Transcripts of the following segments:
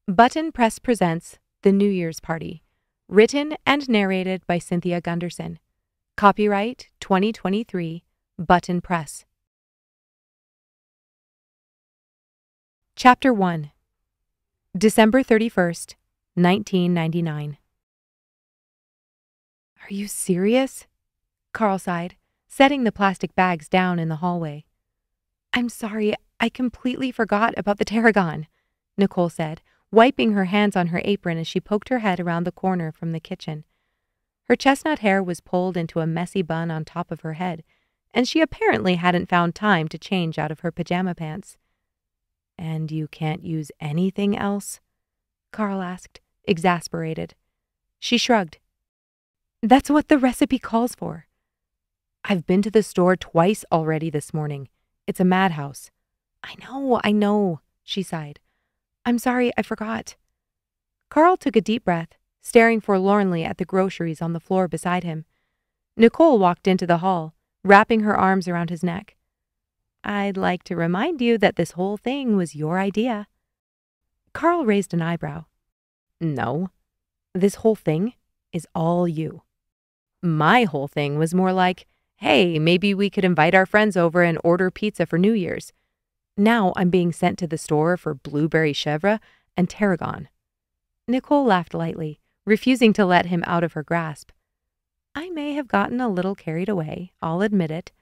Button Press presents The New Year's Party, written and narrated by Cynthia Gunderson. Copyright 2023, Button Press. Chapter 1. December 31st, 1999. Are you serious? Karl sighed, setting the plastic bags down in the hallway. I'm sorry, I completely forgot about the tarragon, Nicole said, wiping her hands on her apron as she poked her head around the corner from the kitchen. Her chestnut hair was pulled into a messy bun on top of her head, and she apparently hadn't found time to change out of her pajama pants. And you can't use anything else? Karl asked, exasperated. She shrugged. That's what the recipe calls for. I've been to the store twice already this morning. It's a madhouse. I know, she sighed. I'm sorry, I forgot. Karl took a deep breath, staring forlornly at the groceries on the floor beside him. Nicole walked into the hall, wrapping her arms around his neck. I'd like to remind you that this whole thing was your idea. Karl raised an eyebrow. No, this whole thing is all you. My whole thing was more like, hey, maybe we could invite our friends over and order pizza for New Year's. Now I'm being sent to the store for blueberry chèvre and tarragon. Nicole laughed lightly, refusing to let him out of her grasp. I may have gotten a little carried away, I'll admit it,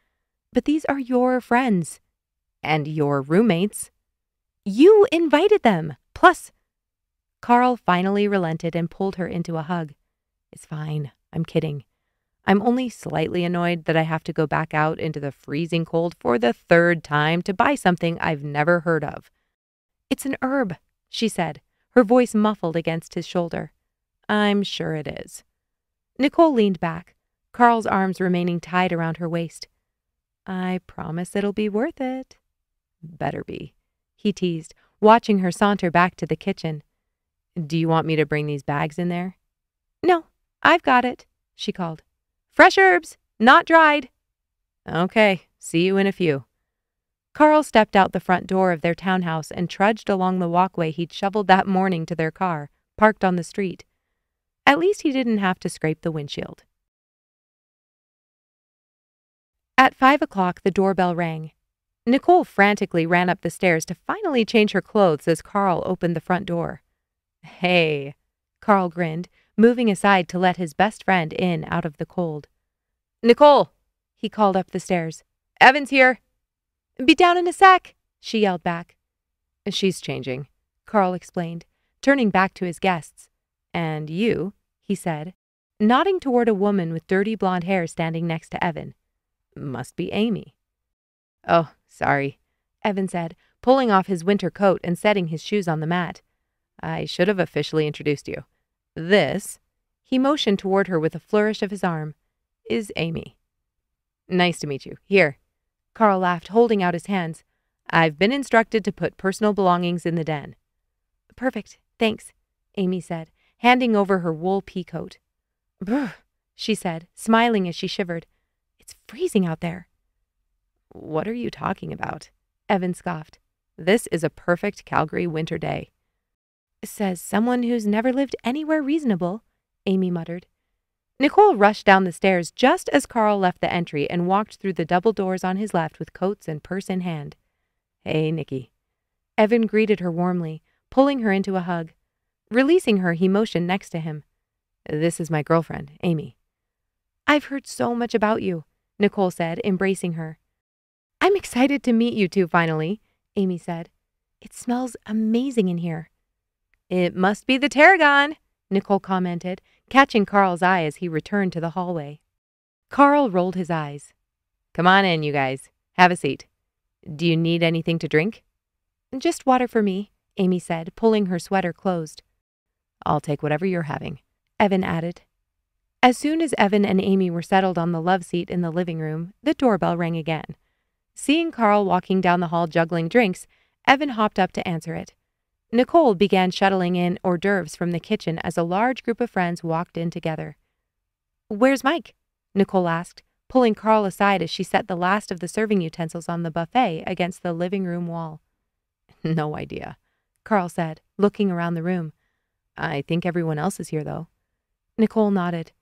but these are your friends. And your roommates. You invited them. Plus, Karl finally relented and pulled her into a hug. It's fine, I'm kidding. I'm only slightly annoyed that I have to go back out into the freezing cold for the third time to buy something I've never heard of. It's an herb, she said, her voice muffled against his shoulder. I'm sure it is. Nicole leaned back, Karl's arms remaining tied around her waist. I promise it'll be worth it. Better be, he teased, watching her saunter back to the kitchen. Do you want me to bring these bags in there? No, I've got it, she called. Fresh herbs, not dried. Okay, see you in a few. Karl stepped out the front door of their townhouse and trudged along the walkway he'd shoveled that morning to their car, parked on the street. At least he didn't have to scrape the windshield. At 5 o'clock, the doorbell rang. Nicole frantically ran up the stairs to finally change her clothes as Karl opened the front door. Hey, Karl grinned, moving aside to let his best friend in out of the cold. Nicole, he called up the stairs. Evan's here. Be down in a sec, she yelled back. She's changing, Karl explained, turning back to his guests. And you, he said, nodding toward a woman with dirty blonde hair standing next to Evan. Must be Amy. Oh, sorry, Evan said, pulling off his winter coat and setting his shoes on the mat. I should have officially introduced you. This, he motioned toward her with a flourish of his arm, is Amy. Nice to meet you. Here. Karl laughed, holding out his hands. I've been instructed to put personal belongings in the den. Perfect, thanks, Amy said, handing over her wool pea coat. Brr, she said, smiling as she shivered. It's freezing out there. What are you talking about? Evan scoffed. This is a perfect Calgary winter day. Says someone who's never lived anywhere reasonable, Amy muttered. Nicole rushed down the stairs just as Karl left the entry and walked through the double doors on his left with coats and purse in hand. Hey, Nikki. Evan greeted her warmly, pulling her into a hug. Releasing her, he motioned next to him. This is my girlfriend, Amy. I've heard so much about you, Nicole said, embracing her. I'm excited to meet you two finally, Amy said. It smells amazing in here. It must be the tarragon, Nicole commented, catching Karl's eye as he returned to the hallway. Karl rolled his eyes. Come on in, you guys. Have a seat. Do you need anything to drink? Just water for me, Amy said, pulling her sweater closed. I'll take whatever you're having, Evan added. As soon as Evan and Amy were settled on the love seat in the living room, the doorbell rang again. Seeing Karl walking down the hall juggling drinks, Evan hopped up to answer it. Nicole began shuttling in hors d'oeuvres from the kitchen as a large group of friends walked in together. Where's Mike? Nicole asked, pulling Karl aside as she set the last of the serving utensils on the buffet against the living room wall. No idea, Karl said, looking around the room. I think everyone else is here, though. Nicole nodded.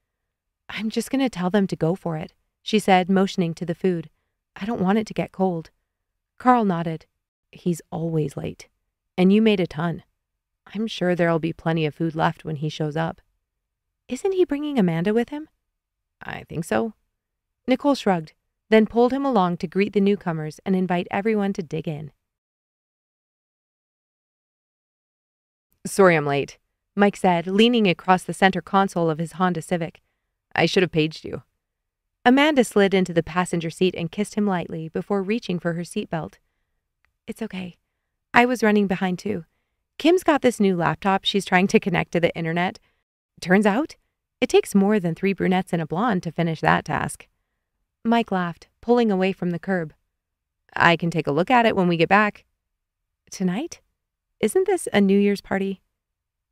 I'm just going to tell them to go for it, she said, motioning to the food. I don't want it to get cold. Karl nodded. He's always late. And you made a ton. I'm sure there'll be plenty of food left when he shows up. Isn't he bringing Amanda with him? I think so. Nicole shrugged, then pulled him along to greet the newcomers and invite everyone to dig in. Sorry I'm late, Mike said, leaning across the center console of his Honda Civic. I should have paged you. Amanda slid into the passenger seat and kissed him lightly before reaching for her seatbelt. It's okay. I was running behind too. Kim's got this new laptop she's trying to connect to the internet. Turns out, it takes more than 3 brunettes and a blonde to finish that task. Mike laughed, pulling away from the curb. I can take a look at it when we get back. Tonight? Isn't this a New Year's party?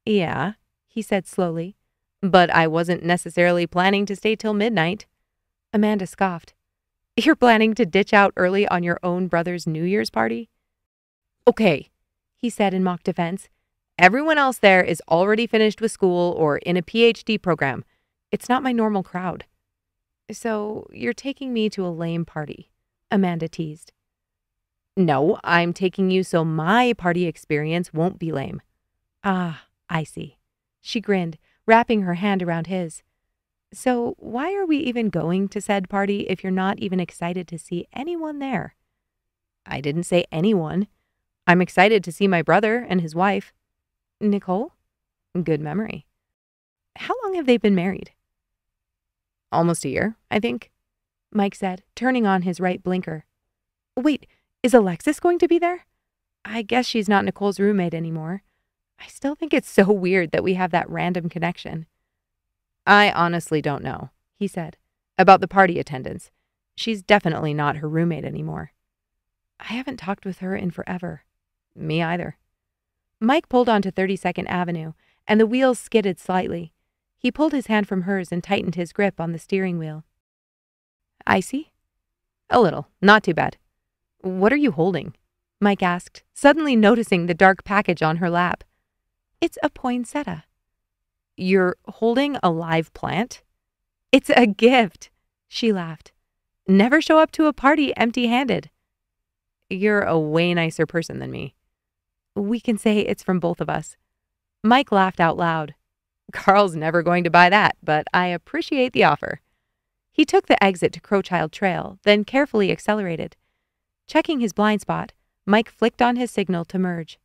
Yeah, he said slowly. But I wasn't necessarily planning to stay till midnight. Amanda scoffed. You're planning to ditch out early on your own brother's New Year's party? Okay, he said in mock defense. Everyone else there is already finished with school or in a PhD program. It's not my normal crowd. So you're taking me to a lame party, Amanda teased. No, I'm taking you so my party experience won't be lame. Ah, I see. She grinned, wrapping her hand around his. So why are we even going to said party if you're not even excited to see anyone there? I didn't say anyone. I'm excited to see my brother and his wife. Nicole? Good memory. How long have they been married? Almost a year, I think, Mike said, turning on his right blinker. Wait, is Alexis going to be there? I guess she's not Nicole's roommate anymore. I still think it's so weird that we have that random connection. I honestly don't know, he said, about the party attendance. She's definitely not her roommate anymore. I haven't talked with her in forever. Me either. Mike pulled onto 32nd Avenue, and the wheels skidded slightly. He pulled his hand from hers and tightened his grip on the steering wheel. Icy? A little. Not too bad. What are you holding? Mike asked, suddenly noticing the dark package on her lap. It's a poinsettia. You're holding a live plant? It's a gift, she laughed. Never show up to a party empty-handed. You're a way nicer person than me. We can say it's from both of us. Mike laughed out loud. Karl's never going to buy that, but I appreciate the offer. He took the exit to Crowchild Trail, then carefully accelerated. Checking his blind spot, Mike flicked on his signal to merge.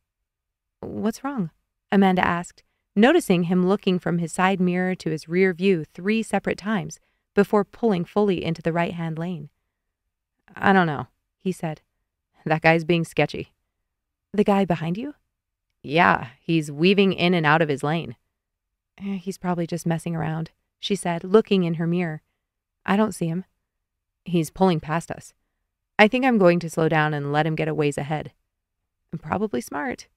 What's wrong? Amanda asked, noticing him looking from his side mirror to his rear view 3 separate times before pulling fully into the right-hand lane. I don't know, he said. That guy's being sketchy. The guy behind you? Yeah, he's weaving in and out of his lane. He's probably just messing around, she said, looking in her mirror. I don't see him. He's pulling past us. I think I'm going to slow down and let him get a ways ahead. Probably smart.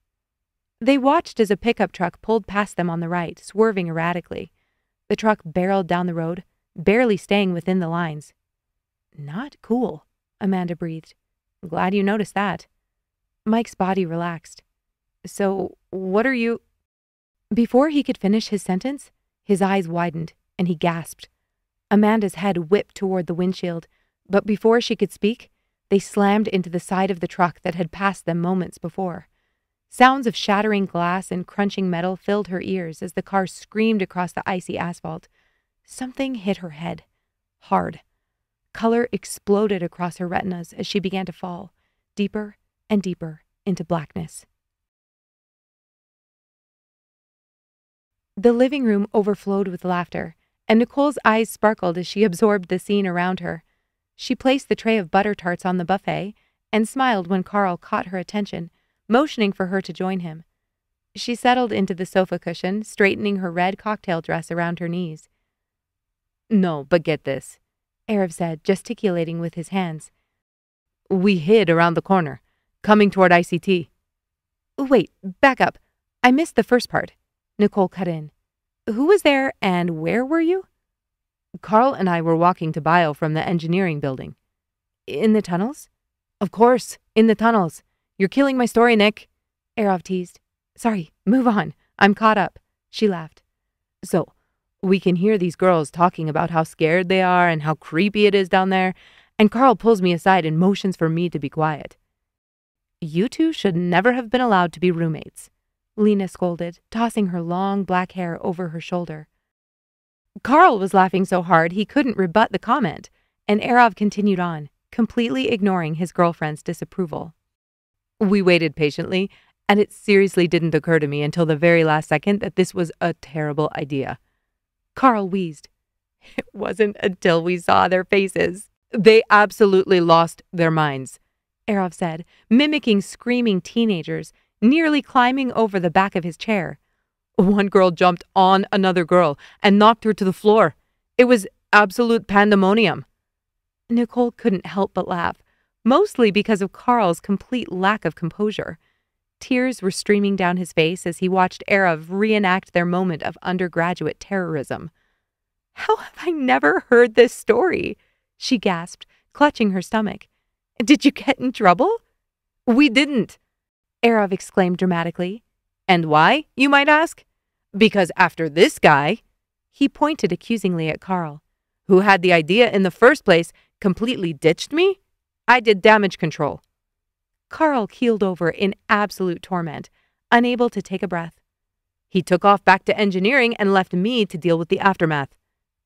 They watched as a pickup truck pulled past them on the right, swerving erratically. The truck barreled down the road, barely staying within the lines. Not cool, Amanda breathed. Glad you noticed that. Mike's body relaxed. So, what are you... Before he could finish his sentence, his eyes widened, and he gasped. Amanda's head whipped toward the windshield, but before she could speak, they slammed into the side of the truck that had passed them moments before. Sounds of shattering glass and crunching metal filled her ears as the car screamed across the icy asphalt. Something hit her head. Hard. Color exploded across her retinas as she began to fall, deeper and deeper into blackness. The living room overflowed with laughter, and Nicole's eyes sparkled as she absorbed the scene around her. She placed the tray of butter tarts on the buffet and smiled when Karl caught her attention, motioning for her to join him. She settled into the sofa cushion, straightening her red cocktail dress around her knees. No, but get this, Arav said, gesticulating with his hands. We hid around the corner, coming toward ICT. Wait, back up. I missed the first part. Nicole cut in. Who was there and where were you? Karl and I were walking to bio from the engineering building. In the tunnels? Of course, in the tunnels. You're killing my story, Nick, Arav teased. Sorry, move on. I'm caught up. She laughed. So, we can hear these girls talking about how scared they are and how creepy it is down there, and Karl pulls me aside and motions for me to be quiet. You two should never have been allowed to be roommates, Lena scolded, tossing her long black hair over her shoulder. Karl was laughing so hard he couldn't rebut the comment, and Erav continued on, completely ignoring his girlfriend's disapproval. We waited patiently, and it seriously didn't occur to me until the very last second that this was a terrible idea. Karl wheezed. It wasn't until we saw their faces. They absolutely lost their minds, Erav said, mimicking screaming teenagers, nearly climbing over the back of his chair. One girl jumped on another girl and knocked her to the floor. It was absolute pandemonium. Nicole couldn't help but laugh, mostly because of Karl's complete lack of composure. Tears were streaming down his face as he watched Erav reenact their moment of undergraduate terrorism. How have I never heard this story? She gasped, clutching her stomach. Did you get in trouble? We didn't, Erav exclaimed dramatically. And why, you might ask? Because after this guy, he pointed accusingly at Karl, who had the idea in the first place, completely ditched me, I did damage control. Karl keeled over in absolute torment, unable to take a breath. He took off back to engineering and left me to deal with the aftermath,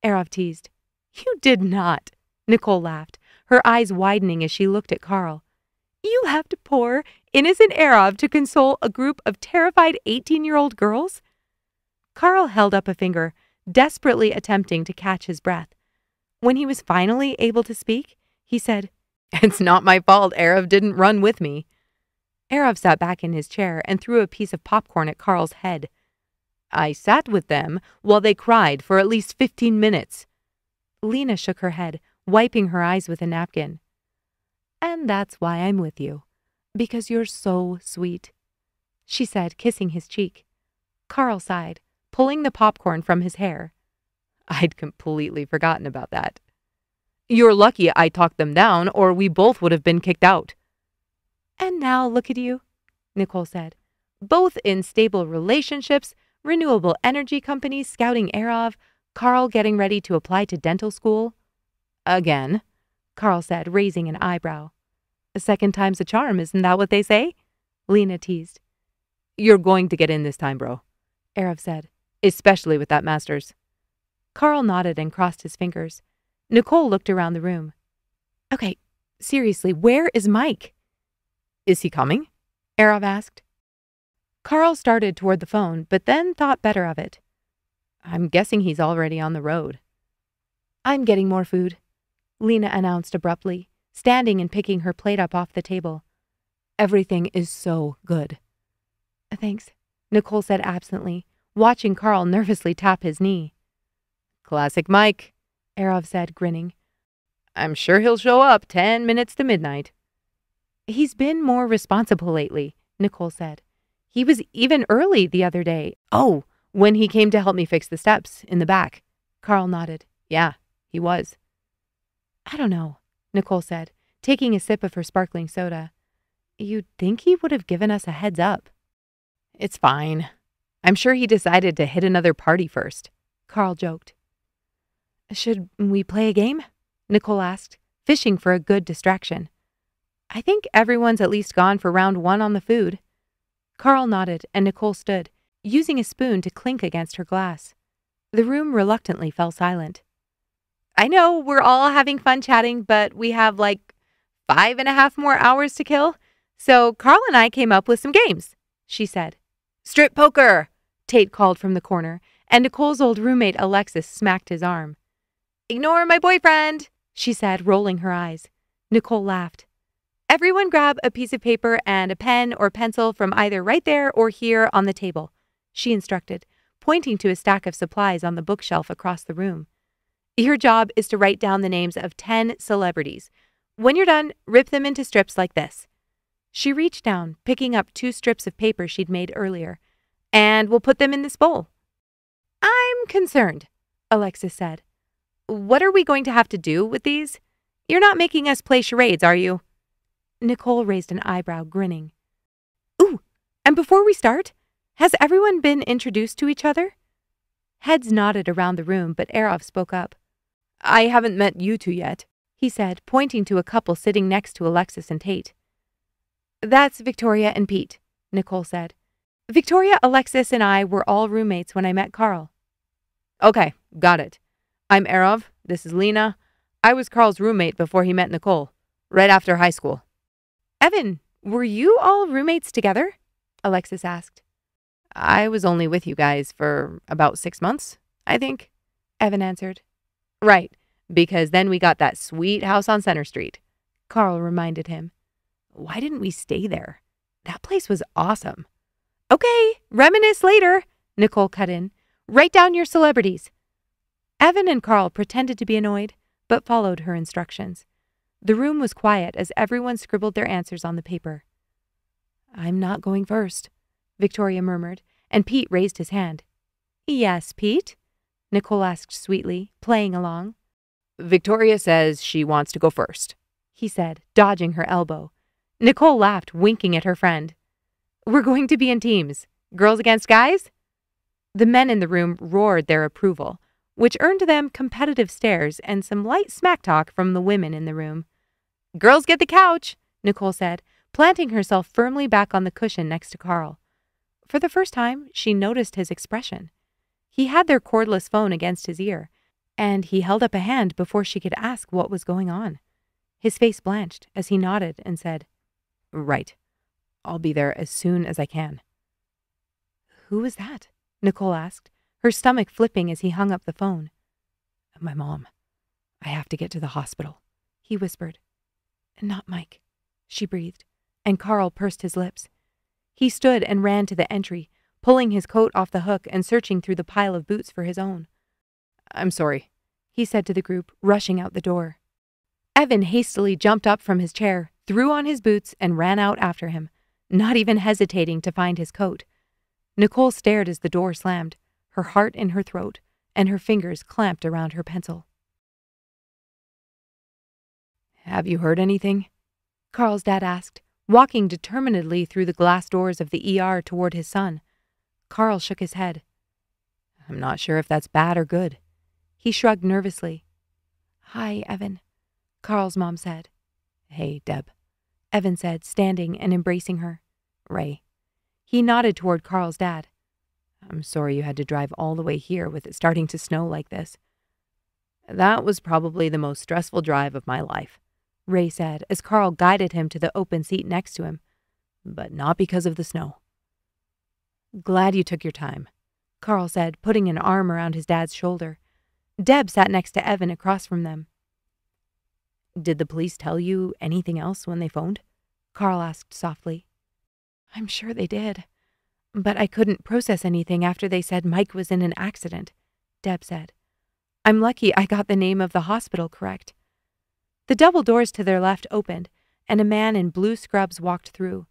Erav teased. You did not, Nicole laughed, her eyes widening as she looked at Karl. You left poor, innocent Erav to console a group of terrified 18-year-old girls? Karl held up a finger, desperately attempting to catch his breath. When he was finally able to speak, he said, It's not my fault Erav didn't run with me. Erav sat back in his chair and threw a piece of popcorn at Karl's head. I sat with them while they cried for at least 15 minutes. Lena shook her head, wiping her eyes with a napkin. And that's why I'm with you, because you're so sweet, she said, kissing his cheek. Karl sighed, pulling the popcorn from his hair. I'd completely forgotten about that. You're lucky I talked them down, or we both would have been kicked out. And now look at you, Nicole said. Both in stable relationships, renewable energy companies scouting Erav, Karl getting ready to apply to dental school. Again, Karl said, raising an eyebrow. A second time's a charm, isn't that what they say? Lena teased. You're going to get in this time, bro, Erav said, especially with that master's. Karl nodded and crossed his fingers. Nicole looked around the room. Okay, seriously, where is Mike? Is he coming? Erav asked. Karl started toward the phone, but then thought better of it. I'm guessing he's already on the road. I'm getting more food, Lena announced abruptly, standing and picking her plate up off the table. Everything is so good. Thanks, Nicole said absently, watching Karl nervously tap his knee. Classic Mike, Erav said, grinning. I'm sure he'll show up 10 minutes to midnight. He's been more responsible lately, Nicole said. He was even early the other day. Oh, when he came to help me fix the steps in the back. Karl nodded. Yeah, he was. I don't know, Nicole said, taking a sip of her sparkling soda. You'd think he would have given us a heads up. It's fine. I'm sure he decided to hit another party first, Karl joked. Should we play a game? Nicole asked, fishing for a good distraction. I think everyone's at least gone for round 1 on the food. Karl nodded, and Nicole stood, using a spoon to clink against her glass. The room reluctantly fell silent. I know we're all having fun chatting, but we have like 5.5 more hours to kill. So Karl and I came up with some games, she said. Strip poker, Tate called from the corner, and Nicole's old roommate Alexis smacked his arm. Ignore my boyfriend, she said, rolling her eyes. Nicole laughed. Everyone grab a piece of paper and a pen or pencil from either right there or here on the table, she instructed, pointing to a stack of supplies on the bookshelf across the room. Your job is to write down the names of 10 celebrities. When you're done, rip them into strips like this. She reached down, picking up 2 strips of paper she'd made earlier. And we'll put them in this bowl. I'm concerned, Alexis said. What are we going to have to do with these? You're not making us play charades, are you? Nicole raised an eyebrow, grinning. Ooh, and before we start, Has everyone been introduced to each other? Heads nodded around the room, but Arov spoke up. I haven't met you two yet, he said, pointing to a couple sitting next to Alexis and Tate. That's Victoria and Pete, Nicole said. Victoria, Alexis, and I were all roommates when I met Karl. Okay, got it. I'm Arov. This is Lena. I was Karl's roommate before he met Nicole, right after high school. Evan, were you all roommates together? Alexis asked. I was only with you guys for about 6 months, I think, Evan answered. Right, because then we got that sweet house on Center Street, Karl reminded him. Why didn't we stay there? That place was awesome. Okay, reminisce later, Nicole cut in. Write down your celebrities. Evan and Karl pretended to be annoyed, but followed her instructions. The room was quiet as everyone scribbled their answers on the paper. I'm not going first, Victoria murmured, and Pete raised his hand. Yes, Pete? Nicole asked sweetly, playing along. Victoria says she wants to go first, he said, dodging her elbow. Nicole laughed, winking at her friend. We're going to be in teams. Girls against guys? The men in the room roared their approval, which earned them competitive stares and some light smack talk from the women in the room. Girls get the couch, Nicole said, planting herself firmly back on the cushion next to Karl. For the first time, she noticed his expression. He had their cordless phone against his ear, and he held up a hand before she could ask what was going on. His face blanched as he nodded and said, Right. I'll be there as soon as I can. Who was that? Nicole asked, her stomach flipping as he hung up the phone. My mom. I have to get to the hospital, he whispered. Not Mike, she breathed, and Karl pursed his lips. He stood and ran to the entry, pulling his coat off the hook and searching through the pile of boots for his own. I'm sorry, he said to the group, rushing out the door. Evan hastily jumped up from his chair, threw on his boots, and ran out after him, not even hesitating to find his coat. Nicole stared as the door slammed, her heart in her throat, and her fingers clamped around her pencil. Have you heard anything? Karl's dad asked, walking determinedly through the glass doors of the ER toward his son. Karl shook his head. I'm not sure if that's bad or good. He shrugged nervously. Hi, Evan, Karl's mom said. Hey, Deb, Evan said, standing and embracing her. Ray. He nodded toward Karl's dad. I'm sorry you had to drive all the way here with it starting to snow like this. That was probably the most stressful drive of my life, Ray said as Karl guided him to the open seat next to him, but not because of the snow. Glad you took your time, Karl said, putting an arm around his dad's shoulder. Deb sat next to Evan across from them. Did the police tell you anything else when they phoned? Karl asked softly. I'm sure they did, but I couldn't process anything after they said Mike was in an accident, Deb said. I'm lucky I got the name of the hospital correct. The double doors to their left opened, and a man in blue scrubs walked through.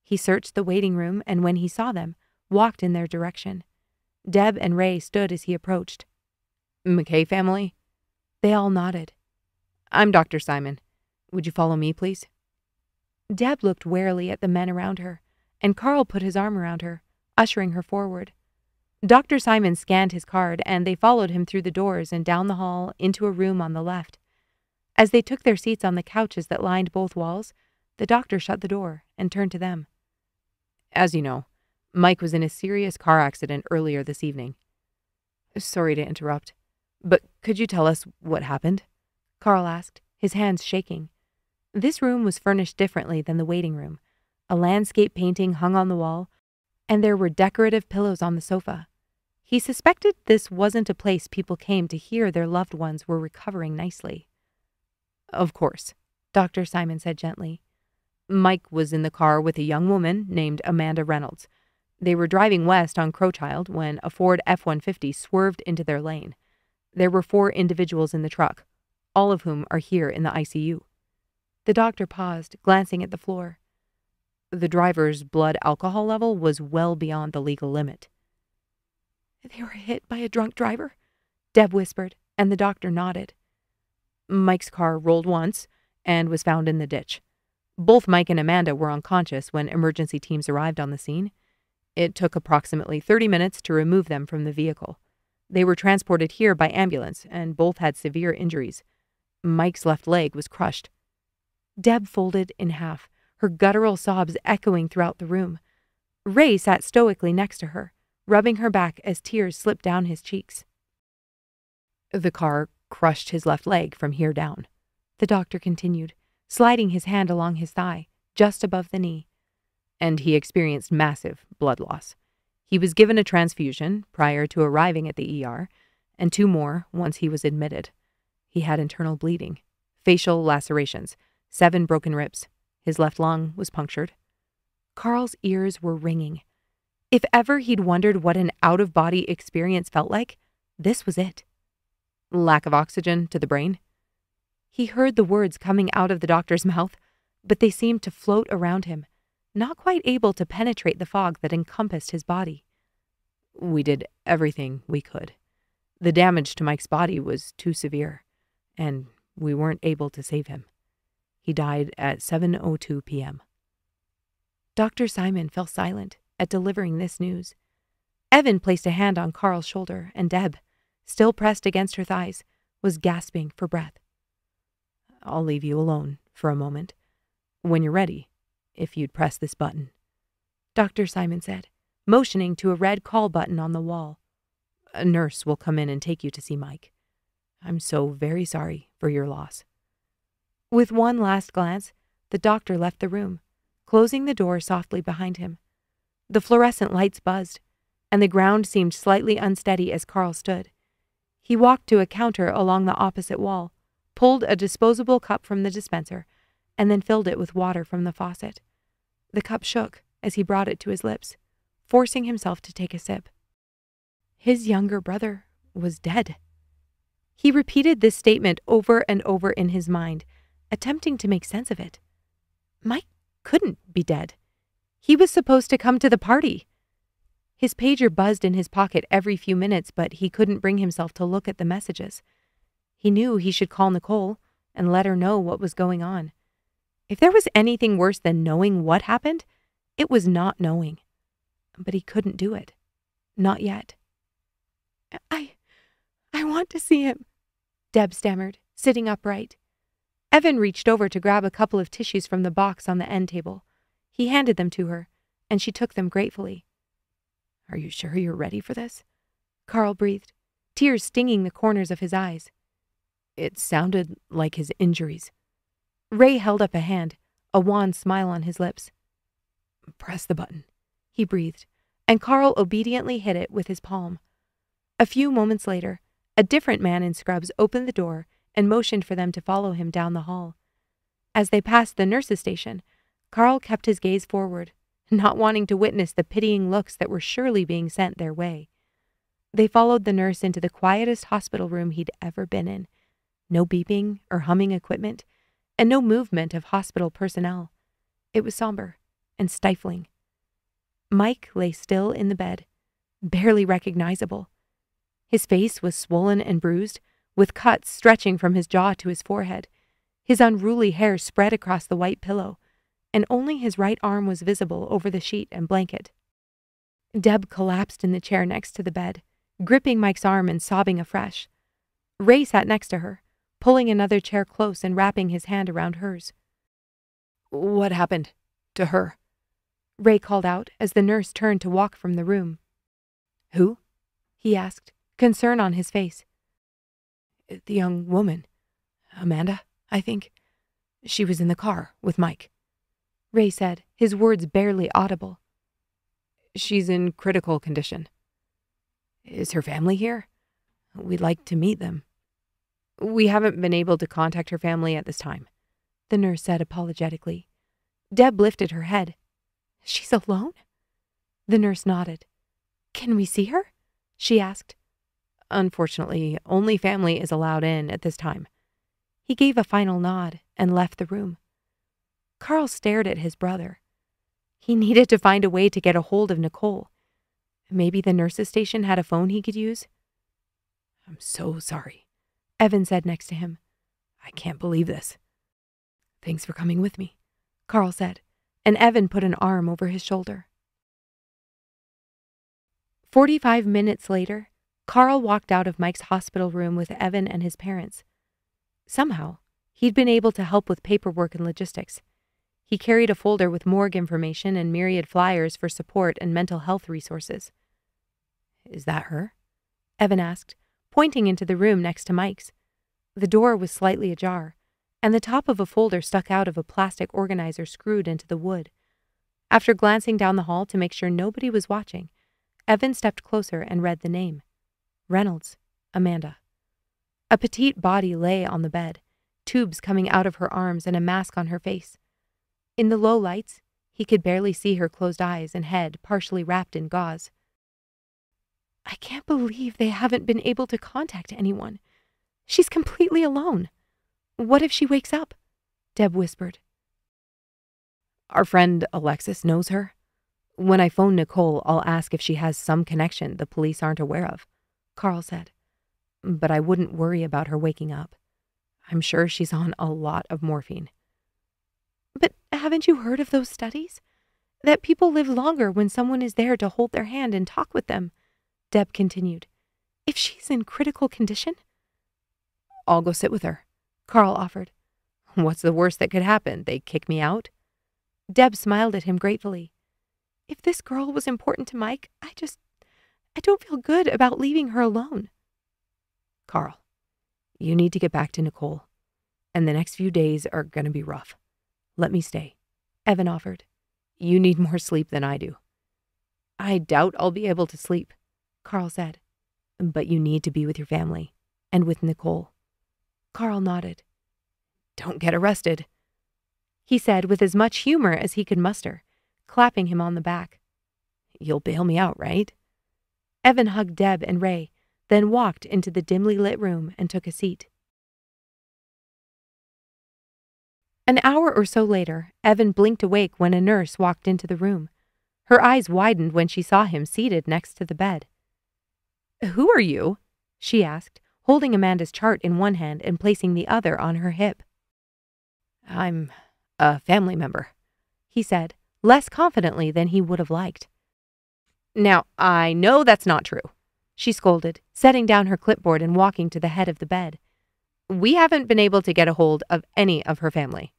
He searched the waiting room, and when he saw them, walked in their direction. Deb and Ray stood as he approached. McKay family? They all nodded. I'm Dr. Simon. Would you follow me, please? Deb looked warily at the men around her, and Karl put his arm around her, ushering her forward. Dr. Simon scanned his card, and they followed him through the doors and down the hall into a room on the left. As they took their seats on the couches that lined both walls, the doctor shut the door and turned to them. As you know, Mike was in a serious car accident earlier this evening. Sorry to interrupt, but could you tell us what happened? Karl asked, his hands shaking. This room was furnished differently than the waiting room. A landscape painting hung on the wall, and there were decorative pillows on the sofa. He suspected this wasn't a place people came to hear their loved ones were recovering nicely. Of course, Dr. Simon said gently. Mike was in the car with a young woman named Amanda Reynolds. They were driving west on Crowchild when a Ford F-150 swerved into their lane. There were 4 individuals in the truck, all of whom are here in the ICU. The doctor paused, glancing at the floor. The driver's blood alcohol level was well beyond the legal limit. They were hit by a drunk driver, Deb whispered, and the doctor nodded. Mike's car rolled once and was found in the ditch. Both Mike and Amanda were unconscious when emergency teams arrived on the scene. It took approximately 30 minutes to remove them from the vehicle. They were transported here by ambulance, and both had severe injuries. Mike's left leg was crushed. Deb folded in half, her guttural sobs echoing throughout the room. Ray sat stoically next to her, rubbing her back as tears slipped down his cheeks. The car crushed his left leg from here down, the doctor continued, sliding his hand along his thigh, just above the knee. And he experienced massive blood loss. He was given a transfusion prior to arriving at the ER, and 2 more once he was admitted. He had internal bleeding, facial lacerations, 7 broken ribs. His left lung was punctured. Karl's ears were ringing. If ever he'd wondered what an out-of-body experience felt like, this was it. Lack of oxygen to the brain. He heard the words coming out of the doctor's mouth, but they seemed to float around him, not quite able to penetrate the fog that encompassed his body. We did everything we could. The damage to Mike's body was too severe, and we weren't able to save him. He died at 7:02 p.m. Dr. Simon fell silent at delivering this news. Evan placed a hand on Karl's shoulder, and Deb, still pressed against her thighs, was gasping for breath. I'll leave you alone for a moment. When you're ready, if you'd press this button, Dr. Simon said, motioning to a red call button on the wall. A nurse will come in and take you to see Mike. I'm so very sorry for your loss. With one last glance, the doctor left the room, closing the door softly behind him. The fluorescent lights buzzed, and the ground seemed slightly unsteady as Karl stood. He walked to a counter along the opposite wall, pulled a disposable cup from the dispenser, and then filled it with water from the faucet. The cup shook as he brought it to his lips, forcing himself to take a sip. His younger brother was dead. He repeated this statement over and over in his mind, attempting to make sense of it. Mike couldn't be dead. He was supposed to come to the party. His pager buzzed in his pocket every few minutes, but he couldn't bring himself to look at the messages. He knew he should call Nicole and let her know what was going on. If there was anything worse than knowing what happened, it was not knowing. But he couldn't do it. Not yet. I want to see him, Deb stammered, sitting upright. Evan reached over to grab a couple of tissues from the box on the end table. He handed them to her, and she took them gratefully. Are you sure you're ready for this? Karl breathed, tears stinging the corners of his eyes. It sounded like his injuries. Ray held up a hand, a wan smile on his lips. Press the button, he breathed, and Karl obediently hit it with his palm. A few moments later, a different man in scrubs opened the door and motioned for them to follow him down the hall. As they passed the nurse's station, Karl kept his gaze forward, not wanting to witness the pitying looks that were surely being sent their way. They followed the nurse into the quietest hospital room he'd ever been in. No beeping or humming equipment, and no movement of hospital personnel. It was somber and stifling. Mike lay still in the bed, barely recognizable. His face was swollen and bruised, with cuts stretching from his jaw to his forehead. His unruly hair spread across the white pillow, and only his right arm was visible over the sheet and blanket. Deb collapsed in the chair next to the bed, gripping Mike's arm and sobbing afresh. Ray sat next to her, pulling another chair close and wrapping his hand around hers. What happened to her? Ray called out as the nurse turned to walk from the room. Who? He asked, concern on his face. The young woman. Amanda, I think. She was in the car with Mike. Ray said, his words barely audible. She's in critical condition. Is her family here? We'd like to meet them. We haven't been able to contact her family at this time, the nurse said apologetically. Deb lifted her head. She's alone? The nurse nodded. Can we see her? She asked. Unfortunately, only family is allowed in at this time. He gave a final nod and left the room. Karl stared at his brother. He needed to find a way to get a hold of Nicole. Maybe the nurse's station had a phone he could use? I'm so sorry, Evan said next to him. I can't believe this. Thanks for coming with me, Karl said, and Evan put an arm over his shoulder. 45 minutes later, Karl walked out of Mike's hospital room with Evan and his parents. Somehow, he'd been able to help with paperwork and logistics. He carried a folder with morgue information and myriad flyers for support and mental health resources. "Is that her?" Evan asked, pointing into the room next to Mike's. The door was slightly ajar, and the top of a folder stuck out of a plastic organizer screwed into the wood. After glancing down the hall to make sure nobody was watching, Evan stepped closer and read the name. Reynolds, Amanda. A petite body lay on the bed, tubes coming out of her arms and a mask on her face. In the low lights, he could barely see her closed eyes and head partially wrapped in gauze. "I can't believe they haven't been able to contact anyone. She's completely alone. What if she wakes up?" Deb whispered. "Our friend Alexis knows her. When I phone Nicole, I'll ask if she has some connection the police aren't aware of," Karl said. "But I wouldn't worry about her waking up. I'm sure she's on a lot of morphine." "But haven't you heard of those studies? That people live longer when someone is there to hold their hand and talk with them," Deb continued. "If she's in critical condition?" "I'll go sit with her," Karl offered. "What's the worst that could happen? They kick me out?" Deb smiled at him gratefully. "If this girl was important to Mike, I don't feel good about leaving her alone." "Karl, you need to get back to Nicole, and the next few days are going to be rough. Let me stay," Evan offered. "You need more sleep than I do." "I doubt I'll be able to sleep," Karl said. "But you need to be with your family, and with Nicole." Karl nodded. "Don't get arrested," he said with as much humor as he could muster, clapping him on the back. "You'll bail me out, right?" Evan hugged Deb and Ray, then walked into the dimly lit room and took a seat. An hour or so later, Evan blinked awake when a nurse walked into the room. Her eyes widened when she saw him seated next to the bed. "Who are you?" she asked, holding Amanda's chart in one hand and placing the other on her hip. "I'm a family member," he said, less confidently than he would have liked. "Now, I know that's not true," she scolded, setting down her clipboard and walking to the head of the bed. "We haven't been able to get a hold of any of her family."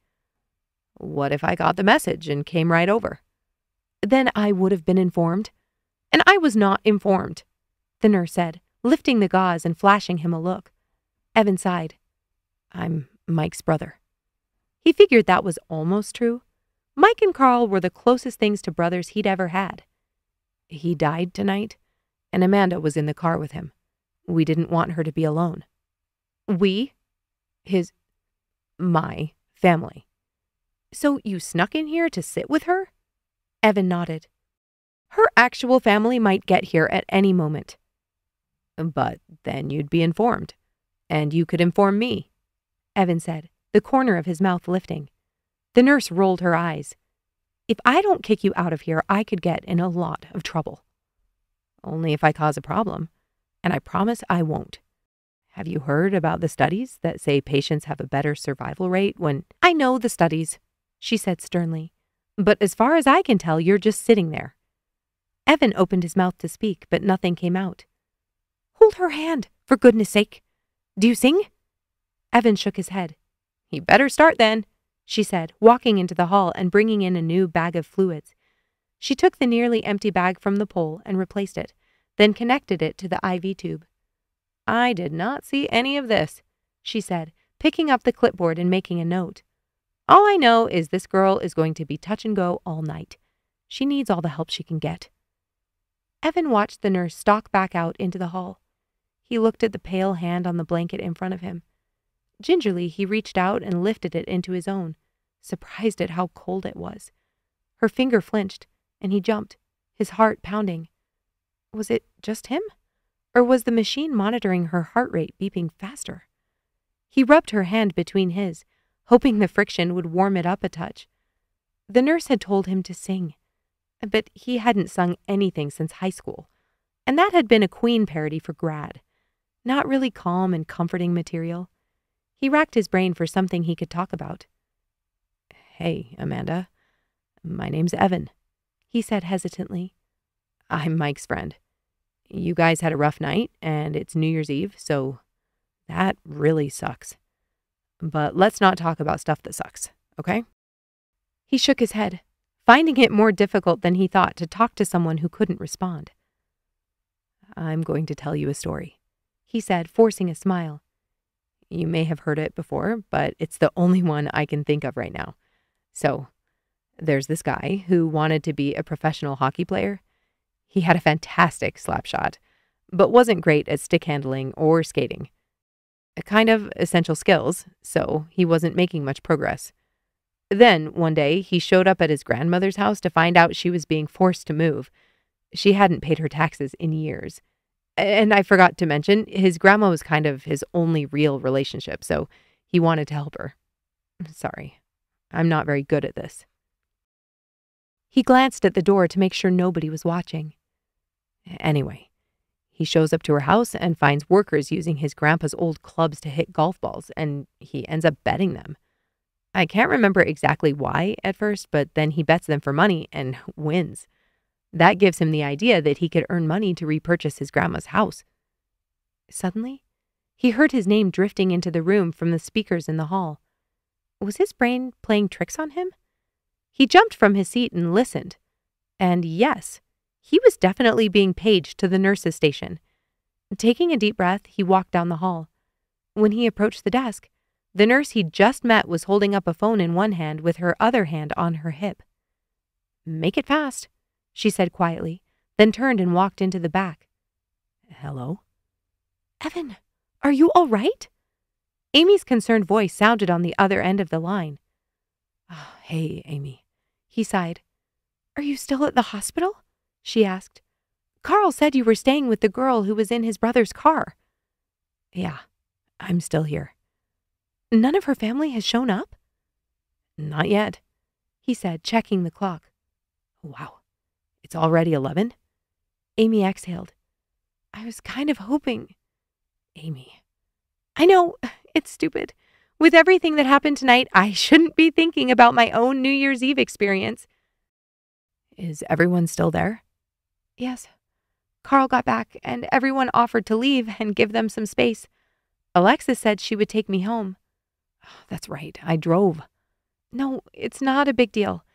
"What if I got the message and came right over?" "Then I would have been informed." "And I was not informed," the nurse said, lifting the gauze and flashing him a look. Evan sighed. "I'm Mike's brother." He figured that was almost true. Mike and Karl were the closest things to brothers he'd ever had. "He died tonight, and Amanda was in the car with him. We didn't want her to be alone." "We?" My family." "So you snuck in here to sit with her?" Evan nodded. "Her actual family might get here at any moment." "But then you'd be informed, and you could inform me," Evan said, the corner of his mouth lifting. The nurse rolled her eyes. "If I don't kick you out of here, I could get in a lot of trouble." "Only if I cause a problem, and I promise I won't. Have you heard about the studies that say patients have a better survival rate when—" "I know the studies," she said sternly. "But as far as I can tell, you're just sitting there." Evan opened his mouth to speak, but nothing came out. "Hold her hand, for goodness sake. Do you sing?" Evan shook his head. "You better start then," she said, walking into the hall and bringing in a new bag of fluids. She took the nearly empty bag from the pole and replaced it, then connected it to the IV tube. "I did not see any of this," she said, picking up the clipboard and making a note. "All I know is this girl is going to be touch and go all night. She needs all the help she can get." Evan watched the nurse stalk back out into the hall. He looked at the pale hand on the blanket in front of him. Gingerly, he reached out and lifted it into his own, surprised at how cold it was. Her finger flinched, and he jumped, his heart pounding. Was it just him? Or was the machine monitoring her heart rate beeping faster? He rubbed her hand between his, hoping the friction would warm it up a touch. The nurse had told him to sing, but he hadn't sung anything since high school, and that had been a Queen parody for grad. Not really calm and comforting material. He racked his brain for something he could talk about. "Hey, Amanda. My name's Evan," he said hesitantly. "I'm Mike's friend. You guys had a rough night, and it's New Year's Eve, so that really sucks. But let's not talk about stuff that sucks, okay? He shook his head, finding it more difficult than he thought to talk to someone who couldn't respond. I'm going to tell you a story, he said, forcing a smile. You may have heard it before, but it's the only one I can think of right now. So, there's this guy who wanted to be a professional hockey player. He had a fantastic slap shot, but wasn't great at stick handling or skating. A kind of essential skills, so he wasn't making much progress. Then, one day, he showed up at his grandmother's house to find out she was being forced to move. She hadn't paid her taxes in years. And I forgot to mention, his grandma was kind of his only real relationship, so he wanted to help her. Sorry, I'm not very good at this. He glanced at the door to make sure nobody was watching. Anyway, he shows up to her house and finds workers using his grandpa's old clubs to hit golf balls, and he ends up betting them. I can't remember exactly why at first, but then he bets them for money and wins. That gives him the idea that he could earn money to repurchase his grandma's house. Suddenly, he heard his name drifting into the room from the speakers in the hall. Was his brain playing tricks on him? He jumped from his seat and listened. And yes, he was definitely being paged to the nurse's station. Taking a deep breath, he walked down the hall. When he approached the desk, the nurse he'd just met was holding up a phone in one hand with her other hand on her hip. "Make it fast," she said quietly, then turned and walked into the back. "Hello?" "Evan, are you all right?" Amy's concerned voice sounded on the other end of the line. "Oh, hey, Amy," he sighed. "Are you still at the hospital?" she asked. "Karl said you were staying with the girl who was in his brother's car." "Yeah, I'm still here." "None of her family has shown up?" "Not yet," he said, checking the clock. "Wow, it's already 11? Amy exhaled. "I was kind of hoping." "Amy." "I know, it's stupid. With everything that happened tonight, I shouldn't be thinking about my own New Year's Eve experience." "Is everyone still there?" "Yes. Karl got back, and everyone offered to leave and give them some space. Alexis said she would take me home." "Oh, that's right, I drove." "No, it's not a big deal.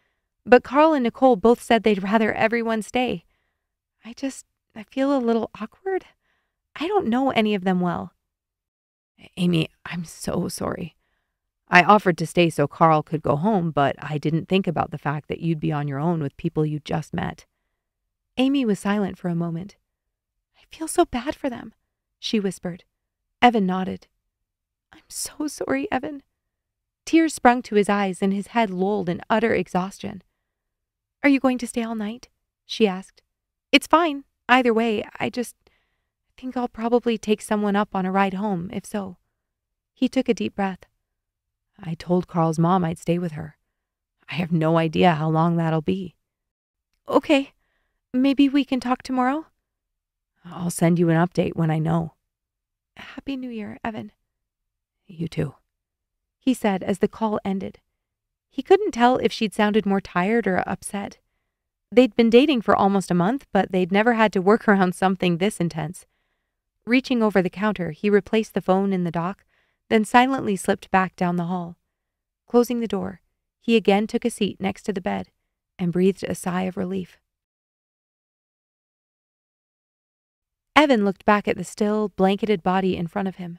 But Karl and Nicole both said they'd rather everyone stay. I feel a little awkward. I don't know any of them well." "Amy, I'm so sorry. I offered to stay so Karl could go home, but I didn't think about the fact that you'd be on your own with people you just met." Amy was silent for a moment. "I feel so bad for them," she whispered. Evan nodded. "I'm so sorry, Evan." Tears sprung to his eyes and his head lolled in utter exhaustion. "Are you going to stay all night?" she asked. "It's fine, either way. I think I'll probably take someone up on a ride home, if so." He took a deep breath. "I told Karl's mom I'd stay with her. I have no idea how long that'll be." "Okay, maybe we can talk tomorrow?" "I'll send you an update when I know." "Happy New Year, Evan." "You too," he said as the call ended. He couldn't tell if she'd sounded more tired or upset. They'd been dating for almost a month, but they'd never had to work around something this intense. Reaching over the counter, he replaced the phone in the dock, then silently slipped back down the hall. Closing the door, he again took a seat next to the bed and breathed a sigh of relief. Evan looked back at the still, blanketed body in front of him.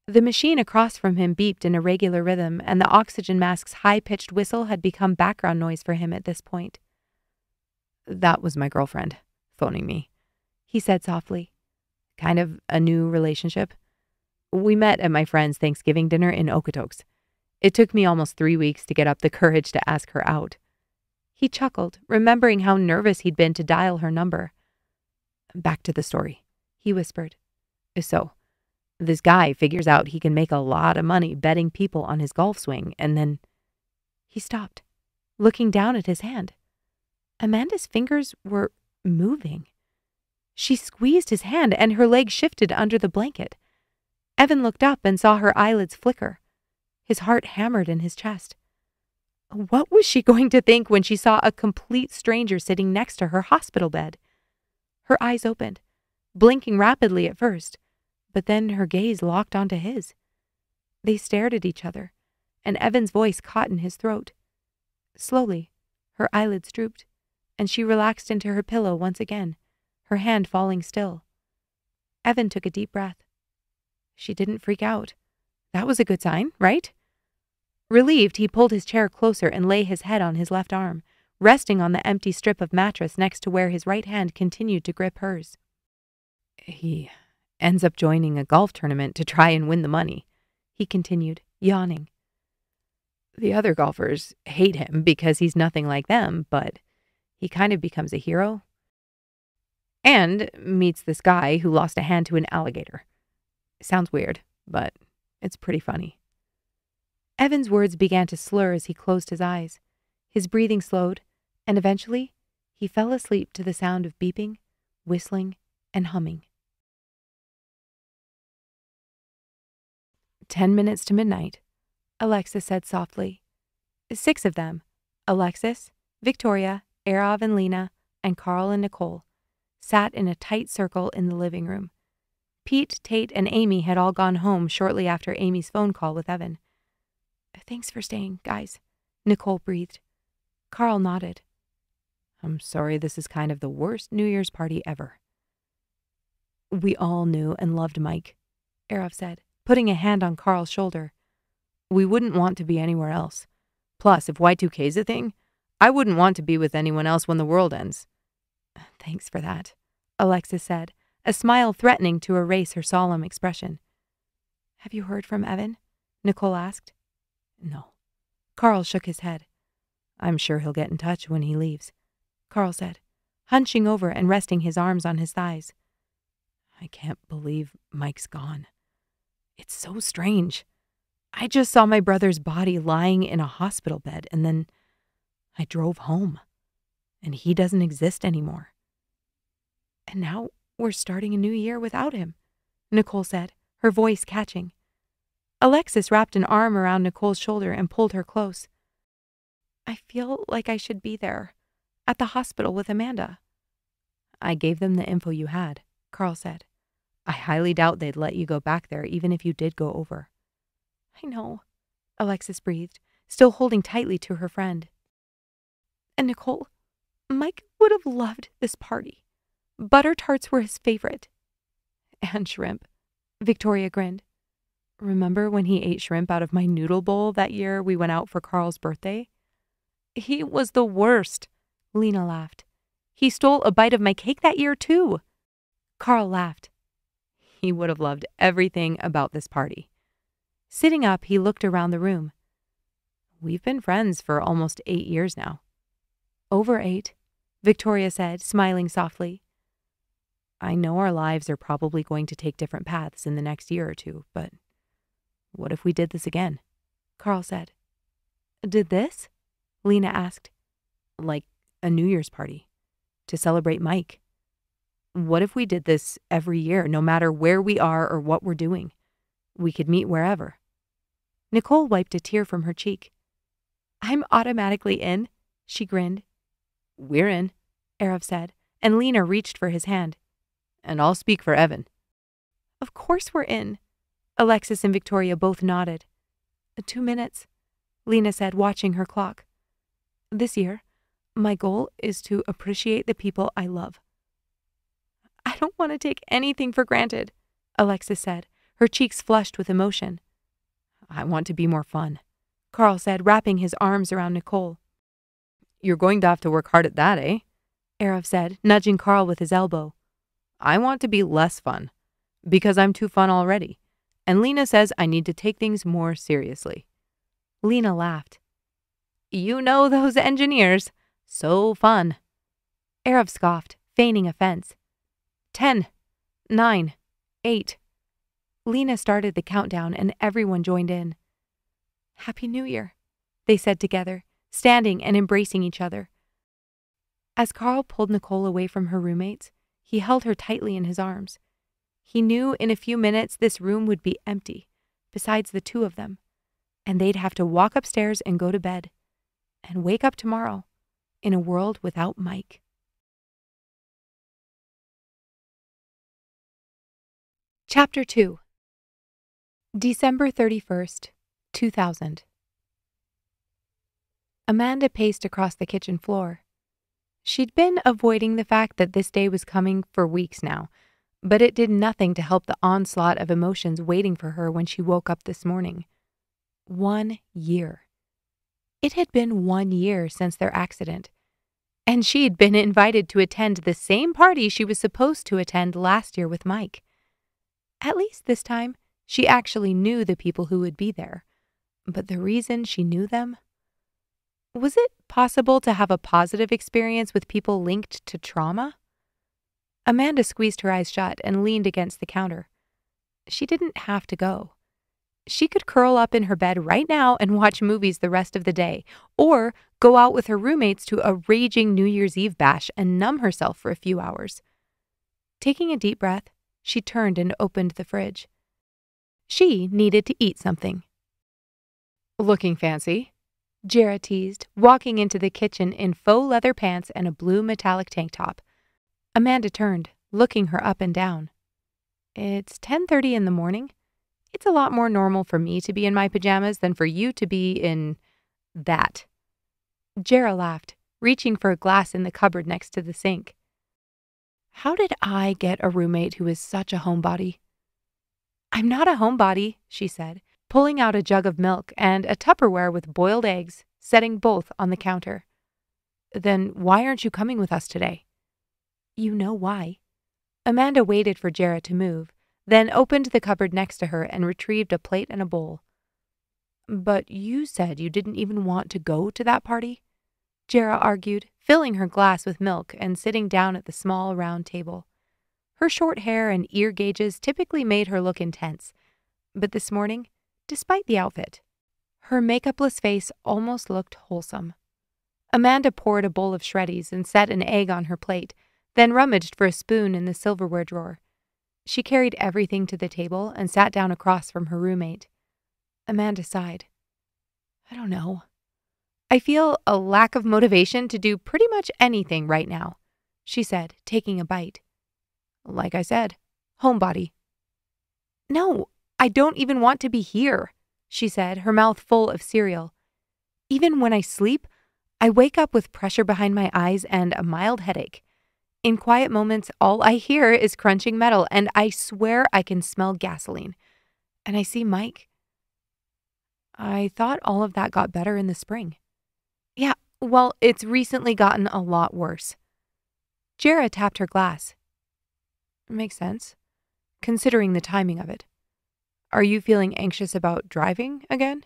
The machine across from him beeped in a regular rhythm, and the oxygen mask's high-pitched whistle had become background noise for him at this point. "That was my girlfriend, phoning me," he said softly. "Kind of a new relationship. We met at my friend's Thanksgiving dinner in Okotoks. It took me almost 3 weeks to get up the courage to ask her out." He chuckled, remembering how nervous he'd been to dial her number. "Back to the story," he whispered. "So, this guy figures out he can make a lot of money betting people on his golf swing, and then..." He stopped, looking down at his hand. Amanda's fingers were moving. She squeezed his hand and her leg shifted under the blanket. Evan looked up and saw her eyelids flicker. His heart hammered in his chest. What was she going to think when she saw a complete stranger sitting next to her hospital bed? Her eyes opened, blinking rapidly at first, but then her gaze locked onto his. They stared at each other, and Evan's voice caught in his throat. Slowly, her eyelids drooped, and she relaxed into her pillow once again, her hand falling still. Evan took a deep breath. She didn't freak out. That was a good sign, right? Relieved, he pulled his chair closer and lay his head on his left arm, resting on the empty strip of mattress next to where his right hand continued to grip hers. He ends up joining a golf tournament to try and win the money, he continued, yawning. The other golfers hate him because he's nothing like them, but he kind of becomes a hero. And meets this guy who lost a hand to an alligator. Sounds weird, but it's pretty funny. Evan's words began to slur as he closed his eyes. His breathing slowed, and eventually he fell asleep to the sound of beeping, whistling, and humming. 10 minutes to midnight, Alexis said softly. 6 of them, Alexis, Victoria, Erav and Lena, and Karl and Nicole, sat in a tight circle in the living room. Pete, Tate, and Amy had all gone home shortly after Amy's phone call with Evan. Thanks for staying, guys, Nicole breathed. Karl nodded. I'm sorry this is kind of the worst New Year's party ever. We all knew and loved Mike, Erav said, putting a hand on Karl's shoulder. We wouldn't want to be anywhere else. Plus, if Y2K's a thing, I wouldn't want to be with anyone else when the world ends. Thanks for that, Alexis said, a smile threatening to erase her solemn expression. Have you heard from Evan? Nicole asked. No. Karl shook his head. I'm sure he'll get in touch when he leaves, Karl said, hunching over and resting his arms on his thighs. I can't believe Mike's gone. It's so strange. I just saw my brother's body lying in a hospital bed, and then I drove home, and he doesn't exist anymore. And now we're starting a new year without him, Nicole said, her voice catching. Alexis wrapped an arm around Nicole's shoulder and pulled her close. I feel like I should be there, at the hospital with Amanda. I gave them the info you had, Karl said. I highly doubt they'd let you go back there even if you did go over. I know, Alexis breathed, still holding tightly to her friend. And Nicole, Mike would have loved this party. Butter tarts were his favorite. And shrimp, Victoria grinned. Remember when he ate shrimp out of my noodle bowl that year we went out for Karl's birthday? He was the worst, Lena laughed. He stole a bite of my cake that year, too. Karl laughed. He would have loved everything about this party. Sitting up, he looked around the room. We've been friends for almost 8 years now. Over 8, Victoria said, smiling softly. I know our lives are probably going to take different paths in the next year or two, but what if we did this again? Karl said. Did this? Lena asked. Like a New Year's party, to celebrate Mike. What if we did this every year, no matter where we are or what we're doing? We could meet wherever. Nicole wiped a tear from her cheek. I'm automatically in, she grinned. We're in, Erav said, and Lena reached for his hand. And I'll speak for Evan. Of course we're in. Alexis and Victoria both nodded. 2 minutes, Lena said, watching her clock. This year, my goal is to appreciate the people I love. I don't want to take anything for granted, Alexis said, her cheeks flushed with emotion. I want to be more fun, Karl said, wrapping his arms around Nicole. You're going to have to work hard at that, eh? Erav said, nudging Karl with his elbow. I want to be less fun, because I'm too fun already. And Lena says I need to take things more seriously. Lena laughed. You know those engineers. So fun. Erav scoffed, feigning offense. 10, 9, 8. Lena started the countdown and everyone joined in. Happy New Year, they said together, standing and embracing each other. As Karl pulled Nicole away from her roommates, he held her tightly in his arms. He knew in a few minutes this room would be empty, besides the two of them, and they'd have to walk upstairs and go to bed, and wake up tomorrow in a world without Mike. Chapter 2. December 31st, 2000. Amanda paced across the kitchen floor. She'd been avoiding the fact that this day was coming for weeks now, but it did nothing to help the onslaught of emotions waiting for her when she woke up this morning. 1 year. It had been 1 year since their accident, and she'd been invited to attend the same party she was supposed to attend last year with Mike. At least this time, she actually knew the people who would be there. But the reason she knew them? Was it possible to have a positive experience with people linked to trauma? Amanda squeezed her eyes shut and leaned against the counter. She didn't have to go. She could curl up in her bed right now and watch movies the rest of the day, or go out with her roommates to a raging New Year's Eve bash and numb herself for a few hours. Taking a deep breath, she turned and opened the fridge. She needed to eat something. "Looking fancy," Jarrah teased, walking into the kitchen in faux leather pants and a blue metallic tank top. Amanda turned, looking her up and down. "It's 10:30 in the morning. It's a lot more normal for me to be in my pajamas than for you to be in that." Jarrah laughed, reaching for a glass in the cupboard next to the sink. "How did I get a roommate who is such a homebody?" "I'm not a homebody," she said, pulling out a jug of milk and a Tupperware with boiled eggs, setting both on the counter. "Then why aren't you coming with us today?" "You know why." Amanda waited for Jarrah to move, then opened the cupboard next to her and retrieved a plate and a bowl. "But you said you didn't even want to go to that party," Jarrah argued, filling her glass with milk and sitting down at the small round table. Her short hair and ear gauges typically made her look intense, but this morning, despite the outfit, her makeupless face almost looked wholesome. Amanda poured a bowl of shreddies and set an egg on her plate, then rummaged for a spoon in the silverware drawer. She carried everything to the table and sat down across from her roommate. Amanda sighed. "I don't know. I feel a lack of motivation to do pretty much anything right now," she said, taking a bite. "Like I said, homebody." "No, I don't even want to be here," she said, her mouth full of cereal. "Even when I sleep, I wake up with pressure behind my eyes and a mild headache. In quiet moments, all I hear is crunching metal, and I swear I can smell gasoline. And I see Mike. I thought all of that got better in the spring." "Yeah, well, it's recently gotten a lot worse." Jarrah tapped her glass. "Makes sense, considering the timing of it. Are you feeling anxious about driving again?"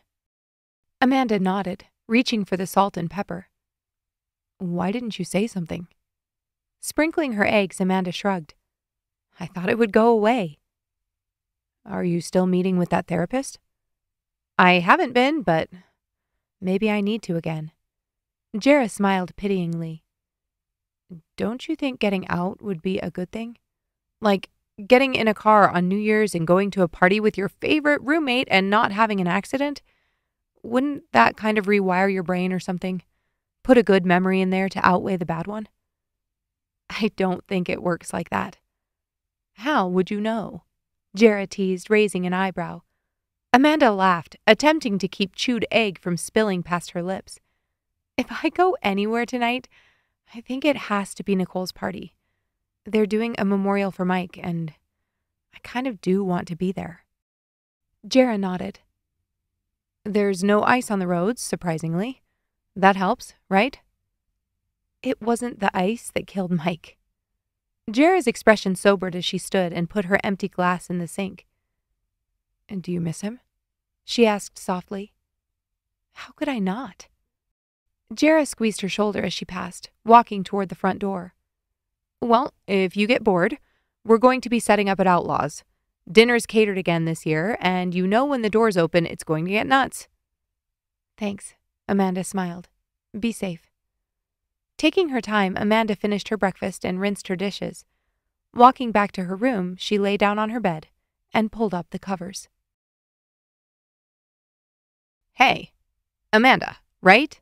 Amanda nodded, reaching for the salt and pepper. "Why didn't you say something?" Sprinkling her eggs, Amanda shrugged. "I thought it would go away." "Are you still meeting with that therapist?" "I haven't been, but maybe I need to again." Jarrah smiled pityingly. "Don't you think getting out would be a good thing? Like getting in a car on New Year's and going to a party with your favorite roommate and not having an accident? Wouldn't that kind of rewire your brain or something? Put a good memory in there to outweigh the bad one?" "I don't think it works like that." "How would you know?" Jarrah teased, raising an eyebrow. Amanda laughed, attempting to keep chewed egg from spilling past her lips. "If I go anywhere tonight, I think it has to be Nicole's party. They're doing a memorial for Mike, and I kind of do want to be there." Jarrah nodded. "There's no ice on the roads, surprisingly. That helps, right?" "It wasn't the ice that killed Mike." Jarrah's expression sobered as she stood and put her empty glass in the sink. "And do you miss him?" she asked softly. "How could I not?" Jarrah squeezed her shoulder as she passed, walking toward the front door. "Well, if you get bored, we're going to be setting up at Outlaws. Dinner's catered again this year, and you know when the doors open, it's going to get nuts." "Thanks," Amanda smiled. "Be safe." Taking her time, Amanda finished her breakfast and rinsed her dishes. Walking back to her room, she lay down on her bed and pulled up the covers. "Hey, Amanda, right?"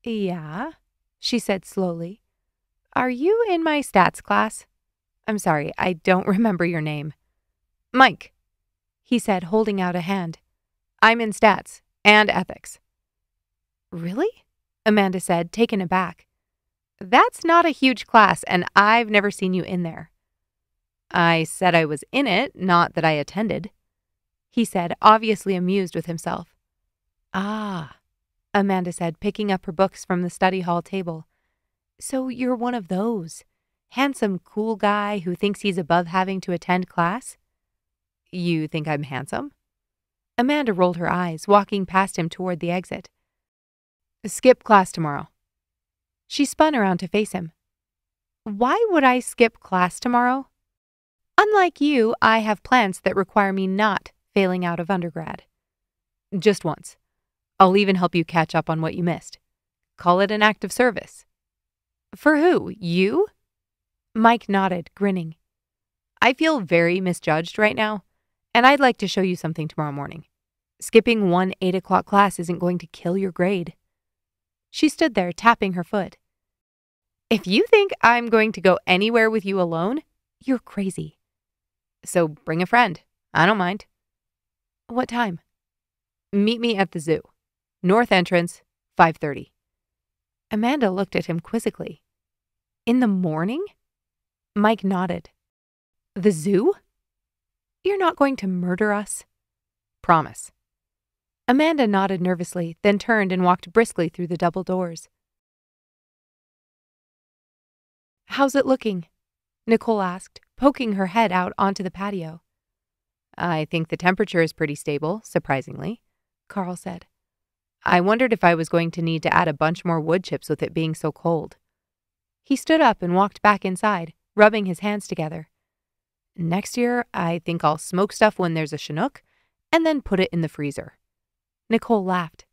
"Yeah," she said slowly. "Are you in my stats class? I'm sorry, I don't remember your name." Mike, he said, holding out a hand. I'm in stats and ethics. Really? Amanda said, taken aback. That's not a huge class, and I've never seen you in there. I said I was in it, not that I attended, he said, obviously amused with himself. Ah, Amanda said, picking up her books from the study hall table. So you're one of those. Handsome, cool guy who thinks he's above having to attend class? You think I'm handsome? Amanda rolled her eyes, walking past him toward the exit. Skip class tomorrow. She spun around to face him. Why would I skip class tomorrow? Unlike you, I have plans that require me not failing out of undergrad. Just once. I'll even help you catch up on what you missed. Call it an act of service. For who? You? Mike nodded, grinning. I feel very misjudged right now, and I'd like to show you something tomorrow morning. Skipping one 8 o'clock class isn't going to kill your grade. She stood there, tapping her foot. If you think I'm going to go anywhere with you alone, you're crazy. So bring a friend. I don't mind. What time? Meet me at the zoo. North entrance, 5:30. Amanda looked at him quizzically. In the morning? Mike nodded. The zoo? You're not going to murder us? Promise. Amanda nodded nervously, then turned and walked briskly through the double doors. How's it looking? Nicole asked, poking her head out onto the patio. I think the temperature is pretty stable, surprisingly, Karl said. I wondered if I was going to need to add a bunch more wood chips with it being so cold. He stood up and walked back inside, rubbing his hands together. Next year, I think I'll smoke stuff when there's a Chinook, and then put it in the freezer. Nicole laughed.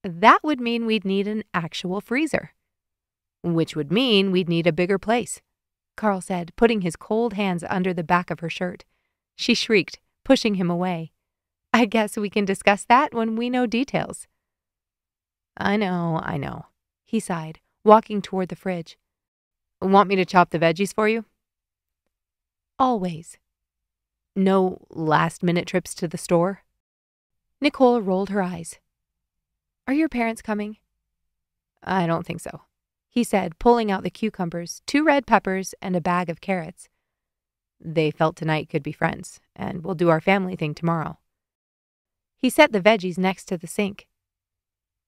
That would mean we'd need an actual freezer. Which would mean we'd need a bigger place, Karl said, putting his cold hands under the back of her shirt. She shrieked, pushing him away. I guess we can discuss that when we know details. I know, he sighed, walking toward the fridge. Want me to chop the veggies for you? Always. No last-minute trips to the store? Nicole rolled her eyes. Are your parents coming? I don't think so, he said, pulling out the cucumbers, 2 red peppers, and a bag of carrots. They felt tonight could be friends, and we'll do our family thing tomorrow. He set the veggies next to the sink.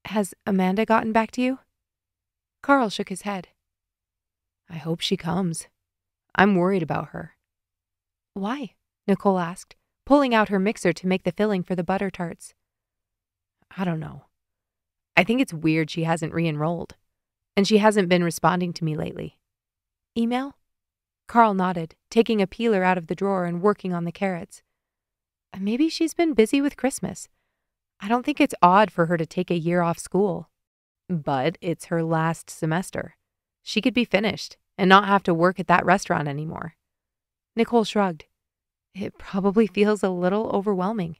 Has Amanda gotten back to you? Karl shook his head. I hope she comes. I'm worried about her. Why? Nicole asked, pulling out her mixer to make the filling for the butter tarts. I don't know. I think it's weird she hasn't re-enrolled, and she hasn't been responding to me lately. Email? Karl nodded, taking a peeler out of the drawer and working on the carrots. Maybe she's been busy with Christmas. I don't think it's odd for her to take a year off school. But it's her last semester. She could be finished and not have to work at that restaurant anymore. Nicole shrugged. It probably feels a little overwhelming.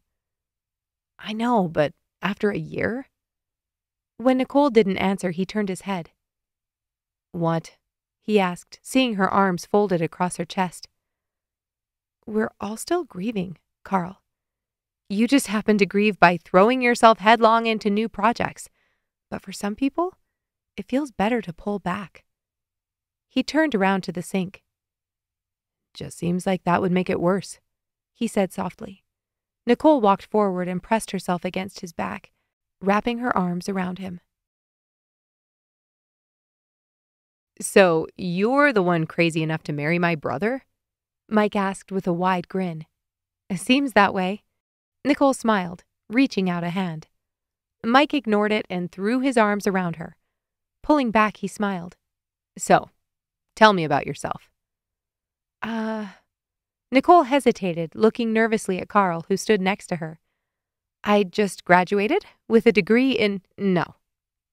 I know, but after a year? When Nicole didn't answer, he turned his head. What? He asked, seeing her arms folded across her chest. We're all still grieving, Karl. You just happen to grieve by throwing yourself headlong into new projects. But for some people, it feels better to pull back. He turned around to the sink. Just seems like that would make it worse, he said softly. Nicole walked forward and pressed herself against his back, wrapping her arms around him. So, you're the one crazy enough to marry my brother? Mike asked with a wide grin. It seems that way. Nicole smiled, reaching out a hand. Mike ignored it and threw his arms around her. Pulling back, he smiled. So, tell me about yourself. Nicole hesitated, looking nervously at Karl, who stood next to her. I just graduated with a degree in... No.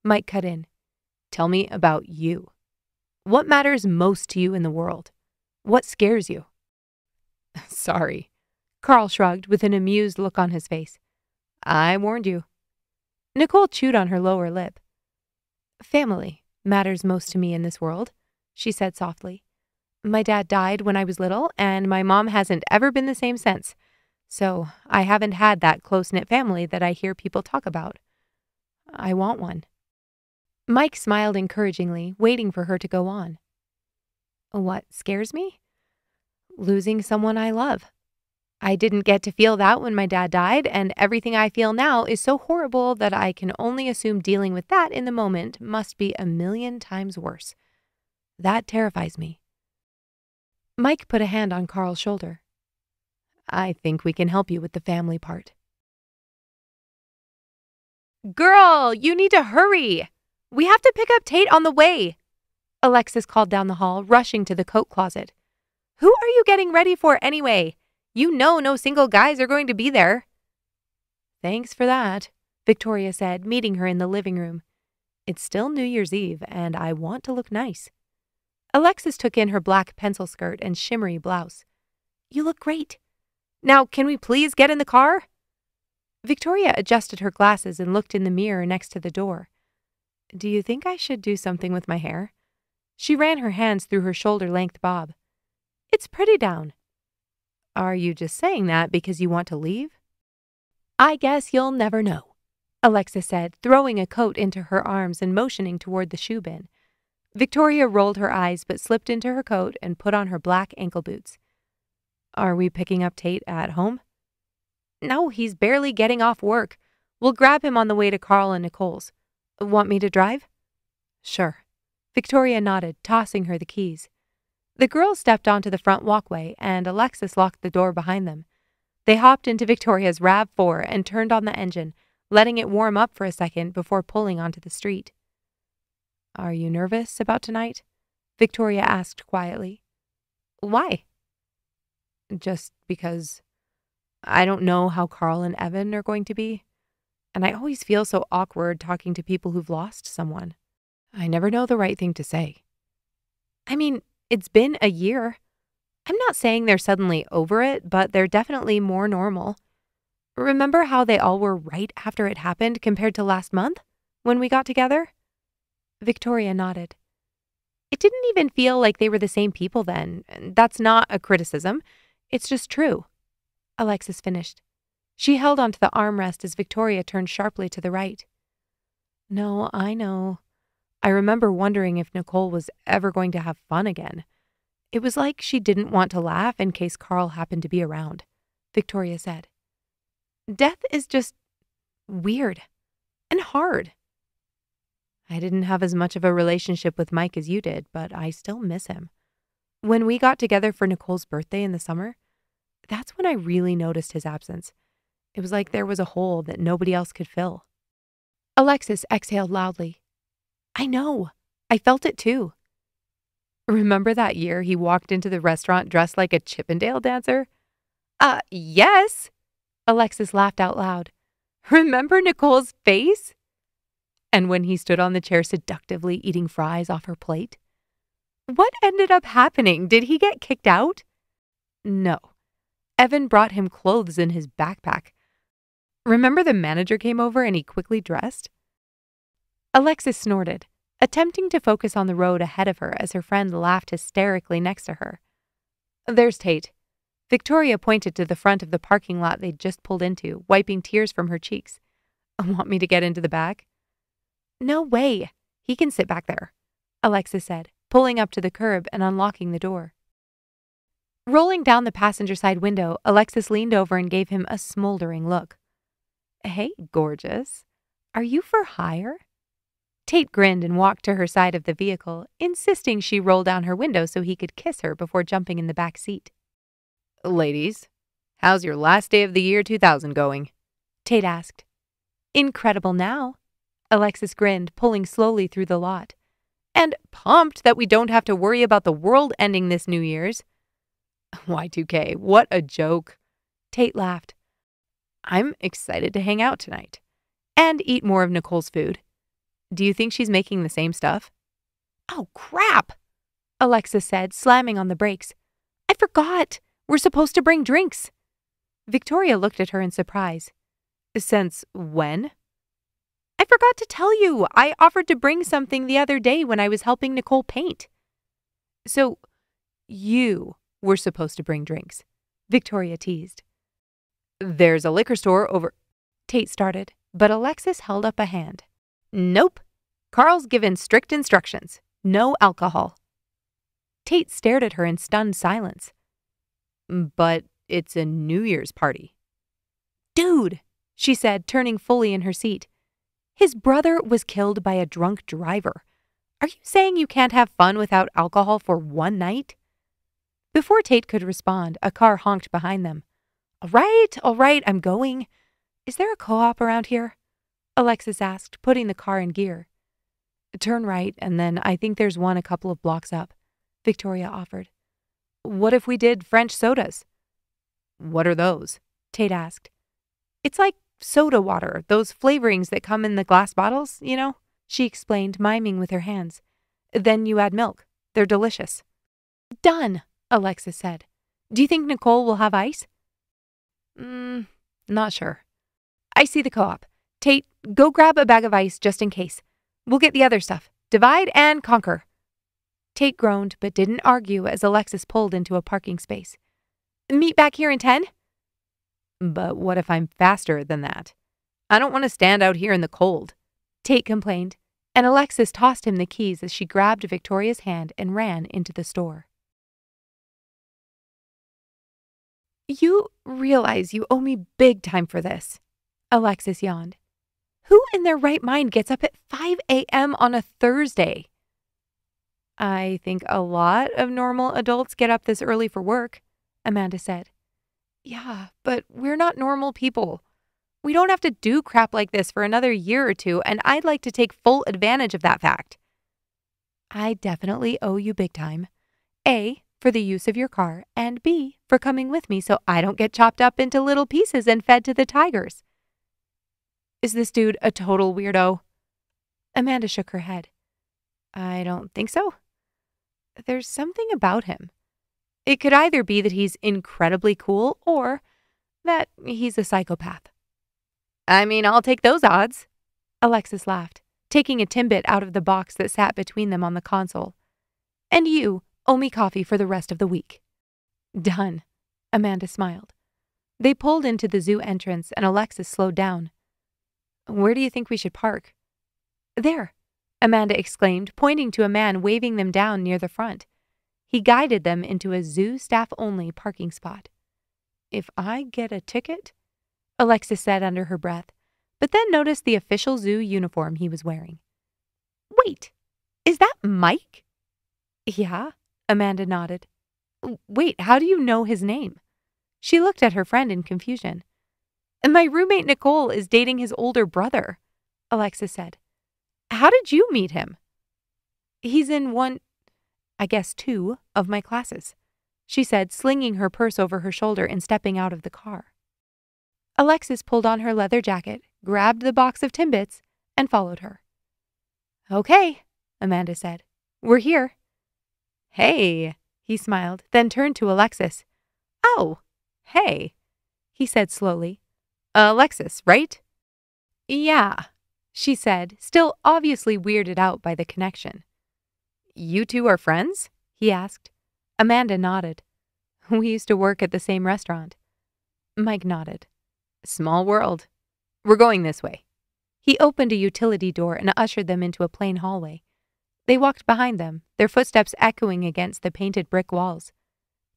Mike cut in. Tell me about you. What matters most to you in the world? What scares you? Sorry. Karl shrugged with an amused look on his face. I warned you. Nicole chewed on her lower lip. Family matters most to me in this world, she said softly. My dad died when I was little, and my mom hasn't ever been the same since. So I haven't had that close-knit family that I hear people talk about. I want one. Mike smiled encouragingly, waiting for her to go on. What scares me? Losing someone I love. I didn't get to feel that when my dad died, and everything I feel now is so horrible that I can only assume dealing with that in the moment must be a million times worse. That terrifies me. Mike put a hand on Karl's shoulder. I think we can help you with the family part. Girl, you need to hurry. We have to pick up Tate on the way. Alexis called down the hall, rushing to the coat closet. Who are you getting ready for anyway? You know no single guys are going to be there. Thanks for that, Victoria said, meeting her in the living room. It's still New Year's Eve, and I want to look nice. Alexis took in her black pencil skirt and shimmery blouse. You look great. Now, can we please get in the car? Victoria adjusted her glasses and looked in the mirror next to the door. Do you think I should do something with my hair? She ran her hands through her shoulder-length bob. It's pretty down. Are you just saying that because you want to leave? I guess you'll never know, Alexis said, throwing a coat into her arms and motioning toward the shoe bin. Victoria rolled her eyes but slipped into her coat and put on her black ankle boots. Are we picking up Tate at home? No, he's barely getting off work. We'll grab him on the way to Karl and Nicole's. Want me to drive? Sure. Victoria nodded, tossing her the keys. The girls stepped onto the front walkway, and Alexis locked the door behind them. They hopped into Victoria's RAV4 and turned on the engine, letting it warm up for a second before pulling onto the street. Are you nervous about tonight? Victoria asked quietly. Why? Just because I don't know how Karl and Evan are going to be, and I always feel so awkward talking to people who've lost someone. I never know the right thing to say. I mean, it's been a year. I'm not saying they're suddenly over it, but they're definitely more normal. Remember how they all were right after it happened compared to last month, when we got together? Victoria nodded. It didn't even feel like they were the same people then. That's not a criticism. It's just true. Alexis finished. She held onto the armrest as Victoria turned sharply to the right. No, I know. I remember wondering if Nicole was ever going to have fun again. It was like she didn't want to laugh in case Karl happened to be around, Victoria said. Death is just weird and hard. I didn't have as much of a relationship with Mike as you did, but I still miss him. When we got together for Nicole's birthday in the summer, that's when I really noticed his absence. It was like there was a hole that nobody else could fill. Alexis exhaled loudly. I know. I felt it too. Remember that year he walked into the restaurant dressed like a Chippendale dancer? Yes. Alexis laughed out loud. Remember Nicole's face? And when he stood on the chair seductively eating fries off her plate? What ended up happening? Did he get kicked out? No. Evan brought him clothes in his backpack. Remember the manager came over and he quickly dressed? Alexis snorted, attempting to focus on the road ahead of her as her friend laughed hysterically next to her. There's Tate. Victoria pointed to the front of the parking lot they'd just pulled into, wiping tears from her cheeks. Want me to get into the back? No way. He can sit back there, Alexis said, pulling up to the curb and unlocking the door. Rolling down the passenger side window, Alexis leaned over and gave him a smoldering look. Hey, gorgeous. Are you for hire? Tate grinned and walked to her side of the vehicle, insisting she roll down her window so he could kiss her before jumping in the back seat. Ladies, how's your last day of the year 2000 going? Tate asked. Incredible now. Alexis grinned, pulling slowly through the lot. And pumped that we don't have to worry about the world ending this New Year's. Y2K, what a joke. Tate laughed. I'm excited to hang out tonight. And eat more of Nicole's food. Do you think she's making the same stuff? Oh, crap, Alexis said, slamming on the brakes. I forgot. We're supposed to bring drinks. Victoria looked at her in surprise. Since when? I forgot to tell you. I offered to bring something the other day when I was helping Nicole paint. So, you were supposed to bring drinks, Victoria teased. There's a liquor store over. Tate started, but Alexis held up a hand. Nope. Karl's given strict instructions. No alcohol. Tate stared at her in stunned silence. But it's a New Year's party. Dude, she said, turning fully in her seat. His brother was killed by a drunk driver. Are you saying you can't have fun without alcohol for one night? Before Tate could respond, a car honked behind them. All right, I'm going. Is there a co-op around here? Alexis asked, putting the car in gear. Turn right, and then I think there's one a couple of blocks up, Victoria offered. What if we did French sodas? What are those? Tate asked. It's like soda water, those flavorings that come in the glass bottles, you know, she explained, miming with her hands. Then you add milk. They're delicious. Done, Alexis said. Do you think Nicole will have ice? Not sure. I see the co-op. Tate, go grab a bag of ice just in case. We'll get the other stuff. Divide and conquer. Tate groaned but didn't argue as Alexis pulled into a parking space. Meet back here in 10? But what if I'm faster than that? I don't want to stand out here in the cold, Tate complained, and Alexis tossed him the keys as she grabbed Victoria's hand and ran into the store. You realize you owe me big time for this, Alexis yawned. Who in their right mind gets up at 5 a.m. on a Thursday? I think a lot of normal adults get up this early for work, Amanda said. Yeah, but we're not normal people. We don't have to do crap like this for another year or two, and I'd like to take full advantage of that fact. I definitely owe you big time. A, for the use of your car, and B, for coming with me so I don't get chopped up into little pieces and fed to the tigers. Is this dude a total weirdo? Amanda shook her head. I don't think so. There's something about him. It could either be that he's incredibly cool or that he's a psychopath. I mean, I'll take those odds, Alexis laughed, taking a Timbit out of the box that sat between them on the console. And you owe me coffee for the rest of the week. Done, Amanda smiled. They pulled into the zoo entrance and Alexis slowed down. Where do you think we should park? There, Amanda exclaimed, pointing to a man waving them down near the front. He guided them into a zoo staff-only parking spot. If I get a ticket? Alexis said under her breath, but then noticed the official zoo uniform he was wearing. Wait, is that Mike? Yeah, Amanda nodded. Wait, how do you know his name? She looked at her friend in confusion. My roommate Nicole is dating his older brother, Alexis said. How did you meet him? He's in two of my classes, she said, slinging her purse over her shoulder and stepping out of the car. Alexis pulled on her leather jacket, grabbed the box of Timbits, and followed her. Okay, Amanda said. We're here. Hey, he smiled, then turned to Alexis. Oh, hey, he said slowly. Alexis, right? Yeah, she said, still obviously weirded out by the connection. You two are friends? He asked. Amanda nodded. We used to work at the same restaurant. Mike nodded. Small world. We're going this way. He opened a utility door and ushered them into a plain hallway. They walked behind them, their footsteps echoing against the painted brick walls.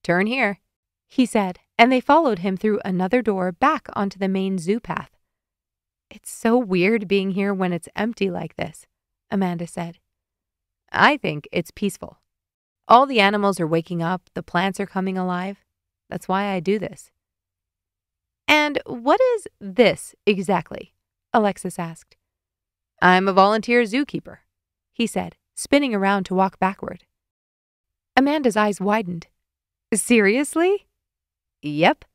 Turn here, he said, and they followed him through another door back onto the main zoo path. It's so weird being here when it's empty like this, Amanda said. I think it's peaceful. All the animals are waking up, the plants are coming alive. That's why I do this. And what is this exactly? Alexis asked. I'm a volunteer zookeeper, he said, spinning around to walk backward. Amanda's eyes widened. Seriously? Yep.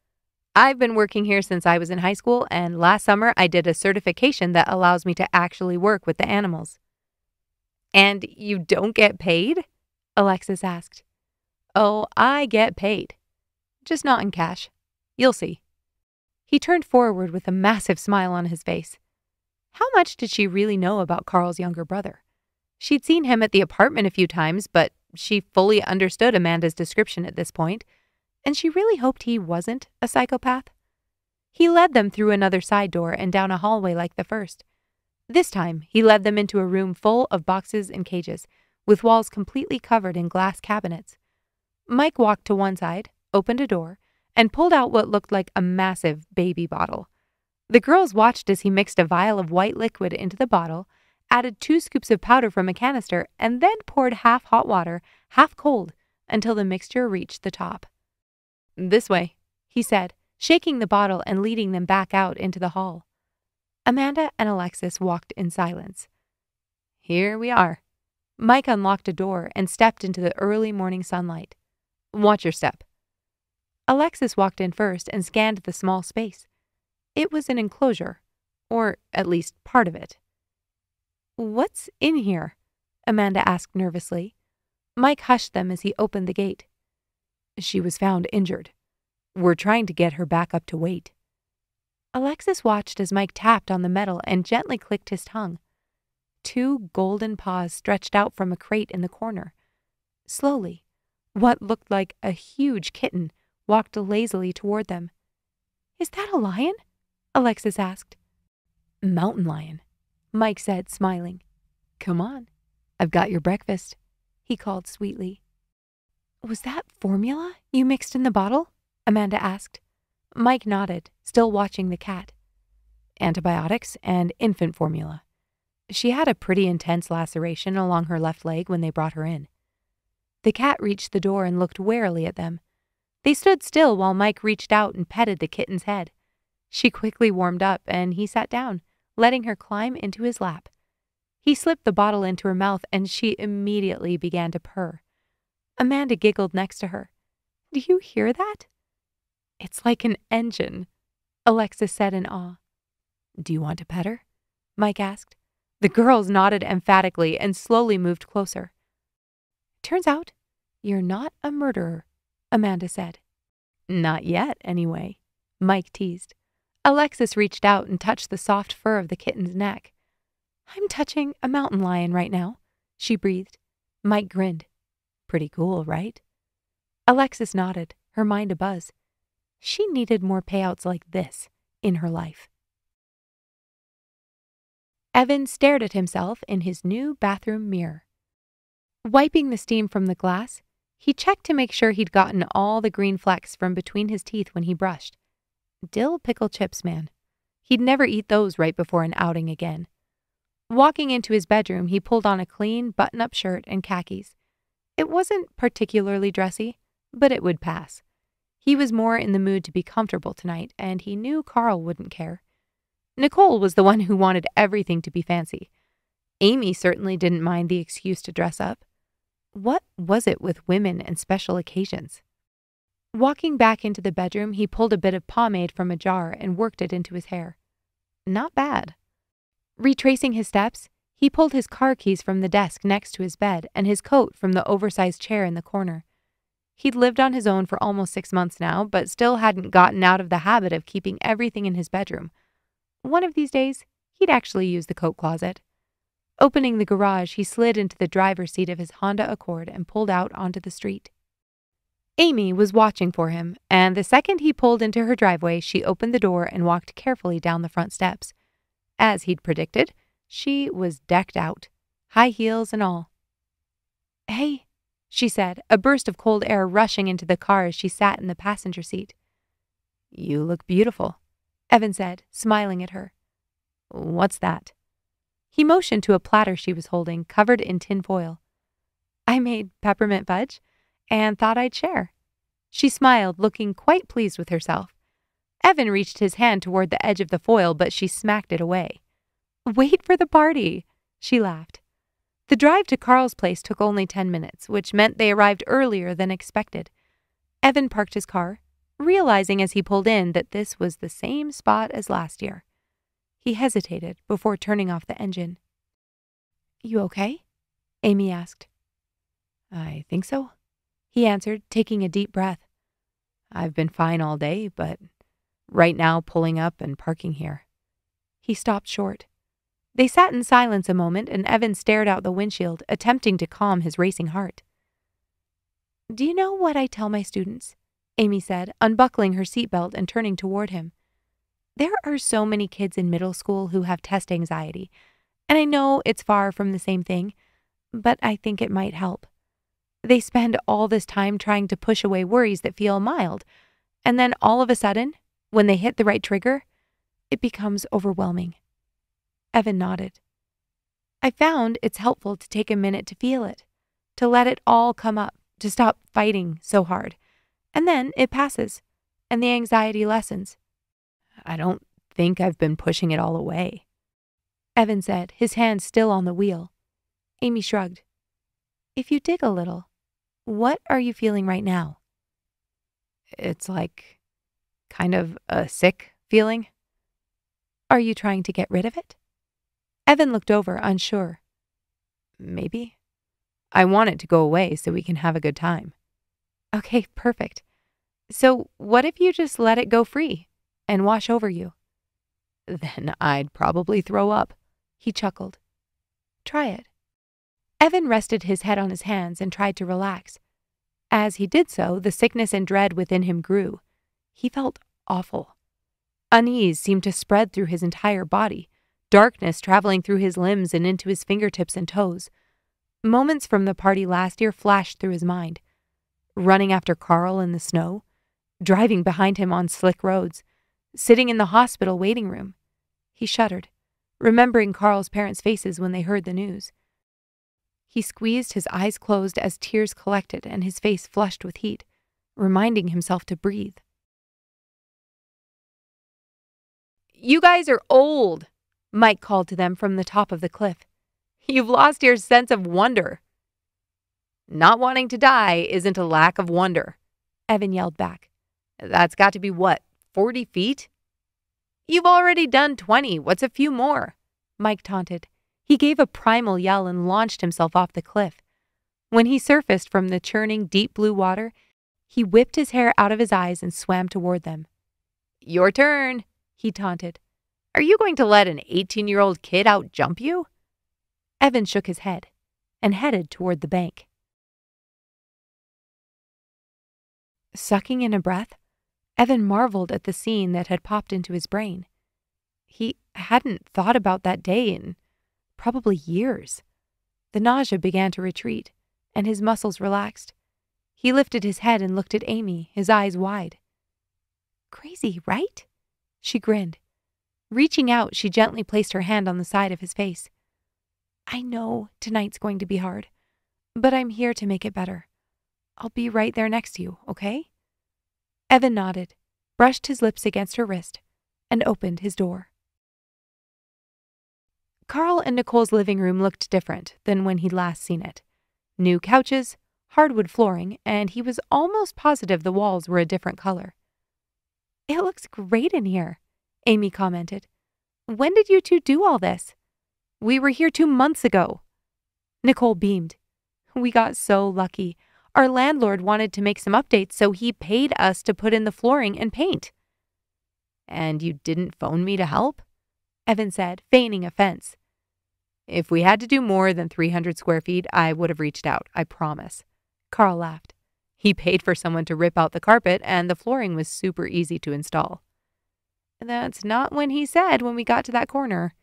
I've been working here since I was in high school, and last summer I did a certification that allows me to actually work with the animals. And you don't get paid? Alexis asked. Oh, I get paid. Just not in cash. You'll see. He turned forward with a massive smile on his face. How much did she really know about Karl's younger brother? She'd seen him at the apartment a few times, but she fully understood Amanda's description at this point, and she really hoped he wasn't a psychopath. He led them through another side door and down a hallway like the first. This time, he led them into a room full of boxes and cages, with walls completely covered in glass cabinets. Mike walked to one side, opened a door, and pulled out what looked like a massive baby bottle. The girls watched as he mixed a vial of white liquid into the bottle, added 2 scoops of powder from a canister, and then poured half hot water, half cold, until the mixture reached the top. "This way," he said, shaking the bottle and leading them back out into the hall. Amanda and Alexis walked in silence. "Here we are." Mike unlocked a door and stepped into the early morning sunlight. "Watch your step." Alexis walked in first and scanned the small space. It was an enclosure, or at least part of it. "What's in here?" Amanda asked nervously. Mike hushed them as he opened the gate. "She was found injured. We're trying to get her back up to weight." Alexis watched as Mike tapped on the metal and gently clicked his tongue. 2 golden paws stretched out from a crate in the corner. Slowly, what looked like a huge kitten walked lazily toward them. "Is that a lion?" Alexis asked. "Mountain lion," Mike said, smiling. "Come on, I've got your breakfast," he called sweetly. "Was that formula you mixed in the bottle?" Amanda asked. Mike nodded, still watching the cat. "Antibiotics and infant formula. She had a pretty intense laceration along her left leg when they brought her in." The cat reached the door and looked warily at them. They stood still while Mike reached out and petted the kitten's head. She quickly warmed up and he sat down, letting her climb into his lap. He slipped the bottle into her mouth and she immediately began to purr. Amanda giggled next to her. "Do you hear that?" "It's like an engine," Alexis said in awe. "Do you want to pet her?" Mike asked. The girls nodded emphatically and slowly moved closer. "Turns out you're not a murderer," Amanda said. "Not yet, anyway," Mike teased. Alexis reached out and touched the soft fur of the kitten's neck. "I'm touching a mountain lion right now," she breathed. Mike grinned. "Pretty cool, right?" Alexis nodded, her mind abuzz. She needed more payouts like this in her life. Evan stared at himself in his new bathroom mirror. Wiping the steam from the glass, he checked to make sure he'd gotten all the green flecks from between his teeth when he brushed. Dill pickle chips, man. He'd never eat those right before an outing again. Walking into his bedroom, he pulled on a clean button-up shirt and khakis. It wasn't particularly dressy, but it would pass. He was more in the mood to be comfortable tonight, and he knew Karl wouldn't care. Nicole was the one who wanted everything to be fancy. Amy certainly didn't mind the excuse to dress up. What was it with women and special occasions? Walking back into the bedroom, he pulled a bit of pomade from a jar and worked it into his hair. Not bad. Retracing his steps, he pulled his car keys from the desk next to his bed and his coat from the oversized chair in the corner. He'd lived on his own for almost 6 months now, but still hadn't gotten out of the habit of keeping everything in his bedroom. One of these days, he'd actually use the coat closet. Opening the garage, he slid into the driver's seat of his Honda Accord and pulled out onto the street. Amy was watching for him, and the second he pulled into her driveway, she opened the door and walked carefully down the front steps. As he'd predicted, she was decked out, high heels and all. "Hey," she said, a burst of cold air rushing into the car as she sat in the passenger seat. "You look beautiful," Evan said, smiling at her. "What's that?" He motioned to a platter she was holding, covered in tin foil. "I made peppermint fudge and thought I'd share." She smiled, looking quite pleased with herself. Evan reached his hand toward the edge of the foil, but she smacked it away. "Wait for the party," she laughed. The drive to Karl's place took only 10 minutes, which meant they arrived earlier than expected. Evan parked his car, realizing as he pulled in that this was the same spot as last year. He hesitated before turning off the engine. "You okay?" Amy asked. "I think so," he answered, taking a deep breath. "I've been fine all day, but right now pulling up and parking here." He stopped short. They sat in silence a moment, and Evan stared out the windshield, attempting to calm his racing heart. "Do you know what I tell my students?" Amy said, unbuckling her seatbelt and turning toward him. There are so many kids in middle school who have test anxiety, and I know it's far from the same thing, but I think it might help. They spend all this time trying to push away worries that feel mild, and then all of a sudden, when they hit the right trigger, it becomes overwhelming. Evan nodded. I found it's helpful to take a minute to feel it, to let it all come up, to stop fighting so hard. And then it passes, and the anxiety lessens. I don't think I've been pushing it all away, Evan said, his hand still on the wheel. Amy shrugged. If you dig a little, what are you feeling right now? It's like kind of a sick feeling. Are you trying to get rid of it? Evan looked over, unsure. Maybe. I want it to go away so we can have a good time. Okay, perfect. So what if you just let it go free and wash over you? Then I'd probably throw up, he chuckled. Try it. Evan rested his head on his hands and tried to relax. As he did so, the sickness and dread within him grew. He felt awful. Unease seemed to spread through his entire body, darkness traveling through his limbs and into his fingertips and toes. Moments from the party last year flashed through his mind. Running after Karl in the snow, driving behind him on slick roads, sitting in the hospital waiting room. He shuddered, remembering Karl's parents' faces when they heard the news. He squeezed his eyes closed as tears collected and his face flushed with heat, reminding himself to breathe. You guys are old, Mike called to them from the top of the cliff. You've lost your sense of wonder. Not wanting to die isn't a lack of wonder, Evan yelled back. That's got to be what, 40 feet? You've already done 20. What's a few more? Mike taunted. He gave a primal yell and launched himself off the cliff. When he surfaced from the churning deep blue water, he whipped his hair out of his eyes and swam toward them. Your turn, he taunted. Are you going to let an 18-year-old kid out-jump you? Evan shook his head and headed toward the bank. Sucking in a breath, Evan marveled at the scene that had popped into his brain. He hadn't thought about that day in probably years. The nausea began to retreat, and his muscles relaxed. He lifted his head and looked at Amy, his eyes wide. Crazy, right? She grinned. Reaching out, she gently placed her hand on the side of his face. I know tonight's going to be hard, but I'm here to make it better. I'll be right there next to you, okay? Evan nodded, brushed his lips against her wrist, and opened his door. Karl and Nicole's living room looked different than when he'd last seen it. New couches, hardwood flooring, and he was almost positive the walls were a different color. It looks great in here, Amy commented. When did you two do all this? We were here 2 months ago. Nicole beamed. We got so lucky. Our landlord wanted to make some updates, so he paid us to put in the flooring and paint. And you didn't phone me to help? Evan said, feigning offense. If we had to do more than 300 square feet, I would have reached out, I promise. Karl laughed. He paid for someone to rip out the carpet, and the flooring was super easy to install. That's not what he said when we got to that corner,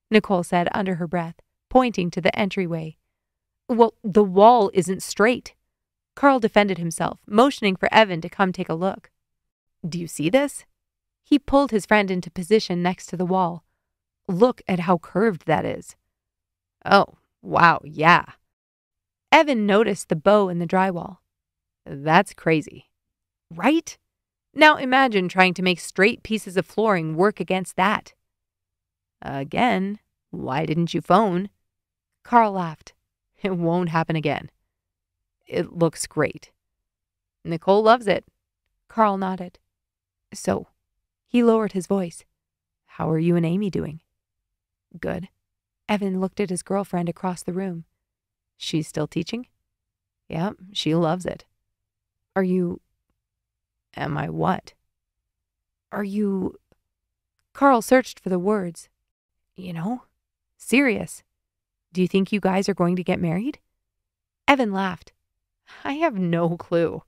Nicole said under her breath, pointing to the entryway. Well, the wall isn't straight. Karl defended himself, motioning for Evan to come take a look. Do you see this? He pulled his friend into position next to the wall. Look at how curved that is. Oh, wow, yeah. Evan noticed the bow in the drywall. That's crazy. Right? Now imagine trying to make straight pieces of flooring work against that. Again, why didn't you phone? Karl laughed. It won't happen again. It looks great. Nicole loves it. Karl nodded. So, he lowered his voice. How are you and Amy doing? Good. Evan looked at his girlfriend across the room. She's still teaching? Yeah, she loves it. Are you... Am I what? Are you... Karl searched for the words. You know, serious. Do you think you guys are going to get married? Evan laughed. I have no clue.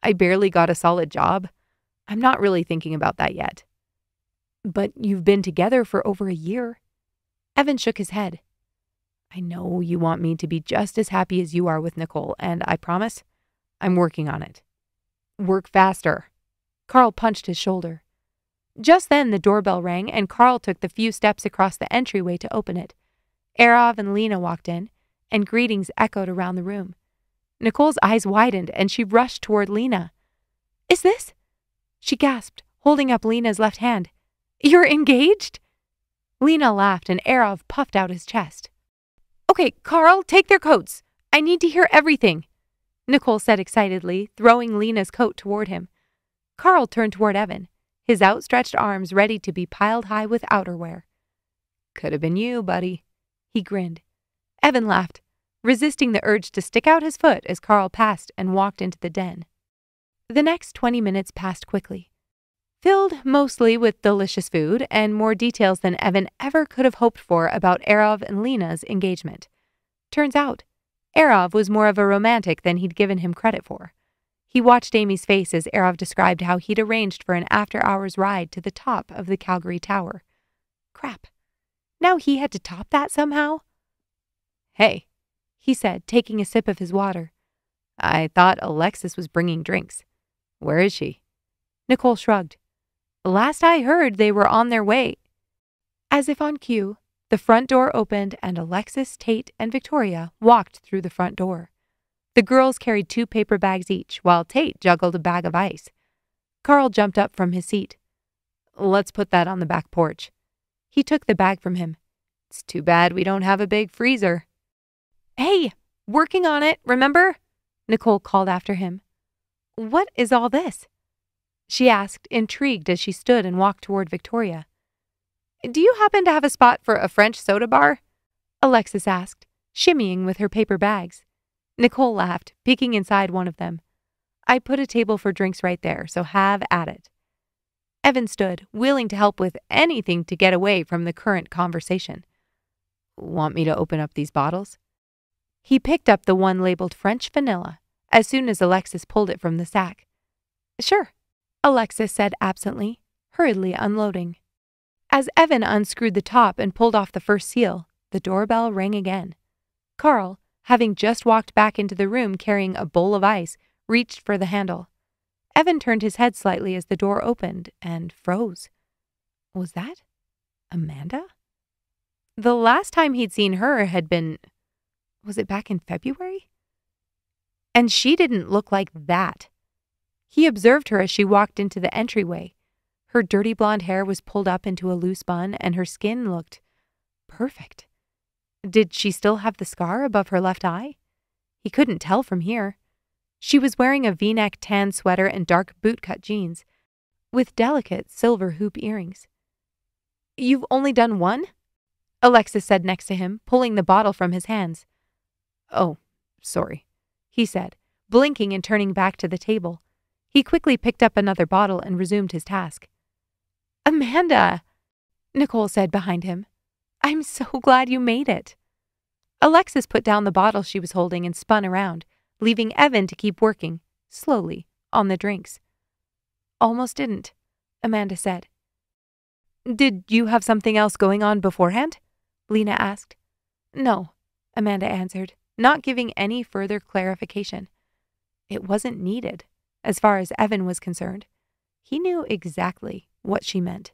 I barely got a solid job. I'm not really thinking about that yet. But you've been together for over a year. Evan shook his head. I know you want me to be just as happy as you are with Nicole, and I promise I'm working on it. Work faster. Karl punched his shoulder. Just then the doorbell rang and Karl took the few steps across the entryway to open it. Erov and Lena walked in, and greetings echoed around the room. Nicole's eyes widened and she rushed toward Lena. Is this? She gasped, holding up Lena's left hand. You're engaged? Lena laughed and Erov puffed out his chest. Okay, Karl, take their coats. I need to hear everything, Nicole said excitedly, throwing Lena's coat toward him. Karl turned toward Evan, his outstretched arms ready to be piled high with outerwear. Could have been you, buddy. He grinned. Evan laughed, resisting the urge to stick out his foot as Karl passed and walked into the den. The next 20 minutes passed quickly, filled mostly with delicious food and more details than Evan ever could have hoped for about Erov and Lena's engagement. Turns out, Erov was more of a romantic than he'd given him credit for. He watched Amy's face as Erov described how he'd arranged for an after-hours ride to the top of the Calgary Tower. Crap. Now he had to top that somehow? Hey, he said, taking a sip of his water. I thought Alexis was bringing drinks. Where is she? Nicole shrugged. Last I heard, they were on their way. As if on cue, the front door opened and Alexis, Tate, and Victoria walked through the front door. The girls carried 2 paper bags each, while Tate juggled a bag of ice. Karl jumped up from his seat. Let's put that on the back porch. He took the bag from him. It's too bad we don't have a big freezer. Hey, working on it, remember? Nicole called after him. What is all this? She asked, intrigued as she stood and walked toward Victoria. Do you happen to have a spot for a French soda bar? Alexis asked, shimmying with her paper bags. Nicole laughed, peeking inside one of them. I put a table for drinks right there, so have at it. Evan stood, willing to help with anything to get away from the current conversation. Want me to open up these bottles? He picked up the one labeled French vanilla as soon as Alexis pulled it from the sack. Sure, Alexis said absently, hurriedly unloading. As Evan unscrewed the top and pulled off the first seal, the doorbell rang again. Karl, having just walked back into the room carrying a bowl of ice, reached for the handle. Evan turned his head slightly as the door opened and froze. Was that Amanda? The last time he'd seen her had been... Was it back in February? And she didn't look like that. He observed her as she walked into the entryway. Her dirty blonde hair was pulled up into a loose bun and her skin looked perfect. Did she still have the scar above her left eye? He couldn't tell from here. She was wearing a V-neck tan sweater and dark bootcut jeans, with delicate silver hoop earrings. You've only done one? Alexis said next to him, pulling the bottle from his hands. Oh, sorry, he said, blinking and turning back to the table. He quickly picked up another bottle and resumed his task. Amanda, Nicole said behind him. I'm so glad you made it. Alexis put down the bottle she was holding and spun around, leaving Evan to keep working, slowly, on the drinks. Almost didn't, Amanda said. Did you have something else going on beforehand? Lena asked. No, Amanda answered, not giving any further clarification. It wasn't needed, as far as Evan was concerned. He knew exactly what she meant.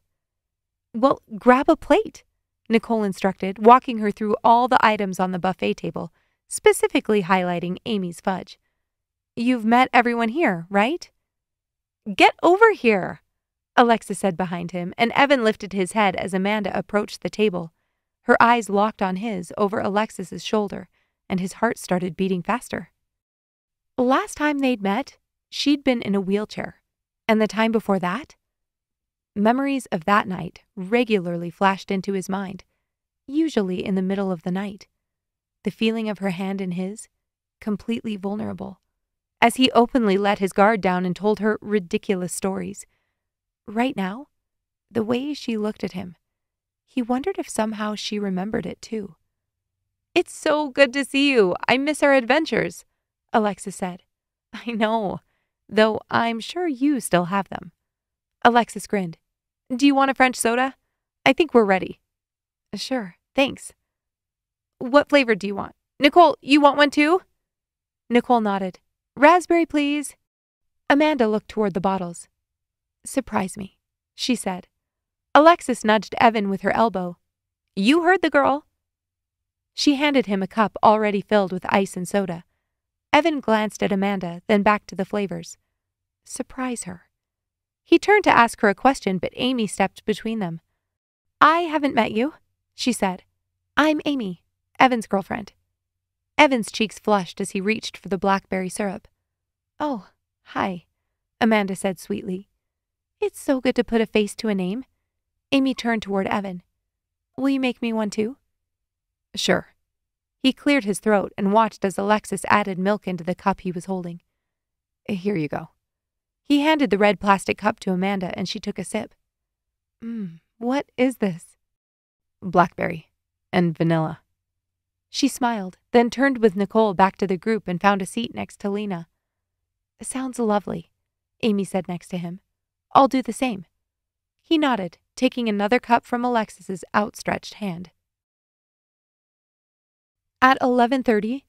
Well, grab a plate, Nicole instructed, walking her through all the items on the buffet table, specifically highlighting Amy's fudge. You've met everyone here, right? Get over here, Alexis said behind him, and Evan lifted his head as Amanda approached the table. Her eyes locked on his over Alexis's shoulder, and his heart started beating faster. Last time they'd met, she'd been in a wheelchair, and the time before that? Memories of that night regularly flashed into his mind, usually in the middle of the night. The feeling of her hand in his, completely vulnerable, as he openly let his guard down and told her ridiculous stories. Right now, the way she looked at him, he wondered if somehow she remembered it too. It's so good to see you. I miss our adventures, Alexis said. I know, though I'm sure you still have them. Alexis grinned. Do you want a French soda? I think we're ready. Sure, thanks. What flavor do you want? Nicole, you want one too? Nicole nodded. Raspberry, please. Amanda looked toward the bottles. Surprise me, she said. Alexis nudged Evan with her elbow. You heard the girl. She handed him a cup already filled with ice and soda. Evan glanced at Amanda, then back to the flavors. Surprise her. He turned to ask her a question, but Amy stepped between them. I haven't met you, she said. I'm Amy, Evan's girlfriend. Evan's cheeks flushed as he reached for the blackberry syrup. Oh, hi, Amanda said sweetly. It's so good to put a face to a name. Amy turned toward Evan. Will you make me one too? Sure. He cleared his throat and watched as Alexis added milk into the cup he was holding. Here you go. He handed the red plastic cup to Amanda and she took a sip. What is this? Blackberry and vanilla. She smiled, then turned with Nicole back to the group and found a seat next to Lena. Sounds lovely, Amy said next to him. I'll do the same. He nodded, taking another cup from Alexis's outstretched hand. At 11:30,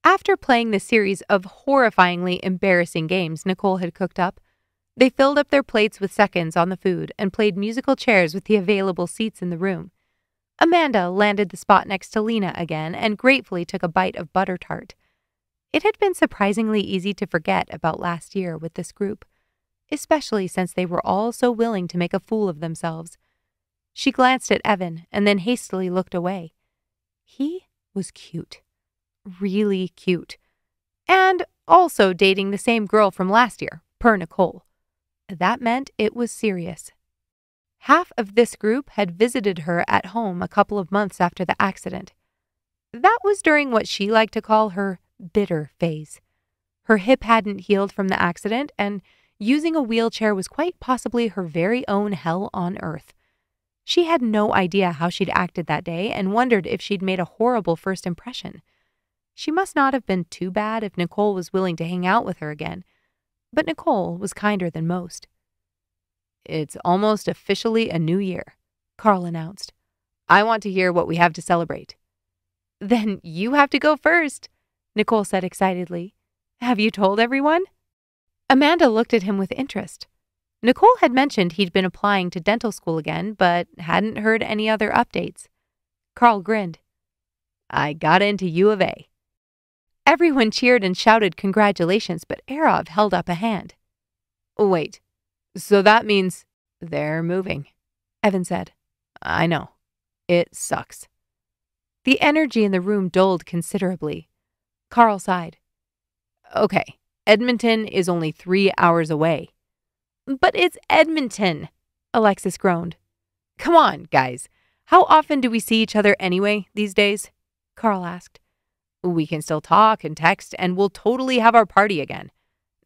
after playing the series of horrifyingly embarrassing games Nicole had cooked up, they filled up their plates with seconds on the food and played musical chairs with the available seats in the room. Amanda landed the spot next to Lena again and gratefully took a bite of butter tart. It had been surprisingly easy to forget about last year with this group, especially since they were all so willing to make a fool of themselves. She glanced at Evan and then hastily looked away. He was cute. Really cute. And also dating the same girl from last year, per Nicole. That meant it was serious. Half of this group had visited her at home a couple of months after the accident. That was during what she liked to call her bitter phase. Her hip hadn't healed from the accident, and using a wheelchair was quite possibly her very own hell on earth. She had no idea how she'd acted that day and wondered if she'd made a horrible first impression. She must not have been too bad if Nicole was willing to hang out with her again, but Nicole was kinder than most. It's almost officially a new year, Karl announced. I want to hear what we have to celebrate. Then you have to go first, Nicole said excitedly. Have you told everyone? Amanda looked at him with interest. Nicole had mentioned he'd been applying to dental school again, but hadn't heard any other updates. Karl grinned. I got into U of A. Everyone cheered and shouted congratulations, but Arov held up a hand. Wait, so that means they're moving, Evan said. I know. It sucks. The energy in the room dulled considerably. Karl sighed. Okay, Edmonton is only 3 hours away. But it's Edmonton, Alexis groaned. Come on, guys. How often do we see each other anyway these days? Karl asked. We can still talk and text, and we'll totally have our party again.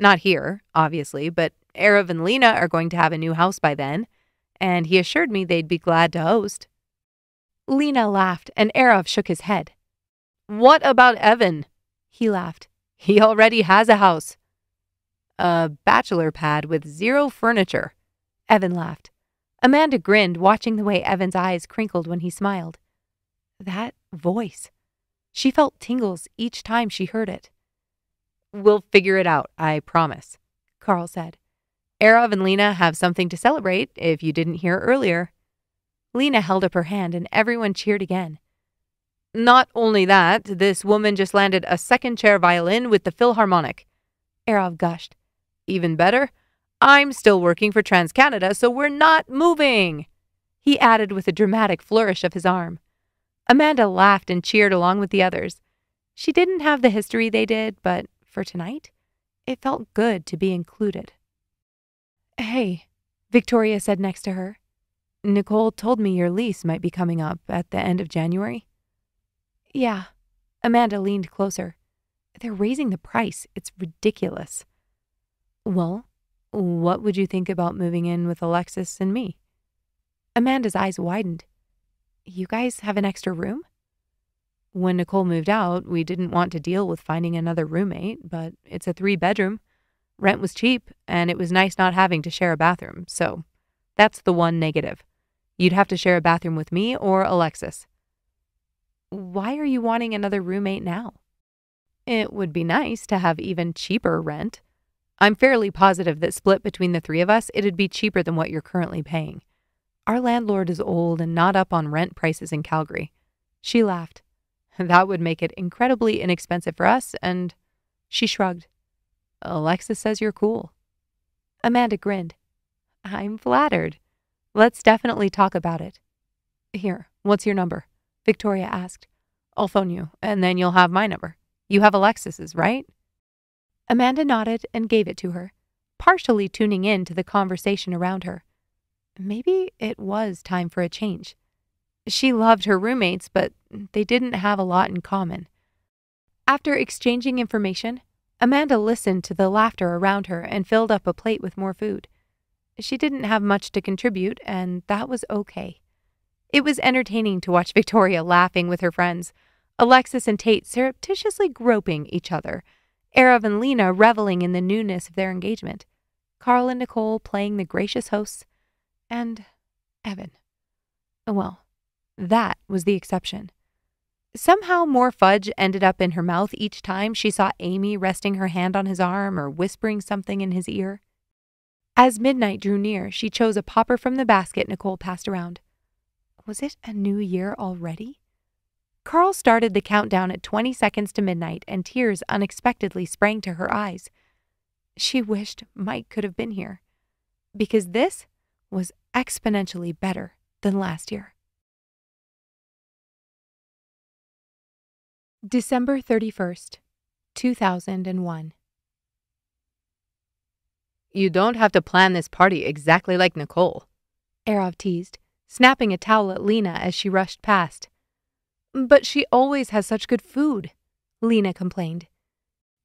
Not here, obviously, but Arav and Lena are going to have a new house by then, and he assured me they'd be glad to host. Lena laughed, and Arav shook his head. What about Evan? He laughed. He already has a house. A bachelor pad with 0 furniture, Evan laughed. Amanda grinned, watching the way Evan's eyes crinkled when he smiled. That voice. She felt tingles each time she heard it. We'll figure it out, I promise, Karl said. Arav and Lena have something to celebrate, if you didn't hear earlier. Lena held up her hand and everyone cheered again. Not only that, this woman just landed a second-chair violin with the Philharmonic, Arav gushed. Even better, I'm still working for TransCanada, so we're not moving, he added with a dramatic flourish of his arm. Amanda laughed and cheered along with the others. She didn't have the history they did, but for tonight, it felt good to be included. Hey, Victoria said next to her. Nicole told me your lease might be coming up at the end of January. Yeah. Amanda leaned closer. They're raising the price. It's ridiculous. Well, what would you think about moving in with Alexis and me? Amanda's eyes widened. You guys have an extra room? When Nicole moved out, we didn't want to deal with finding another roommate, but it's a 3-bedroom. Rent was cheap, and it was nice not having to share a bathroom, so That's the one negative. You'd have to share a bathroom with me or Alexis. Why are you wanting another roommate now? It would be nice to have even cheaper rent. I'm fairly positive that split between the three of us, it'd be cheaper than what you're currently paying. Our landlord is old and not up on rent prices in Calgary. She laughed. That would make it incredibly inexpensive for us, and she shrugged. Alexis says you're cool. Amanda grinned. I'm flattered. Let's definitely talk about it. Here, what's your number? Victoria asked. I'll phone you, and then you'll have my number. You have Alexis's, right? Amanda nodded and gave it to her, partially tuning in to the conversation around her. Maybe it was time for a change. She loved her roommates, but they didn't have a lot in common. After exchanging information, Amanda listened to the laughter around her and filled up a plate with more food. She didn't have much to contribute, and that was okay. It was entertaining to watch Victoria laughing with her friends, Alexis and Tate surreptitiously groping each other, Arav and Lena reveling in the newness of their engagement, Karl and Nicole playing the gracious hosts, and Evan. Well, that was the exception. Somehow more fudge ended up in her mouth each time she saw Amy resting her hand on his arm or whispering something in his ear. As midnight drew near, she chose a popper from the basket Nicole passed around. Was it a new year already? Karl started the countdown at 20 seconds to midnight, and tears unexpectedly sprang to her eyes. She wished Mike could have been here, because this was exponentially better than last year. December 31st, 2001. You don't have to plan this party exactly like Nicole, Arav teased, snapping a towel at Lena as she rushed past. But she always has such good food, Lena complained.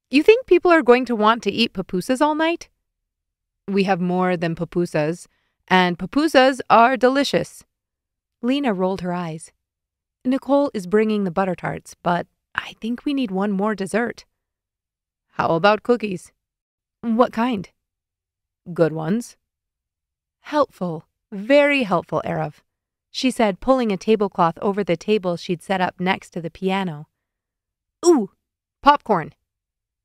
You think people are going to want to eat pupusas all night? We have more than pupusas, and pupusas are delicious. Lena rolled her eyes. Nicole is bringing the butter tarts, but I think we need one more dessert. How about cookies? What kind? Good ones. Helpful, very helpful, Arav, she said, pulling a tablecloth over the table she'd set up next to the piano. Ooh, popcorn.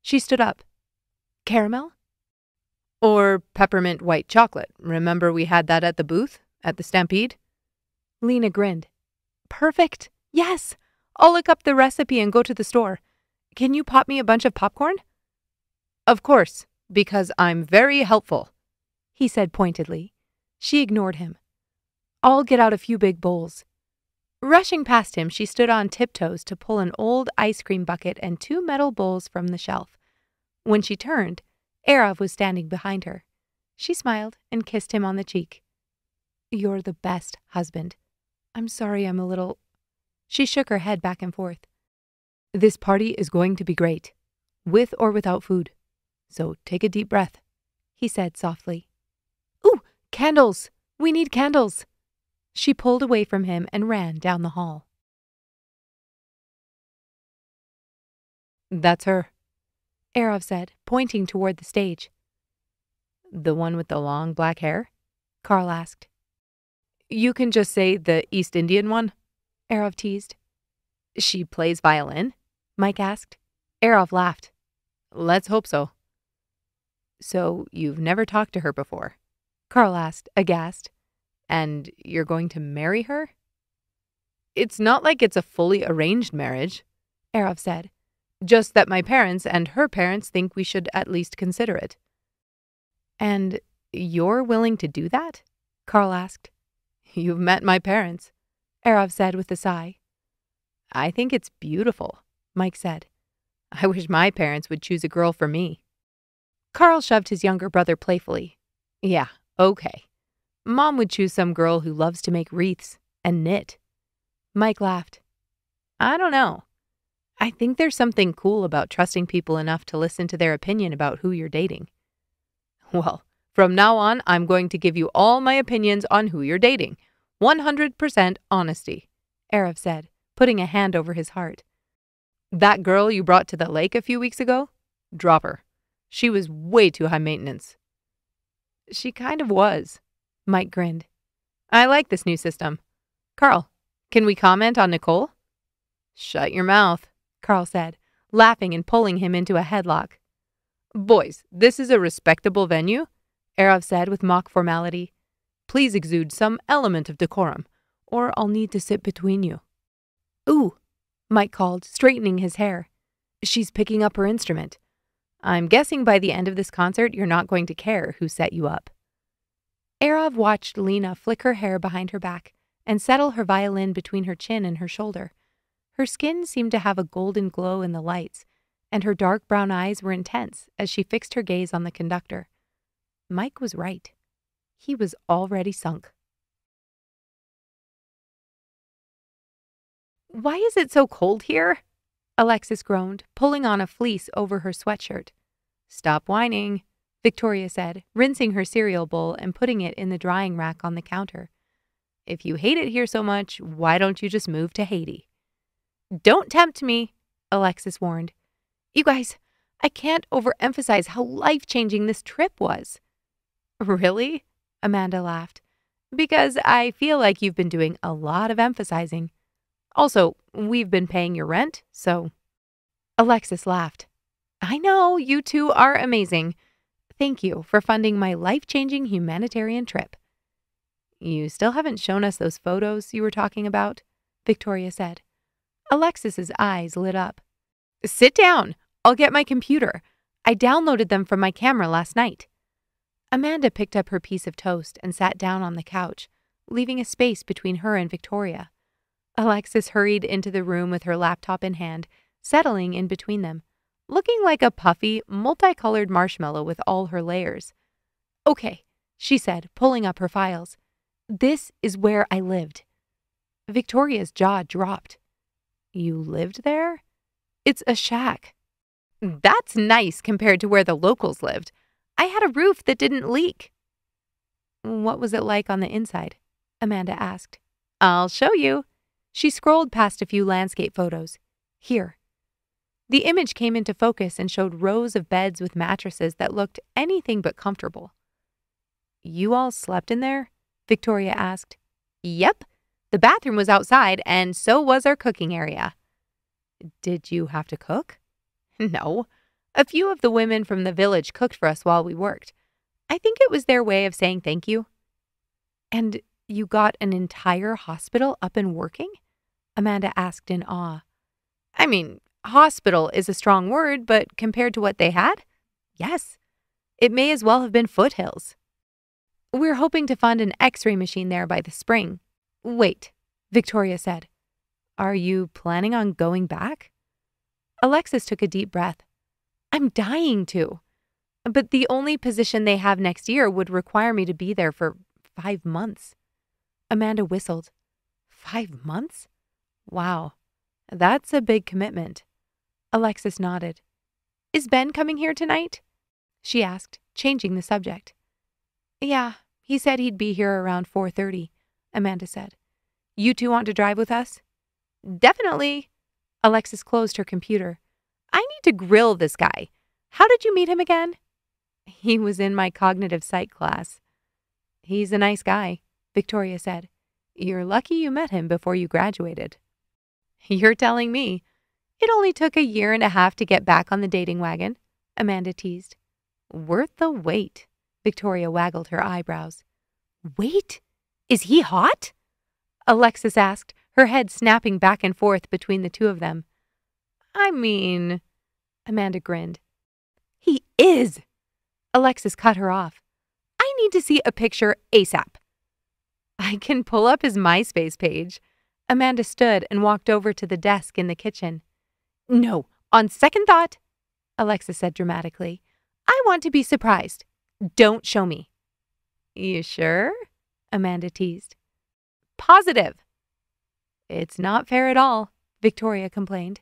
She stood up. Caramel? Or peppermint white chocolate. Remember we had that at the booth, at the Stampede? Lena grinned. Perfect. Yes. I'll look up the recipe and go to the store. Can you pop me a bunch of popcorn? Of course, because I'm very helpful, he said pointedly. She ignored him. I'll get out a few big bowls. Rushing past him, she stood on tiptoes to pull an old ice cream bucket and 2 metal bowls from the shelf. When she turned, Arav was standing behind her. She smiled and kissed him on the cheek. You're the best husband. I'm sorry I'm a little... She shook her head back and forth. This party is going to be great, with or without food. So take a deep breath, he said softly. Ooh, candles! We need candles! She pulled away from him and ran down the hall. That's her, Arav said, pointing toward the stage. The one with the long black hair? Karl asked. You can just say the East Indian one, Arav teased. She plays violin? Mike asked. Arav laughed. Let's hope so. So you've never talked to her before? Karl asked, aghast. And you're going to marry her? It's not like it's a fully arranged marriage, Arav said. Just that my parents and her parents think we should at least consider it. And you're willing to do that? Karl asked. You've met my parents, Arav said with a sigh. I think it's beautiful, Mike said. I wish my parents would choose a girl for me. Karl shoved his younger brother playfully. Yeah, okay. Mom would choose some girl who loves to make wreaths and knit. Mike laughed. I don't know. I think there's something cool about trusting people enough to listen to their opinion about who you're dating. Well, from now on, I'm going to give you all my opinions on who you're dating. 100% honesty, Arav said, putting a hand over his heart. That girl you brought to the lake a few weeks ago? Drop her. She was way too high maintenance. She kind of was. Mike grinned. I like this new system. Karl, can we comment on Nicole? Shut your mouth, Karl said, laughing and pulling him into a headlock. Boys, this is a respectable venue, Arov said with mock formality. Please exude some element of decorum, or I'll need to sit between you. Ooh, Mike called, straightening his hair. She's picking up her instrument. I'm guessing by the end of this concert you're not going to care who set you up. Arov watched Lena flick her hair behind her back and settle her violin between her chin and her shoulder. Her skin seemed to have a golden glow in the lights, and her dark brown eyes were intense as she fixed her gaze on the conductor. Mike was right. He was already sunk. Why is it so cold here? Alexis groaned, pulling on a fleece over her sweatshirt. Stop whining, Victoria said, rinsing her cereal bowl and putting it in the drying rack on the counter. If you hate it here so much, why don't you just move to Haiti? Don't tempt me, Alexis warned. You guys, I can't overemphasize how life-changing this trip was. Really? Amanda laughed. Because I feel like you've been doing a lot of emphasizing. Also, we've been paying your rent, so... Alexis laughed. I know, you two are amazing. Thank you for funding my life-changing humanitarian trip. You still haven't shown us those photos you were talking about, Victoria said. Alexis's eyes lit up. Sit down. I'll get my computer. I downloaded them from my camera last night. Amanda picked up her piece of toast and sat down on the couch, leaving a space between her and Victoria. Alexis hurried into the room with her laptop in hand, settling in between them, looking like a puffy, multicolored marshmallow with all her layers. Okay, she said, pulling up her files. This is where I lived. Victoria's jaw dropped. You lived there? It's a shack. That's nice compared to where the locals lived. I had a roof that didn't leak. What was it like on the inside? Amanda asked. I'll show you. She scrolled past a few landscape photos. Here. The image came into focus and showed rows of beds with mattresses that looked anything but comfortable. You all slept in there? Victoria asked. Yep. The bathroom was outside, and so was our cooking area. Did you have to cook? No. A few of the women from the village cooked for us while we worked. I think it was their way of saying thank you. And you got an entire hospital up and working? Amanda asked in awe. I mean, hospital is a strong word, but compared to what they had, yes. It may as well have been foothills. We're hoping to fund an X-ray machine there by the spring. Wait, Victoria said. Are you planning on going back? Alexis took a deep breath. I'm dying to. But the only position they have next year would require me to be there for 5 months. Amanda whistled. 5 months? Wow, that's a big commitment. Alexis nodded. Is Ben coming here tonight? She asked, changing the subject. Yeah, he said he'd be here around 4:30, Amanda said. You two want to drive with us? Definitely. Alexis closed her computer. I need to grill this guy. How did you meet him again? He was in my cognitive psych class. He's a nice guy, Victoria said. You're lucky you met him before you graduated. You're telling me. It only took 1.5 years to get back on the dating wagon, Amanda teased. Worth the wait, Victoria waggled her eyebrows. Wait? Is he hot? Alexis asked, her head snapping back and forth between the two of them. I mean, Amanda grinned. He is. Alexis cut her off. I need to see a picture ASAP. I can pull up his MySpace page. Amanda stood and walked over to the desk in the kitchen. No, on second thought, Alexis said dramatically. I want to be surprised. Don't show me. You sure? Amanda teased. Positive. It's not fair at all, Victoria complained.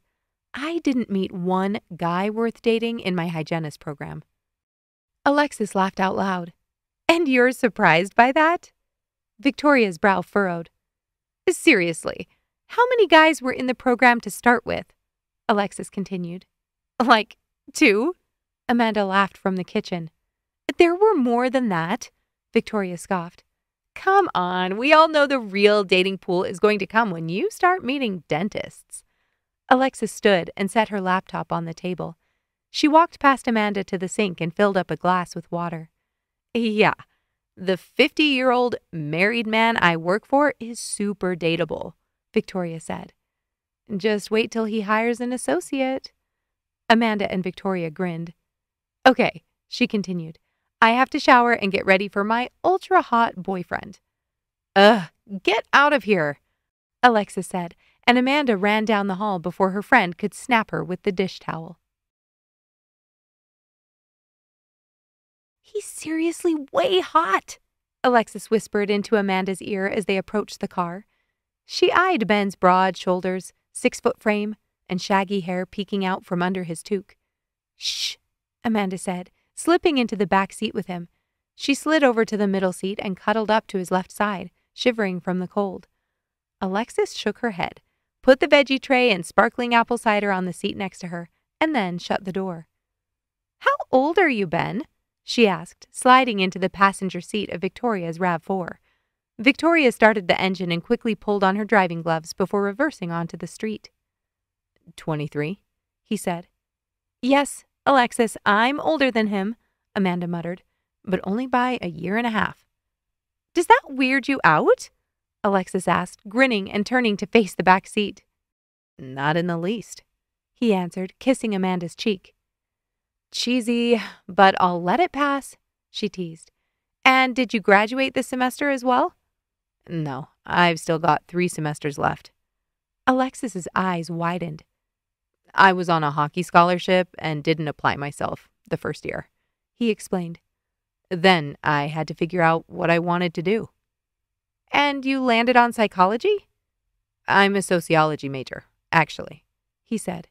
I didn't meet one guy worth dating in my hygienist program. Alexis laughed out loud. And you're surprised by that? Victoria's brow furrowed. Seriously, how many guys were in the program to start with? Alexis continued. Like 2? Amanda laughed from the kitchen. There were more than that, Victoria scoffed. Come on, we all know the real dating pool is going to come when you start meeting dentists. Alexis stood and set her laptop on the table. She walked past Amanda to the sink and filled up a glass with water. Yeah, the 50-year-old married man I work for is super dateable, Victoria said. Just wait till he hires an associate. Amanda and Victoria grinned. Okay, she continued. I have to shower and get ready for my ultra-hot boyfriend. Ugh, get out of here, Alexis said, and Amanda ran down the hall before her friend could snap her with the dish towel. He's seriously way hot, Alexis whispered into Amanda's ear as they approached the car. She eyed Ben's broad shoulders, 6-foot frame, and shaggy hair peeking out from under his toque. Shh, Amanda said, slipping into the back seat with him. She slid over to the middle seat and cuddled up to his left side, shivering from the cold. Alexis shook her head, put the veggie tray and sparkling apple cider on the seat next to her, and then shut the door. How old are you, Ben? She asked, sliding into the passenger seat of Victoria's RAV4. Victoria started the engine and quickly pulled on her driving gloves before reversing onto the street. 23, he said. Yes, Alexis, I'm older than him, Amanda muttered, but only by a year and a half. Does that weird you out? Alexis asked, grinning and turning to face the back seat. Not in the least, he answered, kissing Amanda's cheek. Cheesy, but I'll let it pass, she teased. And did you graduate this semester as well? No, I've still got 3 semesters left. Alexis's eyes widened. I was on a hockey scholarship and didn't apply myself the first year, he explained. Then I had to figure out what I wanted to do. And you landed on psychology? I'm a sociology major, actually, he said.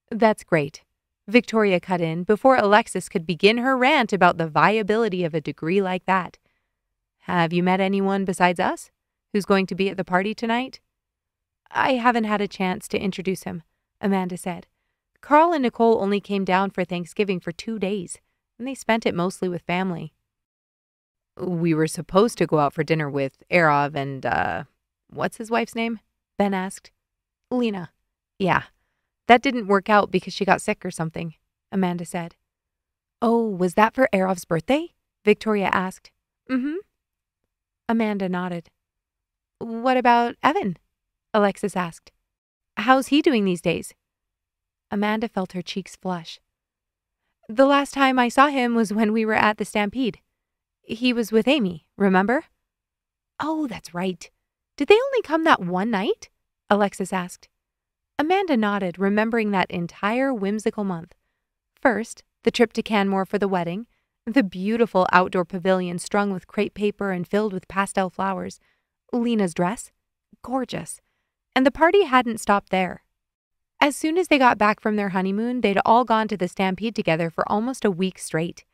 That's great. Victoria cut in before Alexis could begin her rant about the viability of a degree like that. Have you met anyone besides us who's going to be at the party tonight? I haven't had a chance to introduce him, Amanda said. Karl and Nicole only came down for Thanksgiving for 2 days, and they spent it mostly with family. We were supposed to go out for dinner with Erov and, what's his wife's name? Ben asked. Lena. Yeah. That didn't work out because she got sick or something, Amanda said. Oh, was that for Erov's birthday? Victoria asked. Mm-hmm. Amanda nodded. What about Evan? Alexis asked. How's he doing these days? Amanda felt her cheeks flush. The last time I saw him was when we were at the Stampede. He was with Amy, remember? Oh, that's right. Did they only come that one night? Alexis asked. Amanda nodded, remembering that entire whimsical month. First, the trip to Canmore for the wedding, the beautiful outdoor pavilion strung with crepe paper and filled with pastel flowers, Lena's dress, gorgeous, and the party hadn't stopped there. As soon as they got back from their honeymoon, they'd all gone to the Stampede together for almost a week straight.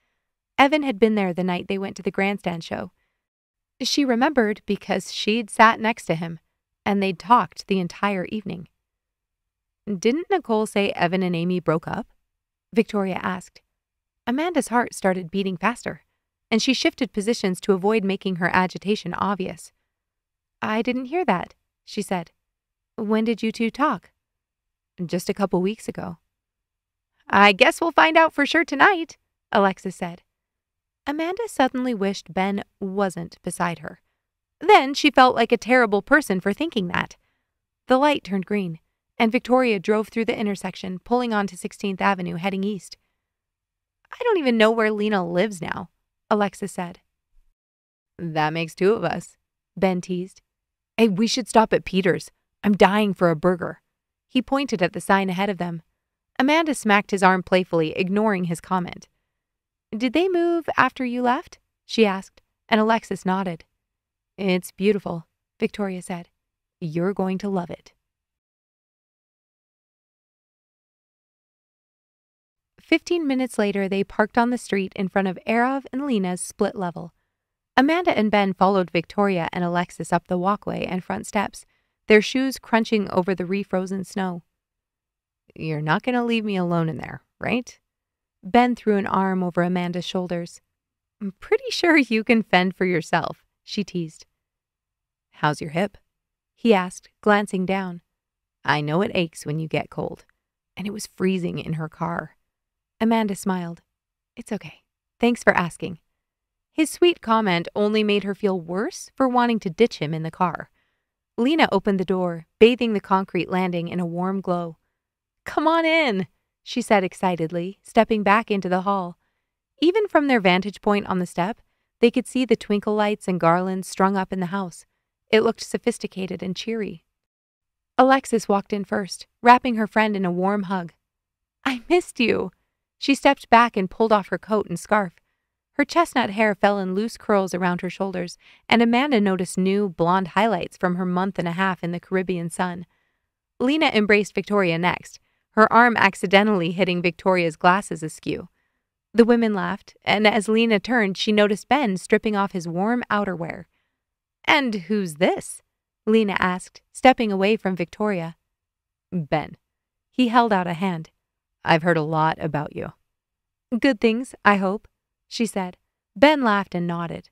Evan had been there the night they went to the grandstand show. She remembered because she'd sat next to him, and they'd talked the entire evening. Didn't Nicole say Evan and Amy broke up? Victoria asked. Amanda's heart started beating faster, and she shifted positions to avoid making her agitation obvious. I didn't hear that, she said. When did you two talk? Just a couple weeks ago. I guess we'll find out for sure tonight, Alexis said. Amanda suddenly wished Ben wasn't beside her. Then she felt like a terrible person for thinking that. The light turned green, and Victoria drove through the intersection, pulling onto 16th Avenue, heading east. I don't even know where Lena lives now, Alexis said. That makes 2 of us, Ben teased. Hey, we should stop at Peter's. I'm dying for a burger. He pointed at the sign ahead of them. Amanda smacked his arm playfully, ignoring his comment. Did they move after you left? She asked, and Alexis nodded. It's beautiful, Victoria said. You're going to love it. 15 minutes later, they parked on the street in front of Erov and Lena's split level. Amanda and Ben followed Victoria and Alexis up the walkway and front steps, their shoes crunching over the refrozen snow. You're not going to leave me alone in there, right? Ben threw an arm over Amanda's shoulders. I'm pretty sure you can fend for yourself, she teased. How's your hip? He asked, glancing down. I know it aches when you get cold. And it was freezing in her car. Amanda smiled. It's okay. Thanks for asking. His sweet comment only made her feel worse for wanting to ditch him in the car. Lena opened the door, bathing the concrete landing in a warm glow. Come on in, she said excitedly, stepping back into the hall. Even from their vantage point on the step, they could see the twinkle lights and garlands strung up in the house. It looked sophisticated and cheery. Alexis walked in first, wrapping her friend in a warm hug. I missed you. She stepped back and pulled off her coat and scarf. Her chestnut hair fell in loose curls around her shoulders, and Amanda noticed new, blonde highlights from her month and a half in the Caribbean sun. Lena embraced Victoria next, her arm accidentally hitting Victoria's glasses askew. The women laughed, and as Lena turned, she noticed Ben stripping off his warm outerwear. And who's this? Lena asked, stepping away from Victoria. Ben. He held out a hand. I've heard a lot about you. Good things, I hope, she said. Ben laughed and nodded.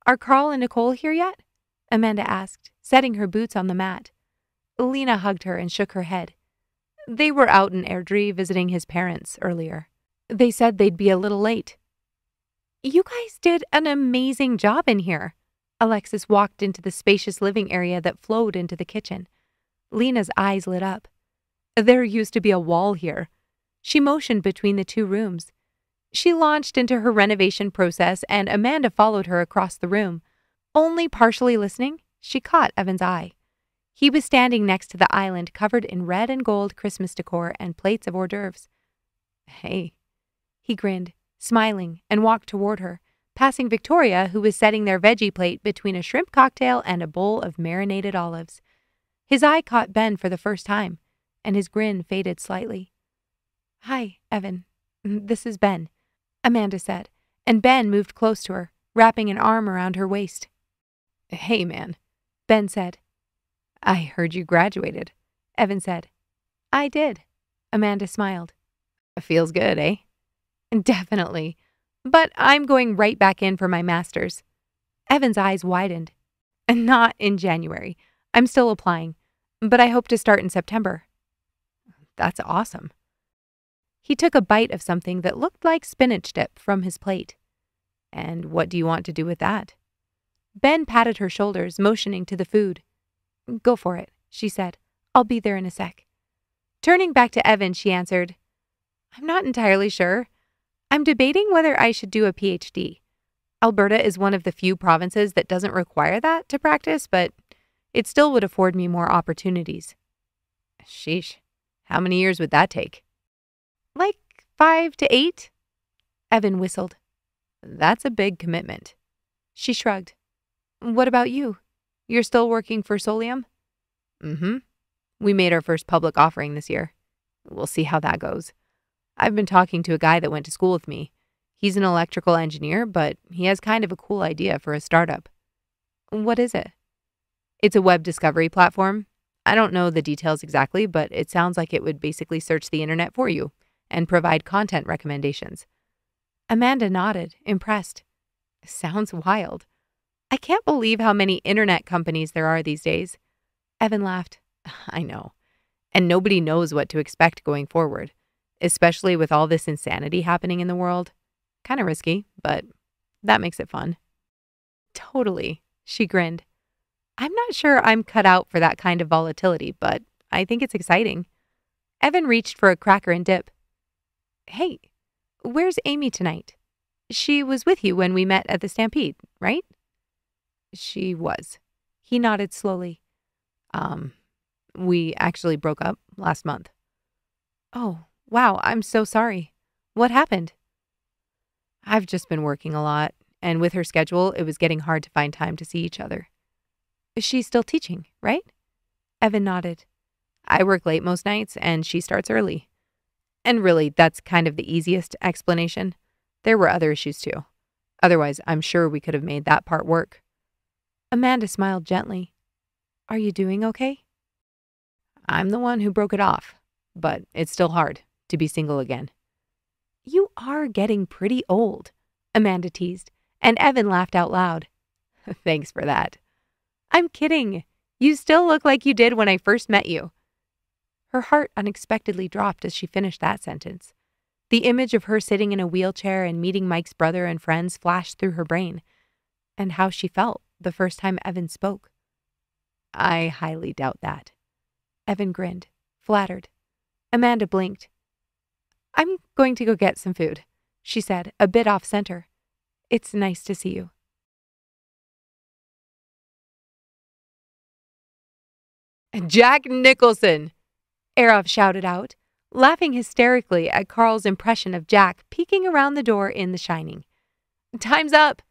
Are Karl and Nicole here yet? Amanda asked, setting her boots on the mat. Lena hugged her and shook her head. They were out in Airdrie visiting his parents earlier. They said they'd be a little late. You guys did an amazing job in here. Alexis walked into the spacious living area that flowed into the kitchen. Lena's eyes lit up. There used to be a wall here. She motioned between the two rooms. She launched into her renovation process, and Amanda followed her across the room. Only partially listening, she caught Evan's eye. He was standing next to the island covered in red and gold Christmas decor and plates of hors d'oeuvres. Hey. He grinned, smiling, and walked toward her, passing Victoria, who was setting their veggie plate between a shrimp cocktail and a bowl of marinated olives. His eye caught Ben for the first time, and his grin faded slightly. Hi, Evan. This is Ben, Amanda said, and Ben moved close to her, wrapping an arm around her waist. Hey, man, Ben said. I heard you graduated, Evan said. I did, Amanda smiled. Feels good, eh? Definitely. But I'm going right back in for my master's. Evan's eyes widened. Not in January. I'm still applying, but I hope to start in September. That's awesome. He took a bite of something that looked like spinach dip from his plate. And what do you want to do with that? Ben patted her shoulders, motioning to the food. Go for it, she said. I'll be there in a sec. Turning back to Evan, she answered, I'm not entirely sure. I'm debating whether I should do a PhD. Alberta is one of the few provinces that doesn't require that to practice, but it still would afford me more opportunities. Sheesh. How many years would that take? Like 5 to 8? Evan whistled. That's a big commitment. She shrugged. What about you? You're still working for Solium? Mm-hmm. We made our first public offering this year. We'll see how that goes. I've been talking to a guy that went to school with me. He's an electrical engineer, but he has kind of a cool idea for a startup. What is it? It's a web discovery platform. I don't know the details exactly, but it sounds like it would basically search the internet for you and provide content recommendations. Amanda nodded, impressed. Sounds wild. I can't believe how many internet companies there are these days. Evan laughed. I know. And nobody knows what to expect going forward, especially with all this insanity happening in the world. Kind of risky, but that makes it fun. Totally, she grinned. I'm not sure I'm cut out for that kind of volatility, but I think it's exciting. Evan reached for a cracker and dip. Hey, where's Amy tonight? She was with you when we met at the Stampede, right? She was. He nodded slowly. We actually broke up last month. Oh, wow, I'm so sorry. What happened? I've just been working a lot, and with her schedule, it was getting hard to find time to see each other. She's still teaching, right? Evan nodded. I work late most nights, and she starts early. And really, that's kind of the easiest explanation. There were other issues too. Otherwise, I'm sure we could have made that part work. Amanda smiled gently. Are you doing okay? I'm the one who broke it off, but it's still hard to be single again. You are getting pretty old, Amanda teased, and Evan laughed out loud. Thanks for that. I'm kidding. You still look like you did when I first met you. Her heart unexpectedly dropped as she finished that sentence. The image of her sitting in a wheelchair and meeting Mike's brother and friends flashed through her brain, and how she felt the first time Evan spoke. I highly doubt that. Evan grinned, flattered. Amanda blinked. I'm going to go get some food, she said, a bit off-center. It's nice to see you. Jack Nicholson! Arov shouted out, laughing hysterically at Karl's impression of Jack peeking around the door in The Shining. Time's up!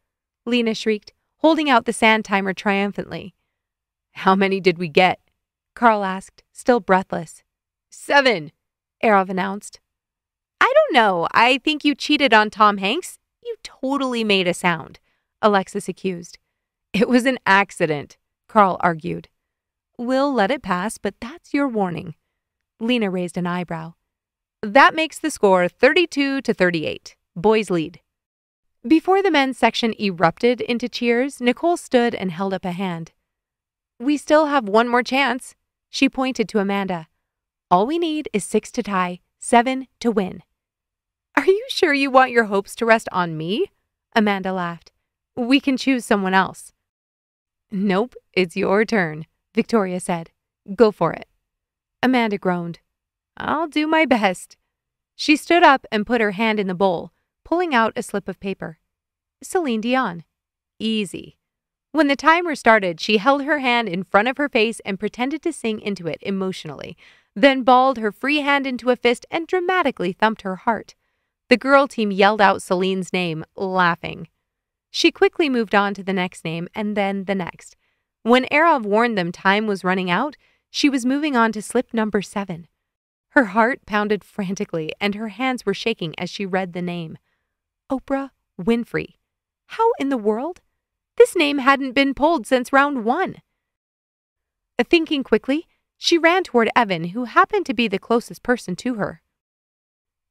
Lena shrieked, holding out the sand timer triumphantly. How many did we get? Karl asked, still breathless. 7, Arov announced. I don't know. I think you cheated on Tom Hanks. You totally made a sound, Alexis accused. It was an accident, Karl argued. We'll let it pass, but that's your warning. Lena raised an eyebrow. That makes the score 32-38. Boys lead. Before the men's section erupted into cheers, Nicole stood and held up a hand. We still have one more chance, she pointed to Amanda. All we need is 6 to tie, 7 to win. Are you sure you want your hopes to rest on me? Amanda laughed. We can choose someone else. Nope, it's your turn, Victoria said. Go for it. Amanda groaned. I'll do my best. She stood up and put her hand in the bowl, pulling out a slip of paper. Celine Dion. Easy. When the timer started, she held her hand in front of her face and pretended to sing into it emotionally, then balled her free hand into a fist and dramatically thumped her heart. The girl team yelled out Celine's name, laughing. She quickly moved on to the next name and then the next. When Arov warned them time was running out, she was moving on to slip number 7. Her heart pounded frantically and her hands were shaking as she read the name. Oprah Winfrey. How in the world? This name hadn't been pulled since round 1. Thinking quickly, she ran toward Evan, who happened to be the closest person to her.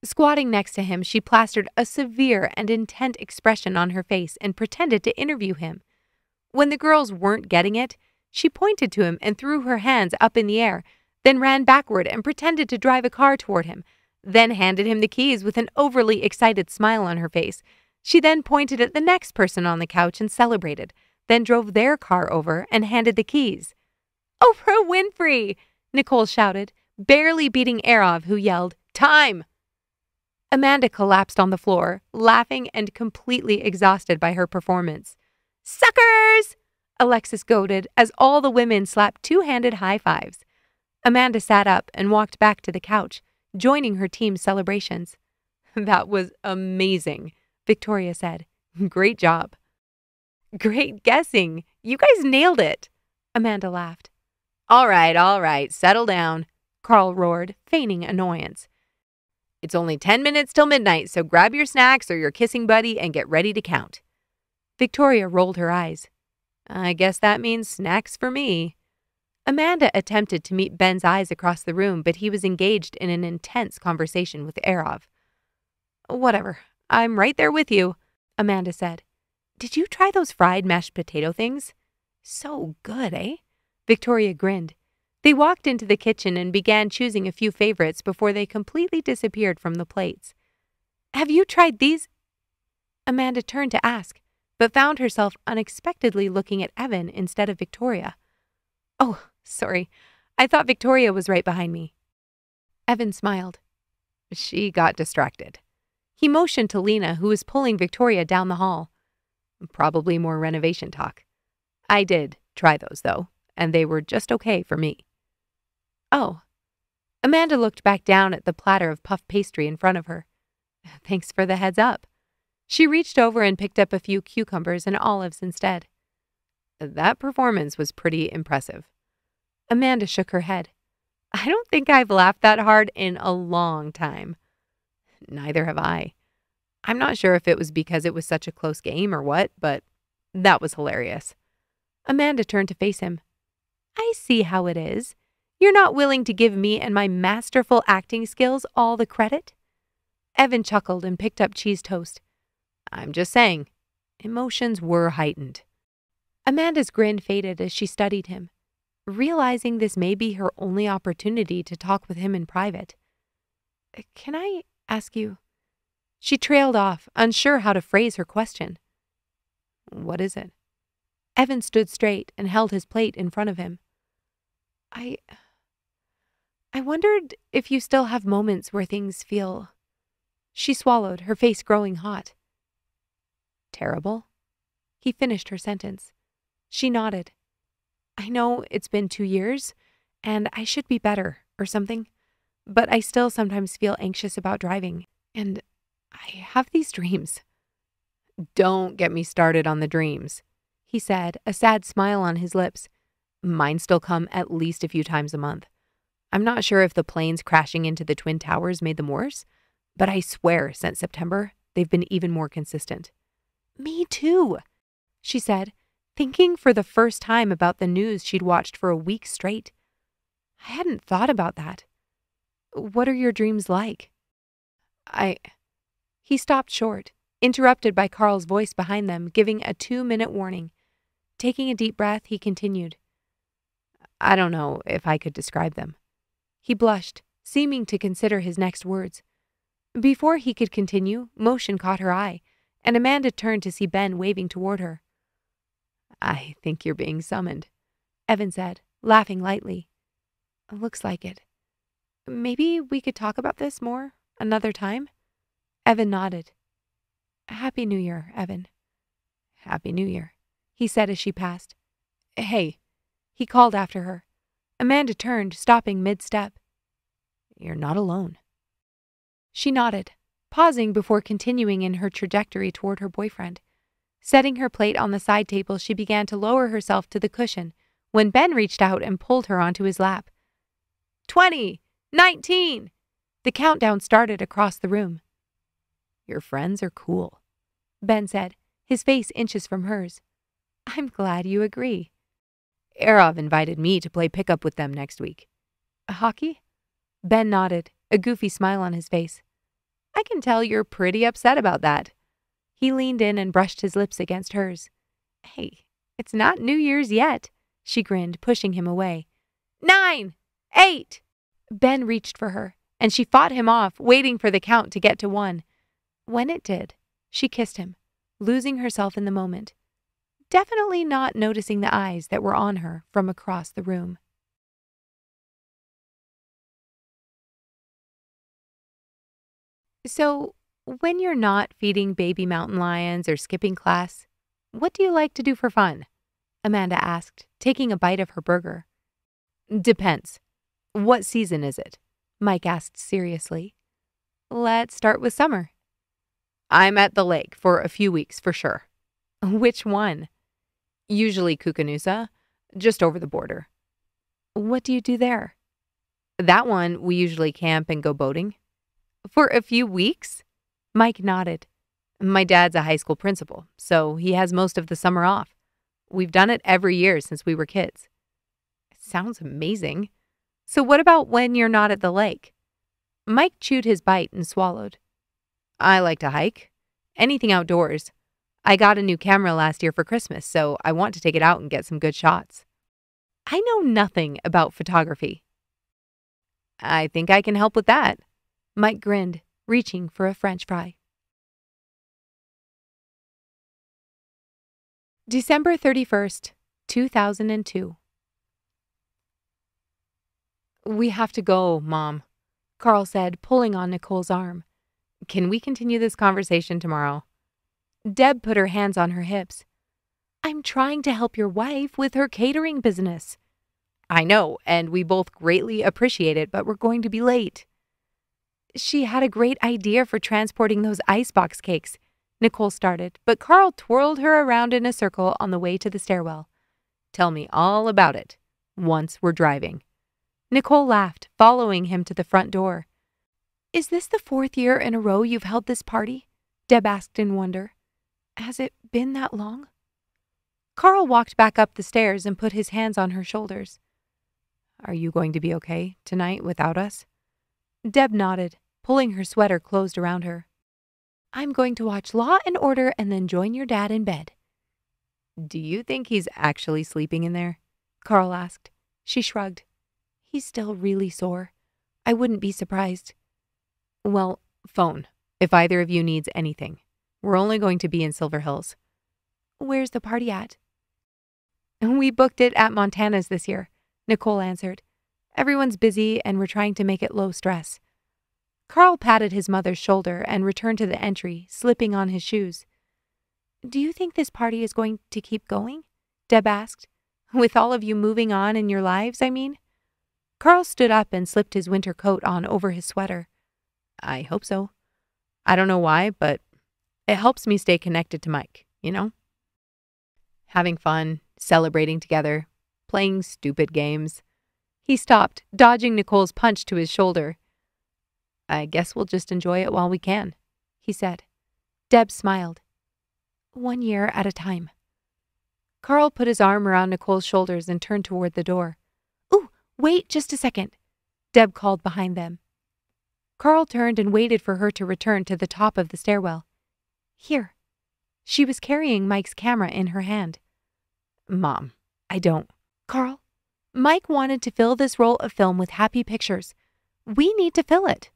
Squatting next to him, she plastered a severe and intent expression on her face and pretended to interview him. When the girls weren't getting it, she pointed to him and threw her hands up in the air, then ran backward and pretended to drive a car toward him, then handed him the keys with an overly excited smile on her face. She then pointed at the next person on the couch and celebrated, then drove their car over and handed the keys. Oprah Winfrey! Nicole shouted, barely beating Arov, who yelled, Time! Amanda collapsed on the floor, laughing and completely exhausted by her performance. Suckers! Alexis goaded as all the women slapped two-handed high fives. Amanda sat up and walked back to the couch, joining her team's celebrations. That was amazing, Victoria said. Great job. Great guessing. You guys nailed it, Amanda laughed. All right, settle down, Karl roared, feigning annoyance. It's only 10 minutes till midnight, so grab your snacks or your kissing buddy and get ready to count. Victoria rolled her eyes. I guess that means snacks for me. Amanda attempted to meet Ben's eyes across the room, but he was engaged in an intense conversation with Arov. Whatever, I'm right there with you, Amanda said. Did you try those fried mashed potato things? So good, eh? Victoria grinned. They walked into the kitchen and began choosing a few favorites before they completely disappeared from the plates. Have you tried these? Amanda turned to ask, but found herself unexpectedly looking at Evan instead of Victoria. Oh, sorry. I thought Victoria was right behind me. Evan smiled. She got distracted. He motioned to Lena, who was pulling Victoria down the hall. Probably more renovation talk. I did try those, though, and they were just okay for me. Oh. Amanda looked back down at the platter of puff pastry in front of her. Thanks for the heads up. She reached over and picked up a few cucumbers and olives instead. That performance was pretty impressive. Amanda shook her head. I don't think I've laughed that hard in a long time. Neither have I. I'm not sure if it was because it was such a close game or what, but that was hilarious. Amanda turned to face him. I see how it is. You're not willing to give me and my masterful acting skills all the credit? Evan chuckled and picked up cheese toast. I'm just saying, emotions were heightened. Amanda's grin faded as she studied him, realizing this may be her only opportunity to talk with him in private. Can I ask you? She trailed off, unsure how to phrase her question. What is it? Evan stood straight and held his plate in front of him. I wondered if you still have moments where things feel... She swallowed, her face growing hot. Terrible? He finished her sentence. She nodded. I know it's been 2 years, and I should be better, or something, but I still sometimes feel anxious about driving, and I have these dreams. Don't get me started on the dreams, he said, a sad smile on his lips. Mine still come at least a few times a month. I'm not sure if the planes crashing into the Twin Towers made them worse, but I swear since September, they've been even more consistent. Me too, she said, thinking for the first time about the news she'd watched for a week straight. I hadn't thought about that. What are your dreams like? He stopped short, interrupted by Karl's voice behind them, giving a 2-minute warning. Taking a deep breath, he continued. I don't know if I could describe them. He blushed, seeming to consider his next words. Before he could continue, motion caught her eye, and Amanda turned to see Ben waving toward her. I think you're being summoned, Evan said, laughing lightly. Looks like it. Maybe we could talk about this more another time? Evan nodded. Happy New Year, Evan. Happy New Year, he said as she passed. Hey, he called after her. Amanda turned, stopping mid-step. You're not alone. She nodded, pausing before continuing in her trajectory toward her boyfriend. Setting her plate on the side table, she began to lower herself to the cushion when Ben reached out and pulled her onto his lap. 20! 19! The countdown started across the room. Your friends are cool, Ben said, his face inches from hers. I'm glad you agree. Arov invited me to play pickup with them next week. Hockey? Ben nodded, a goofy smile on his face. I can tell you're pretty upset about that. He leaned in and brushed his lips against hers. Hey, it's not New Year's yet, she grinned, pushing him away. 9! 8! Ben reached for her, and she fought him off, waiting for the count to get to 1. When it did, she kissed him, losing herself in the moment, definitely not noticing the eyes that were on her from across the room. So, when you're not feeding baby mountain lions or skipping class, what do you like to do for fun? Amanda asked, taking a bite of her burger. Depends. What season is it? Mike asked seriously. Let's start with summer. I'm at the lake for a few weeks for sure. Which one? Usually Kukanusa, just over the border. What do you do there? That one, we usually camp and go boating. For a few weeks? Mike nodded. My dad's a high school principal, so he has most of the summer off. We've done it every year since we were kids. It sounds amazing. So what about when you're not at the lake? Mike chewed his bite and swallowed. I like to hike. Anything outdoors. I got a new camera last year for Christmas, so I want to take it out and get some good shots. I know nothing about photography. I think I can help with that. Mike grinned, reaching for a French fry. December 31st, 2002. We have to go, Mom, Karl said, pulling on Nicole's arm. Can we continue this conversation tomorrow? Deb put her hands on her hips. I'm trying to help your wife with her catering business. I know, and we both greatly appreciate it, but we're going to be late. She had a great idea for transporting those icebox cakes, Nicole started, but Karl twirled her around in a circle on the way to the stairwell. Tell me all about it, once we're driving. Nicole laughed, following him to the front door. Is this the 4th year in a row you've held this party? Deb asked in wonder. Has it been that long? Karl walked back up the stairs and put his hands on her shoulders. Are you going to be okay tonight without us? Deb nodded, pulling her sweater closed around her. I'm going to watch Law and Order and then join your dad in bed. Do you think he's actually sleeping in there? Karl asked. She shrugged. He's still really sore. I wouldn't be surprised. Well, phone, if either of you needs anything. We're only going to be in Silver Hills. Where's the party at? We booked it at Montana's this year, Nicole answered. Everyone's busy and we're trying to make it low stress. Karl patted his mother's shoulder and returned to the entry, slipping on his shoes. Do you think this party is going to keep going? Deb asked. With all of you moving on in your lives, I mean? Karl stood up and slipped his winter coat on over his sweater. I hope so. I don't know why, but it helps me stay connected to Mike, you know? Having fun, celebrating together, playing stupid games. He stopped, dodging Nicole's punch to his shoulder. I guess we'll just enjoy it while we can, he said. Deb smiled. 1 year at a time. Karl put his arm around Nicole's shoulders and turned toward the door. Ooh, wait just a second, Deb called behind them. Karl turned and waited for her to return to the top of the stairwell. Here. She was carrying Mike's camera in her hand. Mom, I don't. Karl, Mike wanted to fill this roll of film with happy pictures. We need to fill it.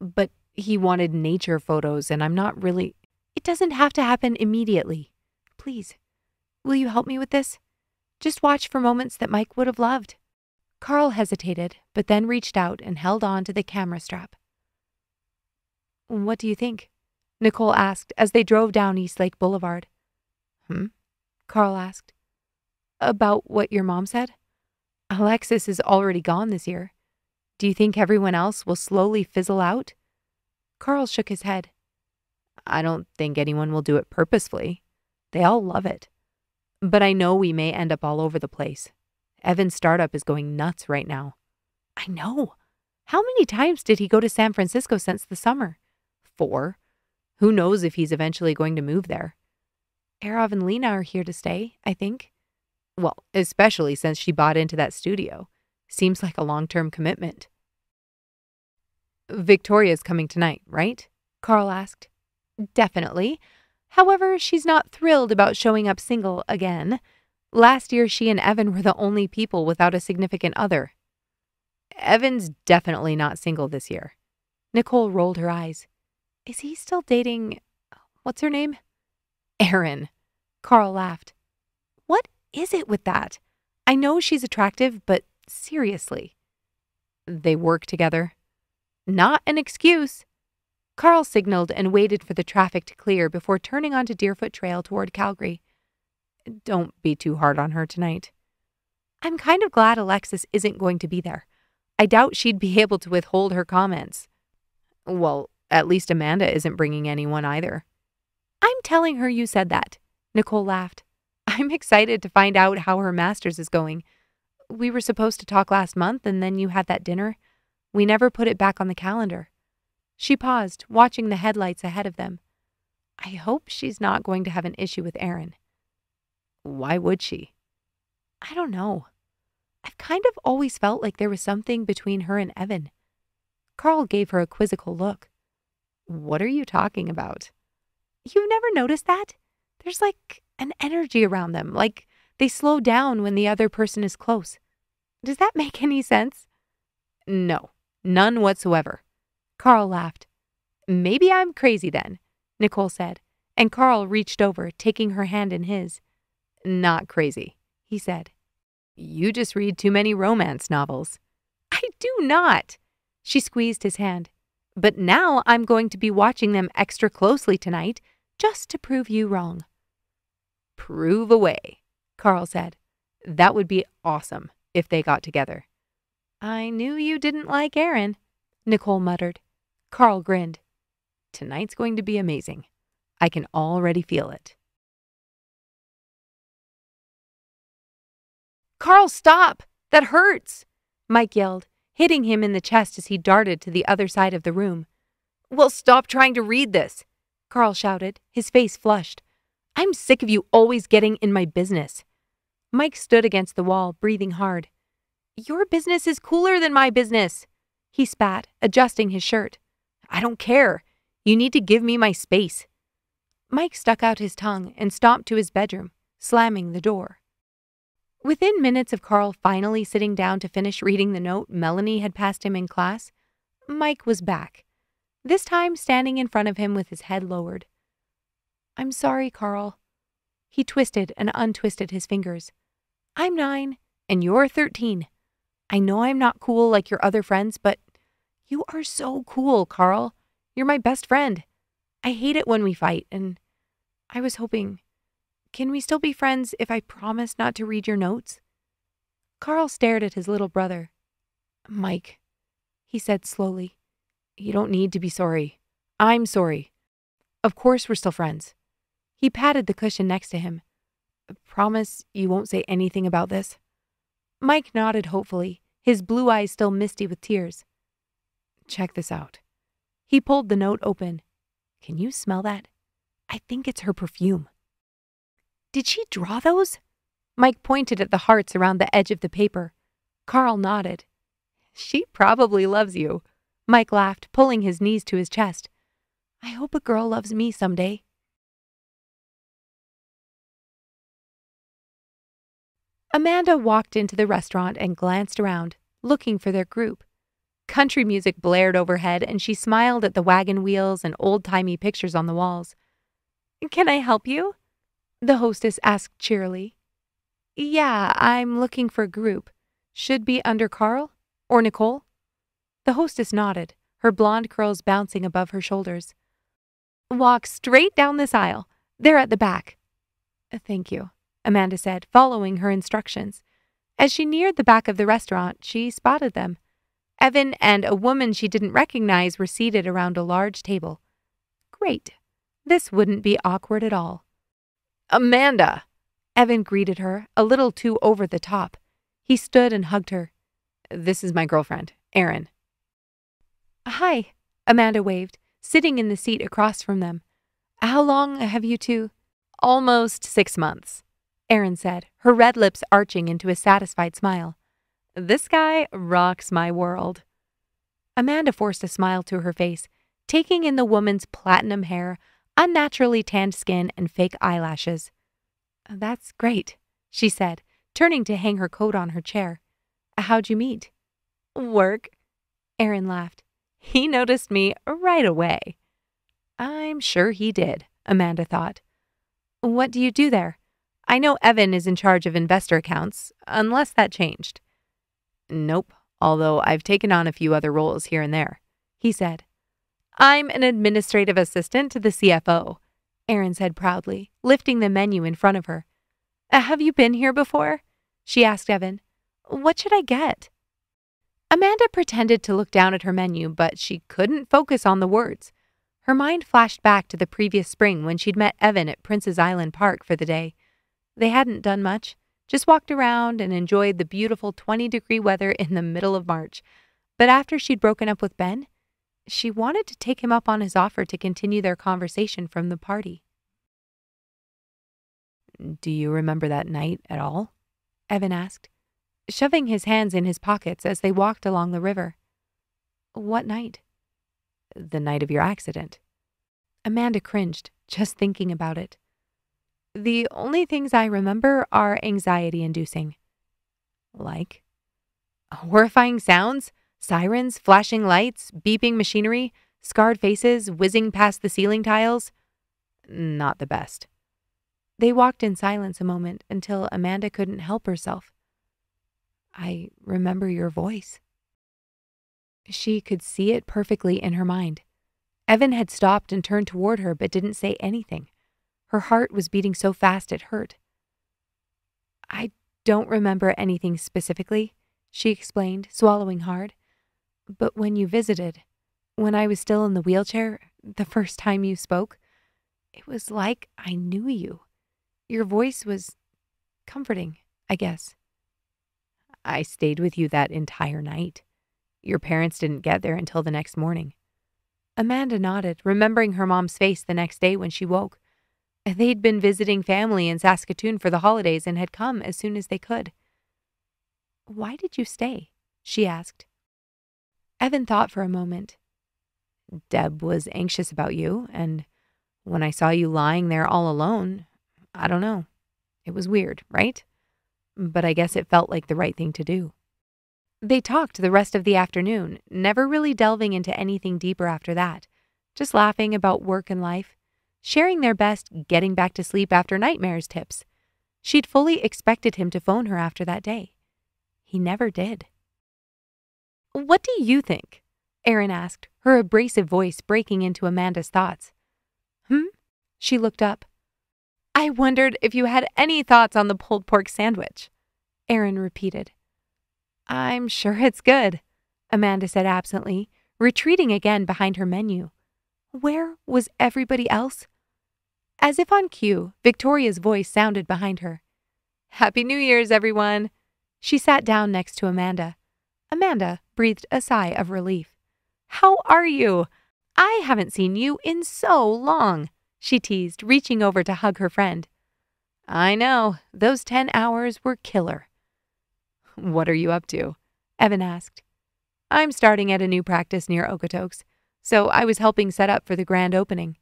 But he wanted nature photos, and I'm not really... It doesn't have to happen immediately. Please, will you help me with this? Just watch for moments that Mike would have loved. Karl hesitated, but then reached out and held on to the camera strap. What do you think? Nicole asked as they drove down Eastlake Boulevard. Karl asked. About what your mom said? Alexis is already gone this year. Do you think everyone else will slowly fizzle out? Karl shook his head. I don't think anyone will do it purposefully. They all love it. But I know we may end up all over the place. Evan's startup is going nuts right now. I know. How many times did he go to San Francisco since the summer? 4. Who knows if he's eventually going to move there. Erav and Lena are here to stay, I think. Well, especially since she bought into that studio. Seems like a long-term commitment. Victoria's coming tonight, right? Karl asked. Definitely. However, she's not thrilled about showing up single again. Last year, she and Evan were the only people without a significant other. Evan's definitely not single this year. Nicole rolled her eyes. Is he still dating... what's her name? Erin. Karl laughed. What is it with that? I know she's attractive, but seriously. They work together. Not an excuse. Karl signaled and waited for the traffic to clear before turning onto Deerfoot Trail toward Calgary. Don't be too hard on her tonight. I'm kind of glad Alexis isn't going to be there. I doubt she'd be able to withhold her comments. Well, at least Amanda isn't bringing anyone either. I'm telling her you said that, Nicole laughed. I'm excited to find out how her master's is going. We were supposed to talk last month and then you had that dinner. We never put it back on the calendar. She paused, watching the headlights ahead of them. I hope she's not going to have an issue with Erin. Why would she? I don't know. I've kind of always felt like there was something between her and Evan. Karl gave her a quizzical look. What are you talking about? You've never noticed that? There's like an energy around them, like they slow down when the other person is close. Does that make any sense? No, none whatsoever. Karl laughed. Maybe I'm crazy then, Nicole said, and Karl reached over, taking her hand in his. Not crazy, he said. You just read too many romance novels. I do not. She squeezed his hand. But now I'm going to be watching them extra closely tonight, just to prove you wrong. Prove away, Karl said. That would be awesome if they got together. I knew you didn't like Erin, Nicole muttered. Karl grinned. Tonight's going to be amazing. I can already feel it. Karl, stop! That hurts! Mike yelled, hitting him in the chest as he darted to the other side of the room. Well, stop trying to read this, Karl shouted, his face flushed. I'm sick of you always getting in my business. Mike stood against the wall, breathing hard. Your business is cooler than my business, he spat, adjusting his shirt. I don't care. You need to give me my space. Mike stuck out his tongue and stomped to his bedroom, slamming the door. Within minutes of Karl finally sitting down to finish reading the note Melanie had passed him in class, Mike was back, this time standing in front of him with his head lowered. "I'm sorry, Karl." He twisted and untwisted his fingers. "I'm 9, and you're 13. I know I'm not cool like your other friends, but you are so cool, Karl. You're my best friend. I hate it when we fight, and I was hoping, can we still be friends if I promise not to read your notes?" Karl stared at his little brother. "Mike," he said slowly, "you don't need to be sorry. I'm sorry. Of course we're still friends." He patted the cushion next to him. "Promise you won't say anything about this?" Mike nodded hopefully, his blue eyes still misty with tears. "Check this out." He pulled the note open. "Can you smell that? I think it's her perfume." "Did she draw those?" Mike pointed at the hearts around the edge of the paper. Karl nodded. "She probably loves you." Mike laughed, pulling his knees to his chest. "I hope a girl loves me someday." Amanda walked into the restaurant and glanced around, looking for their group. Country music blared overhead, and she smiled at the wagon wheels and old-timey pictures on the walls. "Can I help you?" the hostess asked cheerily. "Yeah, I'm looking for a group. Should be under Karl or Nicole?" The hostess nodded, her blonde curls bouncing above her shoulders. "Walk straight down this aisle. They're at the back." "Thank you," Amanda said, following her instructions. As she neared the back of the restaurant, she spotted them. Evan and a woman she didn't recognize were seated around a large table. Great. This wouldn't be awkward at all. "Amanda!" Evan greeted her, a little too over the top. He stood and hugged her. "This is my girlfriend, Erin." "Hi," Amanda waved, sitting in the seat across from them. "How long have you two—" "Almost 6 months," Erin said, her red lips arching into a satisfied smile. "This guy rocks my world." Amanda forced a smile to her face, taking in the woman's platinum hair, unnaturally tanned skin, and fake eyelashes. "That's great," she said, turning to hang her coat on her chair. "How'd you meet?" "Work." Erin laughed. "He noticed me right away." I'm sure he did, Amanda thought. "What do you do there? I know Evan is in charge of investor accounts, unless that changed." "Nope, although I've taken on a few other roles here and there," he said. "I'm an administrative assistant to the CFO," Erin said proudly, lifting the menu in front of her. "Have you been here before?" she asked Evan. "What should I get?" Amanda pretended to look down at her menu, but she couldn't focus on the words. Her mind flashed back to the previous spring when she'd met Evan at Prince's Island Park for the day. They hadn't done much, just walked around and enjoyed the beautiful 20-degree weather in the middle of March. But after she'd broken up with Ben, she wanted to take him up on his offer to continue their conversation from the party. "Do you remember that night at all?" Evan asked, shoving his hands in his pockets as they walked along the river. "What night?" "The night of your accident." Amanda cringed, just thinking about it. "The only things I remember are anxiety-inducing." "Like?" "Horrifying sounds, sirens, flashing lights, beeping machinery, scarred faces whizzing past the ceiling tiles. Not the best." They walked in silence a moment until Amanda couldn't help herself. "I remember your voice." She could see it perfectly in her mind. Evan had stopped and turned toward her but didn't say anything. Her heart was beating so fast it hurt. "I don't remember anything specifically," she explained, swallowing hard. "But when you visited, when I was still in the wheelchair, the first time you spoke, it was like I knew you. Your voice was comforting, I guess." "I stayed with you that entire night. Your parents didn't get there until the next morning." Amanda nodded, remembering her mom's face the next day when she woke. They'd been visiting family in Saskatoon for the holidays and had come as soon as they could. "Why did you stay?" she asked. Evan thought for a moment. "Deb was anxious about you, and when I saw you lying there all alone, I don't know. It was weird, right? But I guess it felt like the right thing to do. They talked the rest of the afternoon, never really delving into anything deeper after that, just laughing about work and life, sharing their best getting back to sleep after nightmares tips. She'd fully expected him to phone her after that day. He never did. "What do you think?" Erin asked, her abrasive voice breaking into Amanda's thoughts. She looked up. "I wondered if you had any thoughts on the pulled pork sandwich," Erin repeated. "I'm sure it's good," Amanda said absently, retreating again behind her menu. Where was everybody else? As if on cue, Victoria's voice sounded behind her. "Happy New Year's, everyone!" She sat down next to Amanda. Amanda breathed a sigh of relief. "How are you? I haven't seen you in so long," she teased, reaching over to hug her friend. "I know, those 10 hours were killer." "What are you up to?" Evan asked. "I'm starting at a new practice near Okotoks, so I was helping set up for the grand opening."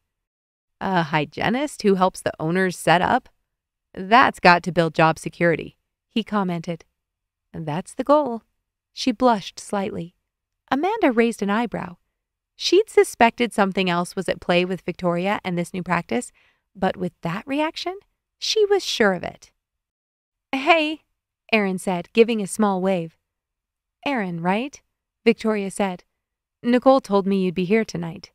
"A hygienist who helps the owners set up? That's got to build job security," he commented. "That's the goal." She blushed slightly. Amanda raised an eyebrow. She'd suspected something else was at play with Victoria and this new practice, but with that reaction, she was sure of it. "Hey," Erin said, giving a small wave. "Erin, right?" Victoria said. "Nicole told me you'd be here tonight."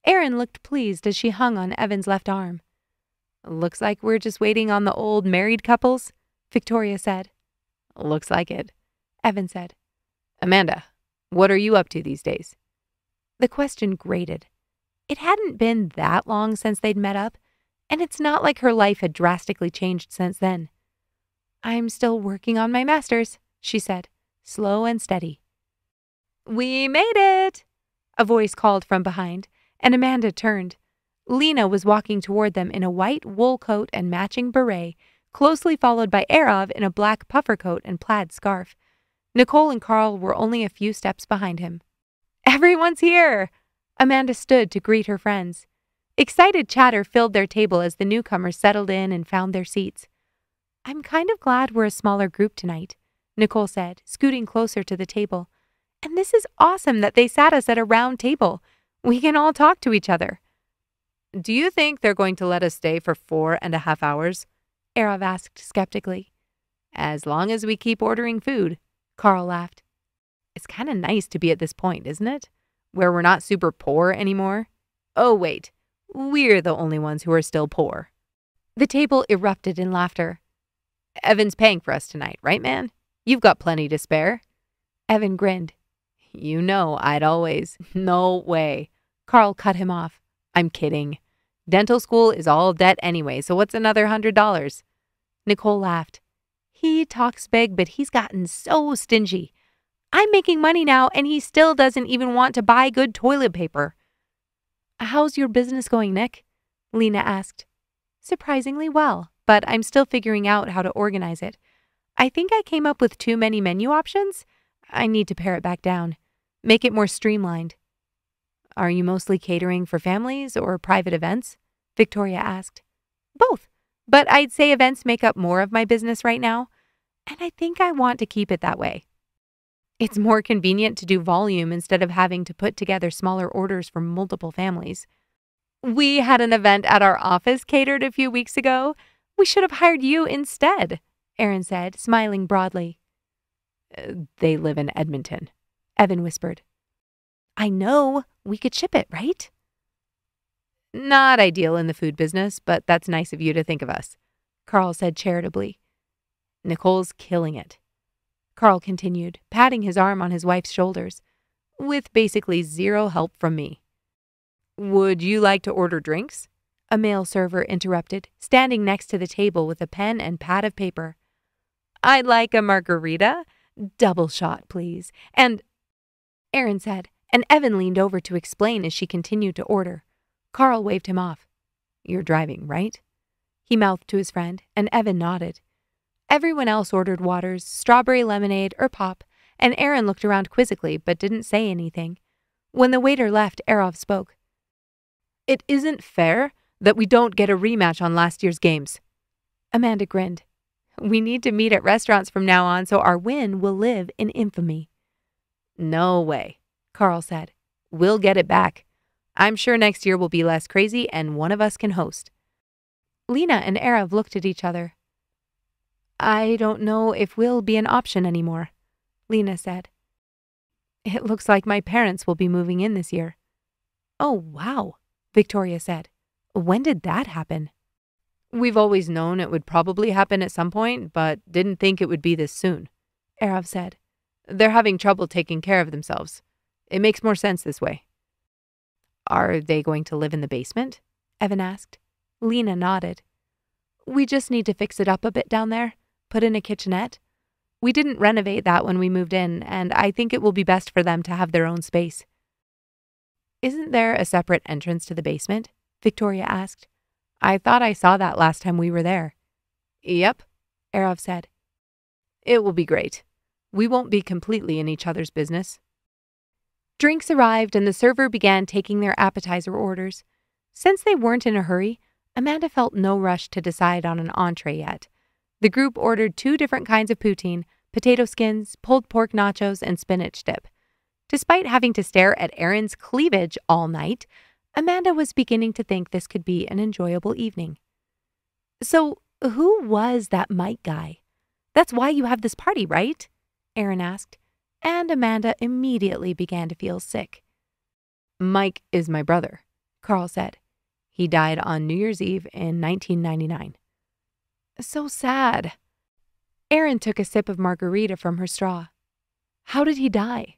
Erin looked pleased as she hung on Evan's left arm. "Looks like we're just waiting on the old married couples," Victoria said. "Looks like it," Evan said. "Amanda, what are you up to these days?" The question grated. It hadn't been that long since they'd met up, and it's not like her life had drastically changed since then. "I'm still working on my master's," she said, slow and steady. "We made it!" a voice called from behind, and Amanda turned. Lena was walking toward them in a white wool coat and matching beret, closely followed by Erav in a black puffer coat and plaid scarf. Nicole and Karl were only a few steps behind him. "Everyone's here!" Amanda stood to greet her friends. Excited chatter filled their table as the newcomers settled in and found their seats. "I'm kind of glad we're a smaller group tonight," Nicole said, scooting closer to the table. "And this is awesome that they sat us at a round table. We can all talk to each other." "Do you think they're going to let us stay for 4.5 hours?" Erav asked skeptically. "As long as we keep ordering food," Karl laughed. "It's kind of nice to be at this point, isn't it? Where we're not super poor anymore. Oh, wait. We're the only ones who are still poor." The table erupted in laughter. "Evan's paying for us tonight, right, man? You've got plenty to spare." Evan grinned. "You know I'd always—" "No way." Karl cut him off. "I'm kidding. Dental school is all debt anyway, so what's another $100? Nicole laughed. "He talks big, but he's gotten so stingy. I'm making money now, and he still doesn't even want to buy good toilet paper." "How's your business going, Nick?" Lena asked. "Surprisingly well, but I'm still figuring out how to organize it. I think I came up with too many menu options. I need to pare it back down, make it more streamlined." "Are you mostly catering for families or private events?" Victoria asked. "Both, but I'd say events make up more of my business right now, and I think I want to keep it that way. It's more convenient to do volume instead of having to put together smaller orders for multiple families." "We had an event at our office catered a few weeks ago. We should have hired you instead," Erin said, smiling broadly. "They live in Edmonton," Evan whispered. "I know. We could ship it, right?" "Not ideal in the food business, but that's nice of you to think of us," Karl said charitably. "Nicole's killing it," Karl continued, patting his arm on his wife's shoulders, "with basically zero help from me." "Would you like to order drinks?" a male server interrupted, standing next to the table with a pen and pad of paper. "I'd like a margarita. Double shot, please. And—" Erin said, and Evan leaned over to explain as she continued to order. Karl waved him off. "You're driving, right?" he mouthed to his friend, and Evan nodded. Everyone else ordered waters, strawberry lemonade, or pop, and Erin looked around quizzically but didn't say anything. When the waiter left, Erav spoke. "It isn't fair that we don't get a rematch on last year's games." Amanda grinned. We need to meet at restaurants from now on so our win will live in infamy. No way, Karl said. We'll get it back. I'm sure next year will be less crazy and one of us can host. Lena and Arav looked at each other. I don't know if we'll be an option anymore, Lena said. It looks like my parents will be moving in this year. Oh, wow, Victoria said. When did that happen? We've always known it would probably happen at some point, but didn't think it would be this soon, Arav said. They're having trouble taking care of themselves. It makes more sense this way. Are they going to live in the basement? Evan asked. Lena nodded. We just need to fix it up a bit down there, put in a kitchenette. We didn't renovate that when we moved in, and I think it will be best for them to have their own space. Isn't there a separate entrance to the basement? Victoria asked. I thought I saw that last time we were there. Yep, Arav said. It will be great. We won't be completely in each other's business. Drinks arrived and the server began taking their appetizer orders. Since they weren't in a hurry, Amanda felt no rush to decide on an entree yet. The group ordered 2 different kinds of poutine, potato skins, pulled pork nachos, and spinach dip. Despite having to stare at Aaron's cleavage all night, Amanda was beginning to think this could be an enjoyable evening. So, who was that Mike guy? That's why you have this party, right? Aaron asked, and Amanda immediately began to feel sick. Mike is my brother, Karl said. He died on New Year's Eve in 1999. So sad. Aaron took a sip of margarita from her straw. How did he die?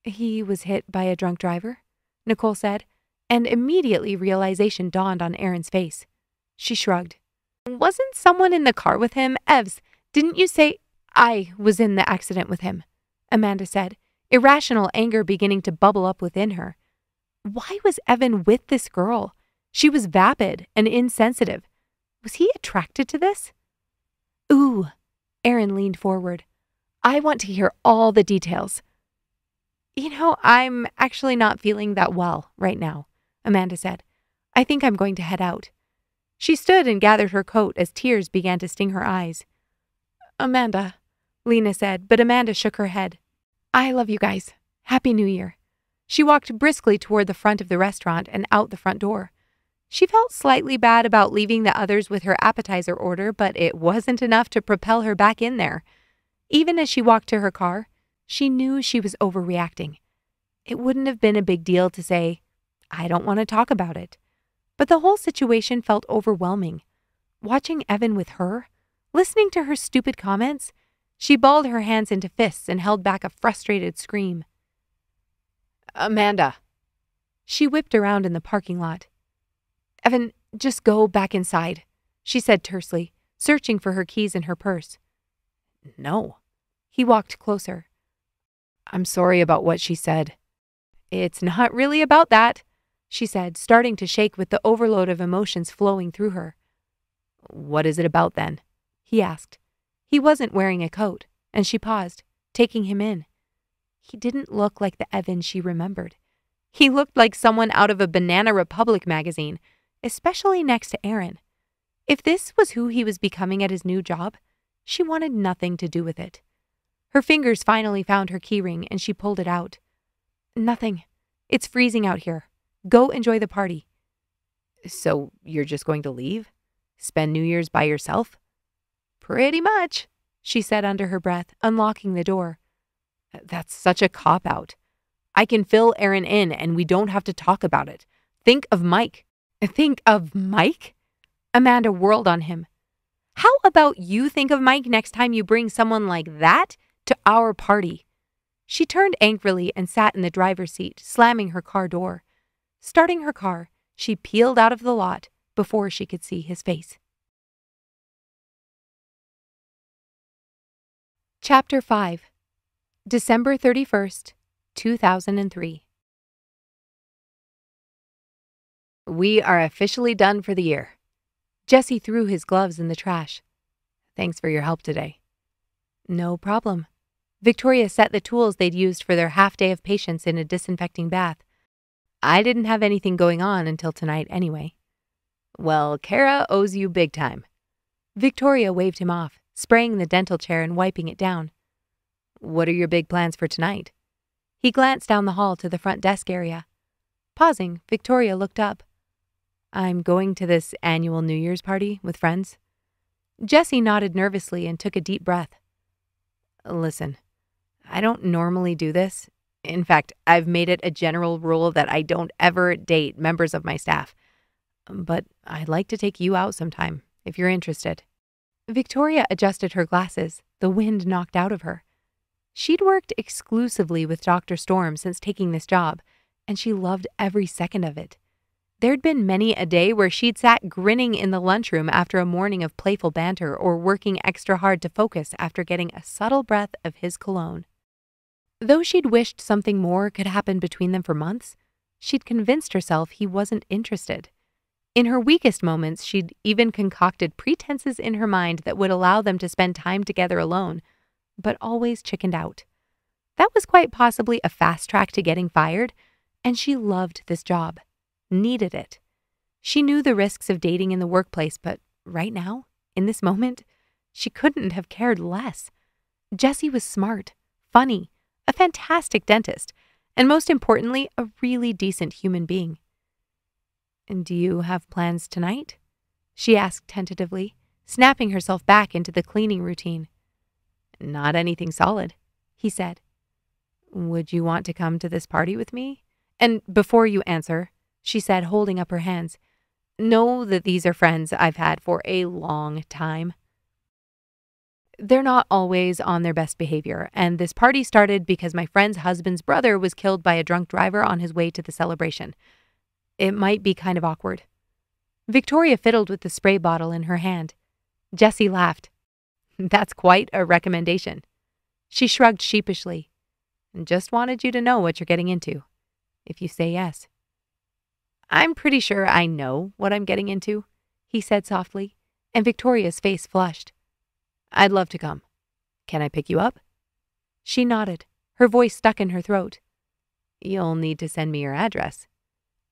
He was hit by a drunk driver, Nicole said, and immediately realization dawned on Aaron's face. She shrugged. Wasn't someone in the car with him? Evs, didn't you say? I was in the accident with him, Amanda said, irrational anger beginning to bubble up within her. Why was Evan with this girl? She was vapid and insensitive. Was he attracted to this? Ooh, Aaron leaned forward. I want to hear all the details. You know, I'm actually not feeling that well right now, Amanda said. I think I'm going to head out. She stood and gathered her coat as tears began to sting her eyes. Amanda, Lena said, but Amanda shook her head. I love you guys. Happy New Year. She walked briskly toward the front of the restaurant and out the front door. She felt slightly bad about leaving the others with her appetizer order, but it wasn't enough to propel her back in there. Even as she walked to her car, she knew she was overreacting. It wouldn't have been a big deal to say, I don't want to talk about it. But the whole situation felt overwhelming. Watching Evan with her, listening to her stupid comments, she balled her hands into fists and held back a frustrated scream. Amanda. She whipped around in the parking lot. Evan, just go back inside, she said tersely, searching for her keys in her purse. No. He walked closer. I'm sorry about what she said. It's not really about that, she said, starting to shake with the overload of emotions flowing through her. What is it about then? He asked. He wasn't wearing a coat, and she paused, taking him in. He didn't look like the Evan she remembered. He looked like someone out of a Banana Republic magazine, especially next to Aaron. If this was who he was becoming at his new job, she wanted nothing to do with it. Her fingers finally found her keyring and she pulled it out. Nothing. It's freezing out here. Go enjoy the party. So you're just going to leave? Spend New Year's by yourself? Pretty much, she said under her breath, unlocking the door. That's such a cop-out. I can fill Aaron in and we don't have to talk about it. Think of Mike. Think of Mike? Amanda whirled on him. How about you think of Mike next time you bring someone like that to our party? She turned angrily and sat in the driver's seat, slamming her car door. Starting her car, she peeled out of the lot before she could see his face. Chapter 5. December 31st, 2003. We are officially done for the year. Jesse threw his gloves in the trash. Thanks for your help today. No problem. Victoria set the tools they'd used for their half day of patience in a disinfecting bath. I didn't have anything going on until tonight anyway. Well, Kara owes you big time. Victoria waved him off, spraying the dental chair and wiping it down. What are your big plans for tonight? He glanced down the hall to the front desk area. Pausing, Victoria looked up. I'm going to this annual New Year's party with friends. Jessie nodded nervously and took a deep breath. Listen, I don't normally do this. In fact, I've made it a general rule that I don't ever date members of my staff. But I'd like to take you out sometime, if you're interested. Victoria adjusted her glasses, the wind knocked out of her. She'd worked exclusively with Dr. Storm since taking this job, and she loved every second of it. There'd been many a day where she'd sat grinning in the lunchroom after a morning of playful banter or working extra hard to focus after getting a subtle breath of his cologne. Though she'd wished something more could happen between them for months, she'd convinced herself he wasn't interested. In her weakest moments, she'd even concocted pretenses in her mind that would allow them to spend time together alone, but always chickened out. That was quite possibly a fast track to getting fired, and she loved this job. Needed it. She knew the risks of dating in the workplace, but right now, in this moment, she couldn't have cared less. Jessie was smart, funny, a fantastic dentist, and most importantly, a really decent human being. And do you have plans tonight? She asked tentatively, snapping herself back into the cleaning routine. Not anything solid, he said. Would you want to come to this party with me? And before you answer, she said, holding up her hands, know that these are friends I've had for a long time. They're not always on their best behavior, and this party started because my friend's husband's brother was killed by a drunk driver on his way to the celebration. It might be kind of awkward. Victoria fiddled with the spray bottle in her hand. Jessie laughed. That's quite a recommendation. She shrugged sheepishly. Just wanted you to know what you're getting into, if you say yes. I'm pretty sure I know what I'm getting into, he said softly, and Victoria's face flushed. I'd love to come. Can I pick you up? She nodded, her voice stuck in her throat. You'll need to send me your address.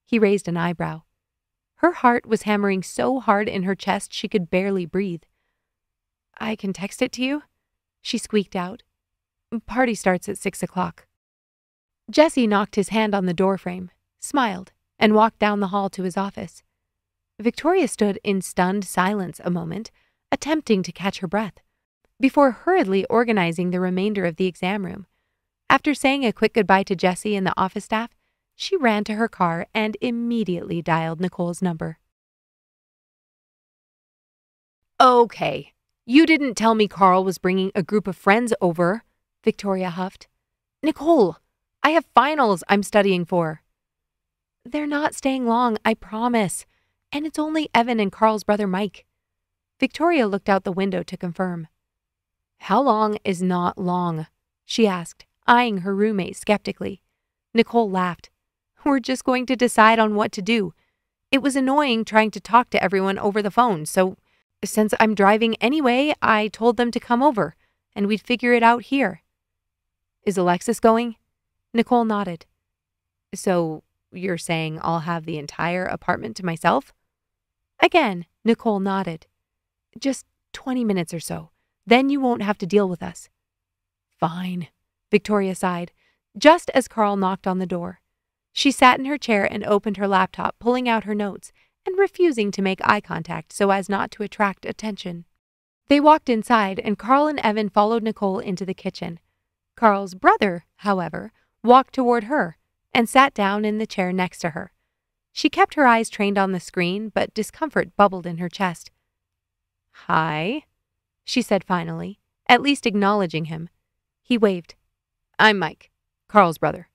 He raised an eyebrow. Her heart was hammering so hard in her chest she could barely breathe. I can text it to you? She squeaked out. Party starts at 6 o'clock. Jessie knocked his hand on the doorframe, smiled, and walked down the hall to his office. Victoria stood in stunned silence a moment, attempting to catch her breath, before hurriedly organizing the remainder of the exam room. After saying a quick goodbye to Jessie and the office staff, she ran to her car and immediately dialed Nicole's number. Okay, you didn't tell me Karl was bringing a group of friends over, Victoria huffed. Nicole, I have finals I'm studying for. They're not staying long, I promise. And it's only Evan and Karl's brother Mike. Victoria looked out the window to confirm. How long is not long? She asked, eyeing her roommate skeptically. Nicole laughed. We're just going to decide on what to do. It was annoying trying to talk to everyone over the phone, so since I'm driving anyway, I told them to come over, and we'd figure it out here. Is Alexis going? Nicole nodded. So you're saying I'll have the entire apartment to myself? Again, Nicole nodded. Just 20 minutes or so. Then you won't have to deal with us. Fine, Victoria sighed, just as Karl knocked on the door. She sat in her chair and opened her laptop, pulling out her notes and refusing to make eye contact so as not to attract attention. They walked inside, and Karl and Evan followed Nicole into the kitchen. Karl's brother, however, walked toward her and sat down in the chair next to her. She kept her eyes trained on the screen, but discomfort bubbled in her chest. Hi, she said finally, at least acknowledging him. He waved. I'm Mike, Karl's brother.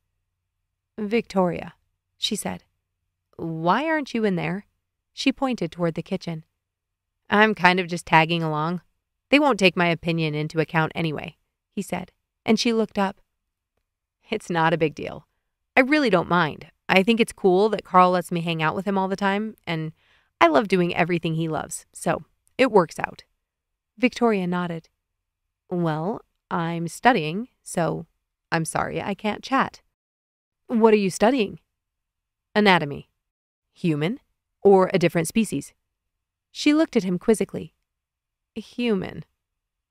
Victoria, she said. Why aren't you in there? She pointed toward the kitchen. I'm kind of just tagging along. They won't take my opinion into account anyway, he said, and she looked up. It's not a big deal. I really don't mind. I think it's cool that Karl lets me hang out with him all the time, and I love doing everything he loves, so it works out. Victoria nodded. Well, I'm studying, so I'm sorry I can't chat. What are you studying? Anatomy. Human or a different species? She looked at him quizzically. Human.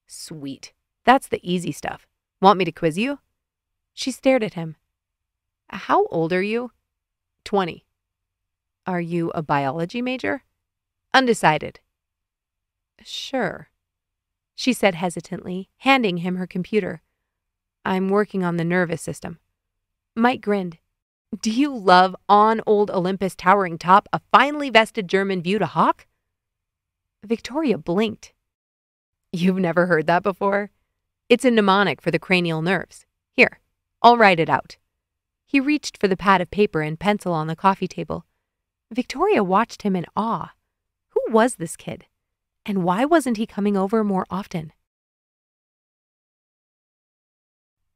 Sweet. That's the easy stuff. Want me to quiz you? She stared at him. How old are you? 20. Are you a biology major? Undecided. Sure, she said hesitantly, handing him her computer. I'm working on the nervous system. Mike grinned. Do you love on old Olympus towering top a finely vested German view to hawk? Victoria blinked. You've never heard that before? It's a mnemonic for the cranial nerves. Here, I'll write it out. He reached for the pad of paper and pencil on the coffee table. Victoria watched him in awe. Who was this kid? And why wasn't he coming over more often?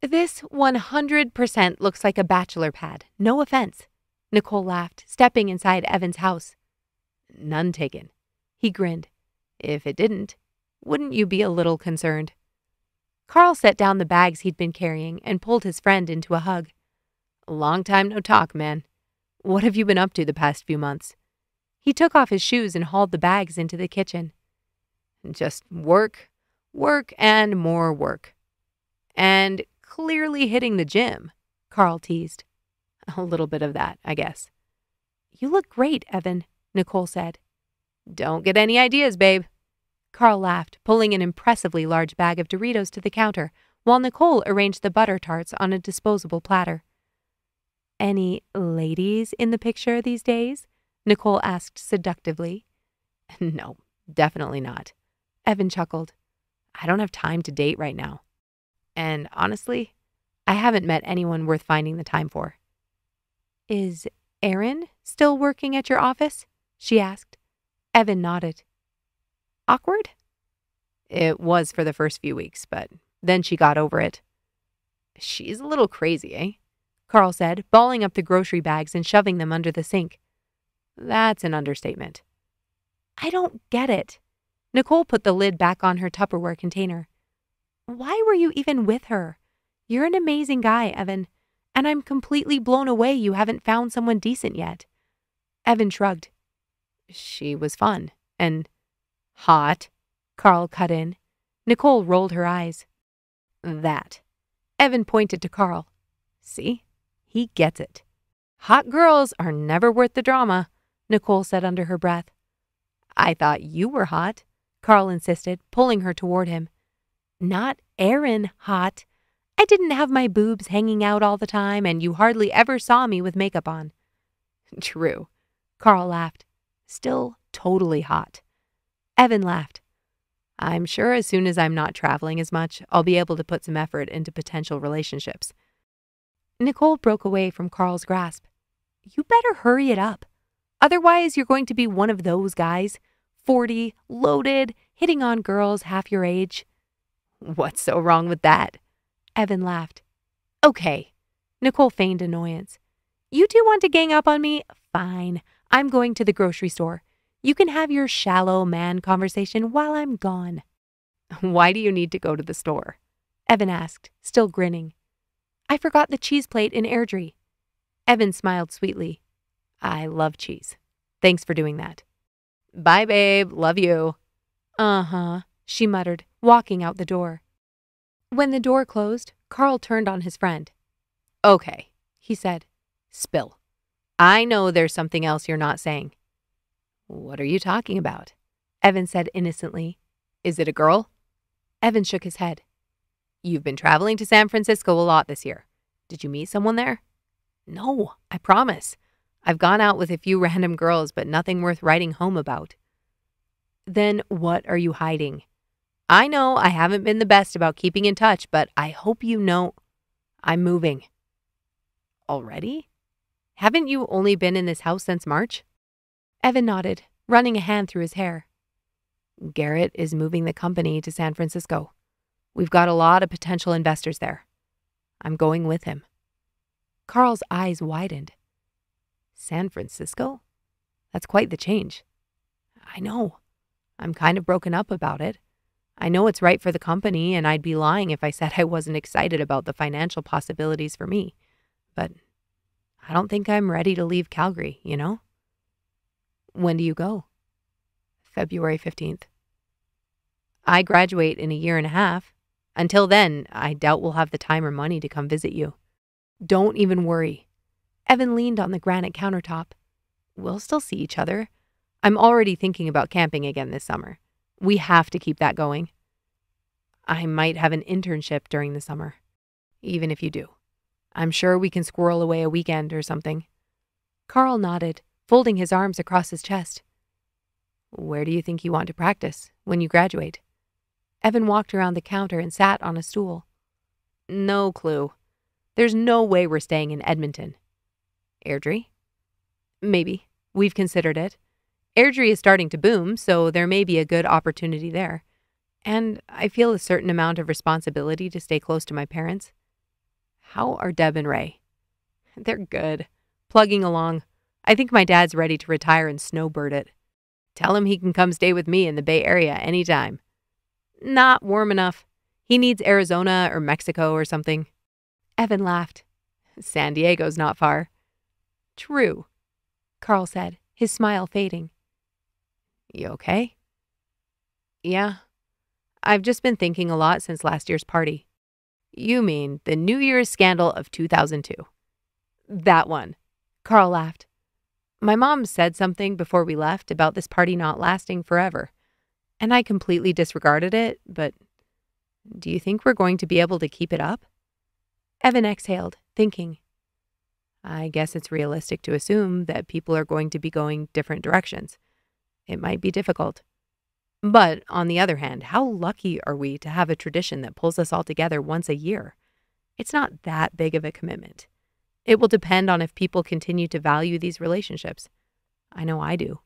This 100% looks like a bachelor pad. No offense. Nicole laughed, stepping inside Evan's house. None taken. He grinned. If it didn't, wouldn't you be a little concerned? Karl set down the bags he'd been carrying and pulled his friend into a hug. Long time no talk, man. What have you been up to the past few months? He took off his shoes and hauled the bags into the kitchen. Just work, work, and more work. And clearly hitting the gym, Karl teased. A little bit of that, I guess. You look great, Evan, Nicole said. Don't get any ideas, babe. Karl laughed, pulling an impressively large bag of Doritos to the counter, while Nicole arranged the butter tarts on a disposable platter. Any ladies in the picture these days? Nicole asked seductively. No, definitely not. Evan chuckled. I don't have time to date right now. And honestly, I haven't met anyone worth finding the time for. Is Erin still working at your office? She asked. Evan nodded. Awkward? It was for the first few weeks, but then she got over it. She's a little crazy, eh? Karl said, balling up the grocery bags and shoving them under the sink. That's an understatement. I don't get it. Nicole put the lid back on her Tupperware container. Why were you even with her? You're an amazing guy, Evan, and I'm completely blown away you haven't found someone decent yet. Evan shrugged. She was fun and hot, Karl cut in. Nicole rolled her eyes. That. Evan pointed to Karl. See? He gets it. Hot girls are never worth the drama, Nicole said under her breath. I thought you were hot, Karl insisted, pulling her toward him. Not Erin hot. I didn't have my boobs hanging out all the time, and you hardly ever saw me with makeup on. True, Karl laughed. Still totally hot. Evan laughed. I'm sure as soon as I'm not traveling as much, I'll be able to put some effort into potential relationships. Nicole broke away from Karl's grasp. You better hurry it up. Otherwise, you're going to be one of those guys, 40, loaded, hitting on girls half your age. What's so wrong with that? Evan laughed. Okay. Nicole feigned annoyance. You two want to gang up on me? Fine. I'm going to the grocery store. You can have your shallow man conversation while I'm gone. Why do you need to go to the store? Evan asked, still grinning. I forgot the cheese plate in Airdrie. Evan smiled sweetly. I love cheese. Thanks for doing that. Bye, babe. Love you. Uh-huh, she muttered, walking out the door. When the door closed, Karl turned on his friend. Okay, he said. Spill. I know there's something else you're not saying. What are you talking about? Evan said innocently. Is it a girl? Evan shook his head. You've been traveling to San Francisco a lot this year. Did you meet someone there? No, I promise. I've gone out with a few random girls, but nothing worth writing home about. Then what are you hiding? I know I haven't been the best about keeping in touch, but I hope you know I'm moving. Already? Haven't you only been in this house since March? Evan nodded, running a hand through his hair. Garrett is moving the company to San Francisco. We've got a lot of potential investors there. I'm going with him. Karl's eyes widened. San Francisco? That's quite the change. I know. I'm kind of broken up about it. I know it's right for the company, and I'd be lying if I said I wasn't excited about the financial possibilities for me. But I don't think I'm ready to leave Calgary, you know? When do you go? February 15th. I graduate in a year and a half. Until then, I doubt we'll have the time or money to come visit you. Don't even worry. Evan leaned on the granite countertop. We'll still see each other. I'm already thinking about camping again this summer. We have to keep that going. I might have an internship during the summer. Even if you do, I'm sure we can squirrel away a weekend or something. Karl nodded, folding his arms across his chest. Where do you think you want to practice when you graduate? Evan walked around the counter and sat on a stool. No clue. There's no way we're staying in Edmonton. Airdrie? Maybe. We've considered it. Airdrie is starting to boom, so there may be a good opportunity there. And I feel a certain amount of responsibility to stay close to my parents. How are Deb and Ray? They're good. Plugging along. I think my dad's ready to retire and snowbird it. Tell him he can come stay with me in the Bay Area anytime. Not warm enough. He needs Arizona or Mexico or something. Evan laughed. San Diego's not far. True, Karl said, his smile fading. You okay? Yeah. I've just been thinking a lot since last year's party. You mean the New Year's scandal of 2002. That one. Karl laughed. My mom said something before we left about this party not lasting forever, and I completely disregarded it, but do you think we're going to be able to keep it up? Evan exhaled, thinking. I guess it's realistic to assume that people are going to be going different directions. It might be difficult. But on the other hand, how lucky are we to have a tradition that pulls us all together once a year? It's not that big of a commitment. It will depend on if people continue to value these relationships. I know I do.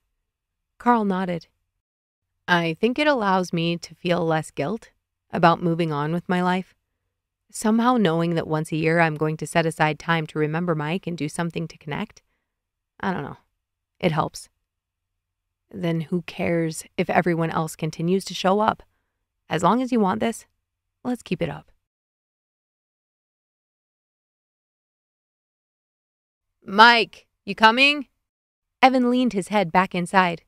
Karl nodded. I think it allows me to feel less guilt about moving on with my life. Somehow knowing that once a year I'm going to set aside time to remember Mike and do something to connect. I don't know. It helps. Then who cares if everyone else continues to show up? As long as you want this, let's keep it up. Mike, you coming? Evan leaned his head back inside.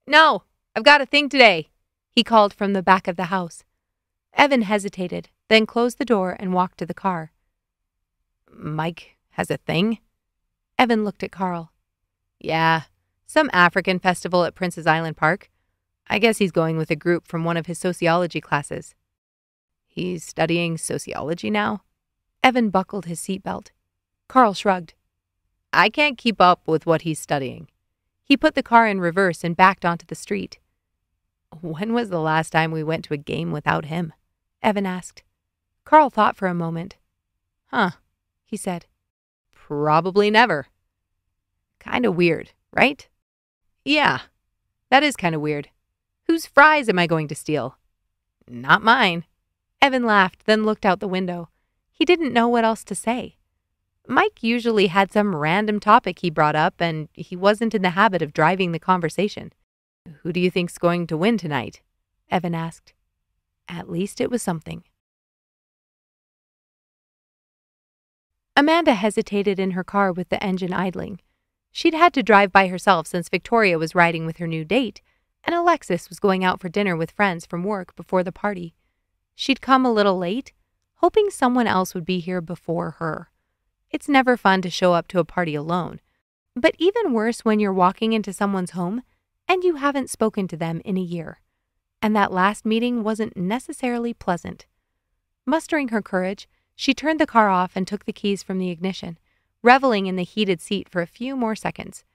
No, I've got a thing today, he called from the back of the house. Evan hesitated, then closed the door and walked to the car. Mike has a thing? Evan looked at Karl. Yeah, some African festival at Princess Island Park. I guess he's going with a group from one of his sociology classes. He's studying sociology now? Evan buckled his seatbelt. Karl shrugged. I can't keep up with what he's studying. He put the car in reverse and backed onto the street. When was the last time we went to a game without him? Evan asked. Karl thought for a moment. Huh, he said. Probably never. Kinda weird, right? Yeah, that is kinda weird. Whose fries am I going to steal? Not mine. Evan laughed, then looked out the window. He didn't know what else to say. Mike usually had some random topic he brought up, and he wasn't in the habit of driving the conversation. Who do you think's going to win tonight? Evan asked. At least it was something. Amanda hesitated in her car with the engine idling. She'd had to drive by herself since Victoria was riding with her new date, and Alexis was going out for dinner with friends from work before the party. She'd come a little late, hoping someone else would be here before her. It's never fun to show up to a party alone, but even worse when you're walking into someone's home and you haven't spoken to them in a year. And that last meeting wasn't necessarily pleasant. Mustering her courage, she turned the car off and took the keys from the ignition, reveling in the heated seat for a few more seconds.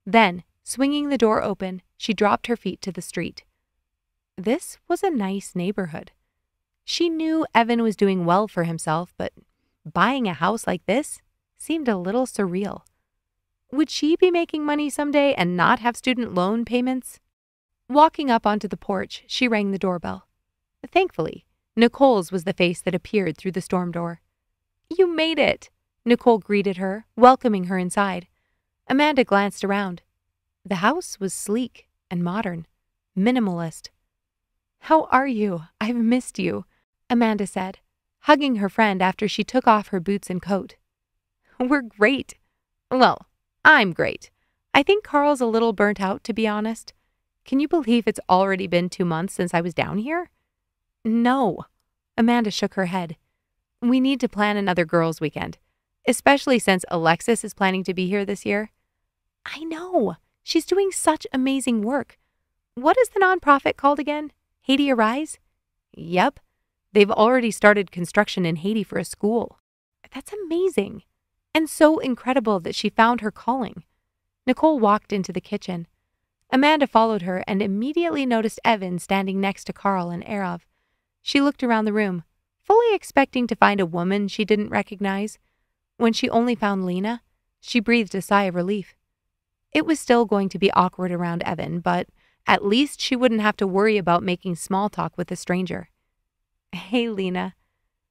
Then, swinging the door open, she dropped her feet to the street. This was a nice neighborhood. She knew Evan was doing well for himself, but buying a house like this seemed a little surreal. Would she be making money someday and not have student loan payments? Walking up onto the porch, she rang the doorbell. Thankfully, Nicole's was the face that appeared through the storm door. You made it, Nicole greeted her, welcoming her inside. Amanda glanced around. The house was sleek and modern, minimalist. How are you? I've missed you, Amanda said, hugging her friend after she took off her boots and coat. We're great. Well, I'm great. I think Karl's a little burnt out, to be honest. Can you believe it's already been 2 months since I was down here? No. Amanda shook her head. We need to plan another girls' weekend, especially since Alexis is planning to be here this year. I know. She's doing such amazing work. What is the nonprofit called again? Haiti Arise? Yep. They've already started construction in Haiti for a school. That's amazing. And so incredible that she found her calling. Nicole walked into the kitchen. Amanda followed her and immediately noticed Evan standing next to Karl and Erav. She looked around the room, fully expecting to find a woman she didn't recognize. When she only found Lena, she breathed a sigh of relief. It was still going to be awkward around Evan, but at least she wouldn't have to worry about making small talk with a stranger. Hey, Lena.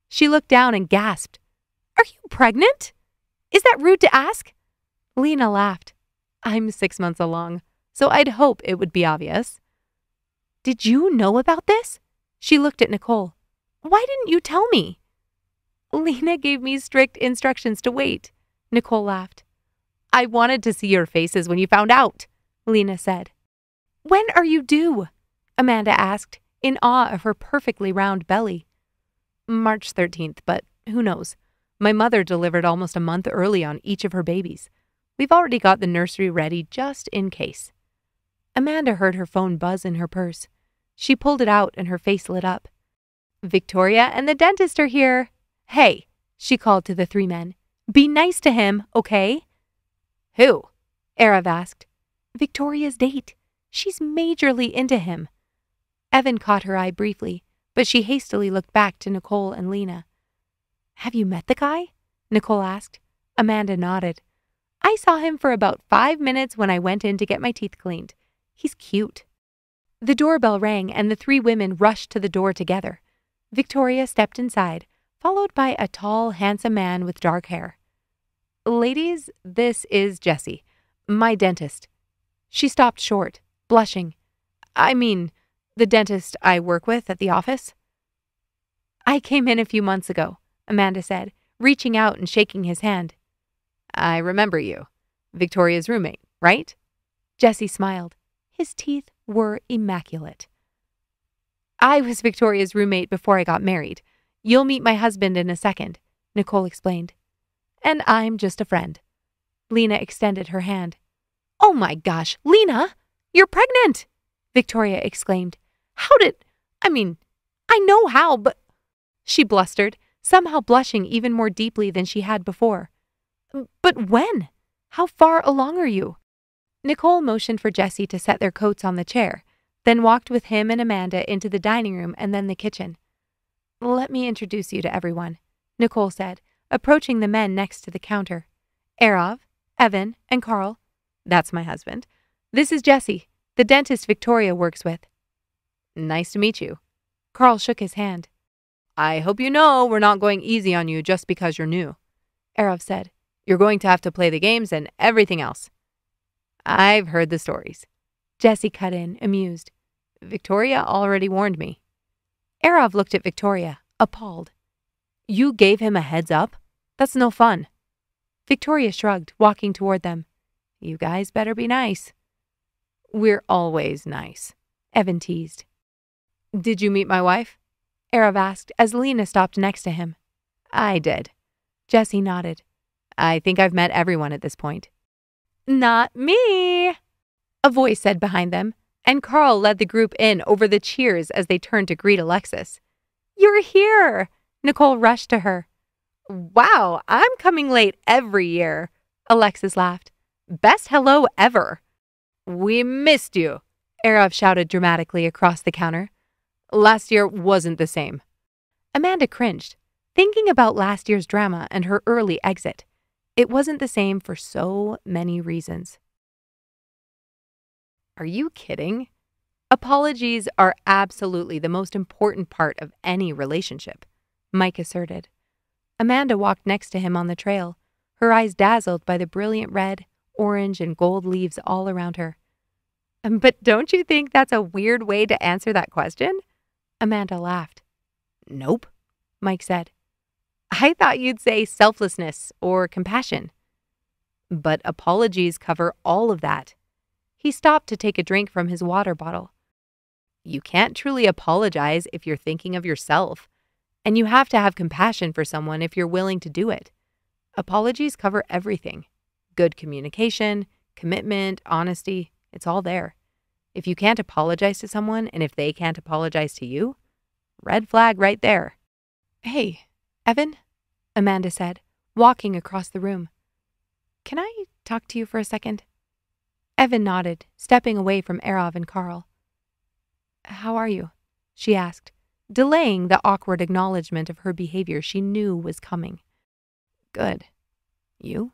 She looked down and gasped. Are you pregnant? Is that rude to ask? Lena laughed. I'm 6 months along, so I'd hope it would be obvious. Did you know about this? She looked at Nicole. Why didn't you tell me? Lena gave me strict instructions to wait. Nicole laughed. I wanted to see your faces when you found out, Lena said. When are you due? Amanda asked, in awe of her perfectly round belly. March 13th, but who knows? My mother delivered almost a month early on each of her babies. We've already got the nursery ready just in case. Amanda heard her phone buzz in her purse. She pulled it out and her face lit up. Victoria and the dentist are here. Hey, she called to the 3 men. Be nice to him, okay? Who? Erav asked. Victoria's date. She's majorly into him. Evan caught her eye briefly, but she hastily looked back to Nicole and Lena. Have you met the guy? Nicole asked. Amanda nodded. I saw him for about 5 minutes when I went in to get my teeth cleaned. He's cute. The doorbell rang and the 3 women rushed to the door together. Victoria stepped inside, followed by a tall, handsome man with dark hair. Ladies, this is Jessie, my dentist. She stopped short, blushing. I mean, the dentist I work with at the office. I came in a few months ago, Amanda said, reaching out and shaking his hand. I remember you. Victoria's roommate, right? Jessie smiled. His teeth were immaculate. I was Victoria's roommate before I got married. You'll meet my husband in a second, Nicole explained. And I'm just a friend. Lena extended her hand. Oh my gosh, Lena! You're pregnant! Victoria exclaimed. How did... I know how, but... She blustered, somehow blushing even more deeply than she had before. But when? How far along are you? Nicole motioned for Jessie to set their coats on the chair, then walked with him and Amanda into the dining room and then the kitchen. Let me introduce you to everyone, Nicole said, approaching the men next to the counter. Erav, Evan, and Karl. That's my husband. This is Jessie, the dentist Victoria works with. Nice to meet you. Karl shook his hand. I hope you know we're not going easy on you just because you're new, Erav said. You're going to have to play the games and everything else. I've heard the stories. Jessie cut in, amused. Victoria already warned me. Erav looked at Victoria, appalled. You gave him a heads up? That's no fun. Victoria shrugged, walking toward them. You guys better be nice. We're always nice, Evan teased. Did you meet my wife? Erav asked as Lena stopped next to him. I did. Jessie nodded. I think I've met everyone at this point. Not me, a voice said behind them, and Karl led the group in over the cheers as they turned to greet Alexis. You're here! Nicole rushed to her. Wow, I'm coming late every year, Alexis laughed. Best hello ever. We missed you, Erav shouted dramatically across the counter. Last year wasn't the same. Amanda cringed, thinking about last year's drama and her early exit. It wasn't the same for so many reasons. Are you kidding? Apologies are absolutely the most important part of any relationship, Mike asserted. Amanda walked next to him on the trail, her eyes dazzled by the brilliant red, orange, and gold leaves all around her. But don't you think that's a weird way to answer that question? Amanda laughed. Nope, Mike said. I thought you'd say selflessness or compassion. But apologies cover all of that. He stopped to take a drink from his water bottle. You can't truly apologize if you're thinking of yourself. And you have to have compassion for someone if you're willing to do it. Apologies cover everything. Good communication, commitment, honesty, it's all there. If you can't apologize to someone and if they can't apologize to you, red flag right there. Hey, Evan, Amanda said, walking across the room. Can I talk to you for a second? Evan nodded, stepping away from Erav and Karl. How are you? She asked, delaying the awkward acknowledgement of her behavior she knew was coming. Good. You?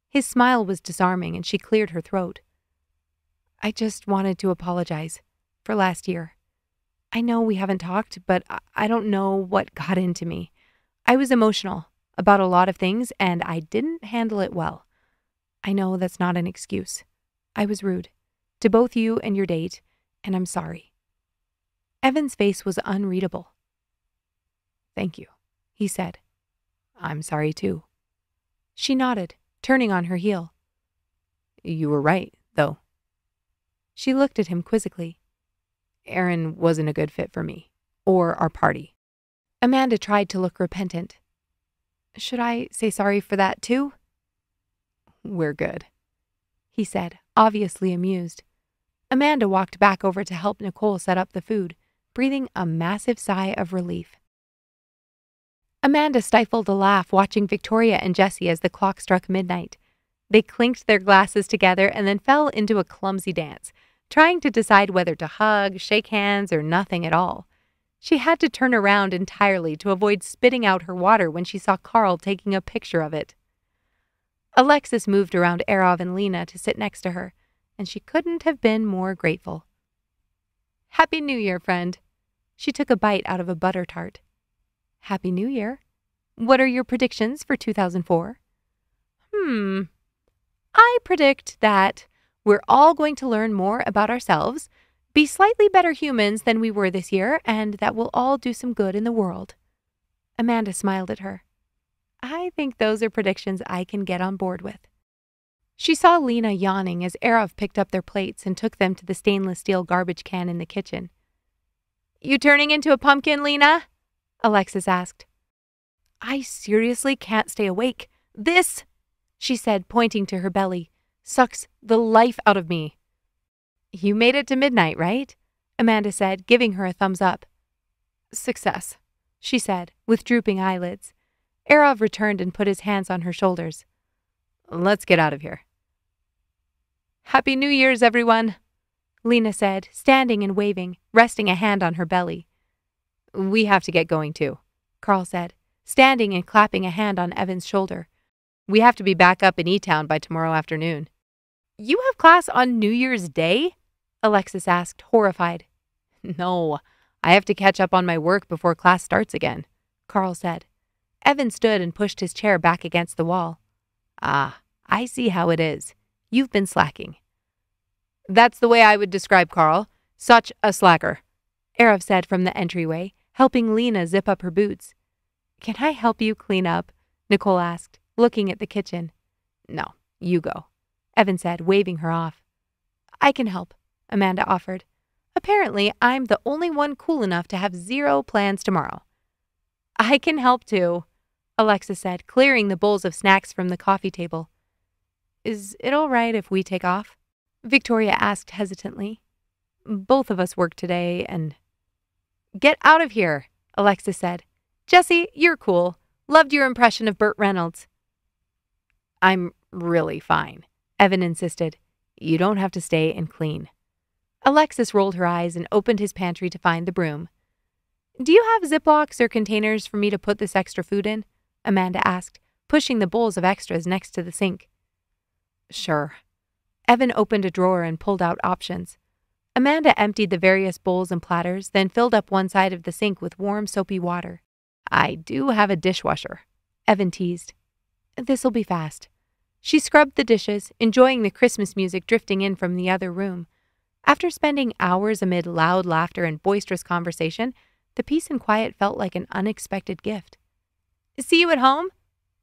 His smile was disarming and she cleared her throat. I just wanted to apologize for last year. I know we haven't talked, but I don't know what got into me. I was emotional about a lot of things and I didn't handle it well. I know that's not an excuse. I was rude to both you and your date, and I'm sorry. Evan's face was unreadable. Thank you, he said. I'm sorry too. She nodded, turning on her heel. You were right, though. She looked at him quizzically. Aaron wasn't a good fit for me, or our party. Amanda tried to look repentant. Should I say sorry for that too? We're good, he said, obviously amused. Amanda walked back over to help Nicole set up the food, breathing a massive sigh of relief. Amanda stifled a laugh watching Victoria and Jessie as the clock struck midnight. They clinked their glasses together and then fell into a clumsy dance, trying to decide whether to hug, shake hands, or nothing at all. She had to turn around entirely to avoid spitting out her water when she saw Karl taking a picture of it. Alexis moved around Erav and Lena to sit next to her, and she couldn't have been more grateful. Happy New Year, friend. She took a bite out of a butter tart. Happy New Year. What are your predictions for 2004? I predict that we're all going to learn more about ourselves, be slightly better humans than we were this year, and that we'll all do some good in the world. Amanda smiled at her. I think those are predictions I can get on board with. She saw Lena yawning as Erav picked up their plates and took them to the stainless steel garbage can in the kitchen. You turning into a pumpkin, Lena? Alexis asked. I seriously can't stay awake. This, she said, pointing to her belly, sucks the life out of me. You made it to midnight, right? Amanda said, giving her a thumbs up. Success, she said, with drooping eyelids. Erav returned and put his hands on her shoulders. Let's get out of here. Happy New Year's, everyone, Lena said, standing and waving, resting a hand on her belly. We have to get going, too, Karl said, standing and clapping a hand on Evan's shoulder. We have to be back up in E-Town by tomorrow afternoon. You have class on New Year's Day? Alexis asked, horrified. No, I have to catch up on my work before class starts again, Karl said. Evan stood and pushed his chair back against the wall. Ah, I see how it is. You've been slacking. That's the way I would describe Karl. Such a slacker, Erav said from the entryway, helping Lena zip up her boots. Can I help you clean up? Nicole asked, looking at the kitchen. No, you go, Evan said, waving her off. I can help, Amanda offered. Apparently, I'm the only one cool enough to have zero plans tomorrow. I can help too, Alexis said, clearing the bowls of snacks from the coffee table. Is it all right if we take off? Victoria asked hesitantly. Both of us work today and... Get out of here, Alexis said. Jessie, you're cool. Loved your impression of Burt Reynolds. I'm really fine, Evan insisted. You don't have to stay and clean. Alexis rolled her eyes and opened his pantry to find the broom. Do you have Ziplocs or containers for me to put this extra food in? Amanda asked, pushing the bowls of extras next to the sink. Sure. Evan opened a drawer and pulled out options. Amanda emptied the various bowls and platters, then filled up one side of the sink with warm, soapy water. I do have a dishwasher, Evan teased. This'll be fast. She scrubbed the dishes, enjoying the Christmas music drifting in from the other room. After spending hours amid loud laughter and boisterous conversation, the peace and quiet felt like an unexpected gift. See you at home?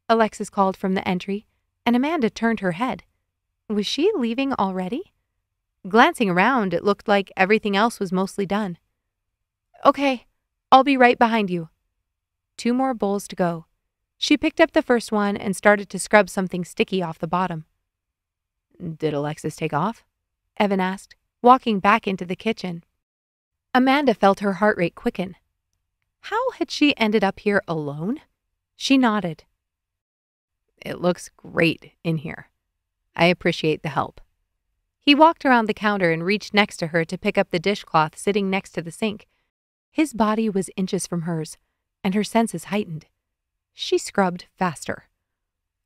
Alexis called from the entry, and Amanda turned her head. Was she leaving already? Glancing around, it looked like everything else was mostly done. Okay, I'll be right behind you. 2 more bowls to go. She picked up the first one and started to scrub something sticky off the bottom. Did Alexis take off? Evan asked, walking back into the kitchen. Amanda felt her heart rate quicken. How had she ended up here alone? She nodded. It looks great in here. I appreciate the help. He walked around the counter and reached next to her to pick up the dishcloth sitting next to the sink. His body was inches from hers, and her senses heightened. She scrubbed faster.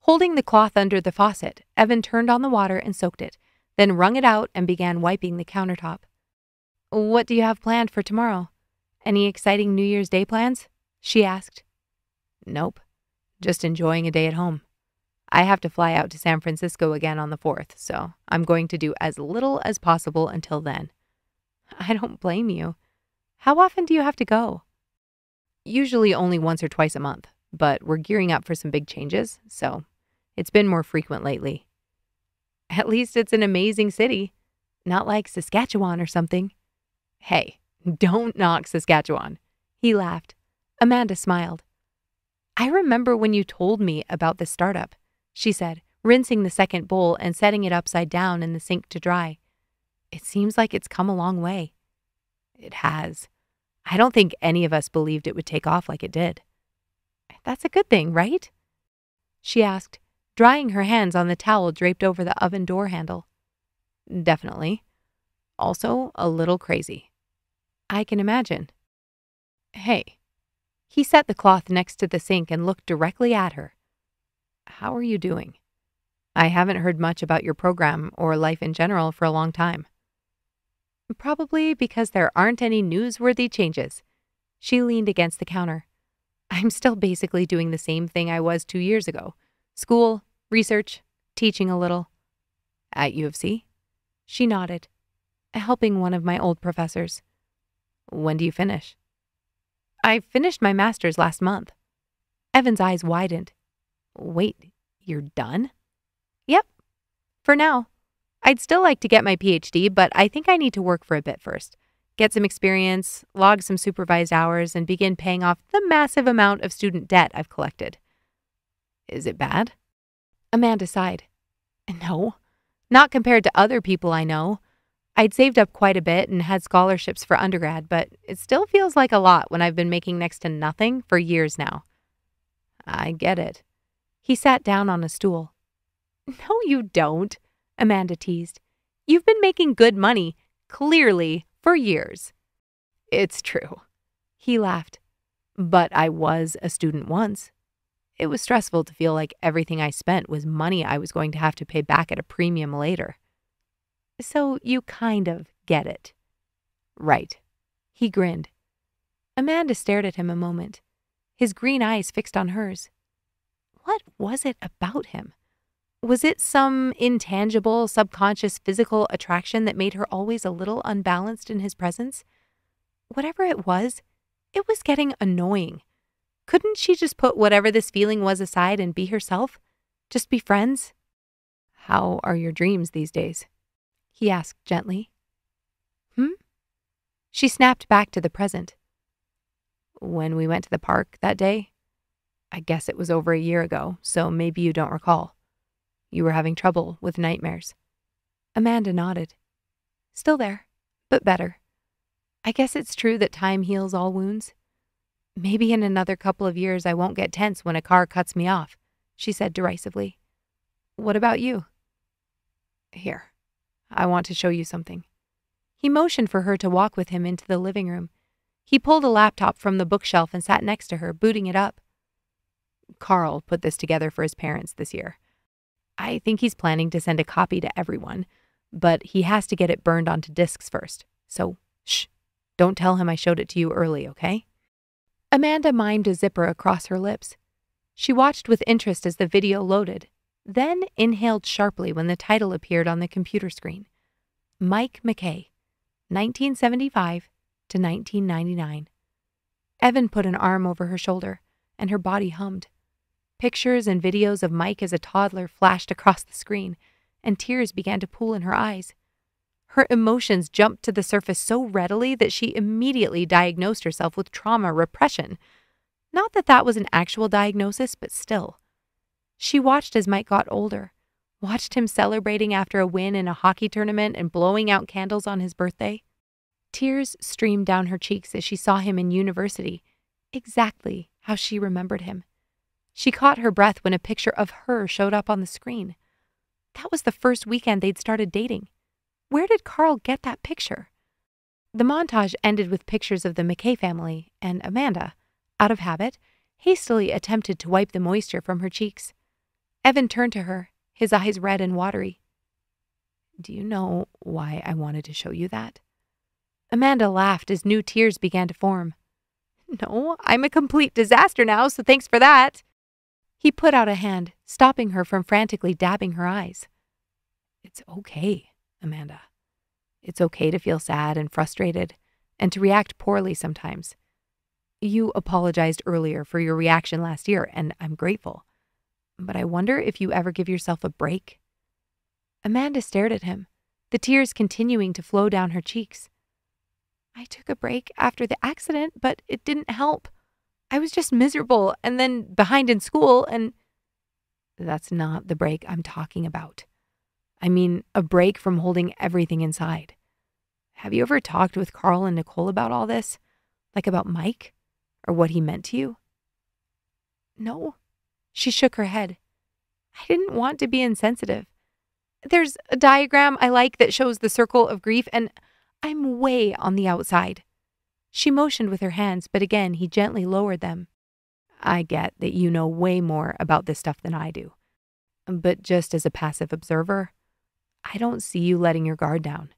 Holding the cloth under the faucet, Evan turned on the water and soaked it, then wrung it out and began wiping the countertop. What do you have planned for tomorrow? Any exciting New Year's Day plans? She asked. Nope. Just enjoying a day at home. I have to fly out to San Francisco again on the 4th, so I'm going to do as little as possible until then. I don't blame you. How often do you have to go? Usually only once or twice a month, but we're gearing up for some big changes, so it's been more frequent lately. At least it's an amazing city, not like Saskatchewan or something. Hey, don't knock Saskatchewan. He laughed. Amanda smiled. I remember when you told me about this startup, she said, rinsing the second bowl and setting it upside down in the sink to dry. It seems like it's come a long way. It has. I don't think any of us believed it would take off like it did. That's a good thing, right? She asked, drying her hands on the towel draped over the oven door handle. Definitely. Also a little crazy. I can imagine. Hey. He set the cloth next to the sink and looked directly at her. How are you doing? I haven't heard much about your program or life in general for a long time. Probably because there aren't any newsworthy changes. She leaned against the counter. I'm still basically doing the same thing I was 2 years ago. School, research, teaching a little. At U of C? She nodded. Helping one of my old professors. When do you finish? I finished my master's last month. Evan's eyes widened. Wait, you're done? Yep. For now. I'd still like to get my PhD, but I think I need to work for a bit first. Get some experience, log some supervised hours, and begin paying off the massive amount of student debt I've collected. Is it bad? Amanda sighed. No, not compared to other people I know. I'd saved up quite a bit and had scholarships for undergrad, but it still feels like a lot when I've been making next to nothing for years now. I get it. He sat down on a stool. No, you don't, Amanda teased. You've been making good money, clearly, for years. It's true. He laughed. But I was a student once. It was stressful to feel like everything I spent was money I was going to have to pay back at a premium later. So you kind of get it. Right. He grinned. Amanda stared at him a moment, his green eyes fixed on hers. What was it about him? Was it some intangible, subconscious physical attraction that made her always a little unbalanced in his presence? Whatever it was getting annoying. Couldn't she just put whatever this feeling was aside and be herself? Just be friends? How are your dreams these days? He asked gently. She snapped back to the present. When we went to the park that day, I guess it was over a year ago, so maybe you don't recall. You were having trouble with nightmares. Amanda nodded. Still there, but better. I guess it's true that time heals all wounds. Maybe in another couple of years I won't get tense when a car cuts me off, she said derisively. What about you? Here, I want to show you something. He motioned for her to walk with him into the living room. He pulled a laptop from the bookshelf and sat next to her, booting it up. Karl put this together for his parents this year. I think he's planning to send a copy to everyone, but he has to get it burned onto discs first. So, shh, don't tell him I showed it to you early, okay? Amanda mimed a zipper across her lips. She watched with interest as the video loaded, then inhaled sharply when the title appeared on the computer screen. Mike McKay, 1975 to 1999. Evan put an arm over her shoulder, and her body hummed. Pictures and videos of Mike as a toddler flashed across the screen, and tears began to pool in her eyes. Her emotions jumped to the surface so readily that she immediately diagnosed herself with trauma repression. Not that that was an actual diagnosis, but still. She watched as Mike got older, watched him celebrating after a win in a hockey tournament and blowing out candles on his birthday. Tears streamed down her cheeks as she saw him in university, exactly how she remembered him. She caught her breath when a picture of her showed up on the screen. That was the first weekend they'd started dating. Where did Karl get that picture? The montage ended with pictures of the McKay family, and Amanda, out of habit, hastily attempted to wipe the moisture from her cheeks. Evan turned to her, his eyes red and watery. "Do you know why I wanted to show you that?" Amanda laughed as new tears began to form. "No, I'm a complete disaster now, so thanks for that." He put out a hand, stopping her from frantically dabbing her eyes. "It's okay, Amanda. It's okay to feel sad and frustrated and to react poorly sometimes. You apologized earlier for your reaction last year, and I'm grateful. But I wonder if you ever give yourself a break." Amanda stared at him, the tears continuing to flow down her cheeks. "I took a break after the accident, but it didn't help. I was just miserable and then behind in school and—" "That's not the break I'm talking about. I mean, a break from holding everything inside. Have you ever talked with Karl and Nicole about all this? Like about Mike? Or what he meant to you?" "No." She shook her head. "I didn't want to be insensitive. There's a diagram I like that shows the circle of grief, and I'm way on the outside." She motioned with her hands, but again he gently lowered them. "I get that you know way more about this stuff than I do. But just as a passive observer, I don't see you letting your guard down.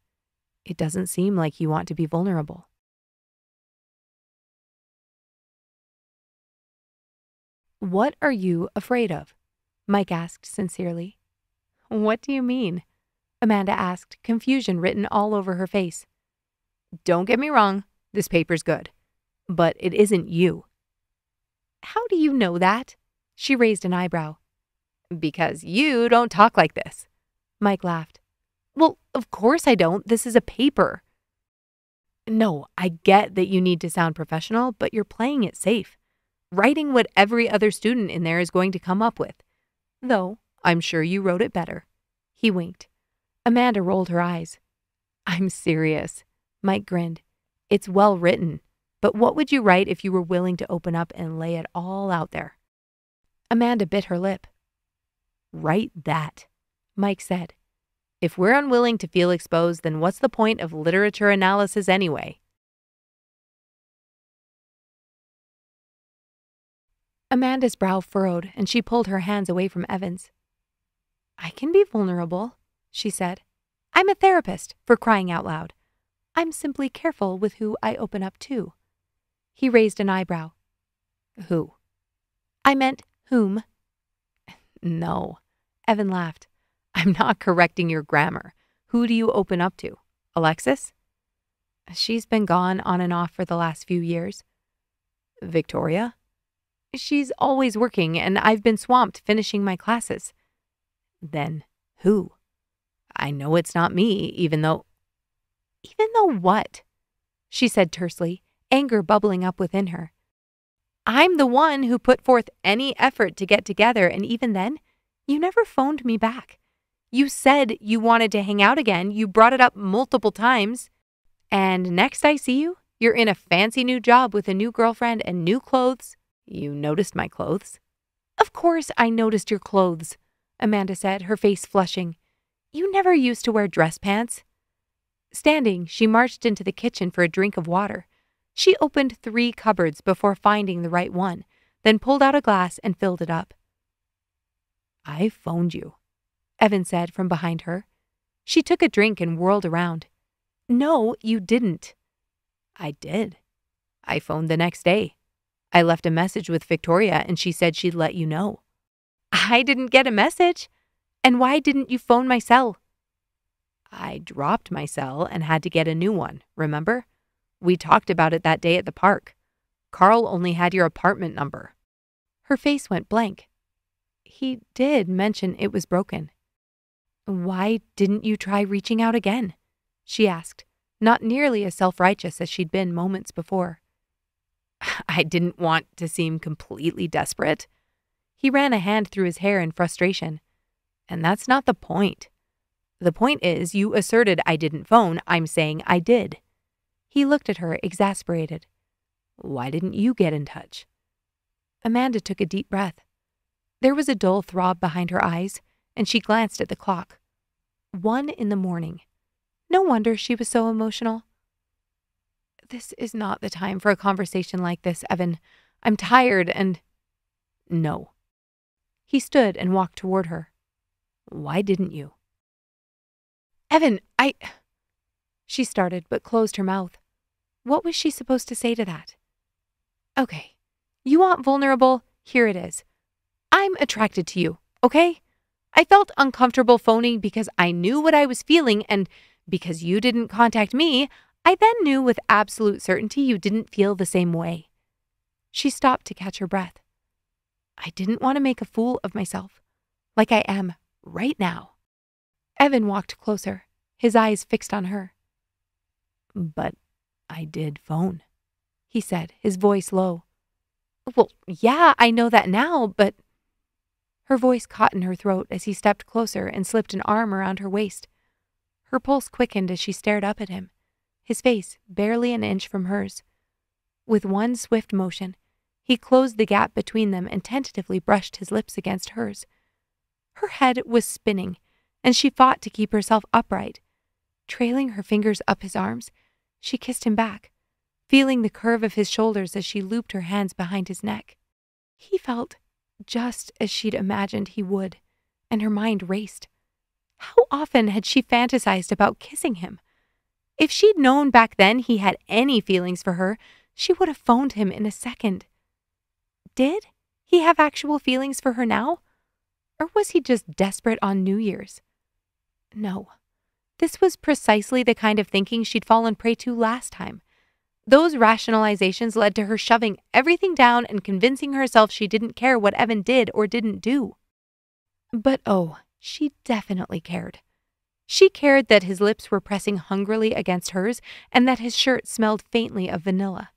It doesn't seem like you want to be vulnerable." "What are you afraid of?" Mike asked sincerely. "What do you mean?" Amanda asked, confusion written all over her face. "Don't get me wrong, this paper's good. But it isn't you." "How do you know that?" She raised an eyebrow. "Because you don't talk like this." Mike laughed. "Well, of course I don't. This is a paper." "No, I get that you need to sound professional, but you're playing it safe. Writing what every other student in there is going to come up with. Though, I'm sure you wrote it better." He winked. Amanda rolled her eyes. "I'm serious." Mike grinned. "It's well written. But what would you write if you were willing to open up and lay it all out there?" Amanda bit her lip. "Write that," Mike said. "If we're unwilling to feel exposed, then what's the point of literature analysis anyway?" Amanda's brow furrowed, and she pulled her hands away from Evan's. "I can be vulnerable," she said. "I'm a therapist, for crying out loud. I'm simply careful with who I open up to." He raised an eyebrow. "Who?" "I meant whom." "No." Evan laughed. "I'm not correcting your grammar. Who do you open up to? Alexis?" "She's been gone on and off for the last few years." "Victoria?" "She's always working, and I've been swamped finishing my classes." "Then who? I know it's not me, even though—" "Even though what?" she said tersely, anger bubbling up within her. "I'm the one who put forth any effort to get together, and even then, you never phoned me back. You said you wanted to hang out again. You brought it up multiple times. And next I see you, you're in a fancy new job with a new girlfriend and new clothes." "You noticed my clothes?" "Of course I noticed your clothes," Amanda said, her face flushing. "You never used to wear dress pants." Standing, she marched into the kitchen for a drink of water. She opened 3 cupboards before finding the right one, then pulled out a glass and filled it up. "I phoned you," Evan said from behind her. She took a drink and whirled around. "No, you didn't." "I did. I phoned the next day. I left a message with Victoria and she said she'd let you know." "I didn't get a message. And why didn't you phone my cell?" "I dropped my cell and had to get a new one, remember? We talked about it that day at the park. Karl only had your apartment number." Her face went blank. "He did mention it was broken." "Why didn't you try reaching out again?" she asked, not nearly as self-righteous as she'd been moments before. I didn't want to seem completely desperate. He ran a hand through his hair in frustration. And that's not the point. The point is, you asserted I didn't phone. I'm saying I did. He looked at her, exasperated. Why didn't you get in touch? Amanda took a deep breath. There was a dull throb behind her eyes, and she glanced at the clock. 1 a.m. No wonder she was so emotional. This is not the time for a conversation like this, Evan. I'm tired and... No. He stood and walked toward her. Why didn't you? Evan, She started, but closed her mouth. What was she supposed to say to that? Okay. You want vulnerable? Here it is. I'm attracted to you, okay? I felt uncomfortable phoning because I knew what I was feeling, and because you didn't contact me, I then knew with absolute certainty you didn't feel the same way. She stopped to catch her breath. I didn't want to make a fool of myself, like I am right now. Evan walked closer, his eyes fixed on her. But I did phone, he said, his voice low. Well, yeah, I know that now, but... Her voice caught in her throat as he stepped closer and slipped an arm around her waist. Her pulse quickened as she stared up at him, his face barely an inch from hers. With one swift motion, he closed the gap between them and tentatively brushed his lips against hers. Her head was spinning, and she fought to keep herself upright. Trailing her fingers up his arms, she kissed him back, feeling the curve of his shoulders as she looped her hands behind his neck. He felt just as she'd imagined he would, and her mind raced. How often had she fantasized about kissing him? If she'd known back then he had any feelings for her, she would have phoned him in a second. Did he have actual feelings for her now? Or was he just desperate on New Year's? No. This was precisely the kind of thinking she'd fallen prey to last time. Those rationalizations led to her shoving everything down and convincing herself she didn't care what Evan did or didn't do. But oh, she definitely cared. She cared that his lips were pressing hungrily against hers and that his shirt smelled faintly of vanilla.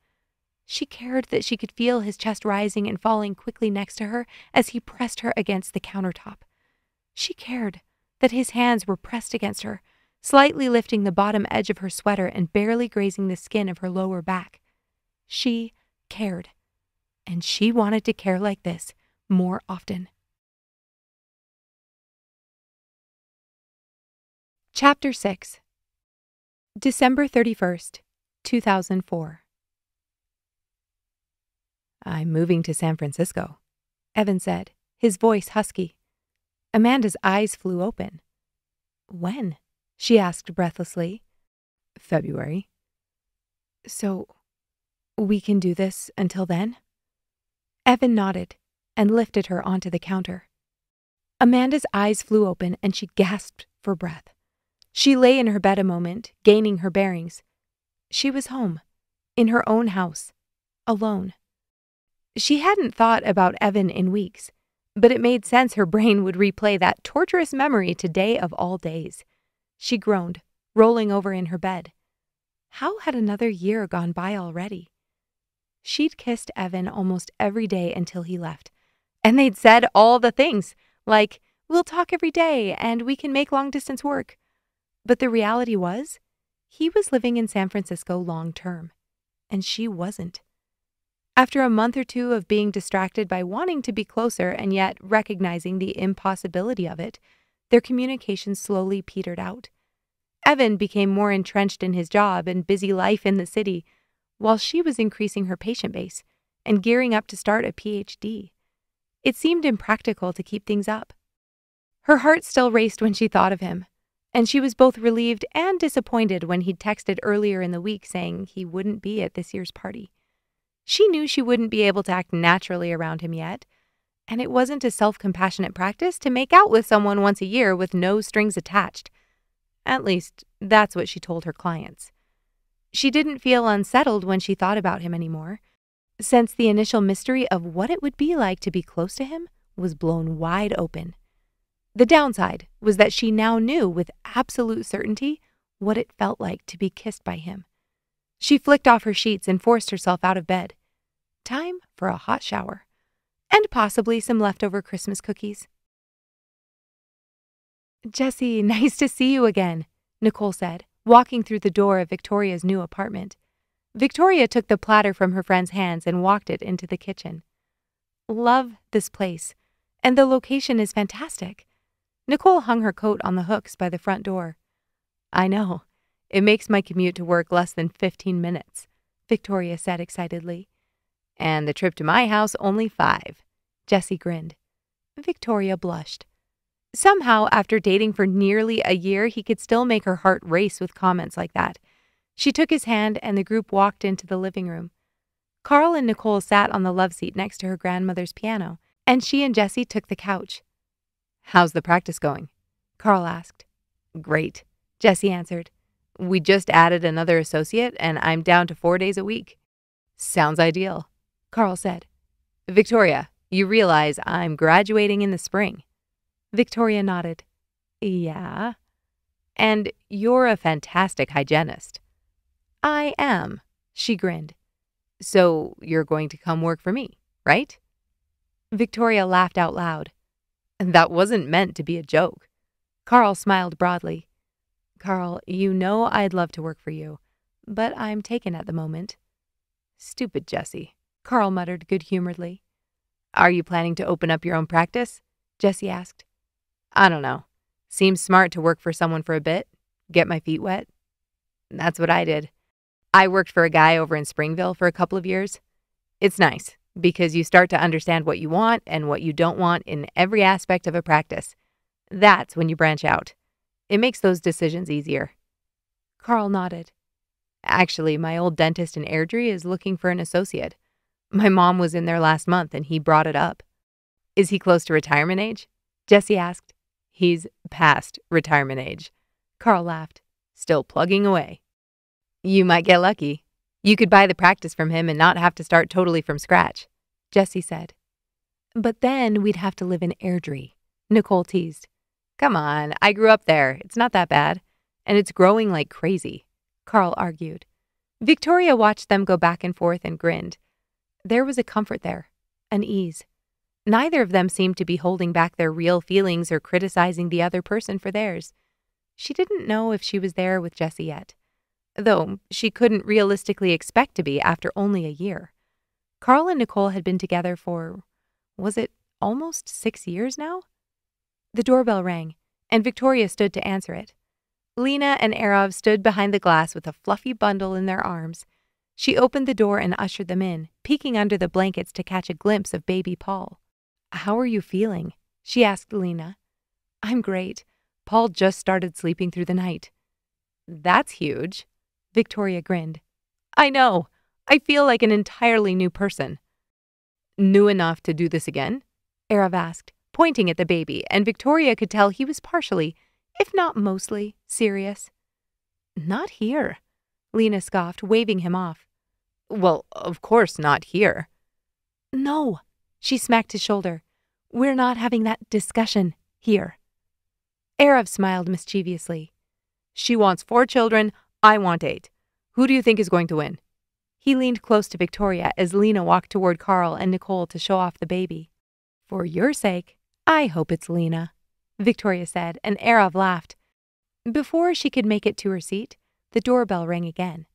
She cared that she could feel his chest rising and falling quickly next to her as he pressed her against the countertop. She cared that his hands were pressed against her, slightly lifting the bottom edge of her sweater and barely grazing the skin of her lower back. She cared. And she wanted to care like this more often. Chapter 6. December 31st, 2004. I'm moving to San Francisco, Evan said, his voice husky. Amanda's eyes flew open. When? She asked breathlessly. February. So, we can do this until then? Evan nodded and lifted her onto the counter. Amanda's eyes flew open and she gasped for breath. She lay in her bed a moment, gaining her bearings. She was home, in her own house, alone. She hadn't thought about Evan in weeks, but it made sense her brain would replay that torturous memory today of all days. She groaned, rolling over in her bed. How had another year gone by already? She'd kissed Evan almost every day until he left, and they'd said all the things, like, we'll talk every day and we can make long-distance work. But the reality was, he was living in San Francisco long-term, and she wasn't. After a month or two of being distracted by wanting to be closer and yet recognizing the impossibility of it, their communication slowly petered out. Evan became more entrenched in his job and busy life in the city, while she was increasing her patient base and gearing up to start a PhD. It seemed impractical to keep things up. Her heart still raced when she thought of him, and she was both relieved and disappointed when he'd texted earlier in the week saying he wouldn't be at this year's party. She knew she wouldn't be able to act naturally around him yet, and it wasn't a self-compassionate practice to make out with someone once a year with no strings attached. At least, that's what she told her clients. She didn't feel unsettled when she thought about him anymore, since the initial mystery of what it would be like to be close to him was blown wide open. The downside was that she now knew with absolute certainty what it felt like to be kissed by him. She flicked off her sheets and forced herself out of bed. Time for a hot shower. And possibly some leftover Christmas cookies. "Jessie, nice to see you again," Nicole said, walking through the door of Victoria's new apartment. Victoria took the platter from her friend's hands and walked it into the kitchen. "Love this place, and the location is fantastic." Nicole hung her coat on the hooks by the front door. "I know. It makes my commute to work less than 15 minutes, Victoria said excitedly. "And the trip to my house only 5. Jessie grinned. Victoria blushed. Somehow, after dating for nearly a year, he could still make her heart race with comments like that. She took his hand and the group walked into the living room. Karl and Nicole sat on the love seat next to her grandmother's piano, and she and Jessie took the couch. "How's the practice going?" Karl asked. "Great," Jessie answered. "We just added another associate, and I'm down to 4 days a week." "Sounds ideal," Karl said. "Victoria, you realize I'm graduating in the spring." Victoria nodded. "Yeah." "And you're a fantastic hygienist." "I am," she grinned. "So you're going to come work for me, right?" Victoria laughed out loud. "That wasn't meant to be a joke." Karl smiled broadly. "Karl, you know I'd love to work for you, but I'm taken at the moment." "Stupid Jessie," Karl muttered good-humoredly. "Are you planning to open up your own practice?" Jessie asked. "I don't know. Seems smart to work for someone for a bit, get my feet wet." "That's what I did. I worked for a guy over in Springville for a couple of years. It's nice, because you start to understand what you want and what you don't want in every aspect of a practice. That's when you branch out. It makes those decisions easier." Karl nodded. "Actually, my old dentist in Airdrie is looking for an associate. My mom was in there last month and he brought it up." "Is he close to retirement age?" Jessie asked. "He's past retirement age." Karl laughed. "Still plugging away." "You might get lucky. You could buy the practice from him and not have to start totally from scratch," Jessie said. "But then we'd have to live in Airdrie," Nicole teased. "Come on, I grew up there. It's not that bad. And it's growing like crazy," Karl argued. Victoria watched them go back and forth and grinned. There was a comfort there, an ease. Neither of them seemed to be holding back their real feelings or criticizing the other person for theirs. She didn't know if she was there with Jessie yet, though she couldn't realistically expect to be after only a year. Karl and Nicole had been together for, was it almost 6 years now? The doorbell rang, and Victoria stood to answer it. Lena and Erav stood behind the glass with a fluffy bundle in their arms. She opened the door and ushered them in, peeking under the blankets to catch a glimpse of baby Paul. "How are you feeling?" she asked Lena. "I'm great. Paul just started sleeping through the night." "That's huge." Victoria grinned. "I know. I feel like an entirely new person." "New enough to do this again?" Erav asked, pointing at the baby, and Victoria could tell he was partially, if not mostly, serious. "Not here," Lena scoffed, waving him off. "Well, of course not here." "No," she smacked his shoulder. "We're not having that discussion here." Erav smiled mischievously. "She wants 4 children, I want 8. Who do you think is going to win?" He leaned close to Victoria as Lena walked toward Karl and Nicole to show off the baby. "For your sake, I hope it's Lena," Victoria said, and Erav laughed. Before she could make it to her seat, the doorbell rang again.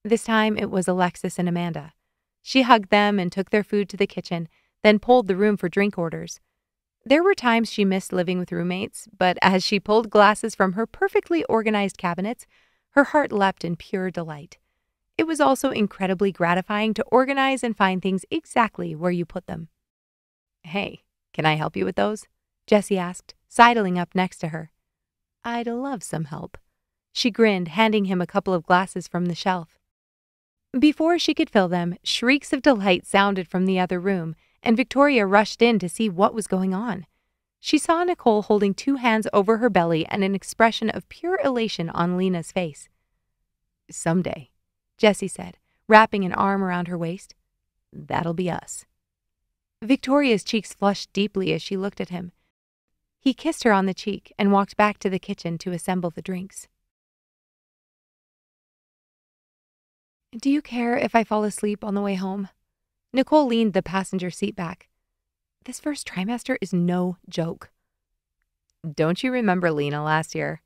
This time it was Alexis and Amanda. She hugged them and took their food to the kitchen, then pulled the room for drink orders. There were times she missed living with roommates, but as she pulled glasses from her perfectly organized cabinets, her heart leapt in pure delight. It was also incredibly gratifying to organize and find things exactly where you put them. "Hey, can I help you with those?" Jessie asked, sidling up next to her. "I'd love some help." She grinned, handing him a couple of glasses from the shelf. Before she could fill them, shrieks of delight sounded from the other room, and Victoria rushed in to see what was going on. She saw Nicole holding 2 hands over her belly and an expression of pure elation on Lena's face. "Someday," Jessie said, wrapping an arm around her waist, "that'll be us." Victoria's cheeks flushed deeply as she looked at him. He kissed her on the cheek and walked back to the kitchen to assemble the drinks. Do you care if I fall asleep on the way home? Nicole leaned the passenger seat back. This first trimester is no joke. Don't you remember Lena last year?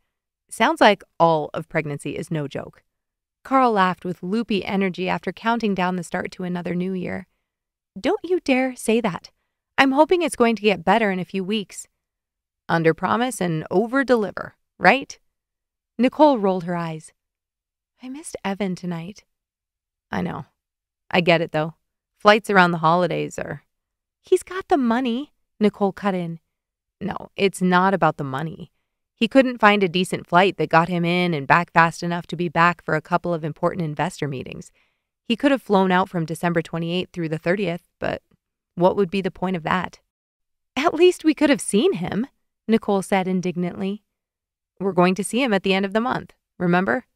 Sounds like all of pregnancy is no joke. Karl laughed with loopy energy after counting down the start to another new year. Don't you dare say that. I'm hoping it's going to get better in a few weeks. Under promise and over deliver, right? Nicole rolled her eyes. I missed Evan tonight. I know. I get it, though. Flights around the holidays are... He's got the money, Nicole cut in. No, it's not about the money. He couldn't find a decent flight that got him in and back fast enough to be back for a couple of important investor meetings. He could have flown out from December 28th through the 30th, but what would be the point of that? At least we could have seen him, Nicole said indignantly. We're going to see him at the end of the month, remember?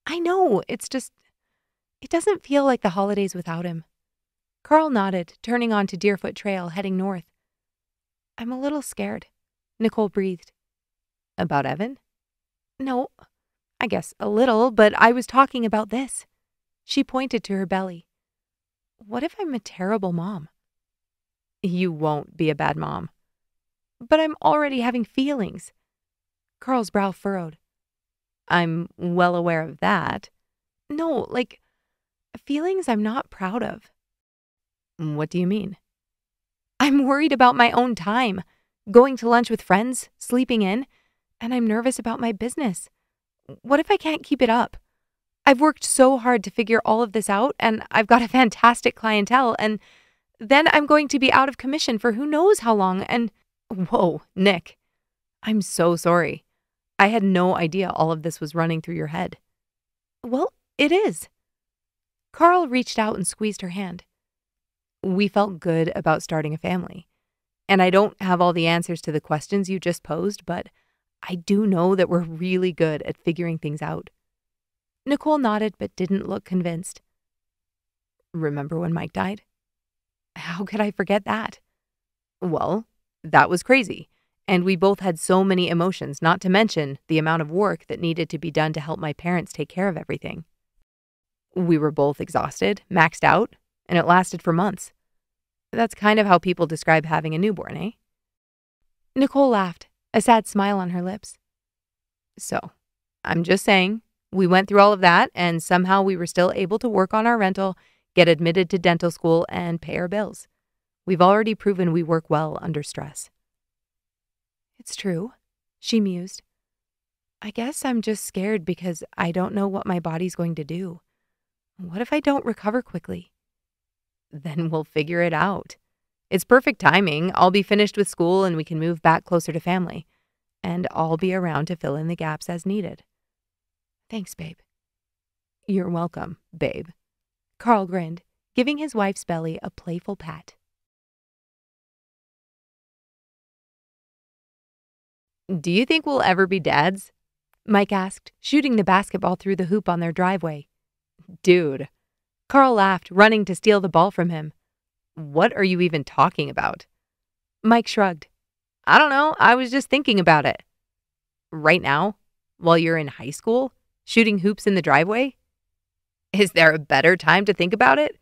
I know, it's just... It doesn't feel like the holidays without him. Karl nodded, turning onto Deerfoot Trail, heading north. I'm a little scared, Nicole breathed. About Evan? No, I guess a little, but I was talking about this. She pointed to her belly. What if I'm a terrible mom? You won't be a bad mom. But I'm already having feelings. Karl's brow furrowed. I'm well aware of that. No, like, feelings I'm not proud of. What do you mean? I'm worried about my own time, going to lunch with friends, sleeping in, and I'm nervous about my business. What if I can't keep it up? I've worked so hard to figure all of this out, and I've got a fantastic clientele, and then I'm going to be out of commission for who knows how long, and... Whoa, Nick. I'm so sorry. I had no idea all of this was running through your head. Well, it is. Karl reached out and squeezed her hand. We felt good about starting a family. And I don't have all the answers to the questions you just posed, but I do know that we're really good at figuring things out. Nicole nodded but didn't look convinced. Remember when Mike died? How could I forget that? Well, that was crazy. And we both had so many emotions, not to mention the amount of work that needed to be done to help my parents take care of everything. We were both exhausted, maxed out, and it lasted for months. That's kind of how people describe having a newborn, eh? Nicole laughed, a sad smile on her lips. So, I'm just saying, we went through all of that, and somehow we were still able to work on our rental, get admitted to dental school, and pay our bills. We've already proven we work well under stress. It's true, she mused. I guess I'm just scared because I don't know what my body's going to do. What if I don't recover quickly? Then we'll figure it out. It's perfect timing. I'll be finished with school and we can move back closer to family. And I'll be around to fill in the gaps as needed. Thanks, babe. You're welcome, babe. Karl grinned, giving his wife's belly a playful pat. Do you think we'll ever be dads? Mike asked, shooting the basketball through the hoop on their driveway. Dude. Karl laughed, running to steal the ball from him. What are you even talking about? Mike shrugged. I don't know. I was just thinking about it. Right now? While you're in high school? Shooting hoops in the driveway? Is there a better time to think about it?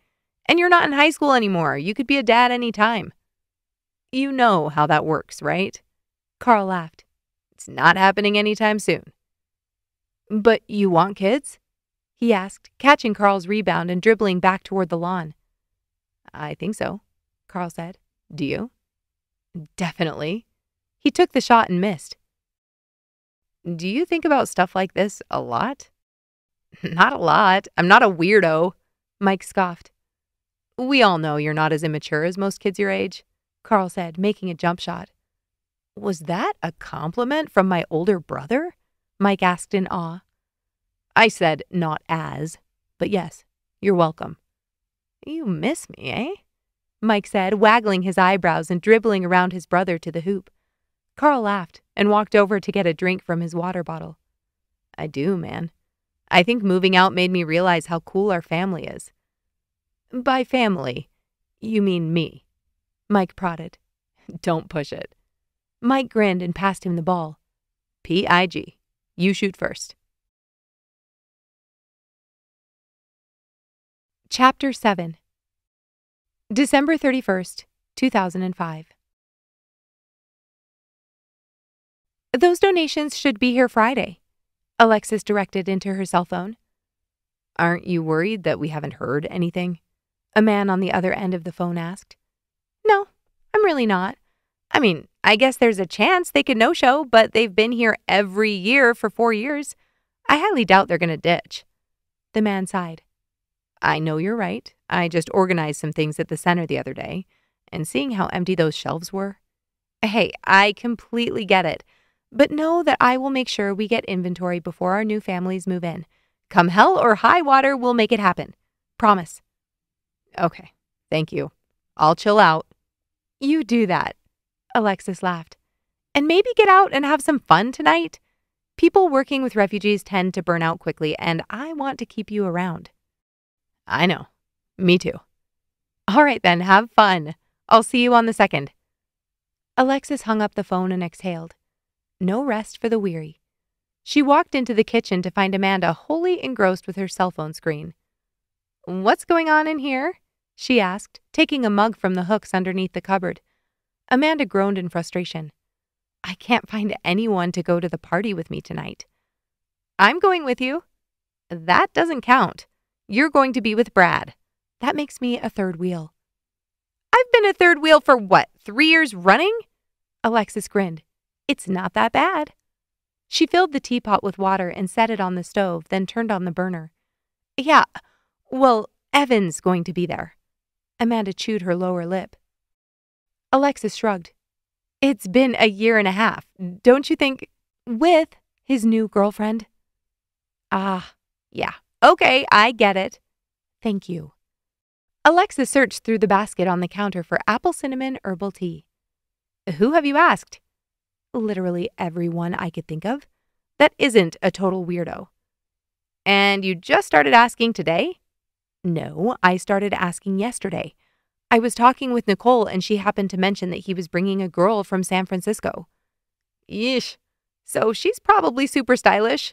And you're not in high school anymore. You could be a dad anytime. You know how that works, right? Karl laughed. It's not happening anytime soon. But you want kids? He asked, catching Karl's rebound and dribbling back toward the lawn. I think so, Karl said. Do you? Definitely. He took the shot and missed. Do you think about stuff like this a lot? Not a lot. I'm not a weirdo, Mike scoffed. We all know you're not as immature as most kids your age, Karl said, making a jump shot. Was that a compliment from my older brother? Mike asked in awe. I said not as, but yes, you're welcome. You miss me, eh? Mike said, waggling his eyebrows and dribbling around his brother to the hoop. Karl laughed and walked over to get a drink from his water bottle. I do, man. I think moving out made me realize how cool our family is. By family, you mean me, Mike prodded. Don't push it. Mike grinned and passed him the ball. P.I.G. You shoot first. Chapter 7. December 31st, 2005. Those donations should be here Friday, Alexis directed into her cell phone. Aren't you worried that we haven't heard anything? A man on the other end of the phone asked. No, I'm really not. I mean, I guess there's a chance they could no-show, but they've been here every year for 4 years. I highly doubt they're going to ditch. The man sighed. I know you're right. I just organized some things at the center the other day, and seeing how empty those shelves were. Hey, I completely get it, but know that I will make sure we get inventory before our new families move in. Come hell or high water, we'll make it happen. Promise. Okay, thank you. I'll chill out. You do that, Alexis laughed. And maybe get out and have some fun tonight. People working with refugees tend to burn out quickly, and I want to keep you around. I know. Me too. All right then, have fun. I'll see you on the 2nd. Alexis hung up the phone and exhaled. No rest for the weary. She walked into the kitchen to find Amanda wholly engrossed with her cell phone screen. What's going on in here? She asked, taking a mug from the hooks underneath the cupboard. Amanda groaned in frustration. I can't find anyone to go to the party with me tonight. I'm going with you. That doesn't count. You're going to be with Brad. That makes me a third wheel. I've been a third wheel for what, 3 years running? Alexis grinned. It's not that bad. She filled the teapot with water and set it on the stove, then turned on the burner. Yeah, well, Evan's going to be there. Amanda chewed her lower lip. Alexis shrugged. It's been a year and a half, don't you think? With his new girlfriend. Ah, yeah. Okay, I get it. Thank you. Alexis searched through the basket on the counter for apple cinnamon herbal tea. Who have you asked? Literally everyone I could think of. That isn't a total weirdo. And you just started asking today? No, I started asking yesterday. I was talking with Nicole and she happened to mention that he was bringing a girl from San Francisco. Yeesh. So she's probably super stylish.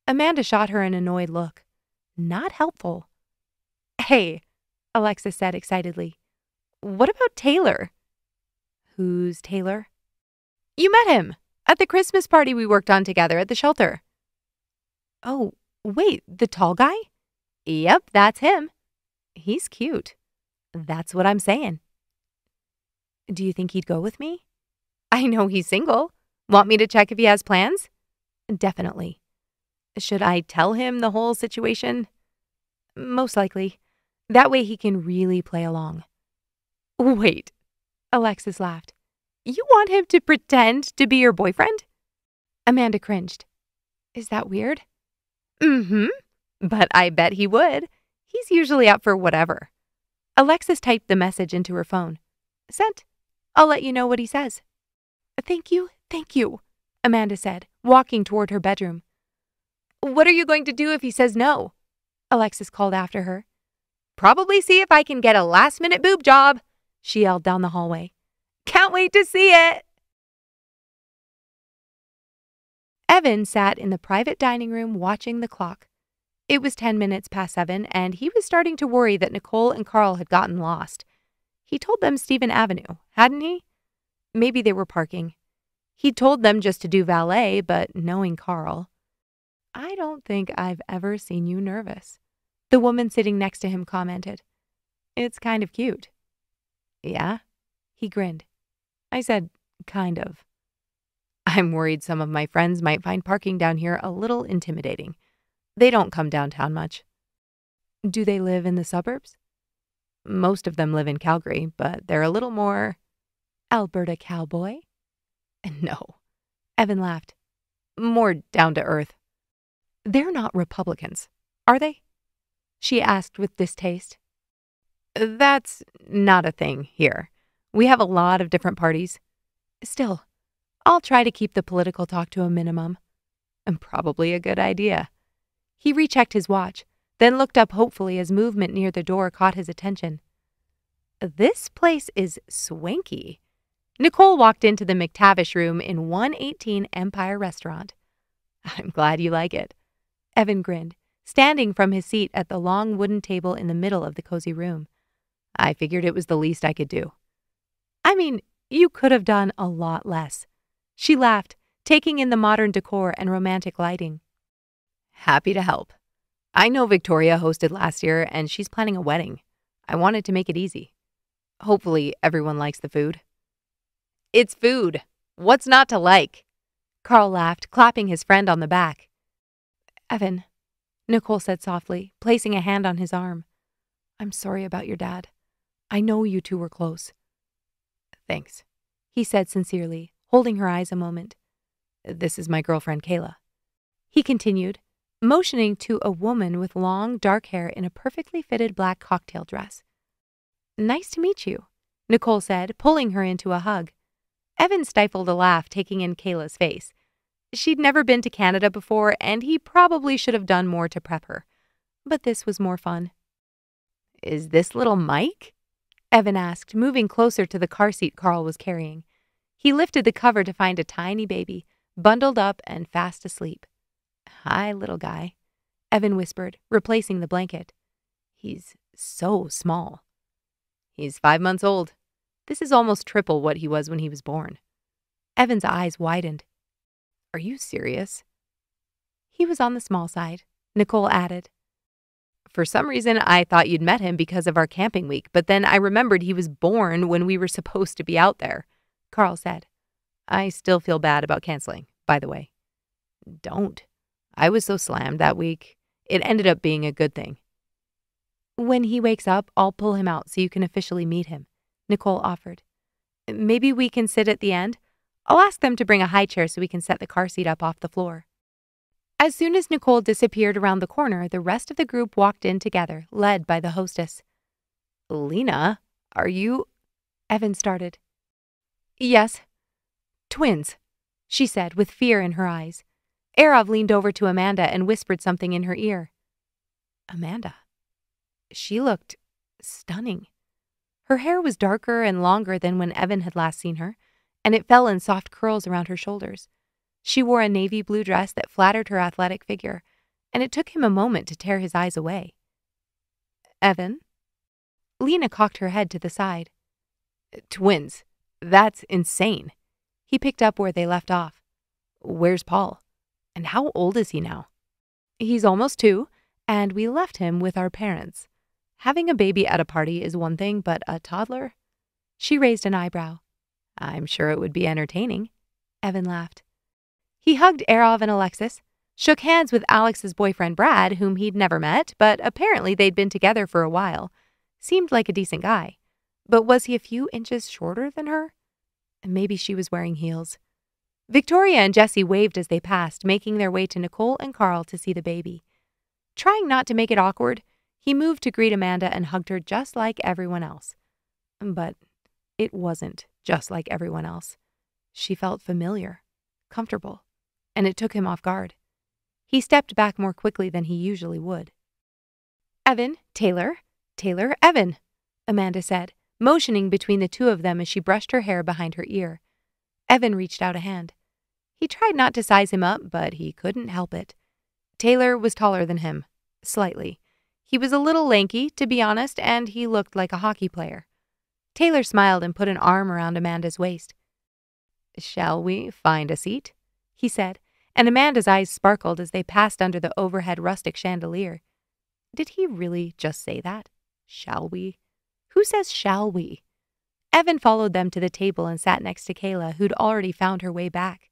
Amanda shot her an annoyed look. Not helpful. Hey, Alexis said excitedly. What about Taylor? Who's Taylor? You met him at the Christmas party we worked on together at the shelter. Oh, wait, the tall guy? Yep, that's him. He's cute. That's what I'm saying. Do you think he'd go with me? I know he's single. Want me to check if he has plans? Definitely. Should I tell him the whole situation? Most likely. That way he can really play along. Wait, Alexis laughed. You want him to pretend to be your boyfriend? Amanda cringed. Is that weird? Mm-hmm. But I bet he would. He's usually up for whatever. Alexis typed the message into her phone. Sent. I'll let you know what he says. Thank you, Amanda said, walking toward her bedroom. What are you going to do if he says no? Alexis called after her. Probably see if I can get a last-minute boob job, she yelled down the hallway. Can't wait to see it! Evan sat in the private dining room watching the clock. It was 10 minutes past 7, and he was starting to worry that Nicole and Karl had gotten lost. He told them Stephen Avenue, hadn't he? Maybe they were parking. He'd told them just to do valet, but knowing Karl. I don't think I've ever seen you nervous, the woman sitting next to him commented. It's kind of cute. Yeah? He grinned. I said, kind of. I'm worried some of my friends might find parking down here a little intimidating. They don't come downtown much. Do they live in the suburbs? Most of them live in Calgary, but they're a little more Alberta cowboy? No. Evan laughed. More down to earth. They're not Republicans, are they? She asked with distaste. That's not a thing here. We have a lot of different parties. Still, I'll try to keep the political talk to a minimum. And probably a good idea. He rechecked his watch, then looked up hopefully as movement near the door caught his attention. This place is swanky. Nicole walked into the McTavish room in 118 Empire Restaurant. I'm glad you like it. Evan grinned, standing from his seat at the long wooden table in the middle of the cozy room. I figured it was the least I could do. I mean, you could have done a lot less. She laughed, taking in the modern decor and romantic lighting. Happy to help. I know Victoria hosted last year and she's planning a wedding. I wanted to make it easy. Hopefully everyone likes the food. It's food. What's not to like? Karl laughed, clapping his friend on the back. Evan, Nicole said softly, placing a hand on his arm. I'm sorry about your dad. I know you two were close. Thanks, he said sincerely, holding her eyes a moment. This is my girlfriend, Kayla. He continued, motioning to a woman with long, dark hair in a perfectly fitted black cocktail dress. Nice to meet you, Nicole said, pulling her into a hug. Evan stifled a laugh, taking in Kayla's face. She'd never been to Canada before, and he probably should have done more to prep her. But this was more fun. Is this little Mike? Evan asked, moving closer to the car seat Karl was carrying. He lifted the cover to find a tiny baby, bundled up and fast asleep. Hi, little guy, Evan whispered, replacing the blanket. He's so small. He's 5 months old. This is almost triple what he was when he was born. Evan's eyes widened. Are you serious? He was on the small side, Nicole added. For some reason, I thought you'd met him because of our camping week, but then I remembered he was born when we were supposed to be out there, Karl said. I still feel bad about canceling, by the way. Don't. I was so slammed that week. It ended up being a good thing. When he wakes up, I'll pull him out so you can officially meet him, Nicole offered. Maybe we can sit at the end? I'll ask them to bring a high chair so we can set the car seat up off the floor. As soon as Nicole disappeared around the corner, the rest of the group walked in together, led by the hostess. Lena, are you... Evan started. Yes. Twins, she said with fear in her eyes. Arov leaned over to Amanda and whispered something in her ear. Amanda. She looked stunning. Her hair was darker and longer than when Evan had last seen her, and it fell in soft curls around her shoulders. She wore a navy blue dress that flattered her athletic figure, and it took him a moment to tear his eyes away. Evan? Lena cocked her head to the side. Twins. That's insane. He picked up where they left off. Where's Paul? And how old is he now? He's almost 2, and we left him with our parents. Having a baby at a party is one thing, but a toddler? She raised an eyebrow. I'm sure it would be entertaining. Evan laughed. He hugged Arov and Alexis, shook hands with Alex's boyfriend Brad, whom he'd never met, but apparently they'd been together for a while. Seemed like a decent guy. But was he a few inches shorter than her? Maybe she was wearing heels. Victoria and Jesse waved as they passed, making their way to Nicole and Karl to see the baby. Trying not to make it awkward, he moved to greet Amanda and hugged her just like everyone else. But it wasn't just like everyone else. She felt familiar, comfortable, and it took him off guard. He stepped back more quickly than he usually would. Evan, Taylor, Evan, Amanda said, motioning between the two of them as she brushed her hair behind her ear. Evan reached out a hand. He tried not to size him up, but he couldn't help it. Taylor was taller than him, slightly. He was a little lanky, to be honest, and he looked like a hockey player. Taylor smiled and put an arm around Amanda's waist. Shall we find a seat? He said, and Amanda's eyes sparkled as they passed under the overhead rustic chandelier. Did he really just say that? Shall we? Who says shall we? Evan followed them to the table and sat next to Kayla, who'd already found her way back.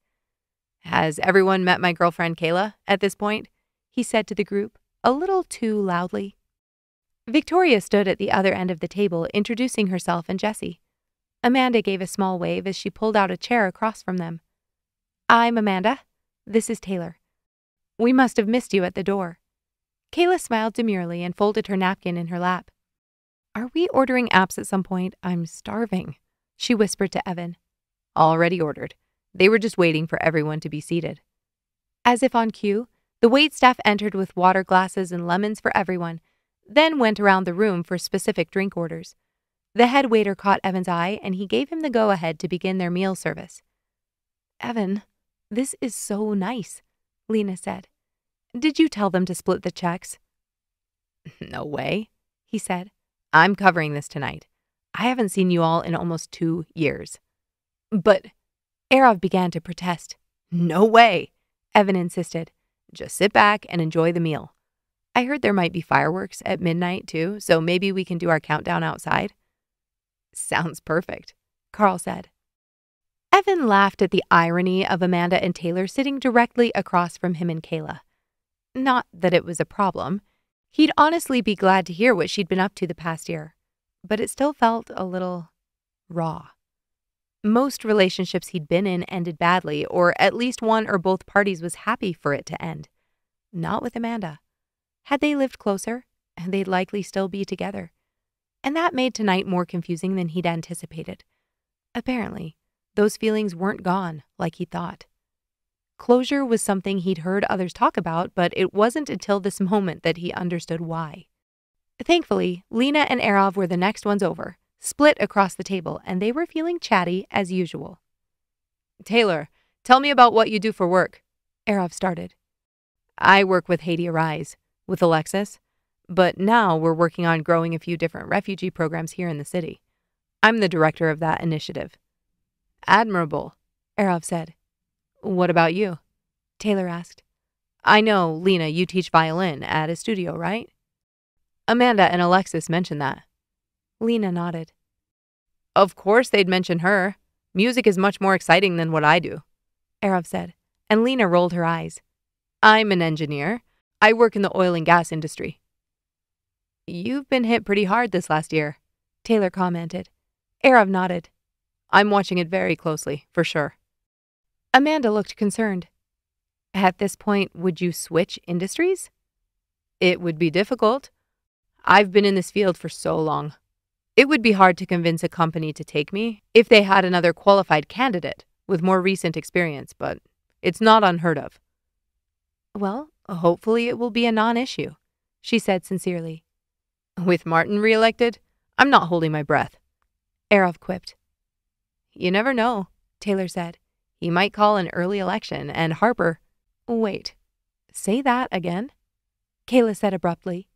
Has everyone met my girlfriend Kayla at this point? He said to the group, a little too loudly. Victoria stood at the other end of the table, introducing herself and Jesse. Amanda gave a small wave as she pulled out a chair across from them. I'm Amanda. This is Taylor. We must have missed you at the door. Kayla smiled demurely and folded her napkin in her lap. Are we ordering apps at some point? I'm starving, she whispered to Evan. Already ordered. They were just waiting for everyone to be seated. As if on cue, the waitstaff entered with water glasses and lemons for everyone, then went around the room for specific drink orders. The head waiter caught Evan's eye, and he gave him the go-ahead to begin their meal service. Evan, this is so nice, Lena said. Did you tell them to split the checks? No way, he said. I'm covering this tonight. I haven't seen you all in almost 2 years. But Arav began to protest. No way, Evan insisted. Just sit back and enjoy the meal. I heard there might be fireworks at midnight, too, so maybe we can do our countdown outside. Sounds perfect, Karl said. Evan laughed at the irony of Amanda and Taylor sitting directly across from him and Kayla. Not that it was a problem. He'd honestly be glad to hear what she'd been up to the past year, but it still felt a little raw. Most relationships he'd been in ended badly, or at least one or both parties was happy for it to end. Not with Amanda. Had they lived closer, they'd likely still be together. And that made tonight more confusing than he'd anticipated. Apparently, those feelings weren't gone like he thought. Closure was something he'd heard others talk about, but it wasn't until this moment that he understood why. Thankfully, Lena and Arav were the next ones over, split across the table, and they were feeling chatty as usual. Taylor, tell me about what you do for work, Arav started. I work with Haiti Arise, with Alexis, but now we're working on growing a few different refugee programs here in the city. I'm the director of that initiative. Admirable, Arav said. What about you? Taylor asked. I know, Lena, you teach violin at a studio, right? Amanda and Alexis mentioned that. Lena nodded. Of course they'd mention her. Music is much more exciting than what I do, Arav said, and Lena rolled her eyes. I'm an engineer. I work in the oil and gas industry. You've been hit pretty hard this last year, Taylor commented. Arav nodded. I'm watching it very closely, for sure. Amanda looked concerned. At this point, would you switch industries? It would be difficult. I've been in this field for so long. It would be hard to convince a company to take me if they had another qualified candidate with more recent experience, but it's not unheard of. Well, hopefully it will be a non-issue, she said sincerely. With Martin re-elected, I'm not holding my breath, Arav quipped. You never know, Taylor said. He might call an early election, and Harper... Wait, say that again? Kayla said abruptly.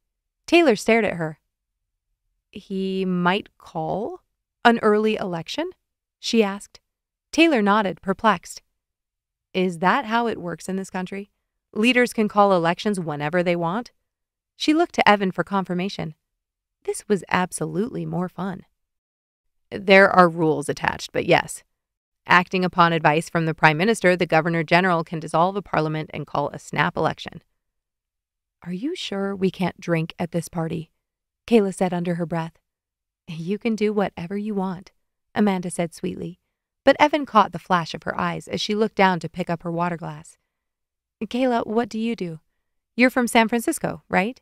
Taylor stared at her. He might call an early election? She asked. Taylor nodded, perplexed. Is that how it works in this country? Leaders can call elections whenever they want? She looked to Evan for confirmation. This was absolutely more fun. There are rules attached, but yes. Acting upon advice from the Prime Minister, the Governor General can dissolve a parliament and call a snap election. Are you sure we can't drink at this party? Kayla said under her breath. You can do whatever you want, Amanda said sweetly, but Evan caught the flash of her eyes as she looked down to pick up her water glass. Kayla, what do you do? You're from San Francisco, right?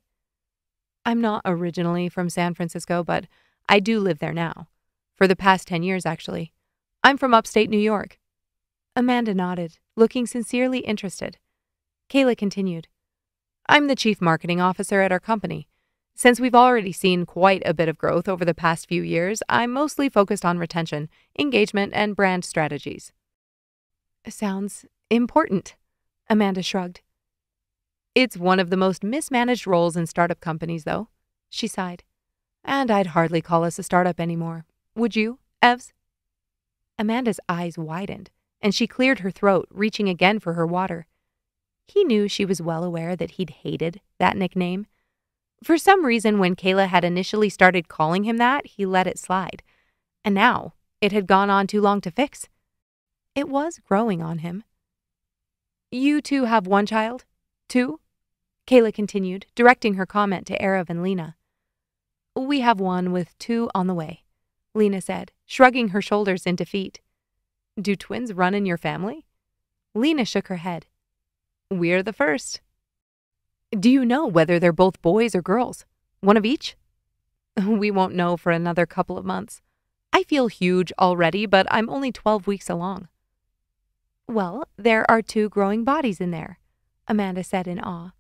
I'm not originally from San Francisco, but I do live there now. For the past 10 years, actually. I'm from upstate New York. Amanda nodded, looking sincerely interested. Kayla continued. I'm the chief marketing officer at our company. Since we've already seen quite a bit of growth over the past few years, I'm mostly focused on retention, engagement, and brand strategies. Sounds important, Amanda shrugged. It's one of the most mismanaged roles in startup companies, though, she sighed. And I'd hardly call us a startup anymore. Would you, Evs? Amanda's eyes widened, and she cleared her throat, reaching again for her water. He knew she was well aware that he'd hated that nickname. For some reason, when Kayla had initially started calling him that, he let it slide. And now, it had gone on too long to fix. It was growing on him. You two have one child? 2? Kayla continued, directing her comment to Arav and Lena. We have one with 2 on the way, Lena said, shrugging her shoulders in defeat. Do twins run in your family? Lena shook her head. We're the first. Do you know whether they're both boys or girls? One of each? We won't know for another couple of months. I feel huge already, but I'm only 12 weeks along. Well, there are 2 growing bodies in there, Amanda said in awe.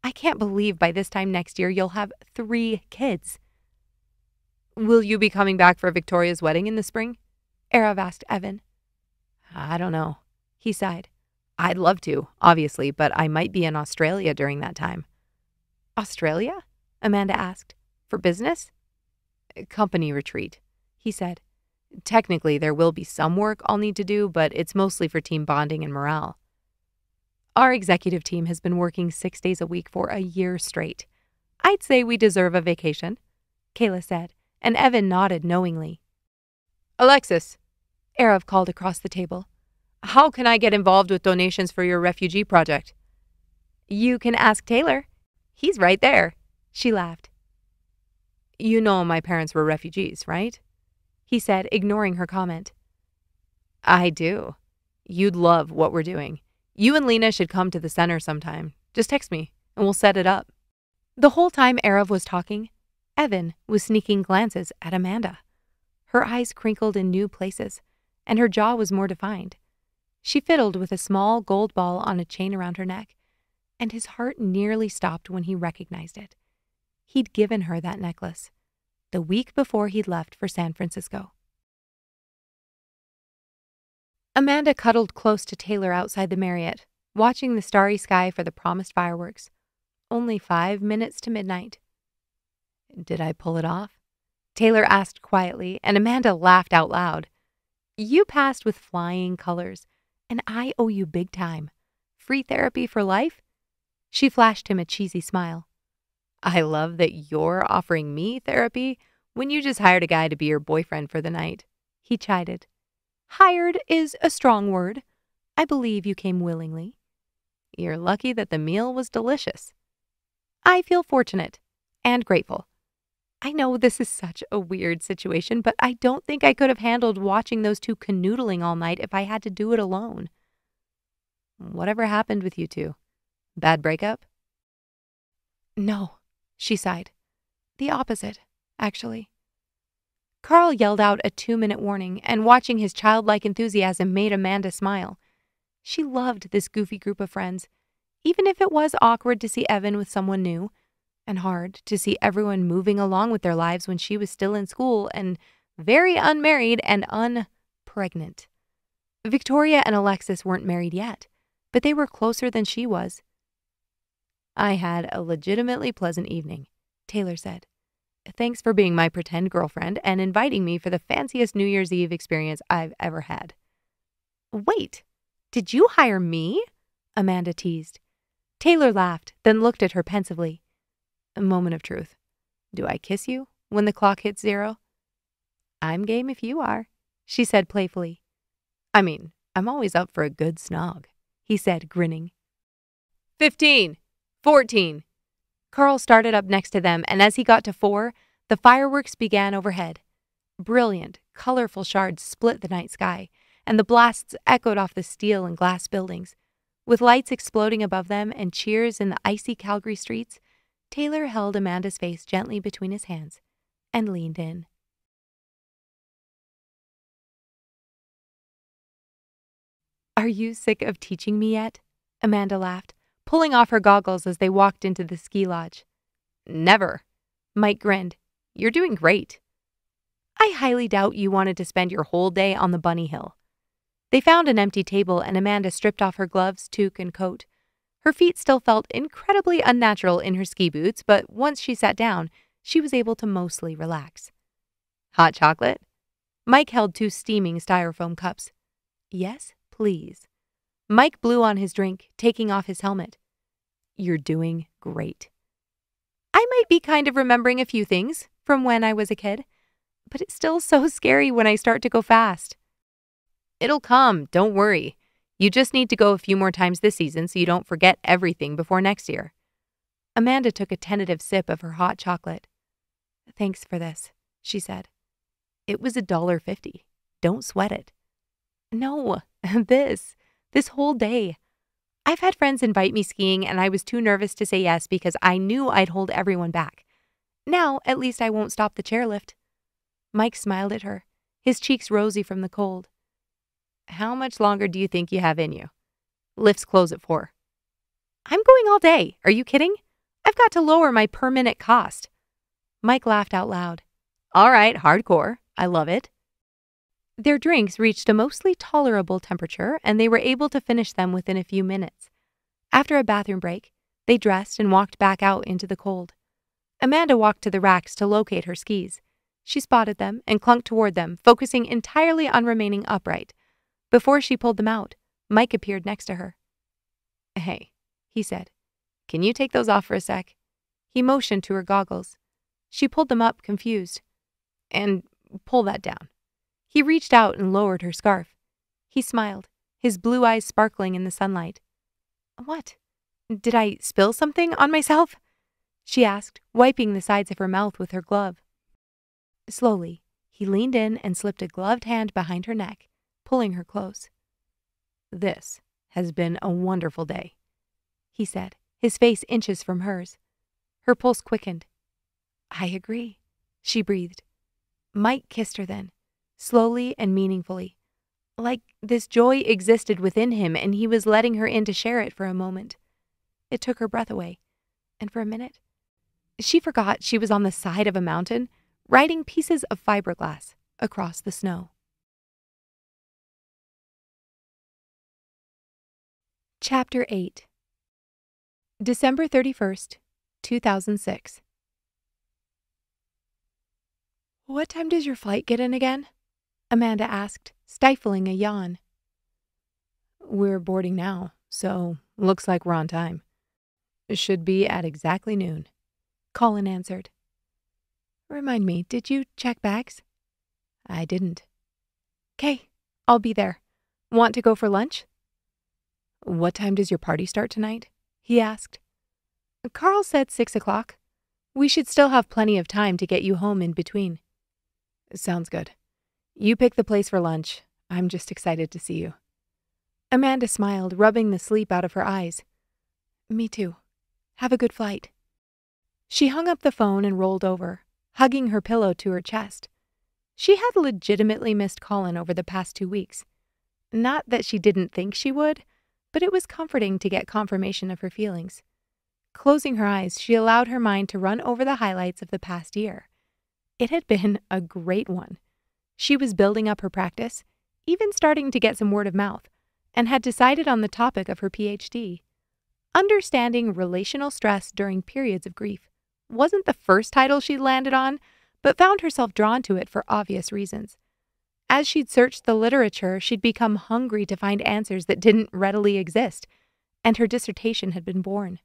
I can't believe by this time next year you'll have 3 kids. Will you be coming back for Victoria's wedding in the spring? Arav asked Evan. I don't know, he sighed. I'd love to, obviously, but I might be in Australia during that time. Australia? Amanda asked. For business? Company retreat, he said. Technically, there will be some work I'll need to do, but it's mostly for team bonding and morale. Our executive team has been working 6 days a week for a year straight. I'd say we deserve a vacation, Kayla said, and Evan nodded knowingly. Alexis, Arav called across the table. How can I get involved with donations for your refugee project? You can ask Taylor. He's right there, she laughed. You know my parents were refugees, right? He said, ignoring her comment. I do. You'd love what we're doing. You and Lena should come to the center sometime. Just text me, and we'll set it up. The whole time Arav was talking, Evan was sneaking glances at Amanda. Her eyes crinkled in new places, and her jaw was more defined. She fiddled with a small gold ball on a chain around her neck, and his heart nearly stopped when he recognized it. He'd given her that necklace the week before he'd left for San Francisco. Amanda cuddled close to Taylor outside the Marriott, watching the starry sky for the promised fireworks. Only 5 minutes to midnight. Did I pull it off? Taylor asked quietly, and Amanda laughed out loud. You passed with flying colors, and I owe you big time. Free therapy for life? She flashed him a cheesy smile. I love that you're offering me therapy when you just hired a guy to be your boyfriend for the night, he chided. Hired is a strong word. I believe you came willingly. You're lucky that the meal was delicious. I feel fortunate and grateful. I know this is such a weird situation, but I don't think I could have handled watching those two canoodling all night if I had to do it alone. Whatever happened with you two? Bad breakup? No, she sighed. The opposite, actually. Karl yelled out a 2-minute warning, and watching his childlike enthusiasm made Amanda smile. She loved this goofy group of friends, even if it was awkward to see Evan with someone new, and hard to see everyone moving along with their lives when she was still in school and very unmarried and unpregnant. Victoria and Alexis weren't married yet, but they were closer than she was. I had a legitimately pleasant evening, Taylor said. Thanks for being my pretend girlfriend and inviting me for the fanciest New Year's Eve experience I've ever had. Wait, did you hire me? Amanda teased. Taylor laughed, then looked at her pensively. A moment of truth. Do I kiss you when the clock hits 0? I'm game if you are, she said playfully. I mean, I'm always up for a good snog, he said, grinning. 15, 14. Karl started up next to them, and as he got to 4, the fireworks began overhead. Brilliant, colorful shards split the night sky, and the blasts echoed off the steel and glass buildings. With lights exploding above them and cheers in the icy Calgary streets, Taylor held Amanda's face gently between his hands and leaned in. Are you sick of teaching me yet? Amanda laughed, pulling off her goggles as they walked into the ski lodge. Never. Mike grinned. You're doing great. I highly doubt you wanted to spend your whole day on the bunny hill. They found an empty table and Amanda stripped off her gloves, toque, and coat. Her feet still felt incredibly unnatural in her ski boots, but once she sat down, she was able to mostly relax. Hot chocolate? Mike held 2 steaming styrofoam cups. Yes, please. Mike blew on his drink, taking off his helmet. You're doing great. I might be kind of remembering a few things from when I was a kid, but it's still so scary when I start to go fast. It'll come, don't worry. You just need to go a few more times this season so you don't forget everything before next year. Amanda took a tentative sip of her hot chocolate. Thanks for this, she said. It was $1.50. Don't sweat it. No, this whole day. I've had friends invite me skiing and I was too nervous to say yes because I knew I'd hold everyone back. Now, at least I won't stop the chairlift. Mike smiled at her, his cheeks rosy from the cold. How much longer do you think you have in you? Lifts close at 4. I'm going all day. Are you kidding? I've got to lower my per-minute cost. Mike laughed out loud. All right, hardcore. I love it. Their drinks reached a mostly tolerable temperature, and they were able to finish them within a few minutes. After a bathroom break, they dressed and walked back out into the cold. Amanda walked to the racks to locate her skis. She spotted them and clunked toward them, focusing entirely on remaining upright. Before she pulled them out, Mike appeared next to her. "Hey," he said. "Can you take those off for a sec?" He motioned to her goggles. She pulled them up, confused. "And pull that down." He reached out and lowered her scarf. He smiled, his blue eyes sparkling in the sunlight. "What? Did I spill something on myself?" she asked, wiping the sides of her mouth with her glove. Slowly, he leaned in and slipped a gloved hand behind her neck, pulling her close. "This has been a wonderful day," he said, his face inches from hers. Her pulse quickened. "I agree," she breathed. Mike kissed her then, slowly and meaningfully, like this joy existed within him and he was letting her in to share it for a moment. It took her breath away, and for a minute, she forgot she was on the side of a mountain, riding pieces of fiberglass across the snow. Chapter 8. December 31st, 2006. "What time does your flight get in again?" Amanda asked, stifling a yawn. "We're boarding now, so looks like we're on time. Should be at exactly noon," Colin answered. "Remind me, did you check bags?" "I didn't." "'Kay, I'll be there. Want to go for lunch?" "What time does your party start tonight?" he asked. "Karl said 6 o'clock. We should still have plenty of time to get you home in between." "Sounds good. You pick the place for lunch. I'm just excited to see you." Amanda smiled, rubbing the sleep out of her eyes. "Me too. Have a good flight." She hung up the phone and rolled over, hugging her pillow to her chest. She had legitimately missed Colin over the past 2 weeks. Not that she didn't think she would, but it was comforting to get confirmation of her feelings. Closing her eyes, she allowed her mind to run over the highlights of the past year. It had been a great one. She was building up her practice, even starting to get some word of mouth, and had decided on the topic of her PhD. Understanding relational stress during periods of grief wasn't the first title she'd landed on, but found herself drawn to it for obvious reasons. As she'd searched the literature, she'd become hungry to find answers that didn't readily exist, and her dissertation had been born.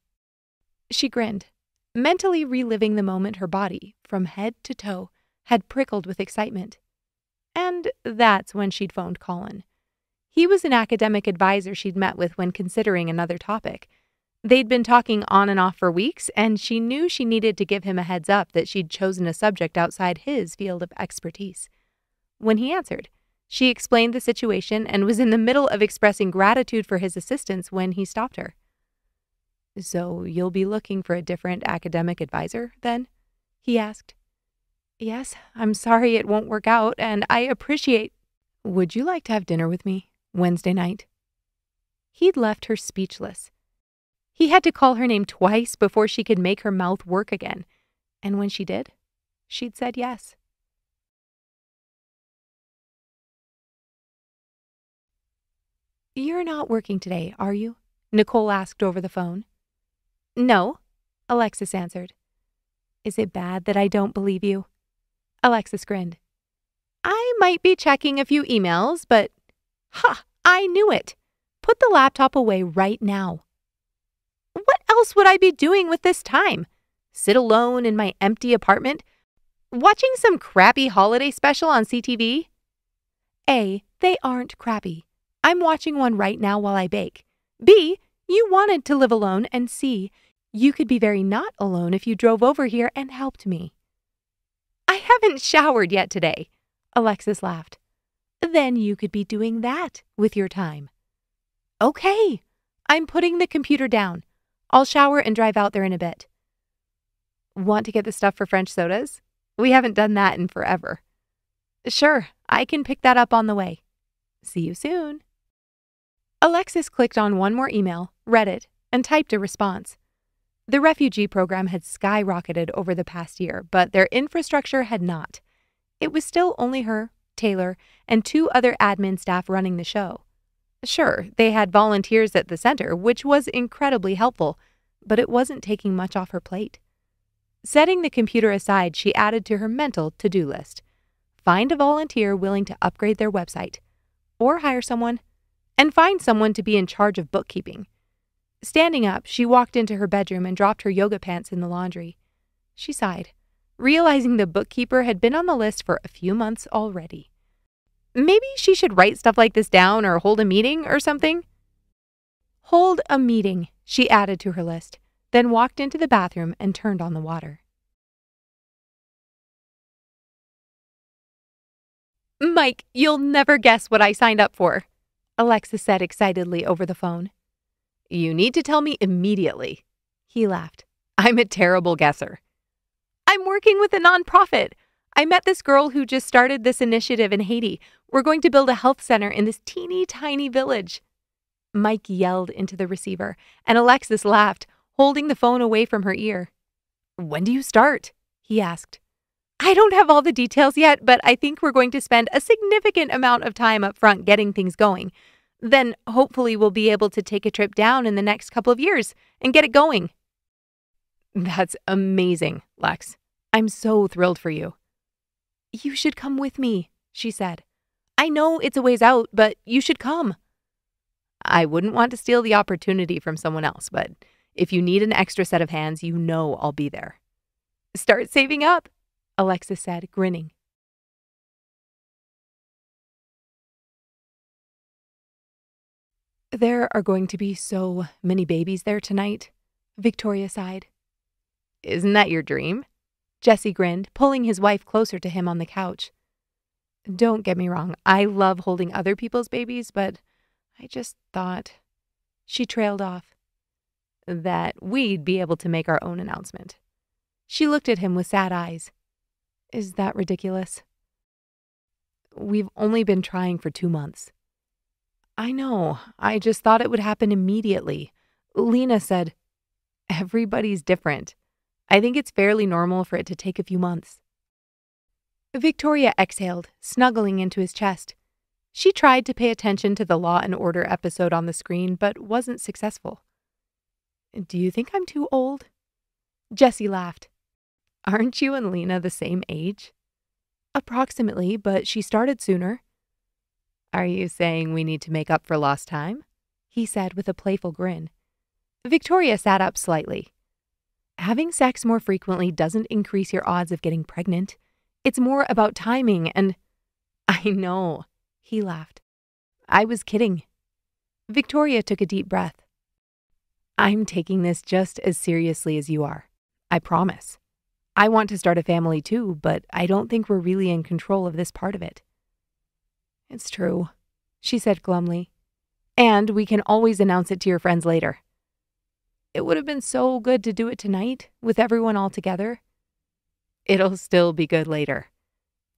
She grinned, mentally reliving the moment her body, from head to toe, had prickled with excitement. And that's when she'd phoned Colin. He was an academic advisor she'd met with when considering another topic. They'd been talking on and off for weeks, and she knew she needed to give him a heads up that she'd chosen a subject outside his field of expertise. When he answered, she explained the situation and was in the middle of expressing gratitude for his assistance when he stopped her. "So you'll be looking for a different academic advisor, then?" he asked. "Yes, I'm sorry it won't work out, and I appreciate—" "Would you like to have dinner with me Wednesday night?" He'd left her speechless. He had to call her name twice before she could make her mouth work again, and when she did, she'd said yes. "You're not working today, are you?" Nicole asked over the phone. "No," Alexis answered. "Is it bad that I don't believe you?" Alexis grinned. "I might be checking a few emails, but... Ha! I knew it! Put the laptop away right now." "What else would I be doing with this time? Sit alone in my empty apartment? Watching some crappy holiday special on CTV? A, they aren't crappy. I'm watching one right now while I bake. B, you wanted to live alone, and C, you could be very not alone if you drove over here and helped me." "I haven't showered yet today," Alexis laughed. "Then you could be doing that with your time." "Okay, I'm putting the computer down. I'll shower and drive out there in a bit." "Want to get the stuff for French sodas? We haven't done that in forever." "Sure, I can pick that up on the way. See you soon." Alexis clicked on one more email, read it, and typed a response. The refugee program had skyrocketed over the past year, but their infrastructure had not. It was still only her Taylor, and 2 other admin staff running the show. Sure, they had volunteers at the center, which was incredibly helpful, but it wasn't taking much off her plate. Setting the computer aside, she added to her mental to-do list: find a volunteer willing to upgrade their website, or hire someone, and find someone to be in charge of bookkeeping. Standing up, she walked into her bedroom and dropped her yoga pants in the laundry. She sighed, realizing the bookkeeper had been on the list for a few months already. Maybe she should write stuff like this down or hold a meeting or something. Hold a meeting, she added to her list, then walked into the bathroom and turned on the water. "Mike, you'll never guess what I signed up for," Alexa said excitedly over the phone. "You need to tell me immediately," he laughed. "I'm a terrible guesser." "I'm working with a nonprofit. I met this girl who just started this initiative in Haiti. We're going to build a health center in this teeny tiny village." Mike yelled into the receiver, and Alexis laughed, holding the phone away from her ear. "When do you start?" he asked. "I don't have all the details yet, but I think we're going to spend a significant amount of time up front getting things going. Then hopefully we'll be able to take a trip down in the next couple of years and get it going." "That's amazing, Lex. I'm so thrilled for you." "You should come with me," she said. "I know it's a ways out, but you should come." "I wouldn't want to steal the opportunity from someone else, but if you need an extra set of hands, you know I'll be there." "Start saving up," Alexa said, grinning. "There are going to be so many babies there tonight," Victoria sighed. "Isn't that your dream?" Jesse grinned, pulling his wife closer to him on the couch. "Don't get me wrong, I love holding other people's babies, but I just thought," she trailed off, "that we'd be able to make our own announcement." She looked at him with sad eyes. "Is that ridiculous?" "We've only been trying for 2 months." "I know. I just thought it would happen immediately. Lena said," "Everybody's different. I think it's fairly normal for it to take a few months." Victoria exhaled, snuggling into his chest. She tried to pay attention to the Law and Order episode on the screen, but wasn't successful. "Do you think I'm too old?" Jesse laughed. "Aren't you and Lena the same age?" "Approximately, but she started sooner." "Are you saying we need to make up for lost time?" he said with a playful grin. Victoria sat up slightly. "Having sex more frequently doesn't increase your odds of getting pregnant. It's more about timing and—" "I know," he laughed. "I was kidding." Victoria took a deep breath. "I'm taking this just as seriously as you are. I promise. I want to start a family too, but I don't think we're really in control of this part of it." "It's true," she said glumly. "And we can always announce it to your friends later." "It would have been so good to do it tonight, with everyone all together." "It'll still be good later.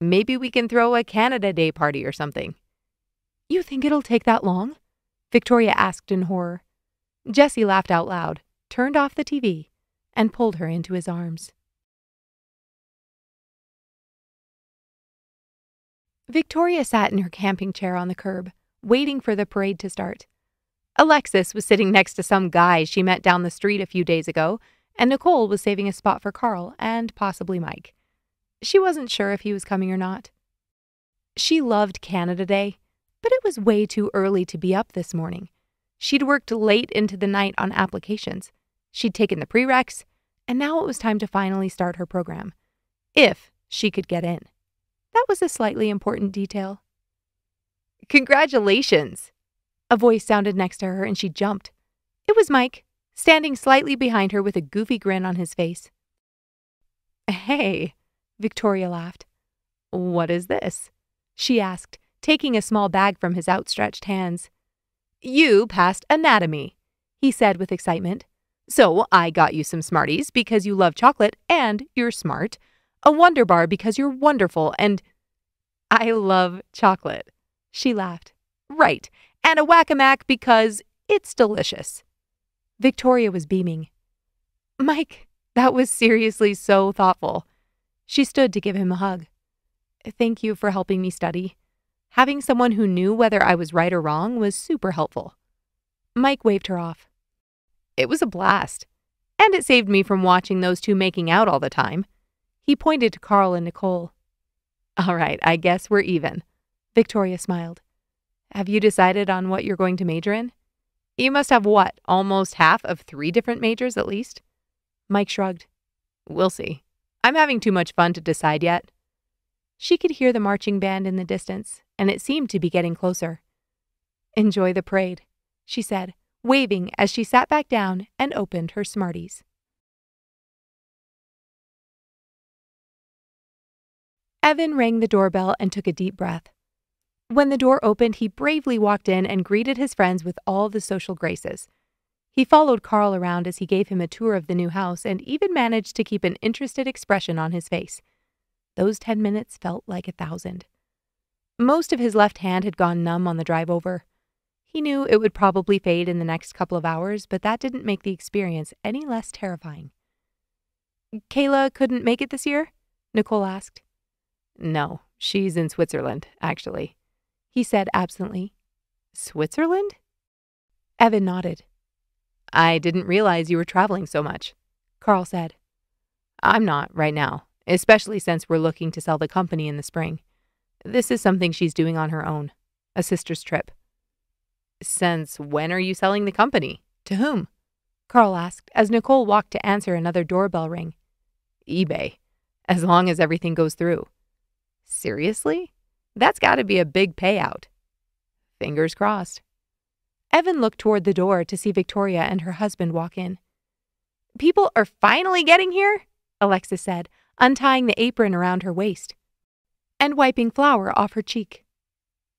Maybe we can throw a Canada Day party or something." "You think it'll take that long?" Victoria asked in horror. Jesse laughed out loud, turned off the TV, and pulled her into his arms. Victoria sat in her camping chair on the curb, waiting for the parade to start. Alexis was sitting next to some guy she met down the street a few days ago, and Nicole was saving a spot for Karl and possibly Mike. She wasn't sure if he was coming or not. She loved Canada Day, but it was way too early to be up this morning. She'd worked late into the night on applications. She'd taken the prereqs, and now it was time to finally start her program. If she could get in. That was a slightly important detail. "Congratulations!" A voice sounded next to her, and she jumped. It was Mike, standing slightly behind her with a goofy grin on his face. "Hey," Victoria laughed. "What is this?" she asked, taking a small bag from his outstretched hands. "You passed anatomy," he said with excitement. "So I got you some Smarties because you love chocolate and you're smart, a Wonder Bar because you're wonderful, and—" "I love chocolate," she laughed. "Right, and a Whack-A-Mac because it's delicious." Victoria was beaming. "Mike, that was seriously so thoughtful." She stood to give him a hug. Thank you for helping me study. Having someone who knew whether I was right or wrong was super helpful. Mike waved her off. It was a blast. And it saved me from watching those two making out all the time. He pointed to Karl and Nicole. All right, I guess we're even. Victoria smiled. Have you decided on what you're going to major in? You must have what, almost half of 3 different majors at least? Mike shrugged. We'll see. I'm having too much fun to decide yet. She could hear the marching band in the distance, and it seemed to be getting closer. Enjoy the parade, she said, waving as she sat back down and opened her Smarties. Evan rang the doorbell and took a deep breath. When the door opened, he bravely walked in and greeted his friends with all the social graces. He followed Karl around as he gave him a tour of the new house and even managed to keep an interested expression on his face. Those 10 minutes felt like 1,000. Most of his left hand had gone numb on the drive over. He knew it would probably fade in the next couple of hours, but that didn't make the experience any less terrifying. Kayla couldn't make it this year? Nicole asked. No, she's in Switzerland, actually, he said absently. Switzerland? Evan nodded. I didn't realize you were traveling so much, Karl said. I'm not right now, especially since we're looking to sell the company in the spring. This is something she's doing on her own, a sister's trip. Since when are you selling the company? To whom? Karl asked as Nicole walked to answer another doorbell ring. eBay, as long as everything goes through. Seriously? That's got to be a big payout. Fingers crossed. Evan looked toward the door to see Victoria and her husband walk in. People are finally getting here, Alexis said, untying the apron around her waist and wiping flour off her cheek.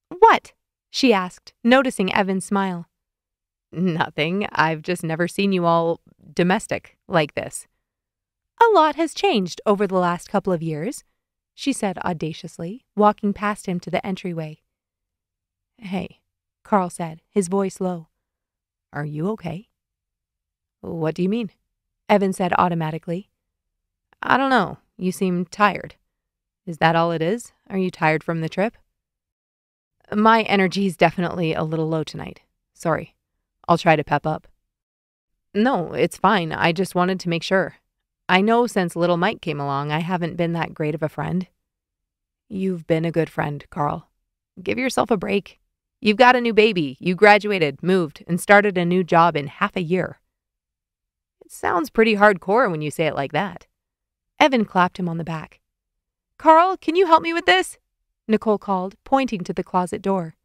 What? She asked, noticing Evan's smile. Nothing. I've just never seen you all domestic like this. A lot has changed over the last couple of years, she said audaciously, walking past him to the entryway. Hey, Karl said, his voice low. Are you okay? What do you mean? Evan said automatically. I don't know. You seem tired. Is that all it is? Are you tired from the trip? My energy's definitely a little low tonight. Sorry. I'll try to pep up. No, it's fine. I just wanted to make sure. I know since little Mike came along, I haven't been that great of a friend. You've been a good friend, Karl. Give yourself a break. You've got a new baby. You graduated, moved, and started a new job in half a year. It sounds pretty hardcore when you say it like that. Evan clapped him on the back. Karl, can you help me with this? Nicole called, pointing to the closet door.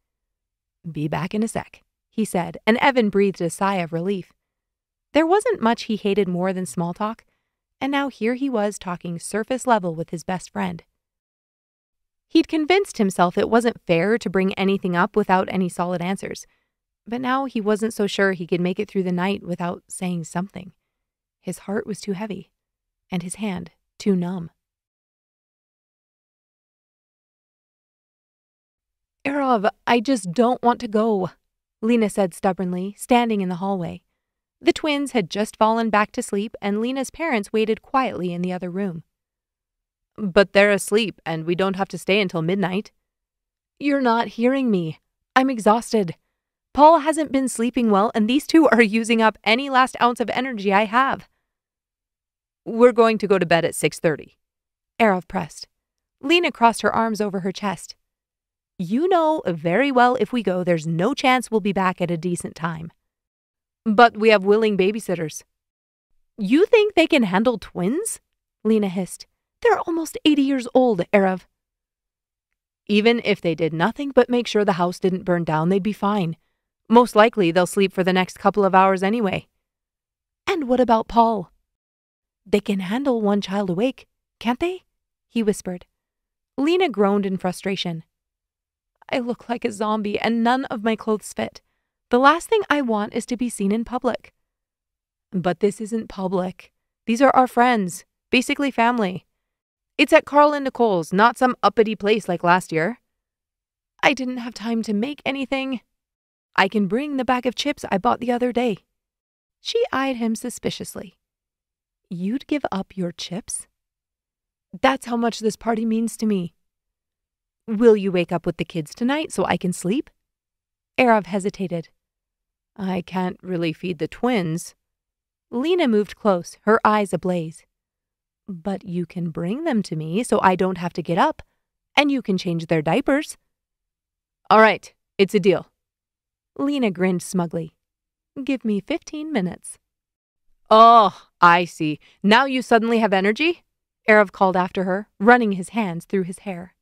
Be back in a sec, he said, and Evan breathed a sigh of relief. There wasn't much he hated more than small talk, and now here he was talking surface level with his best friend. He'd convinced himself it wasn't fair to bring anything up without any solid answers, but now he wasn't so sure he could make it through the night without saying something. His heart was too heavy, and his hand too numb. Erav, I just don't want to go, Lena said stubbornly, standing in the hallway. The twins had just fallen back to sleep, and Lena's parents waited quietly in the other room. But they're asleep, and we don't have to stay until midnight. You're not hearing me. I'm exhausted. Paul hasn't been sleeping well, and these two are using up any last ounce of energy I have. We're going to go to bed at 6:30. Erav pressed. Lena crossed her arms over her chest. You know very well if we go, there's no chance we'll be back at a decent time. But we have willing babysitters. You think they can handle twins? Lena hissed. They're almost 80 years old, Erav. Even if they did nothing but make sure the house didn't burn down, they'd be fine. Most likely they'll sleep for the next couple of hours anyway. And what about Paul? They can handle one child awake, can't they? He whispered. Lena groaned in frustration. I look like a zombie and none of my clothes fit. The last thing I want is to be seen in public. But this isn't public. These are our friends, basically family. It's at Karl and Nicole's, not some uppity place like last year. I didn't have time to make anything. I can bring the bag of chips I bought the other day. She eyed him suspiciously. You'd give up your chips? That's how much this party means to me. Will you wake up with the kids tonight so I can sleep? Erav hesitated. I can't really feed the twins. Lena moved close, her eyes ablaze. But you can bring them to me so I don't have to get up, and you can change their diapers. All right, it's a deal. Lena grinned smugly. Give me 15 minutes. Oh, I see. Now you suddenly have energy? Erav called after her, running his hands through his hair.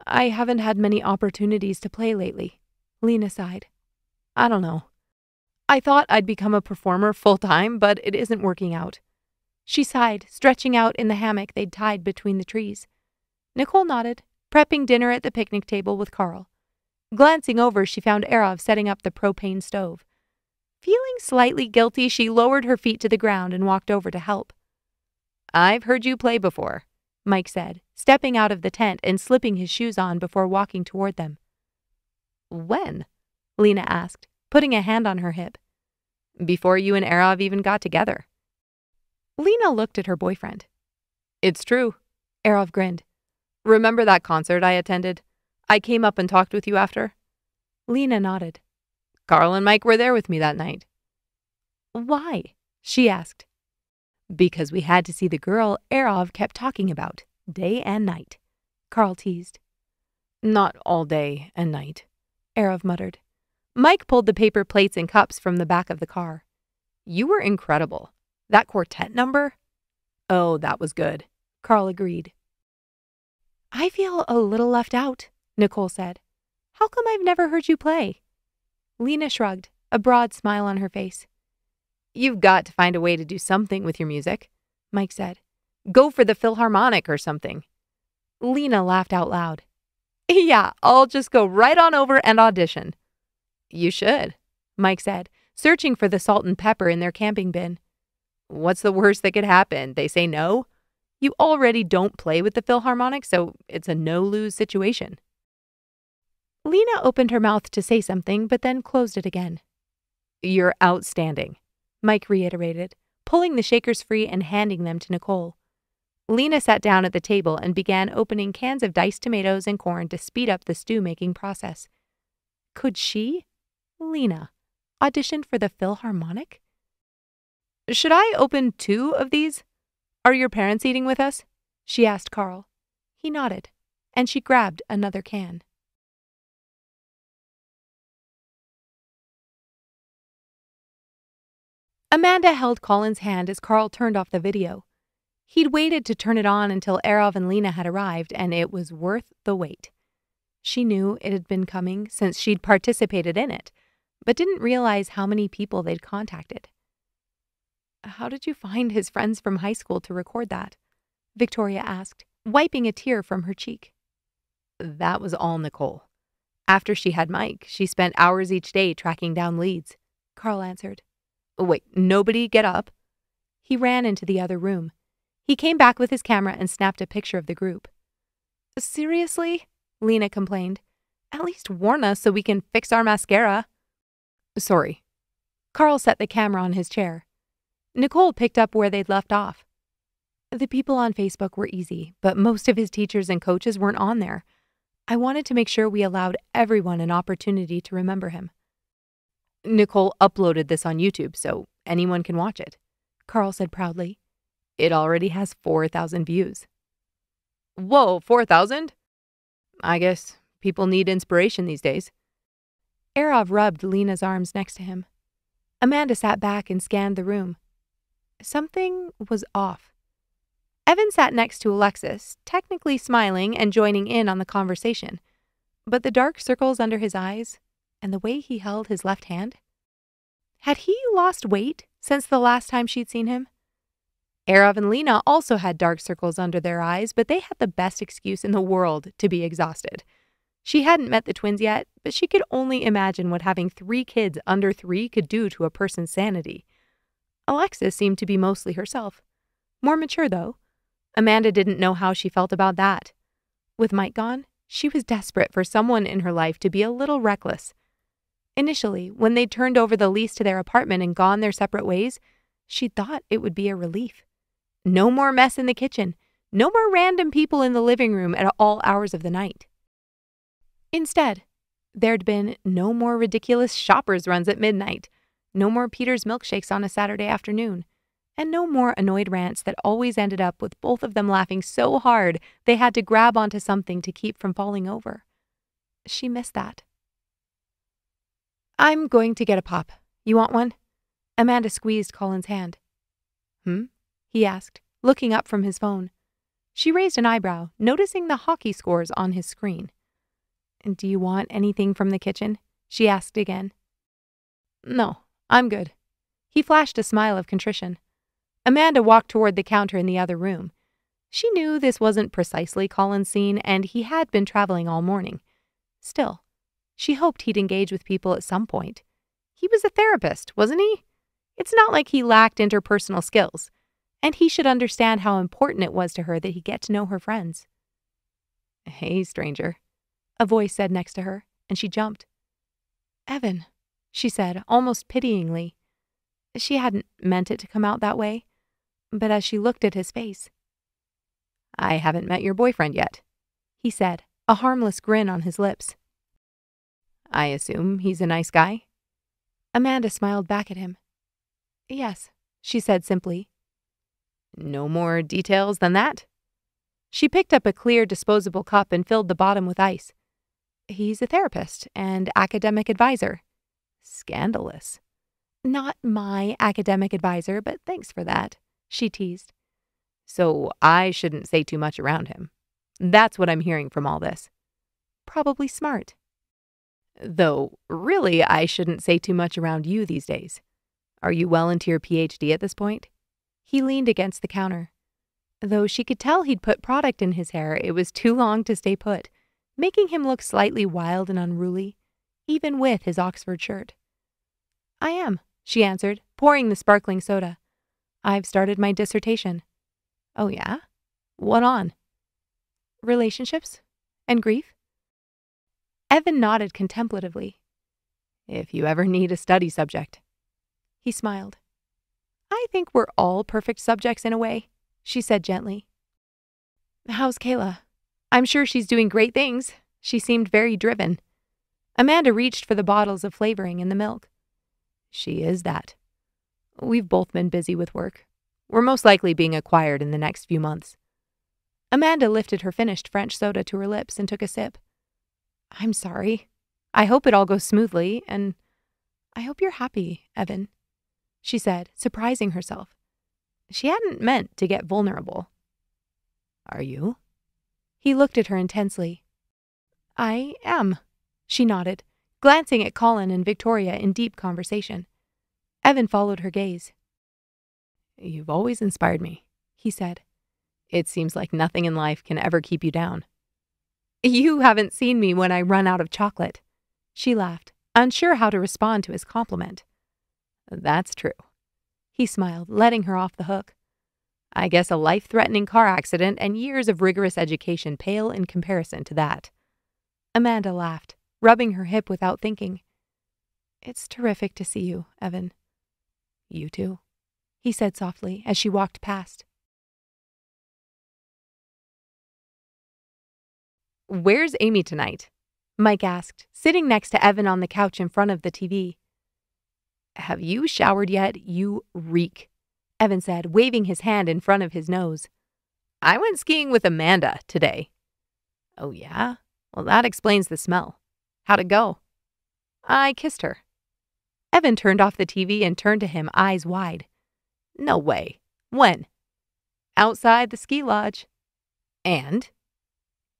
I haven't had many opportunities to play lately, Lena sighed. I don't know. I thought I'd become a performer full-time, but it isn't working out. She sighed, stretching out in the hammock they'd tied between the trees. Nicole nodded, prepping dinner at the picnic table with Karl. Glancing over, she found Erav setting up the propane stove. Feeling slightly guilty, she lowered her feet to the ground and walked over to help. I've heard you play before, Mike said, stepping out of the tent and slipping his shoes on before walking toward them. When? Lena asked, putting a hand on her hip. Before you and Erav even got together. Lena looked at her boyfriend. It's true, Erav grinned. Remember that concert I attended? I came up and talked with you after. Lena nodded. Karl and Mike were there with me that night. Why? She asked. Because we had to see the girl Erav kept talking about, day and night, Karl teased. Not all day and night, Erav muttered. Mike pulled the paper plates and cups from the back of the car. You were incredible. That quartet number? Oh, that was good, Karl agreed. I feel a little left out, Nicole said. How come I've never heard you play? Lena shrugged, a broad smile on her face. You've got to find a way to do something with your music, Mike said. Go for the Philharmonic or something. Lena laughed out loud. Yeah, I'll just go right on over and audition. You should, Mike said, searching for the salt and pepper in their camping bin. What's the worst that could happen? They say no? You already don't play with the Philharmonic, so it's a no-lose situation. Lena opened her mouth to say something, but then closed it again. You're outstanding, Mike reiterated, pulling the shakers free and handing them to Nicole. Lena sat down at the table and began opening cans of diced tomatoes and corn to speed up the stew-making process. Could she, Lena, audition for the Philharmonic? Should I open 2 of these? Are your parents eating with us? She asked Karl. He nodded, and she grabbed another can. Amanda held Colin's hand as Karl turned off the video. He'd waited to turn it on until Erav and Lena had arrived, and it was worth the wait. She knew it had been coming since she'd participated in it, but didn't realize how many people they'd contacted. How did you find his friends from high school to record that? Victoria asked, wiping a tear from her cheek. That was all Nicole. After she had Mike, she spent hours each day tracking down leads, Karl answered. Wait, nobody get up. He ran into the other room. He came back with his camera and snapped a picture of the group. Seriously? Lena complained. At least warn us so we can fix our mascara. Sorry. Karl set the camera on his chair. Nicole picked up where they'd left off. The people on Facebook were easy, but most of his teachers and coaches weren't on there. I wanted to make sure we allowed everyone an opportunity to remember him. Nicole uploaded this on YouTube, so anyone can watch it, Karl said proudly. It already has 4,000 views. Whoa, 4,000? I guess people need inspiration these days. Erav rubbed Lena's arms next to him. Amanda sat back and scanned the room. Something was off. Evan sat next to Alexis, technically smiling and joining in on the conversation. But the dark circles under his eyes and the way he held his left hand? Had he lost weight since the last time she'd seen him? Erav and Lena also had dark circles under their eyes, but they had the best excuse in the world to be exhausted. She hadn't met the twins yet, but she could only imagine what having 3 kids under 3 could do to a person's sanity. Alexis seemed to be mostly herself. More mature, though. Amanda didn't know how she felt about that. With Mike gone, she was desperate for someone in her life to be a little reckless. Initially, when they'd turned over the lease to their apartment and gone their separate ways, she thought it would be a relief. No more mess in the kitchen, No more random people in the living room at all hours of the night. Instead, there'd been no more ridiculous shoppers' runs at midnight, no more Peter's milkshakes on a Saturday afternoon, and no more annoyed rants that always ended up with both of them laughing so hard they had to grab onto something to keep from falling over. She missed that. "I'm going to get a pop. You want one?" Amanda squeezed Colin's hand. "Hmm?" he asked, looking up from his phone. She raised an eyebrow, noticing the hockey scores on his screen. "Do you want anything from the kitchen?" she asked again. "No, I'm good." He flashed a smile of contrition. Amanda walked toward the counter in the other room. She knew this wasn't precisely Colin's scene, and he had been traveling all morning. Still, she hoped he'd engage with people at some point. He was a therapist, wasn't he? It's not like he lacked interpersonal skills, and he should understand how important it was to her that he get to know her friends. "Hey, stranger," a voice said next to her, and she jumped. "Evan," she said, almost pityingly. She hadn't meant it to come out that way, but as she looked at his face. "I haven't met your boyfriend yet," he said, a harmless grin on his lips. "I assume he's a nice guy?" Amanda smiled back at him. "Yes," she said simply. "No more details than that?" She picked up a clear, disposable cup and filled the bottom with ice. "He's a therapist and academic advisor." "Scandalous." "Not my academic advisor, but thanks for that," she teased. "So I shouldn't say too much around him. That's what I'm hearing from all this." "Probably smart." "Though, really, I shouldn't say too much around you these days. Are you well into your PhD at this point?" He leaned against the counter. Though she could tell he'd put product in his hair, it was too long to stay put, making him look slightly wild and unruly, even with his Oxford shirt. "I am," she answered, pouring the sparkling soda. "I've started my dissertation." "Oh, yeah? What on?" "Relationships and grief." Evan nodded contemplatively. "If you ever need a study subject." He smiled. "I think we're all perfect subjects in a way," she said gently. "How's Kayla? I'm sure she's doing great things." She seemed very driven. Amanda reached for the bottles of flavoring in the milk. "She is that. We've both been busy with work. We're most likely being acquired in the next few months." Amanda lifted her finished French soda to her lips and took a sip. "I'm sorry. I hope it all goes smoothly, and I hope you're happy, Evan," she said, surprising herself. She hadn't meant to get vulnerable. "Are you?" He looked at her intensely. "I am," she nodded, glancing at Colin and Victoria in deep conversation. Evan followed her gaze. "You've always inspired me," he said. "It seems like nothing in life can ever keep you down." "You haven't seen me when I run out of chocolate," she laughed, unsure how to respond to his compliment. "That's true." He smiled, letting her off the hook. "I guess a life-threatening car accident and years of rigorous education pale in comparison to that." Amanda laughed, rubbing her hip without thinking. "It's terrific to see you, Evan." "You too," he said softly as she walked past. "Where's Amy tonight?" Mike asked, sitting next to Evan on the couch in front of the TV. "Have you showered yet? You reek," Evan said, waving his hand in front of his nose. "I went skiing with Amanda today." "Oh, yeah? Well, that explains the smell. How'd it go?" "I kissed her." Evan turned off the TV and turned to him, eyes wide. "No way. When?" "Outside the ski lodge." "And?"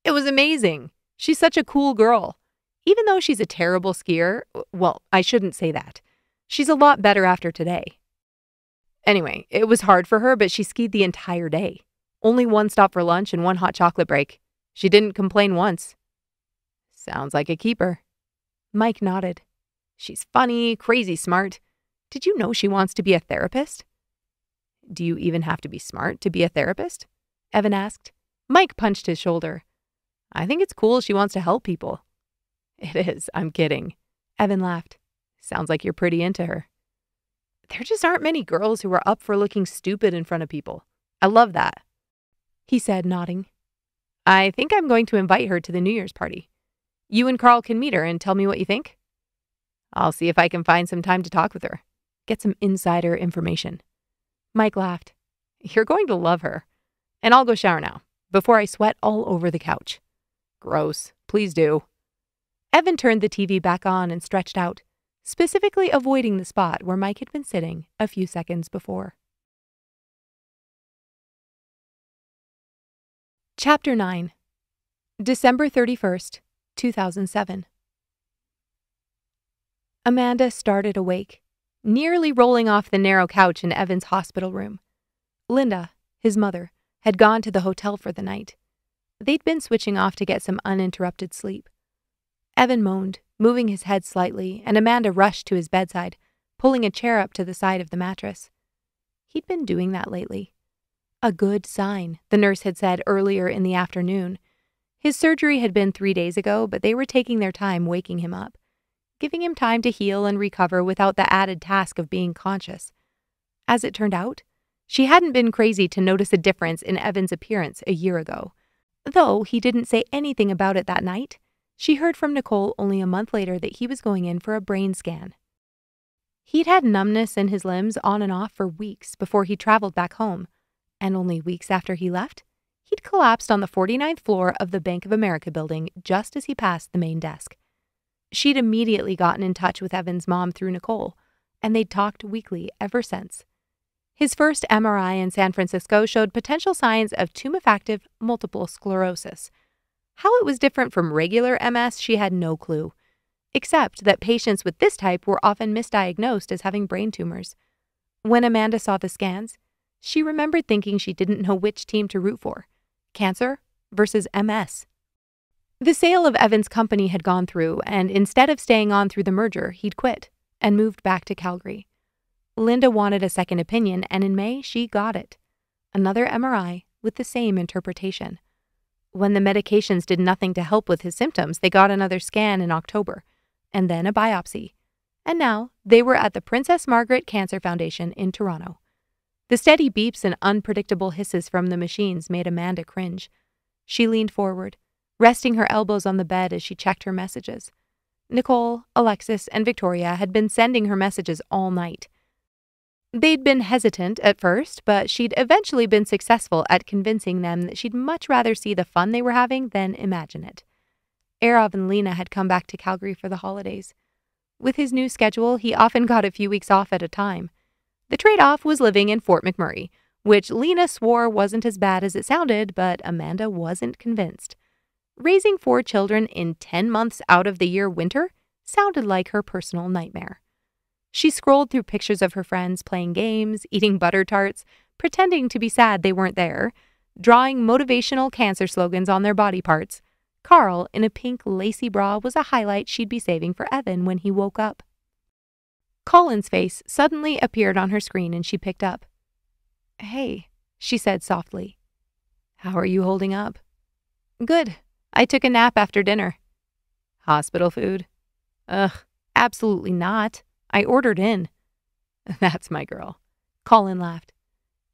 "It was amazing. She's such a cool girl. Even though she's a terrible skier, well, I shouldn't say that. She's a lot better after today. Anyway, it was hard for her, but she skied the entire day. Only one stop for lunch and one hot chocolate break. She didn't complain once." "Sounds like a keeper." Mike nodded. "She's funny, crazy smart. Did you know she wants to be a therapist?" "Do you even have to be smart to be a therapist?" Evan asked. Mike punched his shoulder. "I think it's cool she wants to help people." "It is, I'm kidding." Evan laughed. "Sounds like you're pretty into her." "There just aren't many girls who are up for looking stupid in front of people. I love that." he said, nodding. I think I'm going to invite her to the New Year's party. You and Karl can meet her and tell me what you think. I'll see if I can find some time to talk with her. Get some insider information. Mike laughed. You're going to love her. And I'll go shower now, before I sweat all over the couch. Gross. Please do. Evan turned the TV back on and stretched out, specifically avoiding the spot where Mike had been sitting a few seconds before. Chapter 9. December 31st, 2007. Amanda started awake, nearly rolling off the narrow couch in Evan's hospital room. Linda, his mother, had gone to the hotel for the night. They'd been switching off to get some uninterrupted sleep. Evan moaned, moving his head slightly, and Amanda rushed to his bedside, pulling a chair up to the side of the mattress. He'd been doing that lately. A good sign, the nurse had said earlier in the afternoon. His surgery had been 3 days ago, but they were taking their time waking him up, giving him time to heal and recover without the added task of being conscious. As it turned out, she hadn't been crazy to notice a difference in Evan's appearance a year ago. Though he didn't say anything about it that night, she heard from Nicole only a month later that he was going in for a brain scan. He'd had numbness in his limbs on and off for weeks before he traveled back home, and only weeks after he left, he'd collapsed on the 49th floor of the Bank of America building just as he passed the main desk. She'd immediately gotten in touch with Evan's mom through Nicole, and they'd talked weekly ever since. His first MRI in San Francisco showed potential signs of tumefactive multiple sclerosis. How it was different from regular MS, she had no clue, except that patients with this type were often misdiagnosed as having brain tumors. When Amanda saw the scans, she remembered thinking she didn't know which team to root for, cancer versus MS. The sale of Evan's company had gone through, and instead of staying on through the merger, he'd quit and moved back to Calgary. Linda wanted a second opinion, and in May, she got it. Another MRI with the same interpretation. When the medications did nothing to help with his symptoms, they got another scan in October, and then a biopsy. And now, they were at the Princess Margaret Cancer Foundation in Toronto. The steady beeps and unpredictable hisses from the machines made Amanda cringe. She leaned forward, resting her elbows on the bed as she checked her messages. Nicole, Alexis, and Victoria had been sending her messages all night. They'd been hesitant at first, but she'd eventually been successful at convincing them that she'd much rather see the fun they were having than imagine it. Arav and Lena had come back to Calgary for the holidays. With his new schedule, he often got a few weeks off at a time. The trade-off was living in Fort McMurray, which Lena swore wasn't as bad as it sounded, but Amanda wasn't convinced. Raising 4 children in 10 months out of the year winter sounded like her personal nightmare. She scrolled through pictures of her friends playing games, eating butter tarts, pretending to be sad they weren't there, drawing motivational cancer slogans on their body parts. Karl, in a pink lacy bra, was a highlight she'd be saving for Evan when he woke up. Colin's face suddenly appeared on her screen and she picked up. Hey, she said softly. How are you holding up? Good. I took a nap after dinner. Hospital food? Ugh, absolutely not. I ordered in. That's my girl. Colin laughed.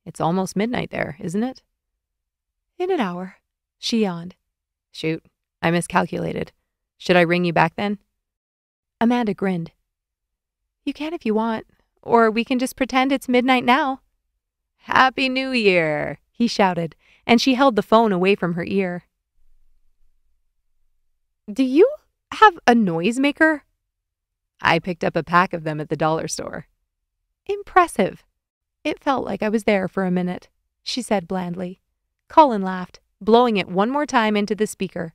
It's almost midnight there, isn't it? In an hour. She yawned. Shoot, I miscalculated. Should I ring you back then? Amanda grinned. You can if you want, or we can just pretend it's midnight now. Happy New Year, he shouted, and she held the phone away from her ear. Do you have a noisemaker? I picked up a pack of them at the dollar store. Impressive. It felt like I was there for a minute, she said blandly. Colin laughed, blowing it one more time into the speaker.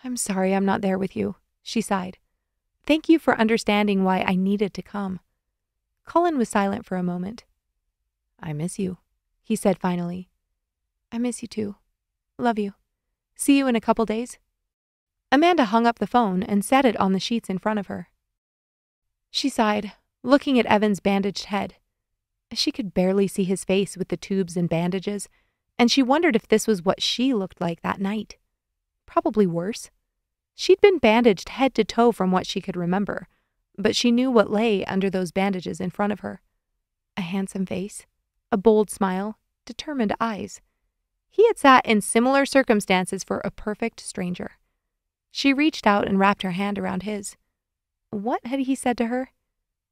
I'm sorry I'm not there with you, she sighed. Thank you for understanding why I needed to come. Colin was silent for a moment. I miss you, he said finally. I miss you too. Love you. See you in a couple days. Amanda hung up the phone and set it on the sheets in front of her. She sighed, looking at Evan's bandaged head. She could barely see his face with the tubes and bandages, and she wondered if this was what she looked like that night. Probably worse. She'd been bandaged head to toe from what she could remember, but she knew what lay under those bandages in front of her. A handsome face, a bold smile, determined eyes. He had sat in similar circumstances for a perfect stranger. She reached out and wrapped her hand around his. What had he said to her?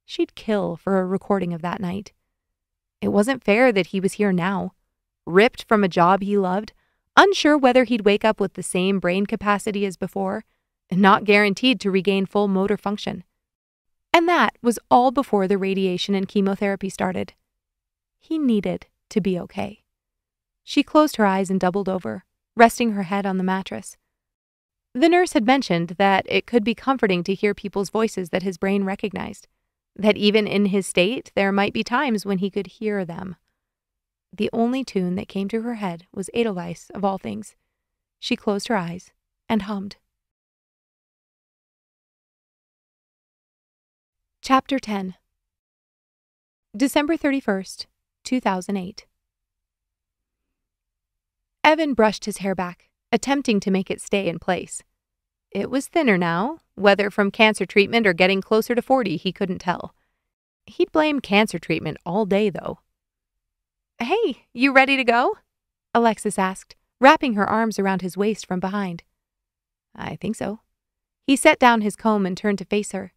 She'd kill for a recording of that night. It wasn't fair that he was here now, ripped from a job he loved, unsure whether he'd wake up with the same brain capacity as before, and not guaranteed to regain full motor function. And that was all before the radiation and chemotherapy started. He needed to be okay. She closed her eyes and doubled over, resting her head on the mattress. The nurse had mentioned that it could be comforting to hear people's voices that his brain recognized, that even in his state, there might be times when he could hear them. The only tune that came to her head was Edelweiss, of all things. She closed her eyes and hummed. Chapter 10. December 31st, 2008. Evan brushed his hair back, attempting to make it stay in place. It was thinner now, whether from cancer treatment or getting closer to 40, he couldn't tell. He'd blame cancer treatment all day, though. "Hey, you ready to go?" Alexis asked, wrapping her arms around his waist from behind. "I think so." He set down his comb and turned to face her.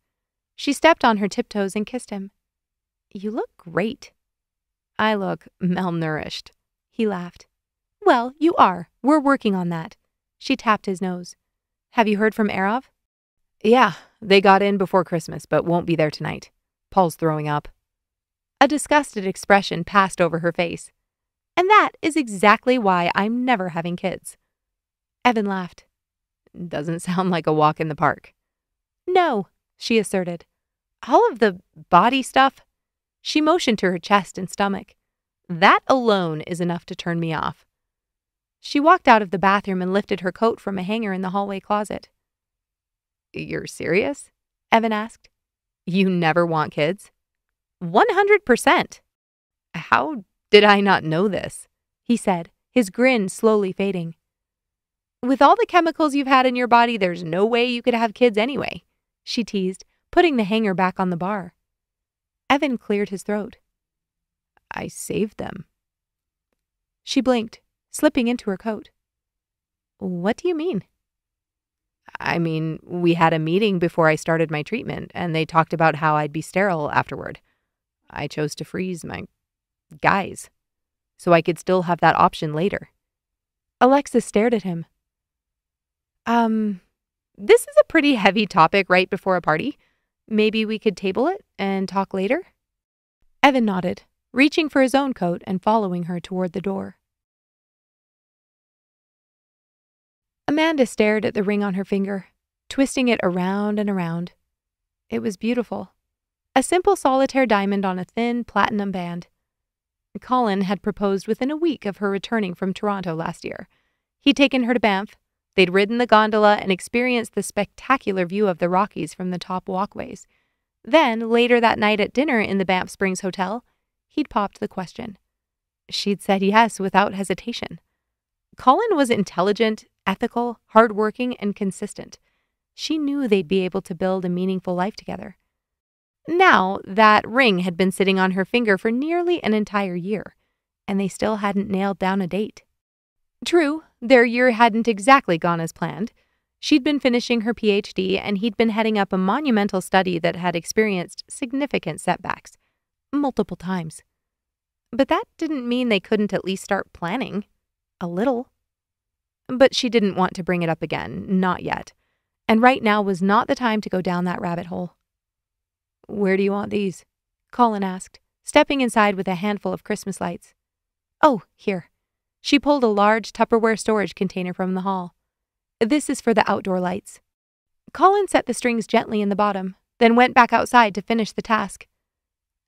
She stepped on her tiptoes and kissed him. "You look great." "I look malnourished," he laughed. "Well, you are. We're working on that." She tapped his nose. "Have you heard from Arov?" "Yeah, they got in before Christmas, but won't be there tonight. Paul's throwing up." A disgusted expression passed over her face. "And that is exactly why I'm never having kids." Evan laughed. "Doesn't sound like a walk in the park." "No," she asserted. "All of the body stuff." She motioned to her chest and stomach. "That alone is enough to turn me off." She walked out of the bathroom and lifted her coat from a hanger in the hallway closet. "You're serious?" Evan asked. "You never want kids?" 100%. "How did I not know this?" he said, his grin slowly fading. "With all the chemicals you've had in your body, there's no way you could have kids anyway," she teased, putting the hanger back on the bar. Evan cleared his throat. "I saved them." She blinked, slipping into her coat. "What do you mean?" "I mean, we had a meeting before I started my treatment, and they talked about how I'd be sterile afterward. I chose to freeze my guys, so I could still have that option later." Alexis stared at him. This is a pretty heavy topic right before a party. Maybe we could table it and talk later?" Evan nodded, reaching for his own coat and following her toward the door. Amanda stared at the ring on her finger, twisting it around and around. It was beautiful. A simple solitaire diamond on a thin platinum band. Colin had proposed within a week of her returning from Toronto last year. He'd taken her to Banff. They'd ridden the gondola and experienced the spectacular view of the Rockies from the top walkways. Then, later that night at dinner in the Banff Springs Hotel, he'd popped the question. She'd said yes without hesitation. Colin was intelligent, ethical, hardworking, and consistent. She knew they'd be able to build a meaningful life together. Now, that ring had been sitting on her finger for nearly an entire year, and they still hadn't nailed down a date. True, their year hadn't exactly gone as planned. She'd been finishing her PhD, and he'd been heading up a monumental study that had experienced significant setbacks, multiple times. But that didn't mean they couldn't at least start planning. A little. But she didn't want to bring it up again, not yet. And right now was not the time to go down that rabbit hole. "Where do you want these?" Colin asked, stepping inside with a handful of Christmas lights. "Oh, here." She pulled a large Tupperware storage container from the hall. "This is for the outdoor lights." Colin set the strings gently in the bottom, then went back outside to finish the task.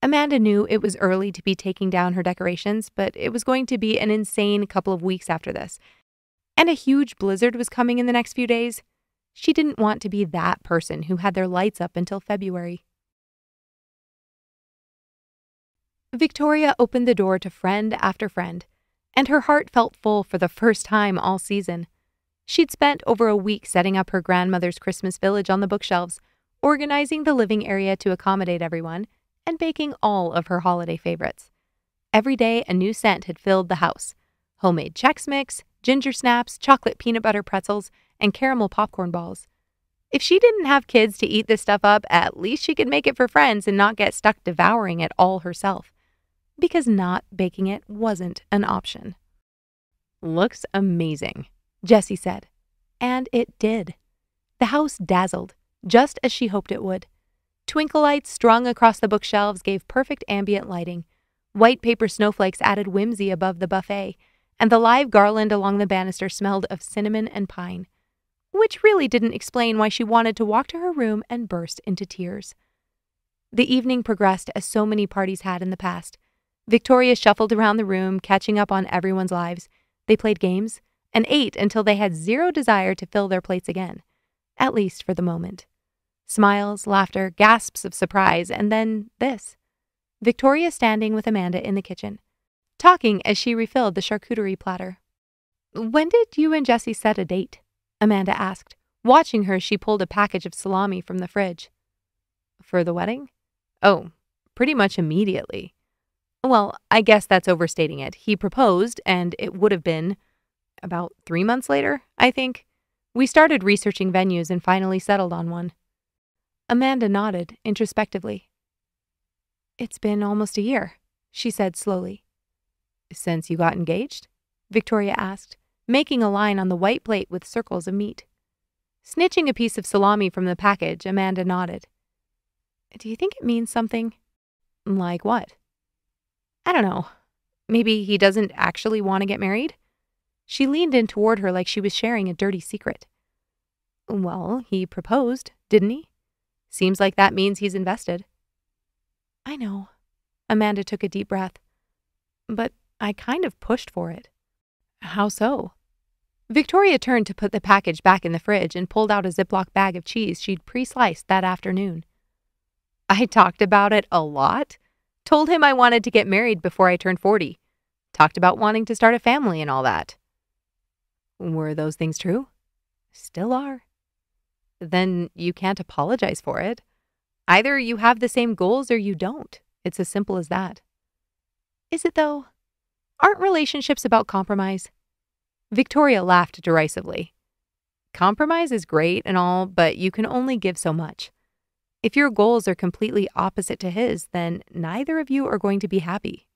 Amanda knew it was early to be taking down her decorations, but it was going to be an insane couple of weeks after this. And a huge blizzard was coming in the next few days. She didn't want to be that person who had their lights up until February. Victoria opened the door to friend after friend, and her heart felt full for the first time all season. She'd spent over a week setting up her grandmother's Christmas village on the bookshelves, organizing the living area to accommodate everyone, and baking all of her holiday favorites. Every day a new scent had filled the house. homemade Chex Mix, ginger snaps, chocolate peanut butter pretzels, and caramel popcorn balls. If she didn't have kids to eat this stuff up, at least she could make it for friends and not get stuck devouring it all herself. Because not baking it wasn't an option. "Looks amazing," Jessie said. And it did. The house dazzled, just as she hoped it would. Twinkle lights strung across the bookshelves gave perfect ambient lighting. White paper snowflakes added whimsy above the buffet, and the live garland along the banister smelled of cinnamon and pine, which really didn't explain why she wanted to walk to her room and burst into tears. The evening progressed as so many parties had in the past. Victoria shuffled around the room, catching up on everyone's lives. They played games and ate until they had zero desire to fill their plates again, at least for the moment. Smiles, laughter, gasps of surprise, and then this. Victoria standing with Amanda in the kitchen, talking as she refilled the charcuterie platter. "When did you and Jessie set a date?" Amanda asked. Watching her, she pulled a package of salami from the fridge. "For the wedding? Oh, pretty much immediately. Well, I guess that's overstating it. He proposed, and it would have been about 3 months later, I think. We started researching venues and finally settled on one." Amanda nodded introspectively. "It's been almost a year," she said slowly. "Since you got engaged?" Victoria asked, making a line on the white plate with circles of meat. Snitching a piece of salami from the package, Amanda nodded. "Do you think it means something?" "Like what?" "I don't know. Maybe he doesn't actually want to get married?" She leaned in toward her like she was sharing a dirty secret. "Well, he proposed, didn't he? Seems like that means he's invested." "I know." Amanda took a deep breath. "But I kind of pushed for it." "How so?" Victoria turned to put the package back in the fridge and pulled out a Ziploc bag of cheese she'd pre-sliced that afternoon. "I talked about it a lot. Told him I wanted to get married before I turned 40. Talked about wanting to start a family and all that." "Were those things true?" "Still are." "Then you can't apologize for it. Either you have the same goals or you don't. It's as simple as that." "Is it though? Aren't relationships about compromise?" Victoria laughed derisively. "Compromise is great and all, but you can only give so much. If your goals are completely opposite to his, then neither of you are going to be happy.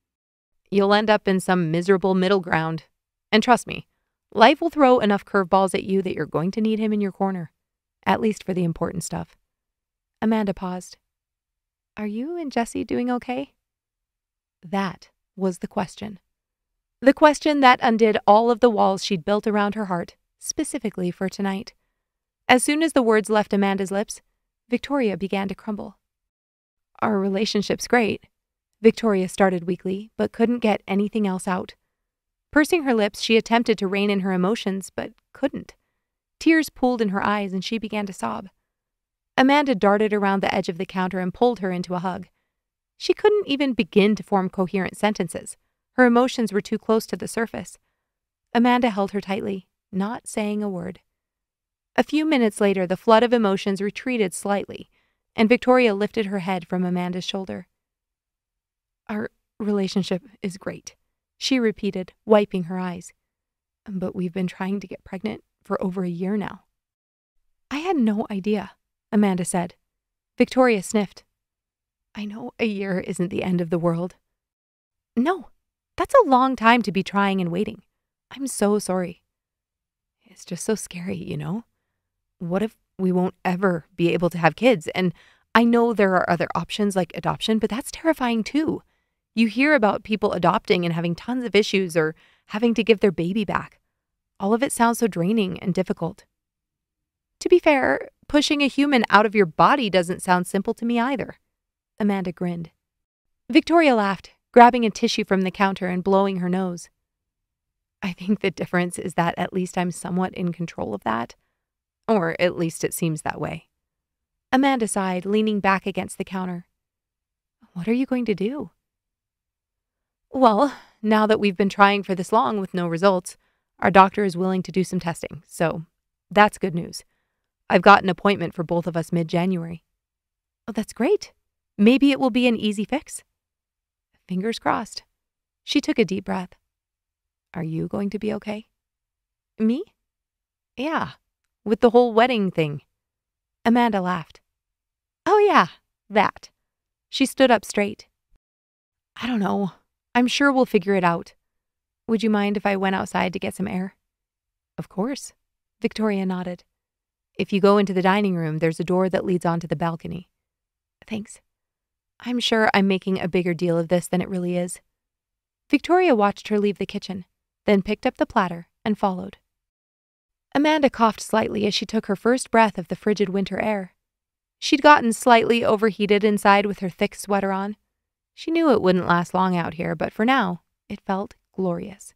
You'll end up in some miserable middle ground. And trust me, life will throw enough curveballs at you that you're going to need him in your corner. At least for the important stuff." Amanda paused. "Are you and Jessie doing okay?" That was the question. The question that undid all of the walls she'd built around her heart, specifically for tonight. As soon as the words left Amanda's lips, Victoria began to crumble. "Our relationship's great," Victoria started weakly, but couldn't get anything else out. Pursing her lips, she attempted to rein in her emotions, but couldn't. Tears pooled in her eyes and she began to sob. Amanda darted around the edge of the counter and pulled her into a hug. She couldn't even begin to form coherent sentences. Her emotions were too close to the surface. Amanda held her tightly, not saying a word. A few minutes later, the flood of emotions retreated slightly, and Victoria lifted her head from Amanda's shoulder. "Our relationship is great," she repeated, wiping her eyes. "But we've been trying to get pregnant for over a year now." "I had no idea," Amanda said. Victoria sniffed. "I know a year isn't the end of the world." "No, that's a long time to be trying and waiting. I'm so sorry." "It's just so scary, you know? What if we won't ever be able to have kids? And I know there are other options like adoption, but that's terrifying too. You hear about people adopting and having tons of issues or having to give their baby back. All of it sounds so draining and difficult." "To be fair, pushing a human out of your body doesn't sound simple to me either." Amanda grinned. Victoria laughed, grabbing a tissue from the counter and blowing her nose. "I think the difference is that at least I'm somewhat in control of that. Or at least it seems that way." Amanda sighed, leaning back against the counter. "What are you going to do?" "Well, now that we've been trying for this long with no results, our doctor is willing to do some testing, so that's good news. I've got an appointment for both of us mid-January." "Oh, that's great. Maybe it will be an easy fix." "Fingers crossed." She took a deep breath. Are you going to be okay? Me? Yeah, with the whole wedding thing. Amanda laughed. Oh yeah, that. She stood up straight. I don't know. I'm sure we'll figure it out. Would you mind if I went outside to get some air? Of course. Victoria nodded. If you go into the dining room, there's a door that leads onto the balcony. Thanks. I'm sure I'm making a bigger deal of this than it really is. Victoria watched her leave the kitchen, then picked up the platter and followed. Amanda coughed slightly as she took her first breath of the frigid winter air. She'd gotten slightly overheated inside with her thick sweater on. She knew it wouldn't last long out here, but for now, it felt glorious.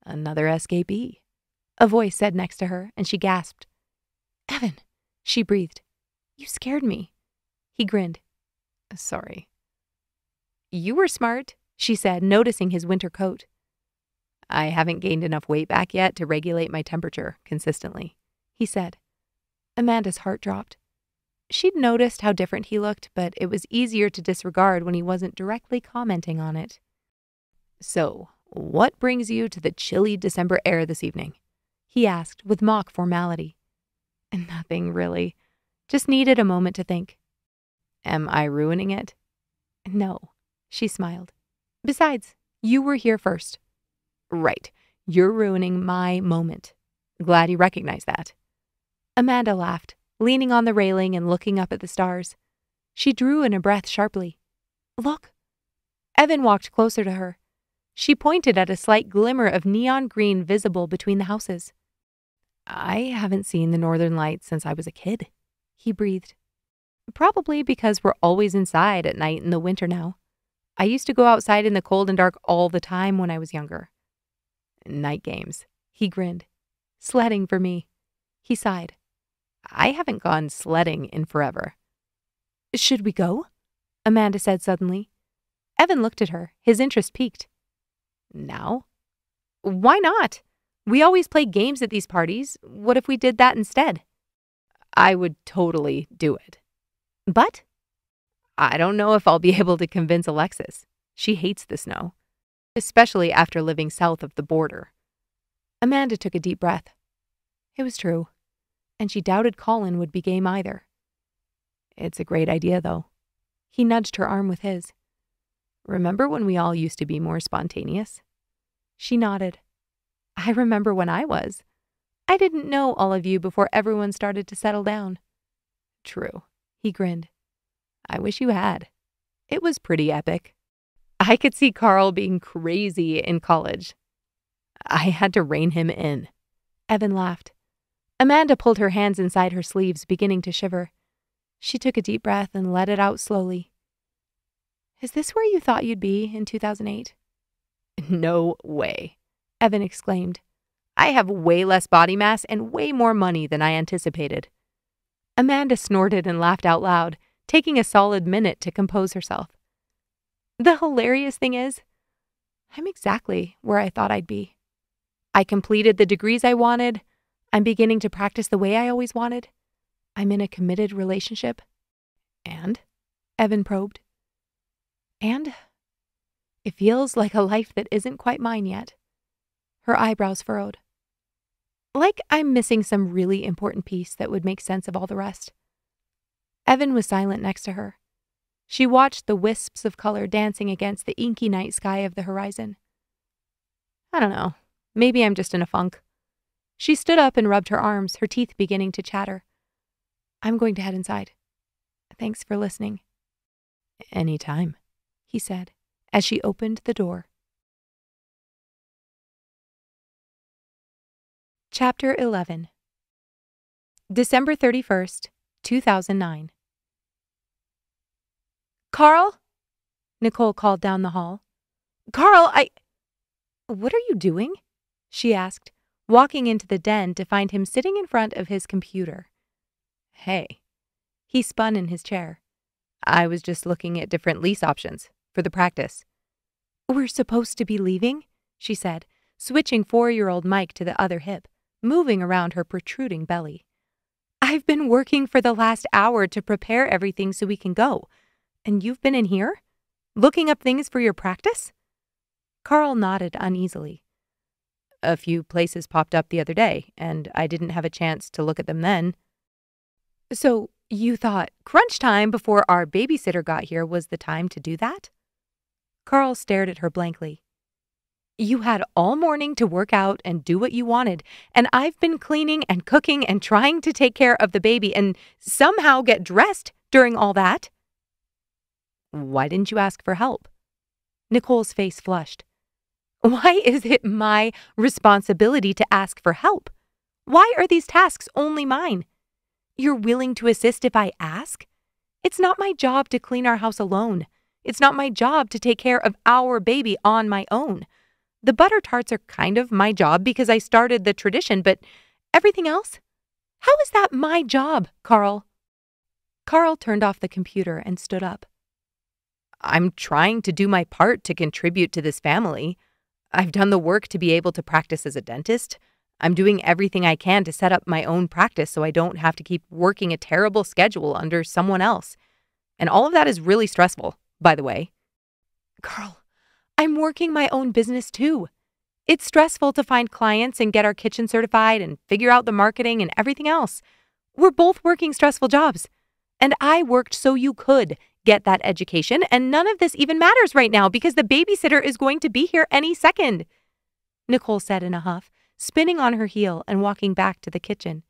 Another escapee, a voice said next to her, and she gasped. Evan, she breathed. You scared me. He grinned. Sorry. You were smart, she said, noticing his winter coat. I haven't gained enough weight back yet to regulate my temperature consistently, he said. Amanda's heart dropped. She'd noticed how different he looked, but it was easier to disregard when he wasn't directly commenting on it. So, what brings you to the chilly December air this evening? He asked with mock formality. Nothing, really. Just needed a moment to think. Am I ruining it? No, she smiled. Besides, you were here first. Right. You're ruining my moment. Glad you recognize that. Amanda laughed, leaning on the railing and looking up at the stars. She drew in a breath sharply. Look. Evan walked closer to her. She pointed at a slight glimmer of neon green visible between the houses. I haven't seen the northern lights since I was a kid, he breathed. Probably because we're always inside at night in the winter now. I used to go outside in the cold and dark all the time when I was younger. Night games, he grinned. Sledding for me. He sighed. I haven't gone sledding in forever. Should we go? Amanda said suddenly. Evan looked at her, his interest piqued. Now? Why not? We always play games at these parties. What if we did that instead? I would totally do it. But? I don't know if I'll be able to convince Alexis. She hates the snow, especially after living south of the border. Amanda took a deep breath. It was true, and she doubted Colin would be game either. It's a great idea, though. He nudged her arm with his. Remember when we all used to be more spontaneous? She nodded. I remember when I was. I didn't know all of you before everyone started to settle down. True, he grinned. I wish you had. It was pretty epic. I could see Karl being crazy in college. I had to rein him in. Evan laughed. Amanda pulled her hands inside her sleeves, beginning to shiver. She took a deep breath and let it out slowly. Is this where you thought you'd be in 2008? No way, Evan exclaimed. I have way less body mass and way more money than I anticipated. Amanda snorted and laughed out loud, taking a solid minute to compose herself. The hilarious thing is, I'm exactly where I thought I'd be. I completed the degrees I wanted. I'm beginning to practice the way I always wanted. I'm in a committed relationship. And? Evan probed. And? It feels like a life that isn't quite mine yet. Her eyebrows furrowed. Like I'm missing some really important piece that would make sense of all the rest. Evan was silent next to her. She watched the wisps of color dancing against the inky night sky of the horizon. I don't know. Maybe I'm just in a funk. She stood up and rubbed her arms, her teeth beginning to chatter. I'm going to head inside. Thanks for listening. Anytime, he said, as she opened the door. Chapter 11. December 31st, 2009. Karl? Nicole called down the hall. Karl, What are you doing? She asked, walking into the den to find him sitting in front of his computer. Hey. He spun in his chair. I was just looking at different lease options for the practice. We're supposed to be leaving? She said, switching 4-year-old Mike to the other hip, moving around her protruding belly. I've been working for the last hour to prepare everything so we can go. And you've been in here? Looking up things for your practice? Karl nodded uneasily. A few places popped up the other day, and I didn't have a chance to look at them then. So you thought crunch time before our babysitter got here was the time to do that? Karl stared at her blankly. You had all morning to work out and do what you wanted, and I've been cleaning and cooking and trying to take care of the baby and somehow get dressed during all that. Why didn't you ask for help? Nicole's face flushed. Why is it my responsibility to ask for help? Why are these tasks only mine? You're willing to assist if I ask? It's not my job to clean our house alone. It's not my job to take care of our baby on my own. The butter tarts are kind of my job because I started the tradition, but everything else? How is that my job, Karl? Karl turned off the computer and stood up. I'm trying to do my part to contribute to this family. I've done the work to be able to practice as a dentist. I'm doing everything I can to set up my own practice so I don't have to keep working a terrible schedule under someone else. And all of that is really stressful, by the way. Karl, I'm working my own business too. It's stressful to find clients and get our kitchen certified and figure out the marketing and everything else. We're both working stressful jobs. And I worked so you could get that education, and none of this even matters right now because the babysitter is going to be here any second, Nicole said in a huff, spinning on her heel and walking back to the kitchen.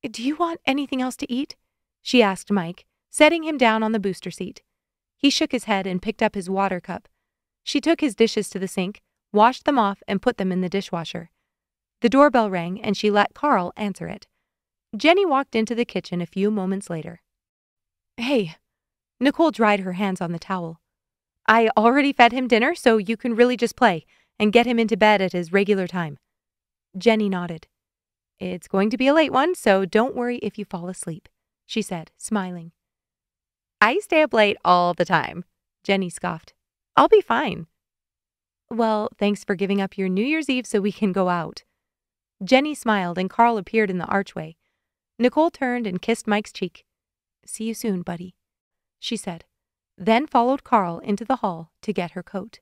Do you want anything else to eat? She asked Mike, setting him down on the booster seat. He shook his head and picked up his water cup. She took his dishes to the sink, washed them off, and put them in the dishwasher. The doorbell rang, and she let Karl answer it. Jenny walked into the kitchen a few moments later. Hey, Nicole dried her hands on the towel. I already fed him dinner, so you can really just play and get him into bed at his regular time. Jenny nodded. It's going to be a late one, so don't worry if you fall asleep, she said, smiling. I stay up late all the time, Jenny scoffed. I'll be fine. Well, thanks for giving up your New Year's Eve so we can go out. Jenny smiled and Karl appeared in the archway. Nicole turned and kissed Mike's cheek. See you soon, buddy, she said, then followed Karl into the hall to get her coat.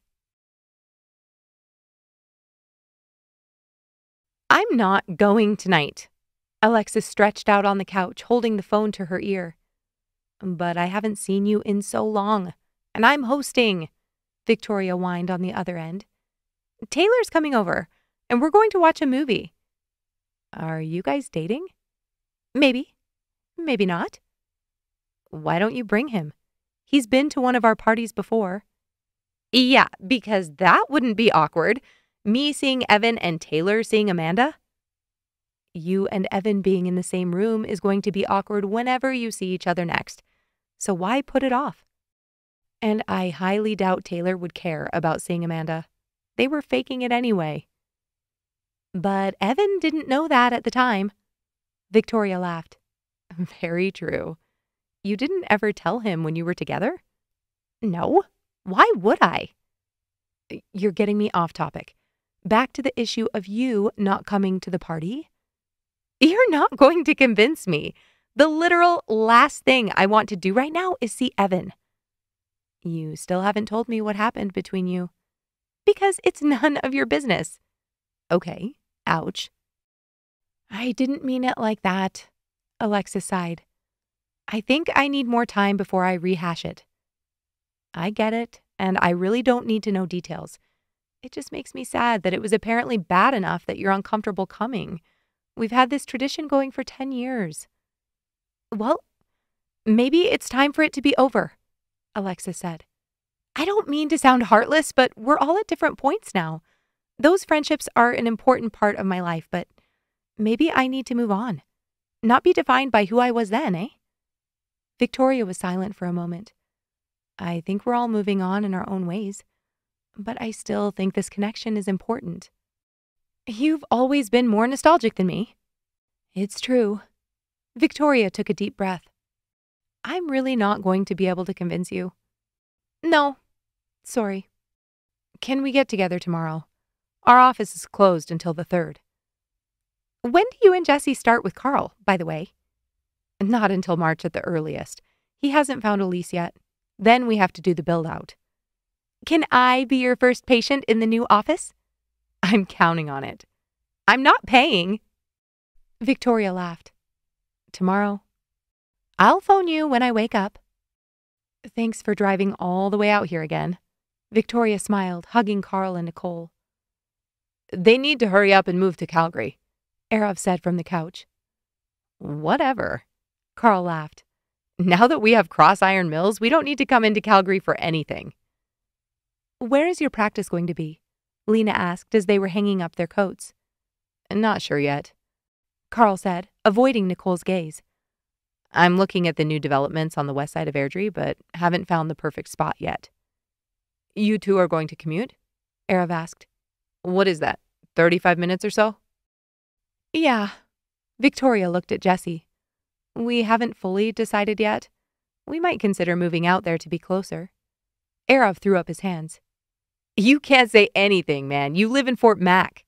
I'm not going tonight. Alexis stretched out on the couch, holding the phone to her ear. But I haven't seen you in so long, and I'm hosting, Victoria whined on the other end. Taylor's coming over, and we're going to watch a movie. Are you guys dating? Maybe. Maybe not. Why don't you bring him? He's been to one of our parties before. Yeah, because that wouldn't be awkward. Me seeing Evan and Taylor seeing Amanda? You and Evan being in the same room is going to be awkward whenever you see each other next. So why put it off? And I highly doubt Taylor would care about seeing Amanda. They were faking it anyway. But Evan didn't know that at the time. Victoria laughed. Very true. You didn't ever tell him when you were together? No. Why would I? You're getting me off topic. Back to the issue of you not coming to the party. You're not going to convince me. The literal last thing I want to do right now is see Evan. You still haven't told me what happened between you. Because it's none of your business. Okay, ouch. I didn't mean it like that, Alexis sighed. I think I need more time before I rehash it. I get it, and I really don't need to know details. It just makes me sad that it was apparently bad enough that you're uncomfortable coming. We've had this tradition going for 10 years. Well, maybe it's time for it to be over, Alexis said. I don't mean to sound heartless, but we're all at different points now. Those friendships are an important part of my life, but maybe I need to move on. Not be defined by who I was then, eh? Victoria was silent for a moment. I think we're all moving on in our own ways, but I still think this connection is important. You've always been more nostalgic than me. It's true. Victoria took a deep breath. I'm really not going to be able to convince you. No. Sorry. Can we get together tomorrow? Our office is closed until the 3rd. When do you and Jesse start with Karl, by the way? Not until March at the earliest. He hasn't found a lease yet. Then we have to do the build-out. Can I be your first patient in the new office? I'm counting on it. I'm not paying. Victoria laughed. Tomorrow. I'll phone you when I wake up. Thanks for driving all the way out here again. Victoria smiled, hugging Karl and Nicole. They need to hurry up and move to Calgary, Arav said from the couch. Whatever, Karl laughed. Now that we have cross iron mills, we don't need to come into Calgary for anything. Where is your practice going to be? Lena asked as they were hanging up their coats. Not sure yet, Karl said, avoiding Nicole's gaze. I'm looking at the new developments on the west side of Airdrie, but haven't found the perfect spot yet. You two are going to commute? Arav asked. What is that, 35 minutes or so? Yeah. Victoria looked at Jessie. We haven't fully decided yet. We might consider moving out there to be closer. Arav threw up his hands. You can't say anything, man. You live in Fort Mac.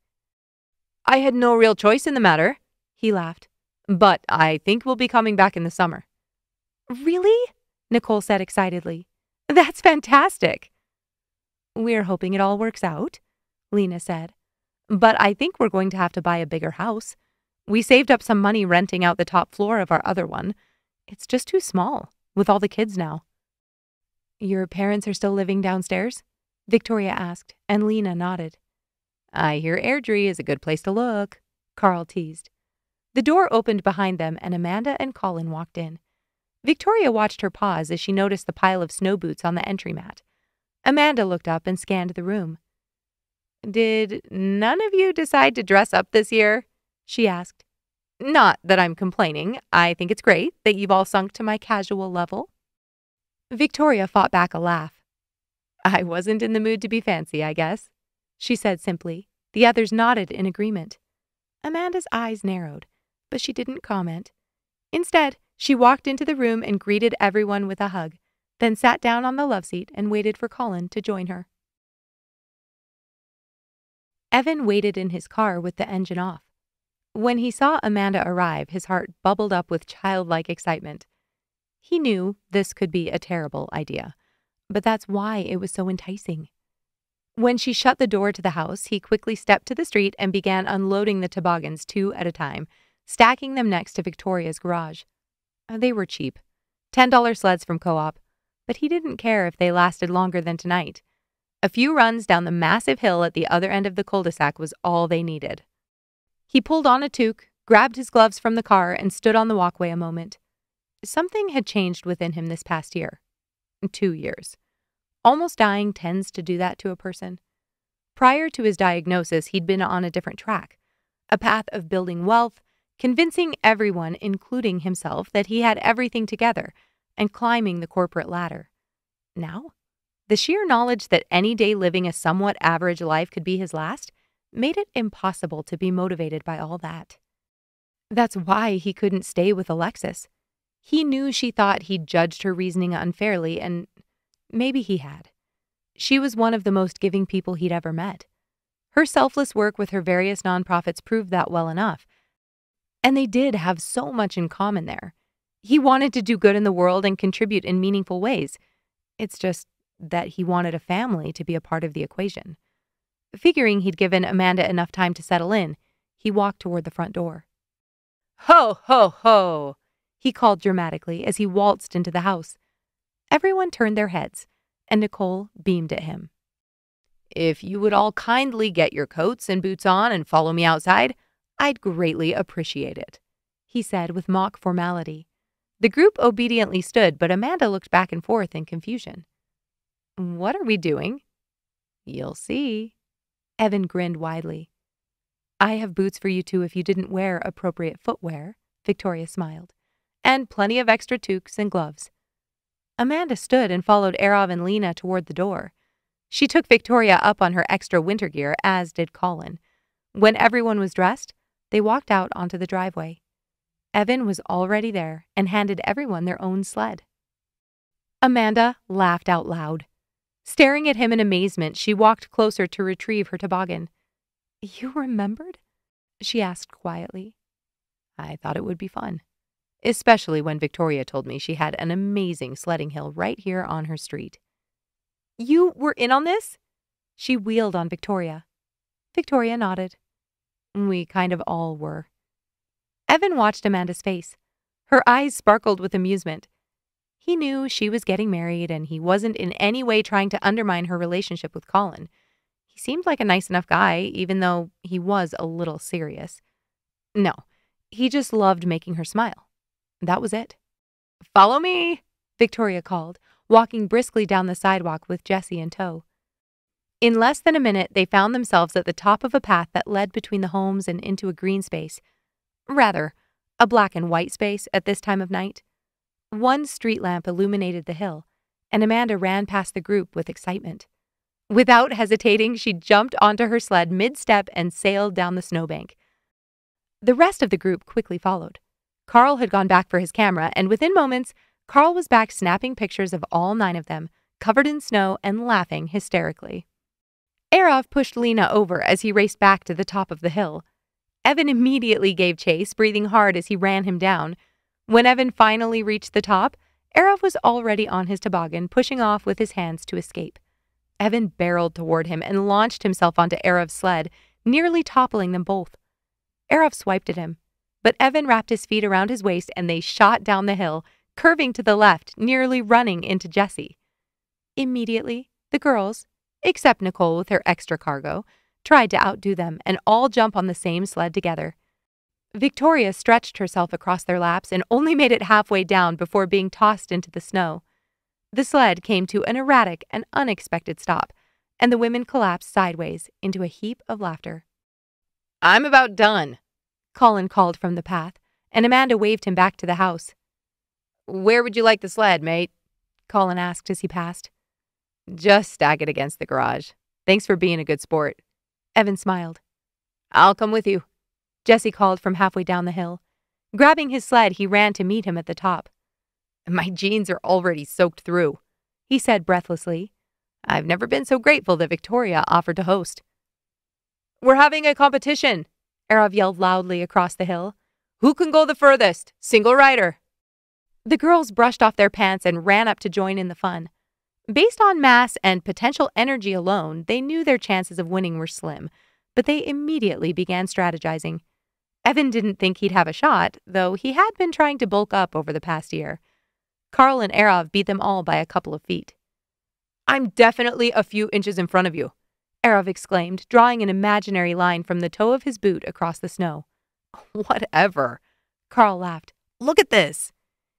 I had no real choice in the matter, he laughed. But I think we'll be coming back in the summer. Really? Nicole said excitedly. That's fantastic. We're hoping it all works out, Lena said. But I think we're going to have to buy a bigger house. We saved up some money renting out the top floor of our other one. It's just too small, with all the kids now. Your parents are still living downstairs? Victoria asked, and Lena nodded. I hear Airdrie is a good place to look, Karl teased. The door opened behind them, and Amanda and Colin walked in. Victoria watched her pause as she noticed the pile of snow boots on the entry mat. Amanda looked up and scanned the room. Did none of you decide to dress up this year? She asked. Not that I'm complaining. I think it's great that you've all sunk to my casual level. Victoria fought back a laugh. I wasn't in the mood to be fancy, I guess, she said simply. The others nodded in agreement. Amanda's eyes narrowed, but she didn't comment. Instead, she walked into the room and greeted everyone with a hug, then sat down on the love seat and waited for Colin to join her. Evan waited in his car with the engine off. When he saw Amanda arrive, his heart bubbled up with childlike excitement. He knew this could be a terrible idea, but that's why it was so enticing. When she shut the door to the house, he quickly stepped to the street and began unloading the toboggans 2 at a time, stacking them next to Victoria's garage. They were cheap, $10 sleds from Co-op, but he didn't care if they lasted longer than tonight. A few runs down the massive hill at the other end of the cul-de-sac was all they needed. He pulled on a toque, grabbed his gloves from the car, and stood on the walkway a moment. Something had changed within him this past year. 2 years. Almost dying tends to do that to a person. Prior to his diagnosis, he'd been on a different track, a path of building wealth, convincing everyone, including himself, that he had everything together, and climbing the corporate ladder. Now, the sheer knowledge that any day living a somewhat average life could be his last made it impossible to be motivated by all that. That's why he couldn't stay with Alexis. He knew she thought he'd judged her reasoning unfairly, and maybe he had. She was one of the most giving people he'd ever met. Her selfless work with her various nonprofits proved that well enough. And they did have so much in common there. He wanted to do good in the world and contribute in meaningful ways. It's just that he wanted a family to be a part of the equation. Figuring he'd given Amanda enough time to settle in, he walked toward the front door. Ho, ho, ho, he called dramatically as he waltzed into the house. Everyone turned their heads, and Nicole beamed at him. If you would all kindly get your coats and boots on and follow me outside, I'd greatly appreciate it, he said with mock formality. The group obediently stood, but Amanda looked back and forth in confusion. What are we doing? You'll see. Evan grinned widely. I have boots for you two if you didn't wear appropriate footwear, Victoria smiled, and plenty of extra toques and gloves. Amanda stood and followed Arav and Lena toward the door. She took Victoria up on her extra winter gear, as did Colin. When everyone was dressed, they walked out onto the driveway. Evan was already there and handed everyone their own sled. Amanda laughed out loud. Staring at him in amazement, she walked closer to retrieve her toboggan. You remembered? She asked quietly. I thought it would be fun, especially when Victoria told me she had an amazing sledding hill right here on her street. You were in on this? She wheeled on Victoria. Victoria nodded. We kind of all were. Evan watched Amanda's face. Her eyes sparkled with amusement. He knew she was getting married, and he wasn't in any way trying to undermine her relationship with Colin. He seemed like a nice enough guy, even though he was a little serious. No, he just loved making her smile. That was it. "Follow me," Victoria called, walking briskly down the sidewalk with Jessie in tow. In less than a minute, they found themselves at the top of a path that led between the homes and into a green space. Rather, a black and white space at this time of night. One street lamp illuminated the hill, and Amanda ran past the group with excitement. Without hesitating, she jumped onto her sled mid-step and sailed down the snowbank. The rest of the group quickly followed. Karl had gone back for his camera, and within moments, Karl was back snapping pictures of all 9 of them, covered in snow and laughing hysterically. Arov pushed Lena over as he raced back to the top of the hill. Evan immediately gave chase, breathing hard as he ran him down. When Evan finally reached the top, Arov was already on his toboggan, pushing off with his hands to escape. Evan barreled toward him and launched himself onto Arov's sled, nearly toppling them both. Arov swiped at him, but Evan wrapped his feet around his waist and they shot down the hill, curving to the left, nearly running into Jessie. Immediately, the girls, except Nicole with her extra cargo, tried to outdo them and all jump on the same sled together. Victoria stretched herself across their laps and only made it halfway down before being tossed into the snow. The sled came to an erratic and unexpected stop, and the women collapsed sideways into a heap of laughter. "I'm about done," Colin called from the path, and Amanda waved him back to the house. "Where would you like the sled, mate?" Colin asked as he passed. "Just stack it against the garage. Thanks for being a good sport." Evan smiled. "I'll come with you," Jessie called from halfway down the hill. Grabbing his sled, he ran to meet him at the top. "My jeans are already soaked through," he said breathlessly. "I've never been so grateful that Victoria offered to host." "We're having a competition," Arov yelled loudly across the hill. "Who can go the furthest? Single rider." The girls brushed off their pants and ran up to join in the fun. Based on mass and potential energy alone, they knew their chances of winning were slim, but they immediately began strategizing. Evan didn't think he'd have a shot, though he had been trying to bulk up over the past year. Karl and Arov beat them all by a couple of feet. "I'm definitely a few inches in front of you," Arov exclaimed, drawing an imaginary line from the toe of his boot across the snow. "Whatever," Karl laughed. "Look at this."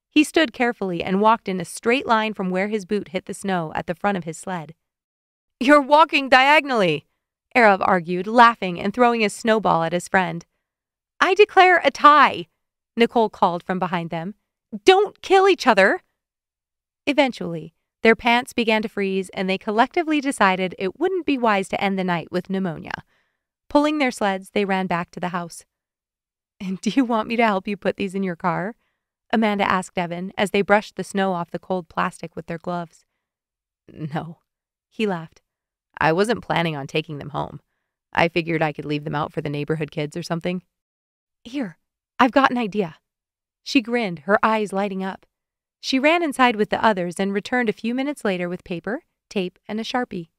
He stood carefully and walked in a straight line from where his boot hit the snow at the front of his sled. "You're walking diagonally," Arov argued, laughing and throwing a snowball at his friend. "I declare a tie," Nicole called from behind them. "Don't kill each other." Eventually, their pants began to freeze and they collectively decided it wouldn't be wise to end the night with pneumonia. Pulling their sleds, they ran back to the house. "Do you want me to help you put these in your car?" Amanda asked Evan as they brushed the snow off the cold plastic with their gloves. "No," he laughed. "I wasn't planning on taking them home. I figured I could leave them out for the neighborhood kids or something." "Here, I've got an idea." She grinned, her eyes lighting up. She ran inside with the others and returned a few minutes later with paper, tape, and a Sharpie.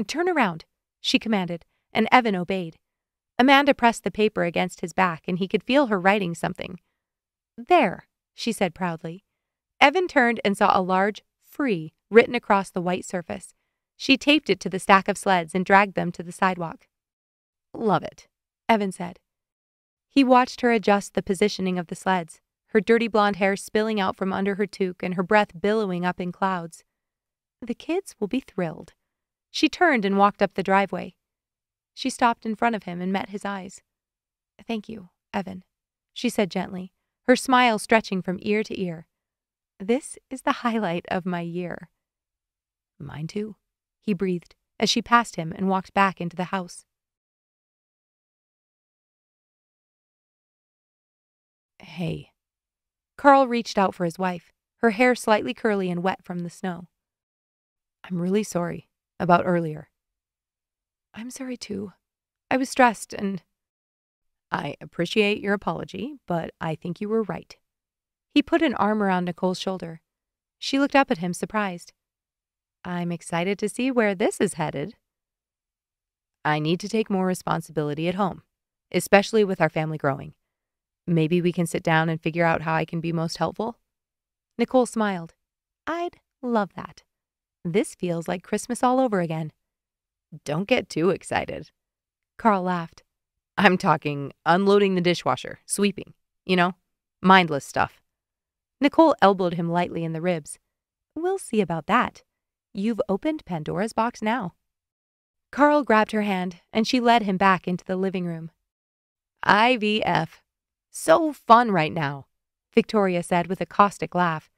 "Turn around," she commanded, and Evan obeyed. Amanda pressed the paper against his back, and he could feel her writing something. "There," she said proudly. Evan turned and saw a large "Free" written across the white surface. She taped it to the stack of sleds and dragged them to the sidewalk. "Love it," Evan said. He watched her adjust the positioning of the sleds, her dirty blonde hair spilling out from under her toque and her breath billowing up in clouds. "The kids will be thrilled." She turned and walked up the driveway. She stopped in front of him and met his eyes. "Thank you, Evan," she said gently, her smile stretching from ear to ear. "This is the highlight of my year." "Mine too," he breathed as she passed him and walked back into the house. "Hey." Karl reached out for his wife, her hair slightly curly and wet from the snow. "I'm really sorry about earlier." "I'm sorry too. I was stressed and—" "I appreciate your apology, but I think you were right." He put an arm around Nicole's shoulder. She looked up at him, surprised. "I'm excited to see where this is headed." I need to take more responsibility at home, especially with our family growing. Maybe we can sit down and figure out how I can be most helpful?" Nicole smiled. "I'd love that. This feels like Christmas all over again." "Don't get too excited." Karl laughed. "I'm talking unloading the dishwasher, sweeping, mindless stuff." Nicole elbowed him lightly in the ribs. "We'll see about that. You've opened Pandora's box now." Karl grabbed her hand, and she led him back into the living room. "IVF. So fun right now," Victoria said with a caustic laugh.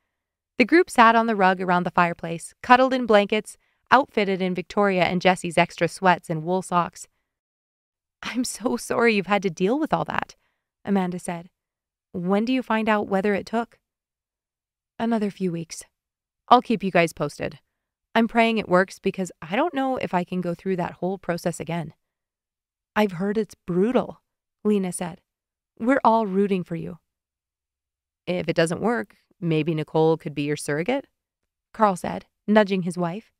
The group sat on the rug around the fireplace, cuddled in blankets, outfitted in Victoria and Jessie's extra sweats and wool socks. "I'm so sorry you've had to deal with all that," Amanda said. "When do you find out whether it took?" "Another few weeks. I'll keep you guys posted. I'm praying it works because I don't know if I can go through that whole process again." "I've heard it's brutal," Lena said. "We're all rooting for you." "If it doesn't work, maybe Nicole could be your surrogate?" Karl said, nudging his wife.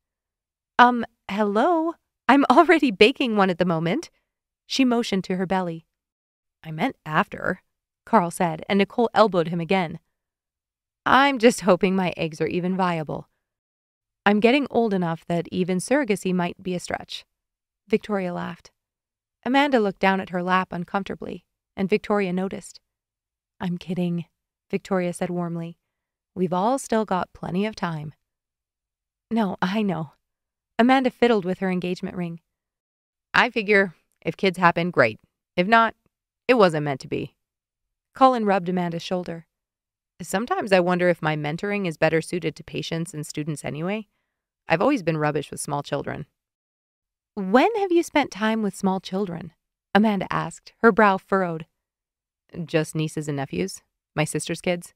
Hello? I'm already baking one at the moment." She motioned to her belly. "I meant after," Karl said, and Nicole elbowed him again. "I'm just hoping my eggs are even viable. I'm getting old enough that even surrogacy might be a stretch." Victoria laughed. Amanda looked down at her lap uncomfortably, and Victoria noticed. "I'm kidding," Victoria said warmly. "We've all still got plenty of time." "No, I know." Amanda fiddled with her engagement ring. "I figure if kids happen, great. If not, it wasn't meant to be." Colin rubbed Amanda's shoulder. "Sometimes I wonder if my mentoring is better suited to patients and students anyway. I've always been rubbish with small children." "When have you spent time with small children?" Amanda asked, her brow furrowed. "Just nieces and nephews. My sister's kids."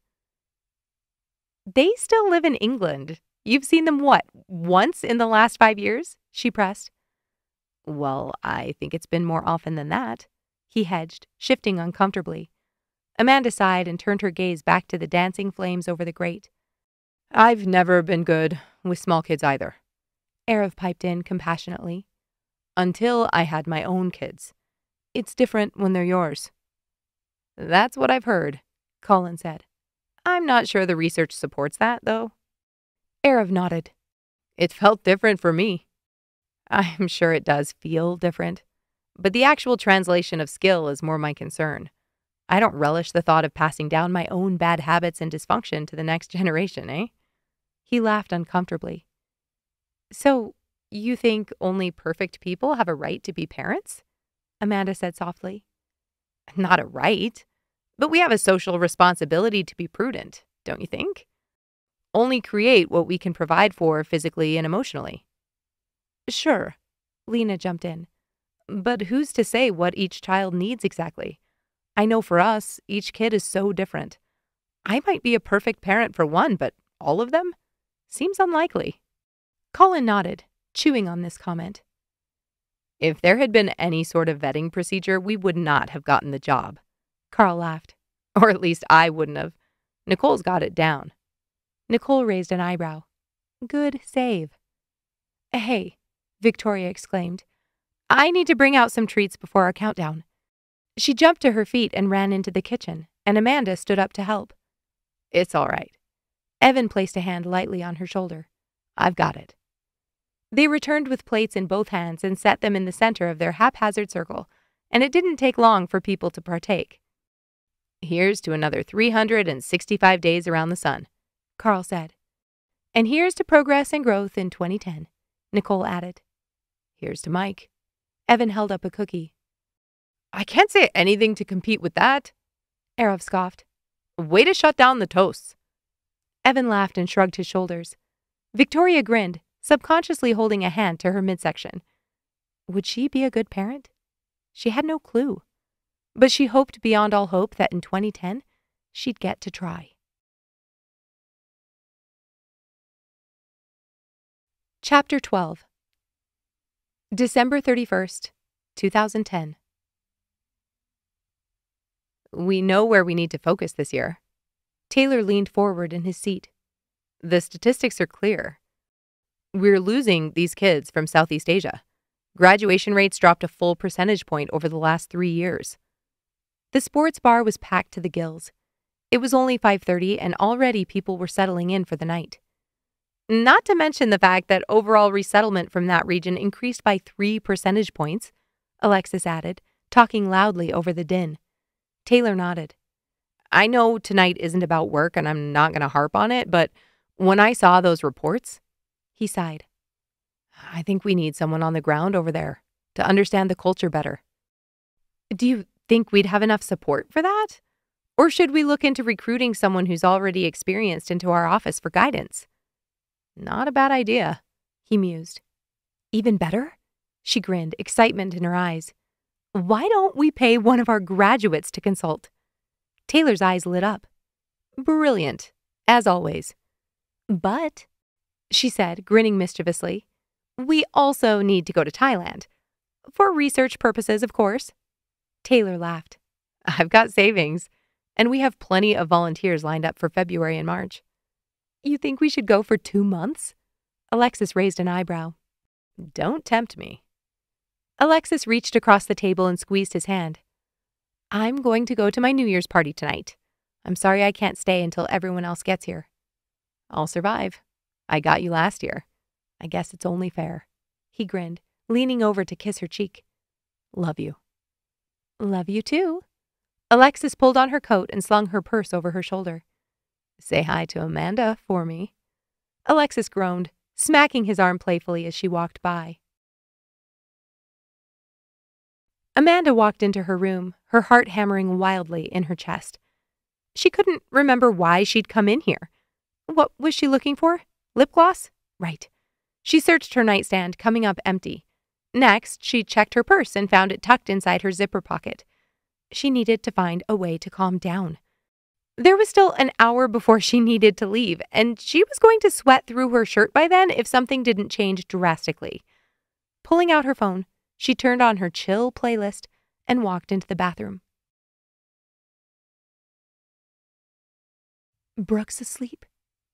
"They still live in England. You've seen them, what, once in the last 5 years?" she pressed. "Well, I think it's been more often than that," he hedged, shifting uncomfortably. Amanda sighed and turned her gaze back to the dancing flames over the grate. "I've never been good with small kids either," Arav piped in compassionately. "Until I had my own kids. It's different when they're yours." "That's what I've heard," Colin said. "I'm not sure the research supports that, though." Arav nodded. "It felt different for me." "I'm sure it does feel different. But the actual translation of skill is more my concern. I don't relish the thought of passing down my own bad habits and dysfunction to the next generation, eh?" He laughed uncomfortably. "So, you think only perfect people have a right to be parents?" Amanda said softly. "Not a right, but we have a social responsibility to be prudent, don't you think? Only create what we can provide for physically and emotionally." "Sure," Lena jumped in. "But who's to say what each child needs exactly? I know for us, each kid is so different. I might be a perfect parent for one, but all of them? Seems unlikely." Colin nodded, chewing on this comment. "If there had been any sort of vetting procedure, we would not have gotten the job." Karl laughed. "Or at least I wouldn't have. Nicole's got it down." Nicole raised an eyebrow. "Good save." "Hey," Victoria exclaimed. "I need to bring out some treats before our countdown." She jumped to her feet and ran into the kitchen, and Amanda stood up to help. "It's all right." Evan placed a hand lightly on her shoulder. "I've got it." They returned with plates in both hands and set them in the center of their haphazard circle, and it didn't take long for people to partake. "Here's to another 365 days around the sun," Karl said. "And here's to progress and growth in 2010, Nicole added. "Here's to Mike." Evan held up a cookie. "I can't say anything to compete with that," Arav scoffed. "Way to shut down the toasts." Evan laughed and shrugged his shoulders. Victoria grinned, subconsciously holding a hand to her midsection. Would she be a good parent? She had no clue. But she hoped beyond all hope that in 2010, she'd get to try. Chapter 12. December 31st, 2010. "We know where we need to focus this year." Taylor leaned forward in his seat. "The statistics are clear. We're losing these kids from Southeast Asia. Graduation rates dropped a full percentage point over the last 3 years. The sports bar was packed to the gills. It was only 5:30 and already people were settling in for the night. Not to mention the fact that overall resettlement from that region increased by 3 percentage points, Alexis added, talking loudly over the din. Taylor nodded. I know tonight isn't about work and I'm not going to harp on it, but when I saw those reports, he sighed. I think we need someone on the ground over there to understand the culture better. Do you think we'd have enough support for that? Or should we look into recruiting someone who's already experienced into our office for guidance? Not a bad idea, he mused. Even better? She grinned, excitement in her eyes. Why don't we pay one of our graduates to consult? Taylor's eyes lit up. Brilliant, as always. But, she said, grinning mischievously, we also need to go to Thailand. For research purposes, of course. Taylor laughed. I've got savings, and we have plenty of volunteers lined up for February and March. You think we should go for 2 months? Alexis raised an eyebrow. Don't tempt me. Alexis reached across the table and squeezed his hand. I'm going to go to my New Year's party tonight. I'm sorry I can't stay until everyone else gets here. I'll survive. I got you last year. I guess it's only fair. He grinned, leaning over to kiss her cheek. Love you. Love you too. Alexis pulled on her coat and slung her purse over her shoulder. Say hi to Amanda for me. Alexis groaned, smacking his arm playfully as she walked by. Amanda walked into her room, her heart hammering wildly in her chest. She couldn't remember why she'd come in here. What was she looking for? Lip gloss? Right. She searched her nightstand, coming up empty. Next, she checked her purse and found it tucked inside her zipper pocket. She needed to find a way to calm down. There was still an hour before she needed to leave, and she was going to sweat through her shirt by then if something didn't change drastically. Pulling out her phone, she turned on her chill playlist and walked into the bathroom. Brooke's asleep,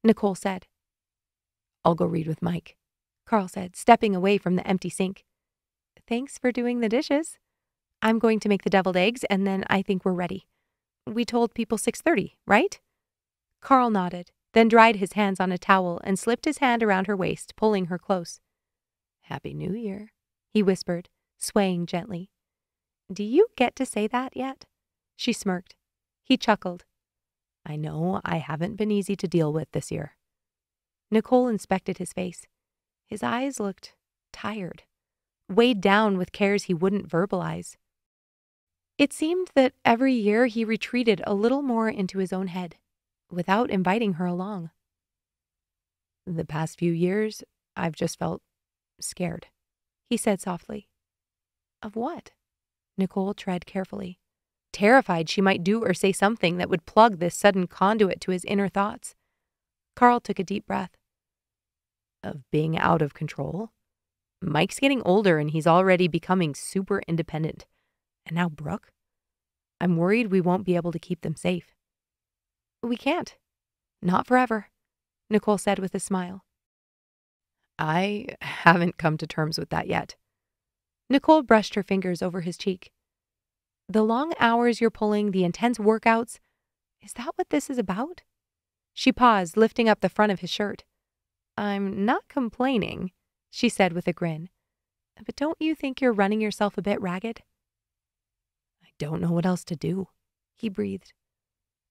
Nicole said. I'll go read with Mike, Karl said, stepping away from the empty sink. Thanks for doing the dishes. I'm going to make the deviled eggs, and then I think we're ready. We told people 6:30, right? Karl nodded, then dried his hands on a towel and slipped his hand around her waist, pulling her close. Happy New Year, he whispered, swaying gently. Do you get to say that yet? She smirked. He chuckled. I know I haven't been easy to deal with this year. Nicole inspected his face. His eyes looked tired, weighed down with cares he wouldn't verbalize. It seemed that every year he retreated a little more into his own head, without inviting her along. The past few years, I've just felt scared, he said softly. Of what? Nicole tread carefully, terrified she might do or say something that would plug this sudden conduit to his inner thoughts. Karl took a deep breath. Of being out of control? Mike's getting older and he's already becoming super independent. And now Brooke? I'm worried we won't be able to keep them safe. We can't. Not forever, Nicole said with a smile. I haven't come to terms with that yet. Nicole brushed her fingers over his cheek. The long hours you're pulling, the intense workouts, is that what this is about? She paused, lifting up the front of his shirt. I'm not complaining, she said with a grin. But don't you think you're running yourself a bit ragged? I don't know what else to do, he breathed.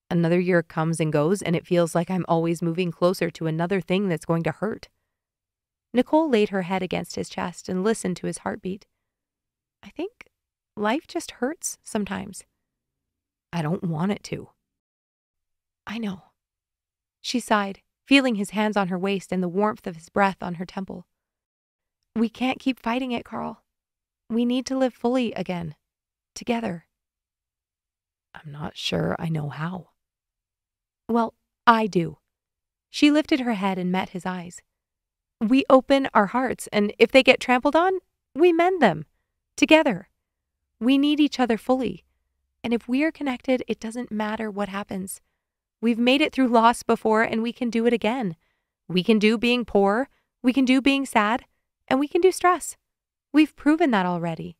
Another year comes and goes, and it feels like I'm always moving closer to another thing that's going to hurt. Nicole laid her head against his chest and listened to his heartbeat. I think life just hurts sometimes. I don't want it to. I know. She sighed, feeling his hands on her waist and the warmth of his breath on her temple. We can't keep fighting it, Karl. We need to live fully again. Together. I'm not sure I know how. Well, I do. She lifted her head and met his eyes. We open our hearts, and if they get trampled on, we mend them. Together. We need each other fully. And if we are connected, it doesn't matter what happens. We've made it through loss before, and we can do it again. We can do being poor, we can do being sad, and we can do stress. We've proven that already.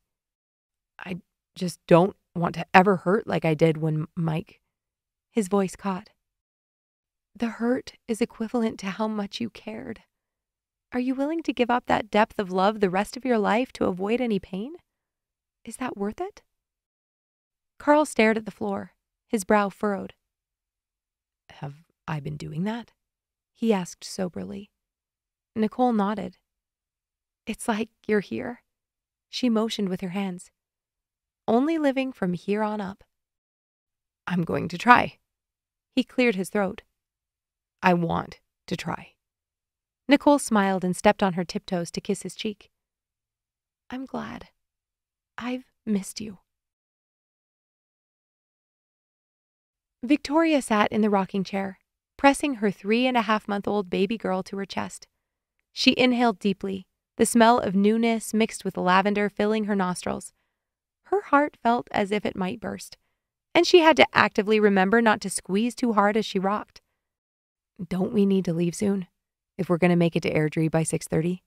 I just don't want to ever hurt like I did when Mike. His voice caught. The hurt is equivalent to how much you cared. Are you willing to give up that depth of love the rest of your life to avoid any pain? Is that worth it? Karl stared at the floor, his brow furrowed. Have I been doing that? He asked soberly. Nicole nodded. It's like you're here. She motioned with her hands. Only living from here on up. I'm going to try. He cleared his throat. I want to try. Nicole smiled and stepped on her tiptoes to kiss his cheek. I'm glad. I've missed you. Victoria sat in the rocking chair, pressing her 3.5-month-old baby girl to her chest. She inhaled deeply, the smell of newness mixed with lavender filling her nostrils. Her heart felt as if it might burst, and she had to actively remember not to squeeze too hard as she rocked. Don't we need to leave soon, if we're going to make it to Airdrie by 6:30?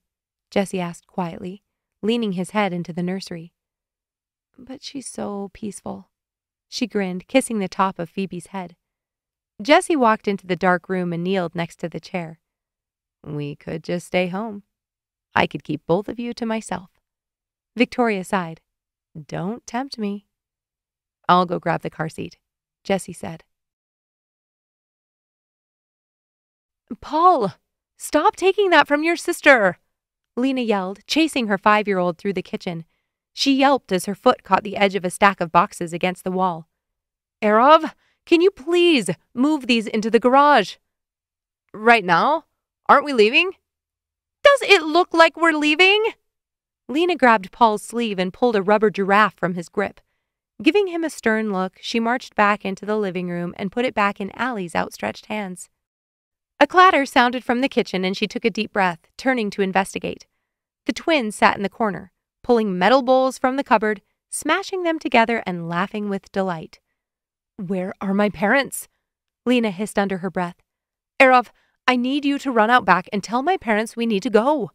Jesse asked quietly, leaning his head into the nursery. But she's so peaceful. She grinned, kissing the top of Phoebe's head. Jesse walked into the dark room and kneeled next to the chair. We could just stay home. I could keep both of you to myself. Victoria sighed. Don't tempt me. I'll go grab the car seat, Jesse said. Paul, stop taking that from your sister, Lena yelled, chasing her 5-year-old through the kitchen. She yelped as her foot caught the edge of a stack of boxes against the wall. Erav, can you please move these into the garage? Right now? Aren't we leaving? Does it look like we're leaving? Lena grabbed Paul's sleeve and pulled a rubber giraffe from his grip. Giving him a stern look, she marched back into the living room and put it back in Allie's outstretched hands. A clatter sounded from the kitchen and she took a deep breath, turning to investigate. The twins sat in the corner, pulling metal bowls from the cupboard, smashing them together and laughing with delight. Where are my parents? Lena hissed under her breath. Erav, I need you to run out back and tell my parents we need to go.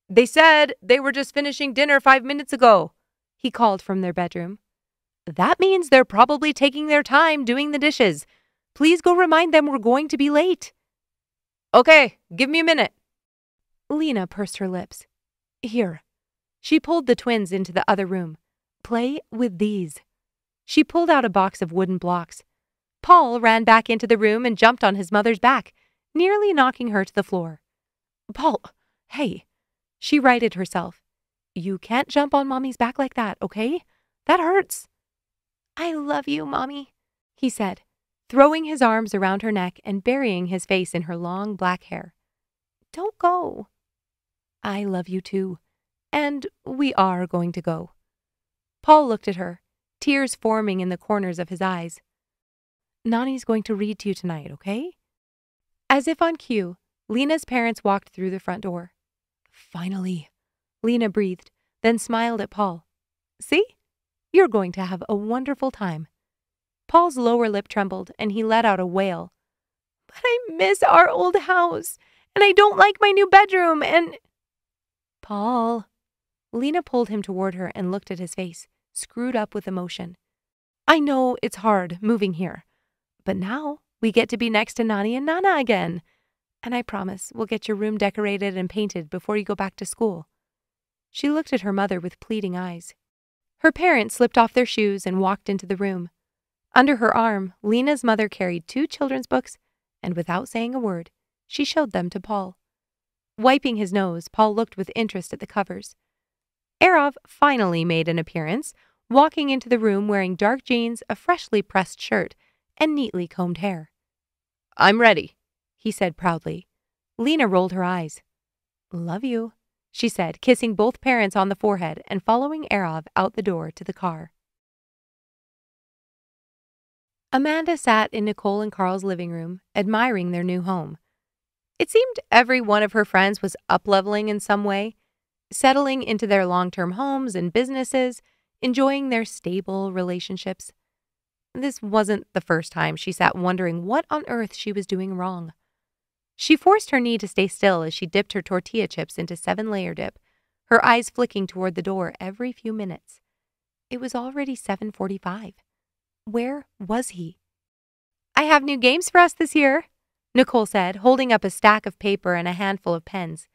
They said they were just finishing dinner 5 minutes ago, he called from their bedroom. That means they're probably taking their time doing the dishes. Please go remind them we're going to be late. Okay, give me a minute. Lena pursed her lips. Here. She pulled the twins into the other room. Play with these. She pulled out a box of wooden blocks. Paul ran back into the room and jumped on his mother's back, nearly knocking her to the floor. Paul, hey. She righted herself. You can't jump on Mommy's back like that, okay? That hurts. I love you, Mommy, he said, throwing his arms around her neck and burying his face in her long black hair. Don't go. I love you too. And we are going to go. Paul looked at her, tears forming in the corners of his eyes. Nani's going to read to you tonight, okay? As if on cue, Lena's parents walked through the front door. Finally, Lena breathed, then smiled at Paul. See? You're going to have a wonderful time. Paul's lower lip trembled, and he let out a wail. But I miss our old house, and I don't like my new bedroom, and... Paul. Lena pulled him toward her and looked at his face, screwed up with emotion. I know it's hard moving here, but now we get to be next to Nani and Nana again. And I promise we'll get your room decorated and painted before you go back to school. She looked at her mother with pleading eyes. Her parents slipped off their shoes and walked into the room. Under her arm, Lena's mother carried 2 children's books, and without saying a word, she showed them to Paul. Wiping his nose, Paul looked with interest at the covers. Erav finally made an appearance, walking into the room wearing dark jeans, a freshly pressed shirt, and neatly combed hair. I'm ready, he said proudly. Lena rolled her eyes. Love you, she said, kissing both parents on the forehead and following Erav out the door to the car. Amanda sat in Nicole and Karl's living room, admiring their new home. It seemed every one of her friends was up-leveling in some way, settling into their long-term homes and businesses, enjoying their stable relationships. This wasn't the first time she sat wondering what on earth she was doing wrong. She forced her knee to stay still as she dipped her tortilla chips into 7-layer dip, her eyes flicking toward the door every few minutes. It was already 7:45. Where was he? "I have new games for us this year," Nicole said, holding up a stack of paper and a handful of pens.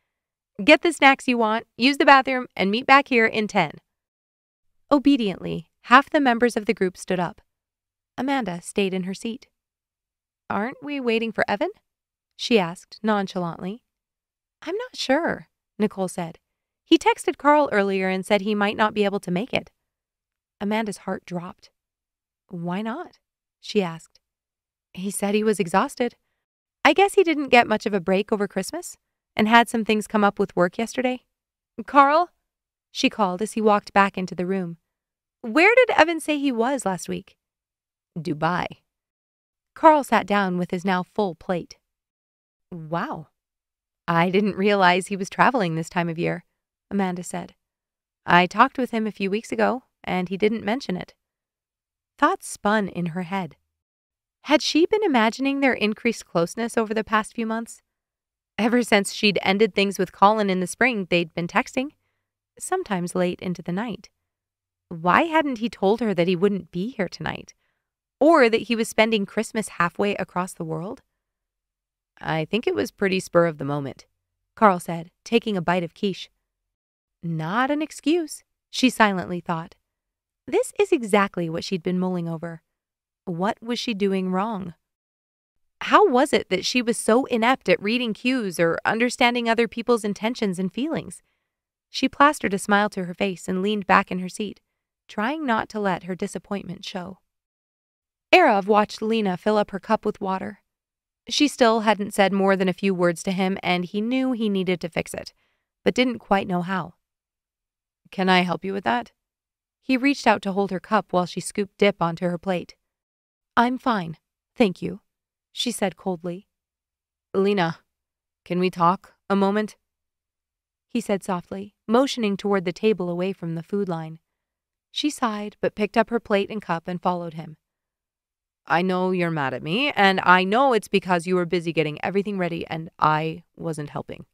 "Get the snacks you want, use the bathroom, and meet back here in 10. Obediently, half the members of the group stood up. Amanda stayed in her seat. "Aren't we waiting for Evan?" she asked nonchalantly. "I'm not sure," Nicole said. "He texted Karl earlier and said he might not be able to make it." Amanda's heart dropped. "Why not?" she asked. "He said he was exhausted. I guess he didn't get much of a break over Christmas and had some things come up with work yesterday." "Karl?" she called as he walked back into the room. "Where did Evan say he was last week?" "Dubai." Karl sat down with his now full plate. "Wow. I didn't realize he was traveling this time of year," Amanda said. "I talked with him a few weeks ago, and he didn't mention it." Thoughts spun in her head. Had she been imagining their increased closeness over the past few months? Ever since she'd ended things with Colin in the spring, they'd been texting, sometimes late into the night. Why hadn't he told her that he wouldn't be here tonight? Or that he was spending Christmas halfway across the world? "I think it was pretty spur of the moment," Karl said, taking a bite of quiche. Not an excuse, she silently thought. This is exactly what she'd been mulling over. What was she doing wrong? How was it that she was so inept at reading cues or understanding other people's intentions and feelings? She plastered a smile to her face and leaned back in her seat, trying not to let her disappointment show. Arav watched Lena fill up her cup with water. She still hadn't said more than a few words to him, and he knew he needed to fix it, but didn't quite know how. "Can I help you with that?" He reached out to hold her cup while she scooped dip onto her plate. "I'm fine, thank you," she said coldly. "Lena, can we talk a moment?" he said softly, motioning toward the table away from the food line. She sighed, but picked up her plate and cup and followed him. "I know you're mad at me, and I know it's because you were busy getting everything ready and I wasn't helping."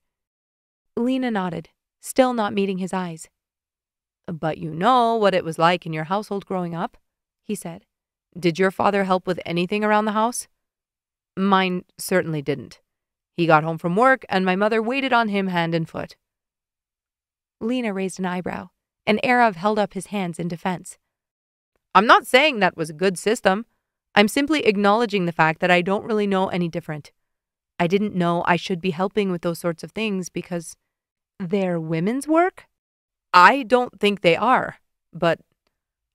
Lena nodded, still not meeting his eyes. "But you know what it was like in your household growing up," he said. "Did your father help with anything around the house?" "Mine certainly didn't. He got home from work and my mother waited on him hand and foot." Lena raised an eyebrow, and Arav held up his hands in defense. "I'm not saying that was a good system. I'm simply acknowledging the fact that I don't really know any different. I didn't know I should be helping with those sorts of things because they're women's work? I don't think they are, but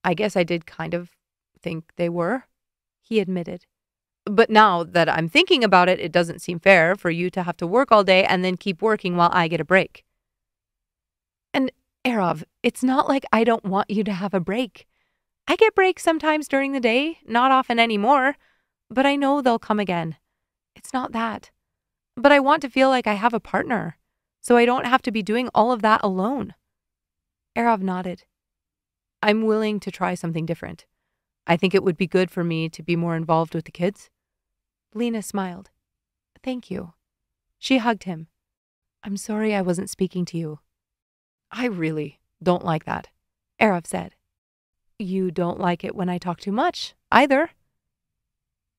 I guess I did kind of think they were," he admitted. "But now that I'm thinking about it, it doesn't seem fair for you to have to work all day and then keep working while I get a break." "And Arav, it's not like I don't want you to have a break. I get breaks sometimes during the day, not often anymore, but I know they'll come again. It's not that. But I want to feel like I have a partner, so I don't have to be doing all of that alone." Arav nodded. "I'm willing to try something different. I think it would be good for me to be more involved with the kids." Lena smiled. "Thank you." She hugged him. "I'm sorry I wasn't speaking to you." "I really don't like that," Arav said. "You don't like it when I talk too much, either."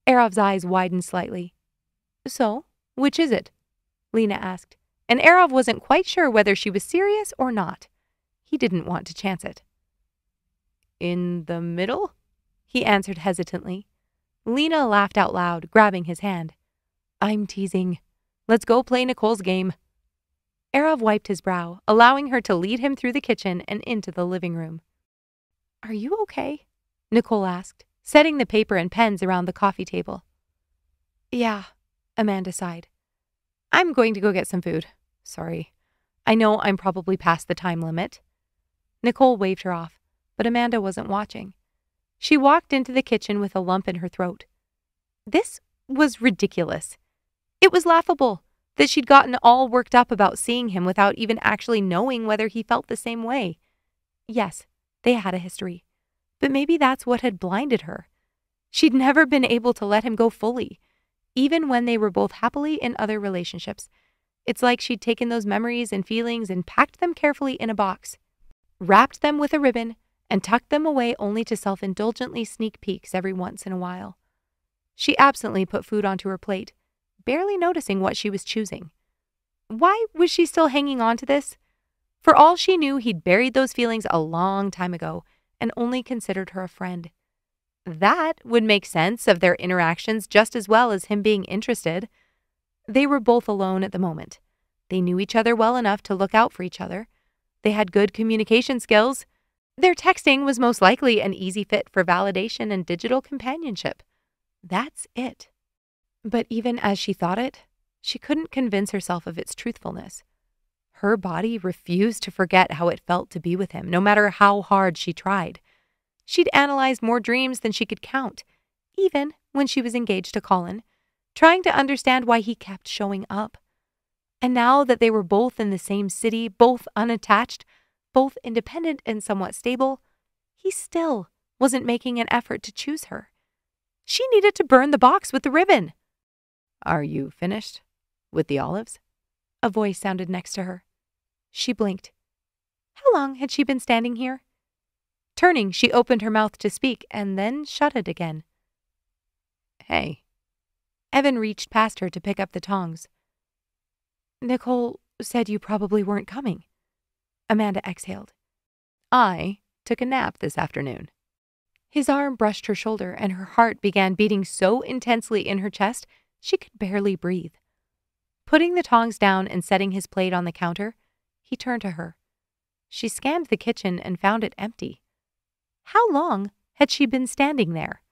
Arav's eyes widened slightly. "So, which is it?" Lena asked, and Arav wasn't quite sure whether she was serious or not. He didn't want to chance it. "In the middle?" he answered hesitantly. Lena laughed out loud, grabbing his hand. "I'm teasing. Let's go play Nicole's game." Arav wiped his brow, allowing her to lead him through the kitchen and into the living room. "Are you okay?" Nicole asked, setting the paper and pens around the coffee table. "Yeah," Amanda sighed. "I'm going to go get some food. Sorry. I know I'm probably past the time limit." Nicole waved her off, but Amanda wasn't watching. She walked into the kitchen with a lump in her throat. This was ridiculous. It was laughable that she'd gotten all worked up about seeing him without even actually knowing whether he felt the same way. Yes, they had a history, but maybe that's what had blinded her. She'd never been able to let him go fully, even when they were both happily in other relationships. It's like she'd taken those memories and feelings and packed them carefully in a box, wrapped them with a ribbon, and tucked them away only to self-indulgently sneak peeks every once in a while. She absently put food onto her plate, barely noticing what she was choosing. Why was she still hanging on to this? For all she knew, he'd buried those feelings a long time ago and only considered her a friend. That would make sense of their interactions just as well as him being interested. They were both alone at the moment. They knew each other well enough to look out for each other. They had good communication skills. Their texting was most likely an easy fit for validation and digital companionship. That's it. But even as she thought it, she couldn't convince herself of its truthfulness. Her body refused to forget how it felt to be with him, no matter how hard she tried. She'd analyzed more dreams than she could count, even when she was engaged to Colin, trying to understand why he kept showing up. And now that they were both in the same city, both unattached, both independent and somewhat stable, he still wasn't making an effort to choose her. She needed to burn the box with the ribbon. "Are you finished with the olives?" A voice sounded next to her. She blinked. How long had she been standing here? Turning, she opened her mouth to speak and then shut it again. "Hey." Evan reached past her to pick up the tongs. "Nicole said you probably weren't coming." Amanda exhaled. "I took a nap this afternoon." His arm brushed her shoulder and her heart began beating so intensely in her chest she could barely breathe. Putting the tongs down and setting his plate on the counter, he turned to her. She scanned the kitchen and found it empty. How long had she been standing there?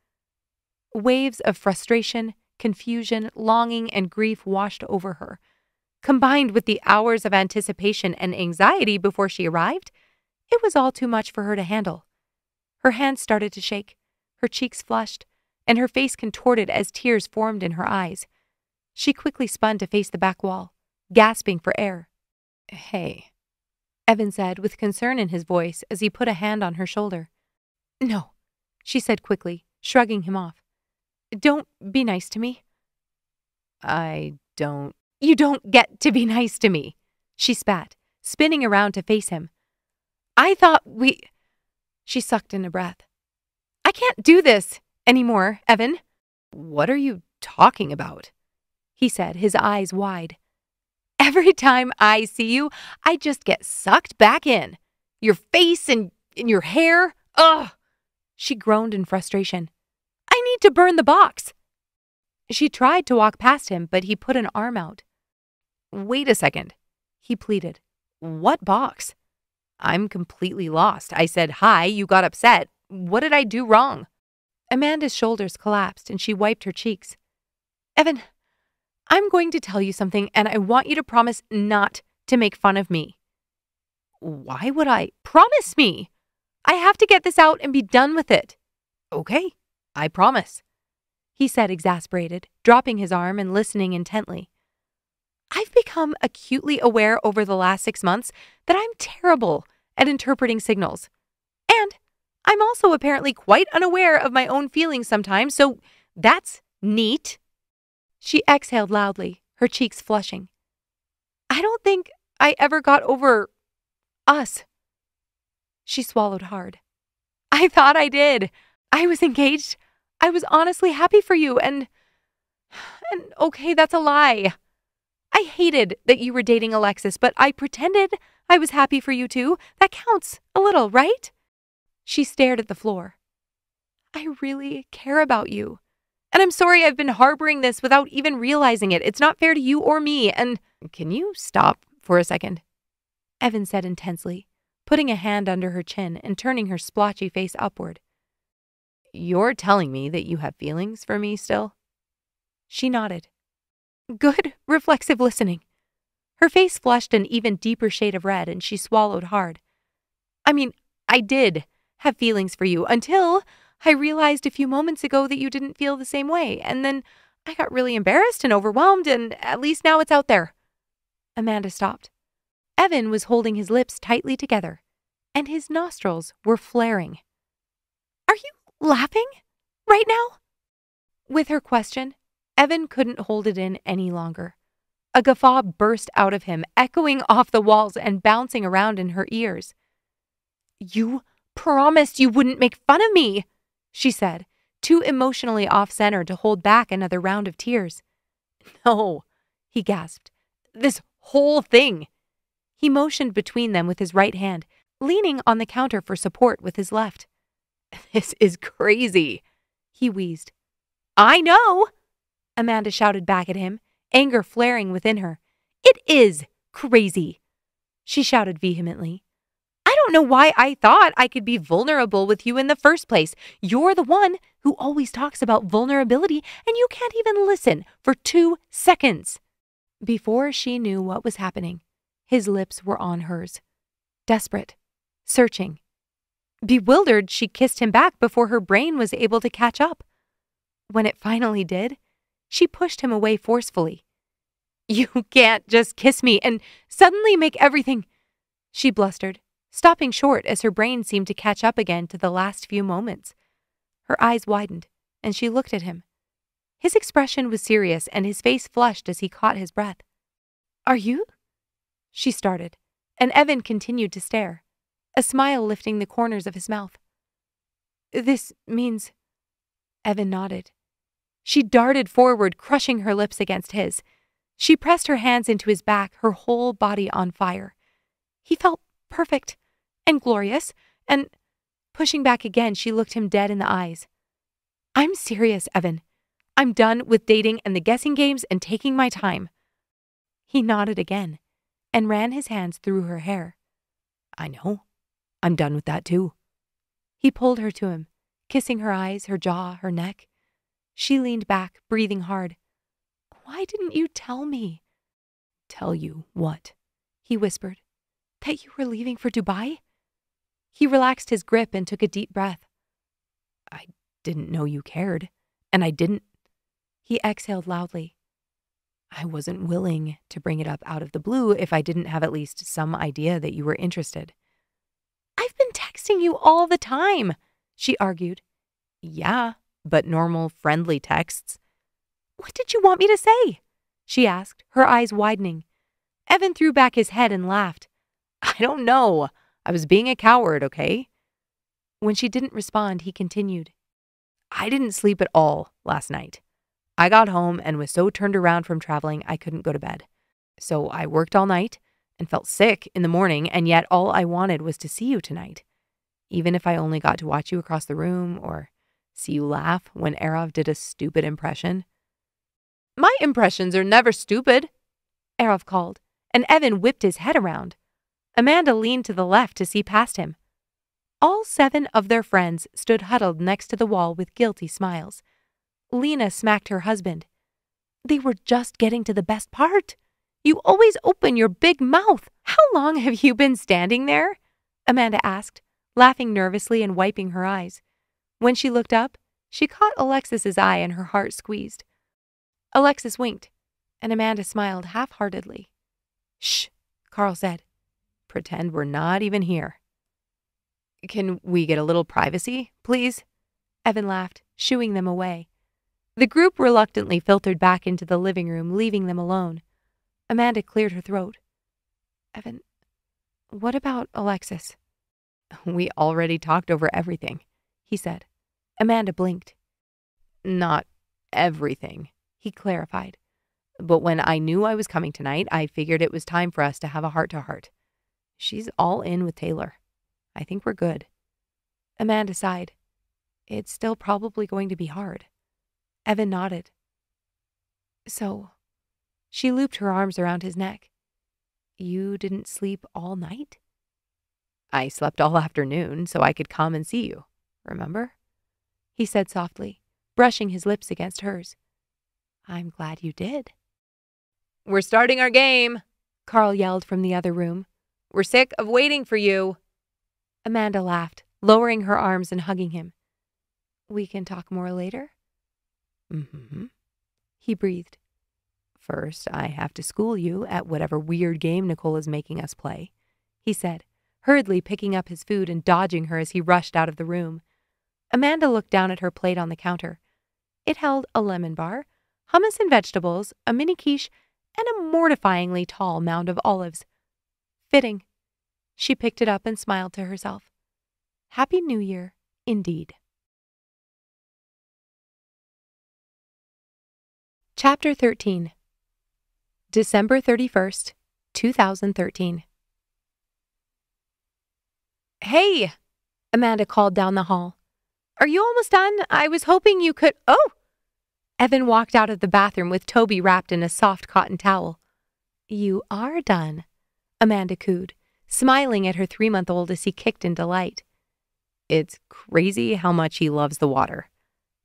Waves of frustration, confusion, longing, and grief washed over her. Combined with the hours of anticipation and anxiety before she arrived, it was all too much for her to handle. Her hands started to shake, her cheeks flushed, and her face contorted as tears formed in her eyes. She quickly spun to face the back wall, gasping for air. "Hey," Evan said with concern in his voice as he put a hand on her shoulder. "No," she said quickly, shrugging him off. "Don't be nice to me." You don't get to be nice to me," she spat, spinning around to face him. "I thought we—" She sucked in a breath. "I can't do this anymore, Evan." "What are you talking about?" he said, his eyes wide. "Every time I see you, I just get sucked back in. Your face and your hair. Ugh!" She groaned in frustration. "I need to burn the box." She tried to walk past him, but he put an arm out. "Wait a second," he pleaded. "What box? I'm completely lost. I said hi, you got upset. What did I do wrong?" Amanda's shoulders collapsed and she wiped her cheeks. "Evan, I'm going to tell you something and I want you to promise not to make fun of me." "Why would I? Promise me! I have to get this out and be done with it." "Okay, I promise," he said, exasperated, dropping his arm and listening intently. "I've become acutely aware over the last 6 months that I'm terrible at interpreting signals. And I'm also apparently quite unaware of my own feelings sometimes, so that's neat." She exhaled loudly, her cheeks flushing. "I don't think I ever got over us." She swallowed hard. "I thought I did. I was engaged. I was honestly happy for you and okay, that's a lie. I hated that you were dating Alexis, but I pretended I was happy for you too. That counts a little, right?" She stared at the floor. "I really care about you. And I'm sorry I've been harboring this without even realizing it. It's not fair to you or me, and—" "Can you stop for a second?" Evan said intensely, putting a hand under her chin and turning her splotchy face upward. "You're telling me that you have feelings for me still?" She nodded. Good, reflexive listening. Her face flushed an even deeper shade of red and she swallowed hard. "I mean, I did have feelings for you until I realized a few moments ago that you didn't feel the same way. And then I got really embarrassed and overwhelmed, and at least now it's out there." Amanda stopped. Evan was holding his lips tightly together, and his nostrils were flaring. "Are you laughing right now?" With her question, Evan couldn't hold it in any longer. A guffaw burst out of him, echoing off the walls and bouncing around in her ears. "You promised you wouldn't make fun of me," she said, too emotionally off-center to hold back another round of tears. "No," he gasped. "This whole thing." He motioned between them with his right hand, leaning on the counter for support with his left. "This is crazy," he wheezed. "I know," Amanda shouted back at him, anger flaring within her. "It is crazy," she shouted vehemently. "I don't know why I thought I could be vulnerable with you in the first place. You're the one who always talks about vulnerability, and you can't even listen for 2 seconds. Before she knew what was happening, his lips were on hers. Desperate, searching. Bewildered, she kissed him back before her brain was able to catch up. When it finally did, she pushed him away forcefully. "You can't just kiss me and suddenly make everything," she blustered, stopping short as her brain seemed to catch up again to the last few moments. Her eyes widened, and she looked at him. His expression was serious, and his face flushed as he caught his breath. "Are you?" she started, and Evan continued to stare, a smile lifting the corners of his mouth. "This means—" Evan nodded. She darted forward, crushing her lips against his. She pressed her hands into his back, her whole body on fire. He felt perfect and glorious, and, pushing back again, she looked him dead in the eyes. "I'm serious, Evan. I'm done with dating and the guessing games and taking my time." He nodded again and ran his hands through her hair. "I know. I'm done with that too." He pulled her to him, kissing her eyes, her jaw, her neck. She leaned back, breathing hard. "Why didn't you tell me?" "Tell you what?" he whispered. "That you were leaving for Dubai?" He relaxed his grip and took a deep breath. "I didn't know you cared, and I didn't—" He exhaled loudly. "I wasn't willing to bring it up out of the blue if I didn't have at least some idea that you were interested." "I've been texting you all the time," she argued. "Yeah, but normal, friendly texts." "What did you want me to say?" she asked, her eyes widening. Evan threw back his head and laughed. "I don't know. I was being a coward, okay?" When she didn't respond, he continued. "I didn't sleep at all last night. I got home and was so turned around from traveling I couldn't go to bed. So I worked all night and felt sick in the morning, and yet all I wanted was to see you tonight. Even if I only got to watch you across the room or see you laugh when Arav did a stupid impression." "My impressions are never stupid," Arav called, and Evan whipped his head around. Amanda leaned to the left to see past him. All 7 of their friends stood huddled next to the wall with guilty smiles. Lena smacked her husband. "They were just getting to the best part. You always open your big mouth. How long have you been standing there?" Amanda asked, laughing nervously and wiping her eyes. When she looked up, she caught Alexis's eye and her heart squeezed. Alexis winked, and Amanda smiled half-heartedly. "Shh," Karl said. "Pretend we're not even here." "Can we get a little privacy, please?" Evan laughed, shooing them away. The group reluctantly filtered back into the living room, leaving them alone. Amanda cleared her throat. "Evan, what about Alexis?" "We already talked over everything," he said. Amanda blinked. "Not everything," he clarified. "But when I knew I was coming tonight, I figured it was time for us to have a heart-to-heart. She's all in with Taylor. I think we're good." Amanda sighed. "It's still probably going to be hard." Evan nodded. "So," she looped her arms around his neck. "You didn't sleep all night?" "I slept all afternoon so I could come and see you, remember?" he said softly, brushing his lips against hers. "I'm glad you did." "We're starting our game," Karl yelled from the other room. "We're sick of waiting for you." Amanda laughed, lowering her arms and hugging him. "We can talk more later?" "Mm-hmm," he breathed. "First, I have to school you at whatever weird game Nicole is making us play," he said, hurriedly picking up his food and dodging her as he rushed out of the room. Amanda looked down at her plate on the counter. It held a lemon bar, hummus and vegetables, a mini quiche, and a mortifyingly tall mound of olives. Fitting. She picked it up and smiled to herself. Happy New Year, indeed. Chapter 13. December 31st, 2013. Hey! Amanda called down the hall. Are you almost done? I was hoping you could— Oh! Evan walked out of the bathroom with Toby wrapped in a soft cotton towel. You are done, Amanda cooed, smiling at her 3-month-old as he kicked in delight. It's crazy how much he loves the water.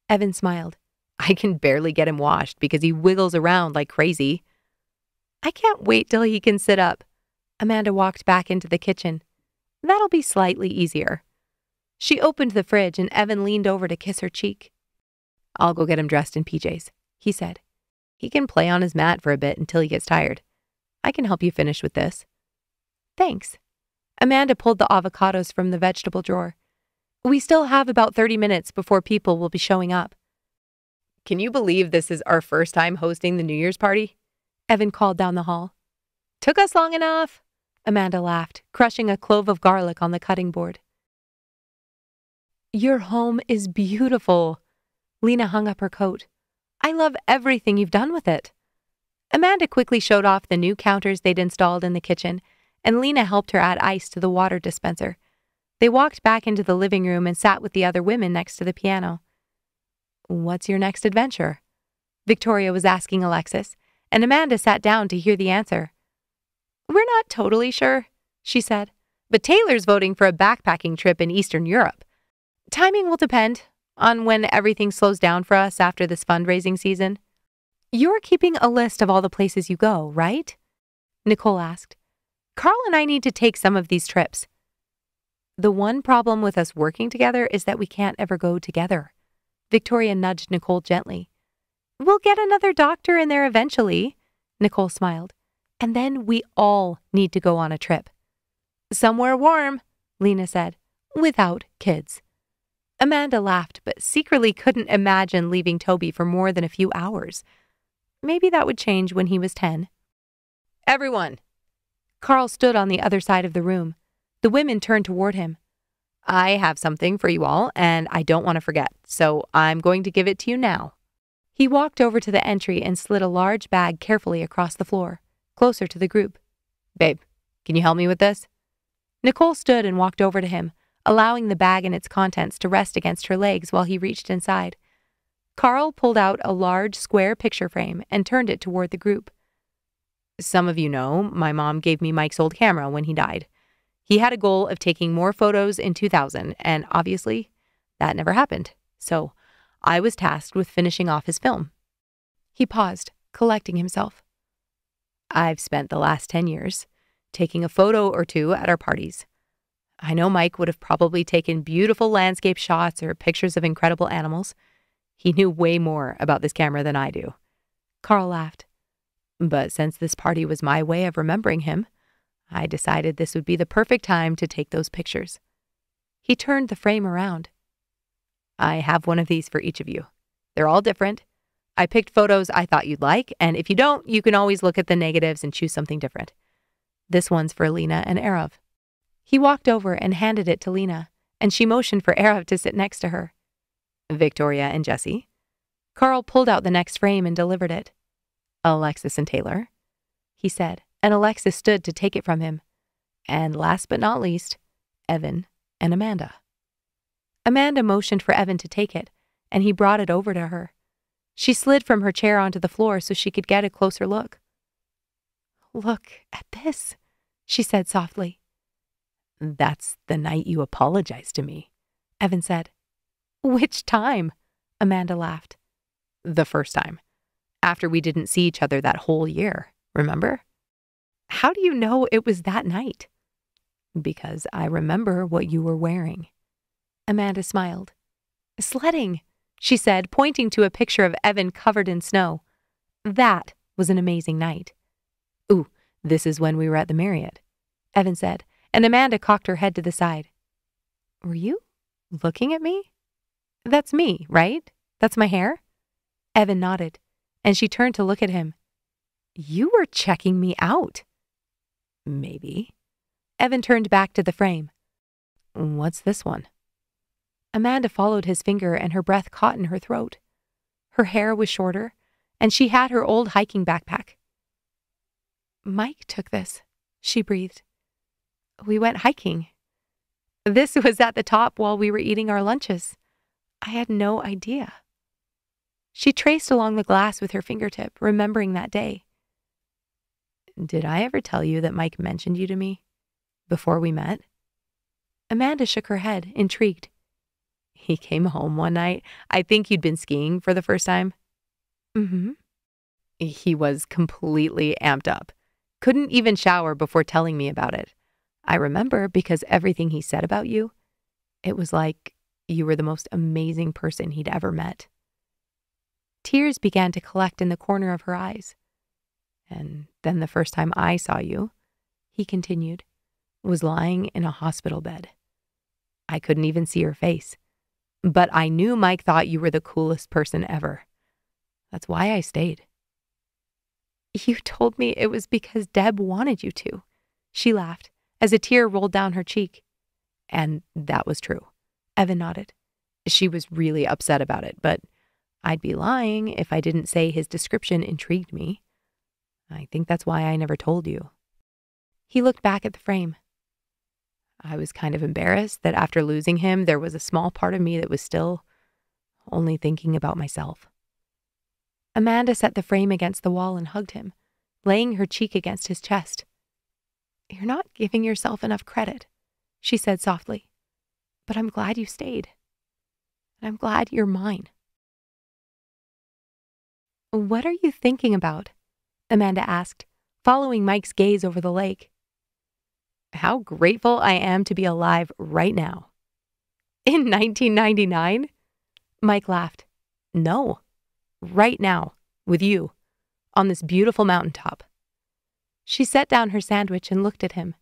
Evan smiled. I can barely get him washed because he wiggles around like crazy. I can't wait till he can sit up. Amanda walked back into the kitchen. That'll be slightly easier. She opened the fridge and Evan leaned over to kiss her cheek. I'll go get him dressed in PJs, he said. He can play on his mat for a bit until he gets tired. I can help you finish with this. Thanks. Amanda pulled the avocados from the vegetable drawer. We still have about 30 minutes before people will be showing up. Can you believe this is our first time hosting the New Year's party? Evan called down the hall. Took us long enough, Amanda laughed, crushing a clove of garlic on the cutting board. Your home is beautiful. Lena hung up her coat. I love everything you've done with it. Amanda quickly showed off the new counters they'd installed in the kitchen, and Lena helped her add ice to the water dispenser. They walked back into the living room and sat with the other women next to the piano. What's your next adventure? Victoria was asking Alexis, and Amanda sat down to hear the answer. We're not totally sure, she said, but Taylor's voting for a backpacking trip in Eastern Europe. Timing will depend on when everything slows down for us after this fundraising season. You're keeping a list of all the places you go, right? Nicole asked. Karl and I need to take some of these trips. The one problem with us working together is that we can't ever go together. Victoria nudged Nicole gently. We'll get another doctor in there eventually, Nicole smiled. And then we all need to go on a trip. Somewhere warm, Lena said, without kids. Amanda laughed, but secretly couldn't imagine leaving Toby for more than a few hours. Maybe that would change when he was 10. Everyone! Karl stood on the other side of the room. The women turned toward him. I have something for you all, and I don't want to forget, so I'm going to give it to you now. He walked over to the entry and slid a large bag carefully across the floor, closer to the group. Babe, can you help me with this? Nicole stood and walked over to him, allowing the bag and its contents to rest against her legs while he reached inside. Karl pulled out a large square picture frame and turned it toward the group. Some of you know, my mom gave me Mike's old camera when he died. He had a goal of taking more photos in 2000, and obviously, that never happened. So, I was tasked with finishing off his film. He paused, collecting himself. I've spent the last 10 years taking a photo or two at our parties. I know Mike would have probably taken beautiful landscape shots or pictures of incredible animals. He knew way more about this camera than I do. Karl laughed. But since this party was my way of remembering him, I decided this would be the perfect time to take those pictures. He turned the frame around. I have one of these for each of you. They're all different. I picked photos I thought you'd like, and if you don't, you can always look at the negatives and choose something different. This one's for Lena and Erav. He walked over and handed it to Lena, and she motioned for Erav to sit next to her. Victoria and Jesse. Karl pulled out the next frame and delivered it. Alexis and Taylor, he said, and Alexis stood to take it from him. And last but not least, Evan and Amanda. Amanda motioned for Evan to take it, and he brought it over to her. She slid from her chair onto the floor so she could get a closer look. Look at this, she said softly. That's the night you apologized to me, Evan said. Which time? Amanda laughed. The first time. After we didn't see each other that whole year, remember? How do you know it was that night? Because I remember what you were wearing. Amanda smiled. Sledding, she said, pointing to a picture of Evan covered in snow. That was an amazing night. Ooh, this is when we were at the Marriott, Evan said, and Amanda cocked her head to the side. Were you looking at me? That's me, right? That's my hair? Evan nodded, and she turned to look at him. You were checking me out. Maybe. Evan turned back to the frame. What's this one? Amanda followed his finger and her breath caught in her throat. Her hair was shorter, and she had her old hiking backpack. Mike took this, she breathed. We went hiking. This was at the top while we were eating our lunches. I had no idea. She traced along the glass with her fingertip, remembering that day. Did I ever tell you that Mike mentioned you to me before we met? Amanda shook her head, intrigued. He came home one night. I think you'd been skiing for the first time. Mm-hmm. He was completely amped up. Couldn't even shower before telling me about it. I remember because everything he said about you, it was like you were the most amazing person he'd ever met. Tears began to collect in the corner of her eyes. And then the first time I saw you, he continued, was lying in a hospital bed. I couldn't even see your face. But I knew Mike thought you were the coolest person ever. That's why I stayed. You told me it was because Deb wanted you to. She laughed as a tear rolled down her cheek. And that was true. Evan nodded. She was really upset about it, but I'd be lying if I didn't say his description intrigued me. I think that's why I never told you. He looked back at the frame. I was kind of embarrassed that after losing him, there was a small part of me that was still only thinking about myself. Amanda set the frame against the wall and hugged him, laying her cheek against his chest. You're not giving yourself enough credit, she said softly. But I'm glad you stayed. And I'm glad you're mine. What are you thinking about? Amanda asked, following Mike's gaze over the lake. How grateful I am to be alive right now. In 1999? Mike laughed. No, right now, with you, on this beautiful mountaintop. She set down her sandwich and looked at him.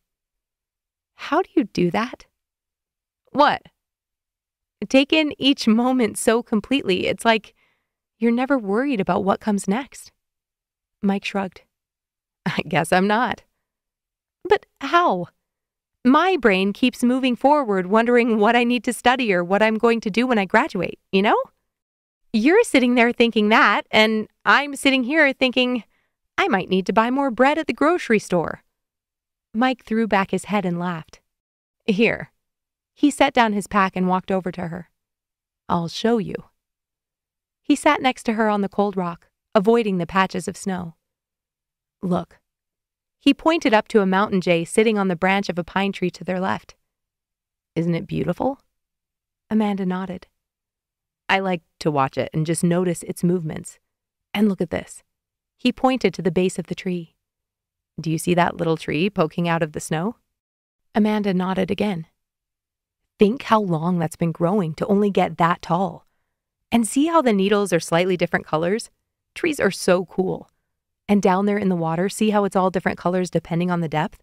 How do you do that? What? Take in each moment so completely. It's like you're never worried about what comes next. Mike shrugged. I guess I'm not. But how? My brain keeps moving forward, wondering what I need to study or what I'm going to do when I graduate, you know? You're sitting there thinking that, and I'm sitting here thinking, I might need to buy more bread at the grocery store. Mike threw back his head and laughed. Here. He set down his pack and walked over to her. I'll show you. He sat next to her on the cold rock, avoiding the patches of snow. Look. He pointed up to a mountain jay sitting on the branch of a pine tree to their left. Isn't it beautiful? Amanda nodded. I like to watch it and just notice its movements. And look at this. He pointed to the base of the tree. Do you see that little tree poking out of the snow? Amanda nodded again. Think how long that's been growing to only get that tall. And see how the needles are slightly different colors? Trees are so cool. And down there in the water, see how it's all different colors depending on the depth?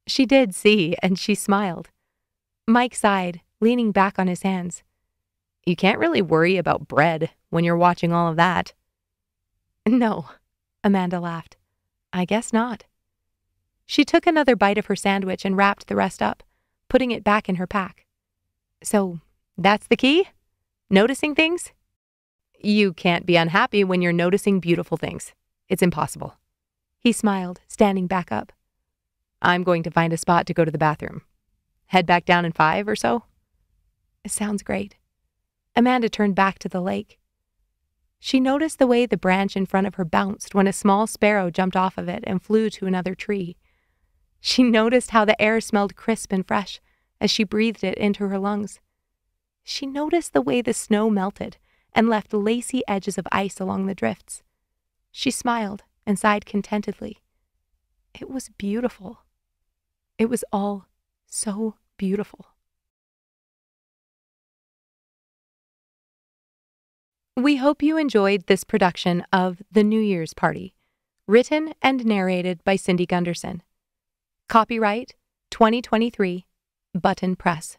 She did see, and she smiled. Mike sighed, leaning back on his hands. You can't really worry about bread when you're watching all of that. No, Amanda laughed. I guess not. She took another bite of her sandwich and wrapped the rest up, putting it back in her pack. So, that's the key? Noticing things? You can't be unhappy when you're noticing beautiful things. It's impossible. He smiled, standing back up. I'm going to find a spot to go to the bathroom. Head back down in 5 or so? Sounds great. Amanda turned back to the lake. She noticed the way the branch in front of her bounced when a small sparrow jumped off of it and flew to another tree. She noticed how the air smelled crisp and fresh as she breathed it into her lungs. She noticed the way the snow melted and left lacy edges of ice along the drifts. She smiled and sighed contentedly. It was beautiful. It was all so beautiful. We hope you enjoyed this production of The New Year's Party, written and narrated by Cindy Gunderson. Copyright 2023, Button Press.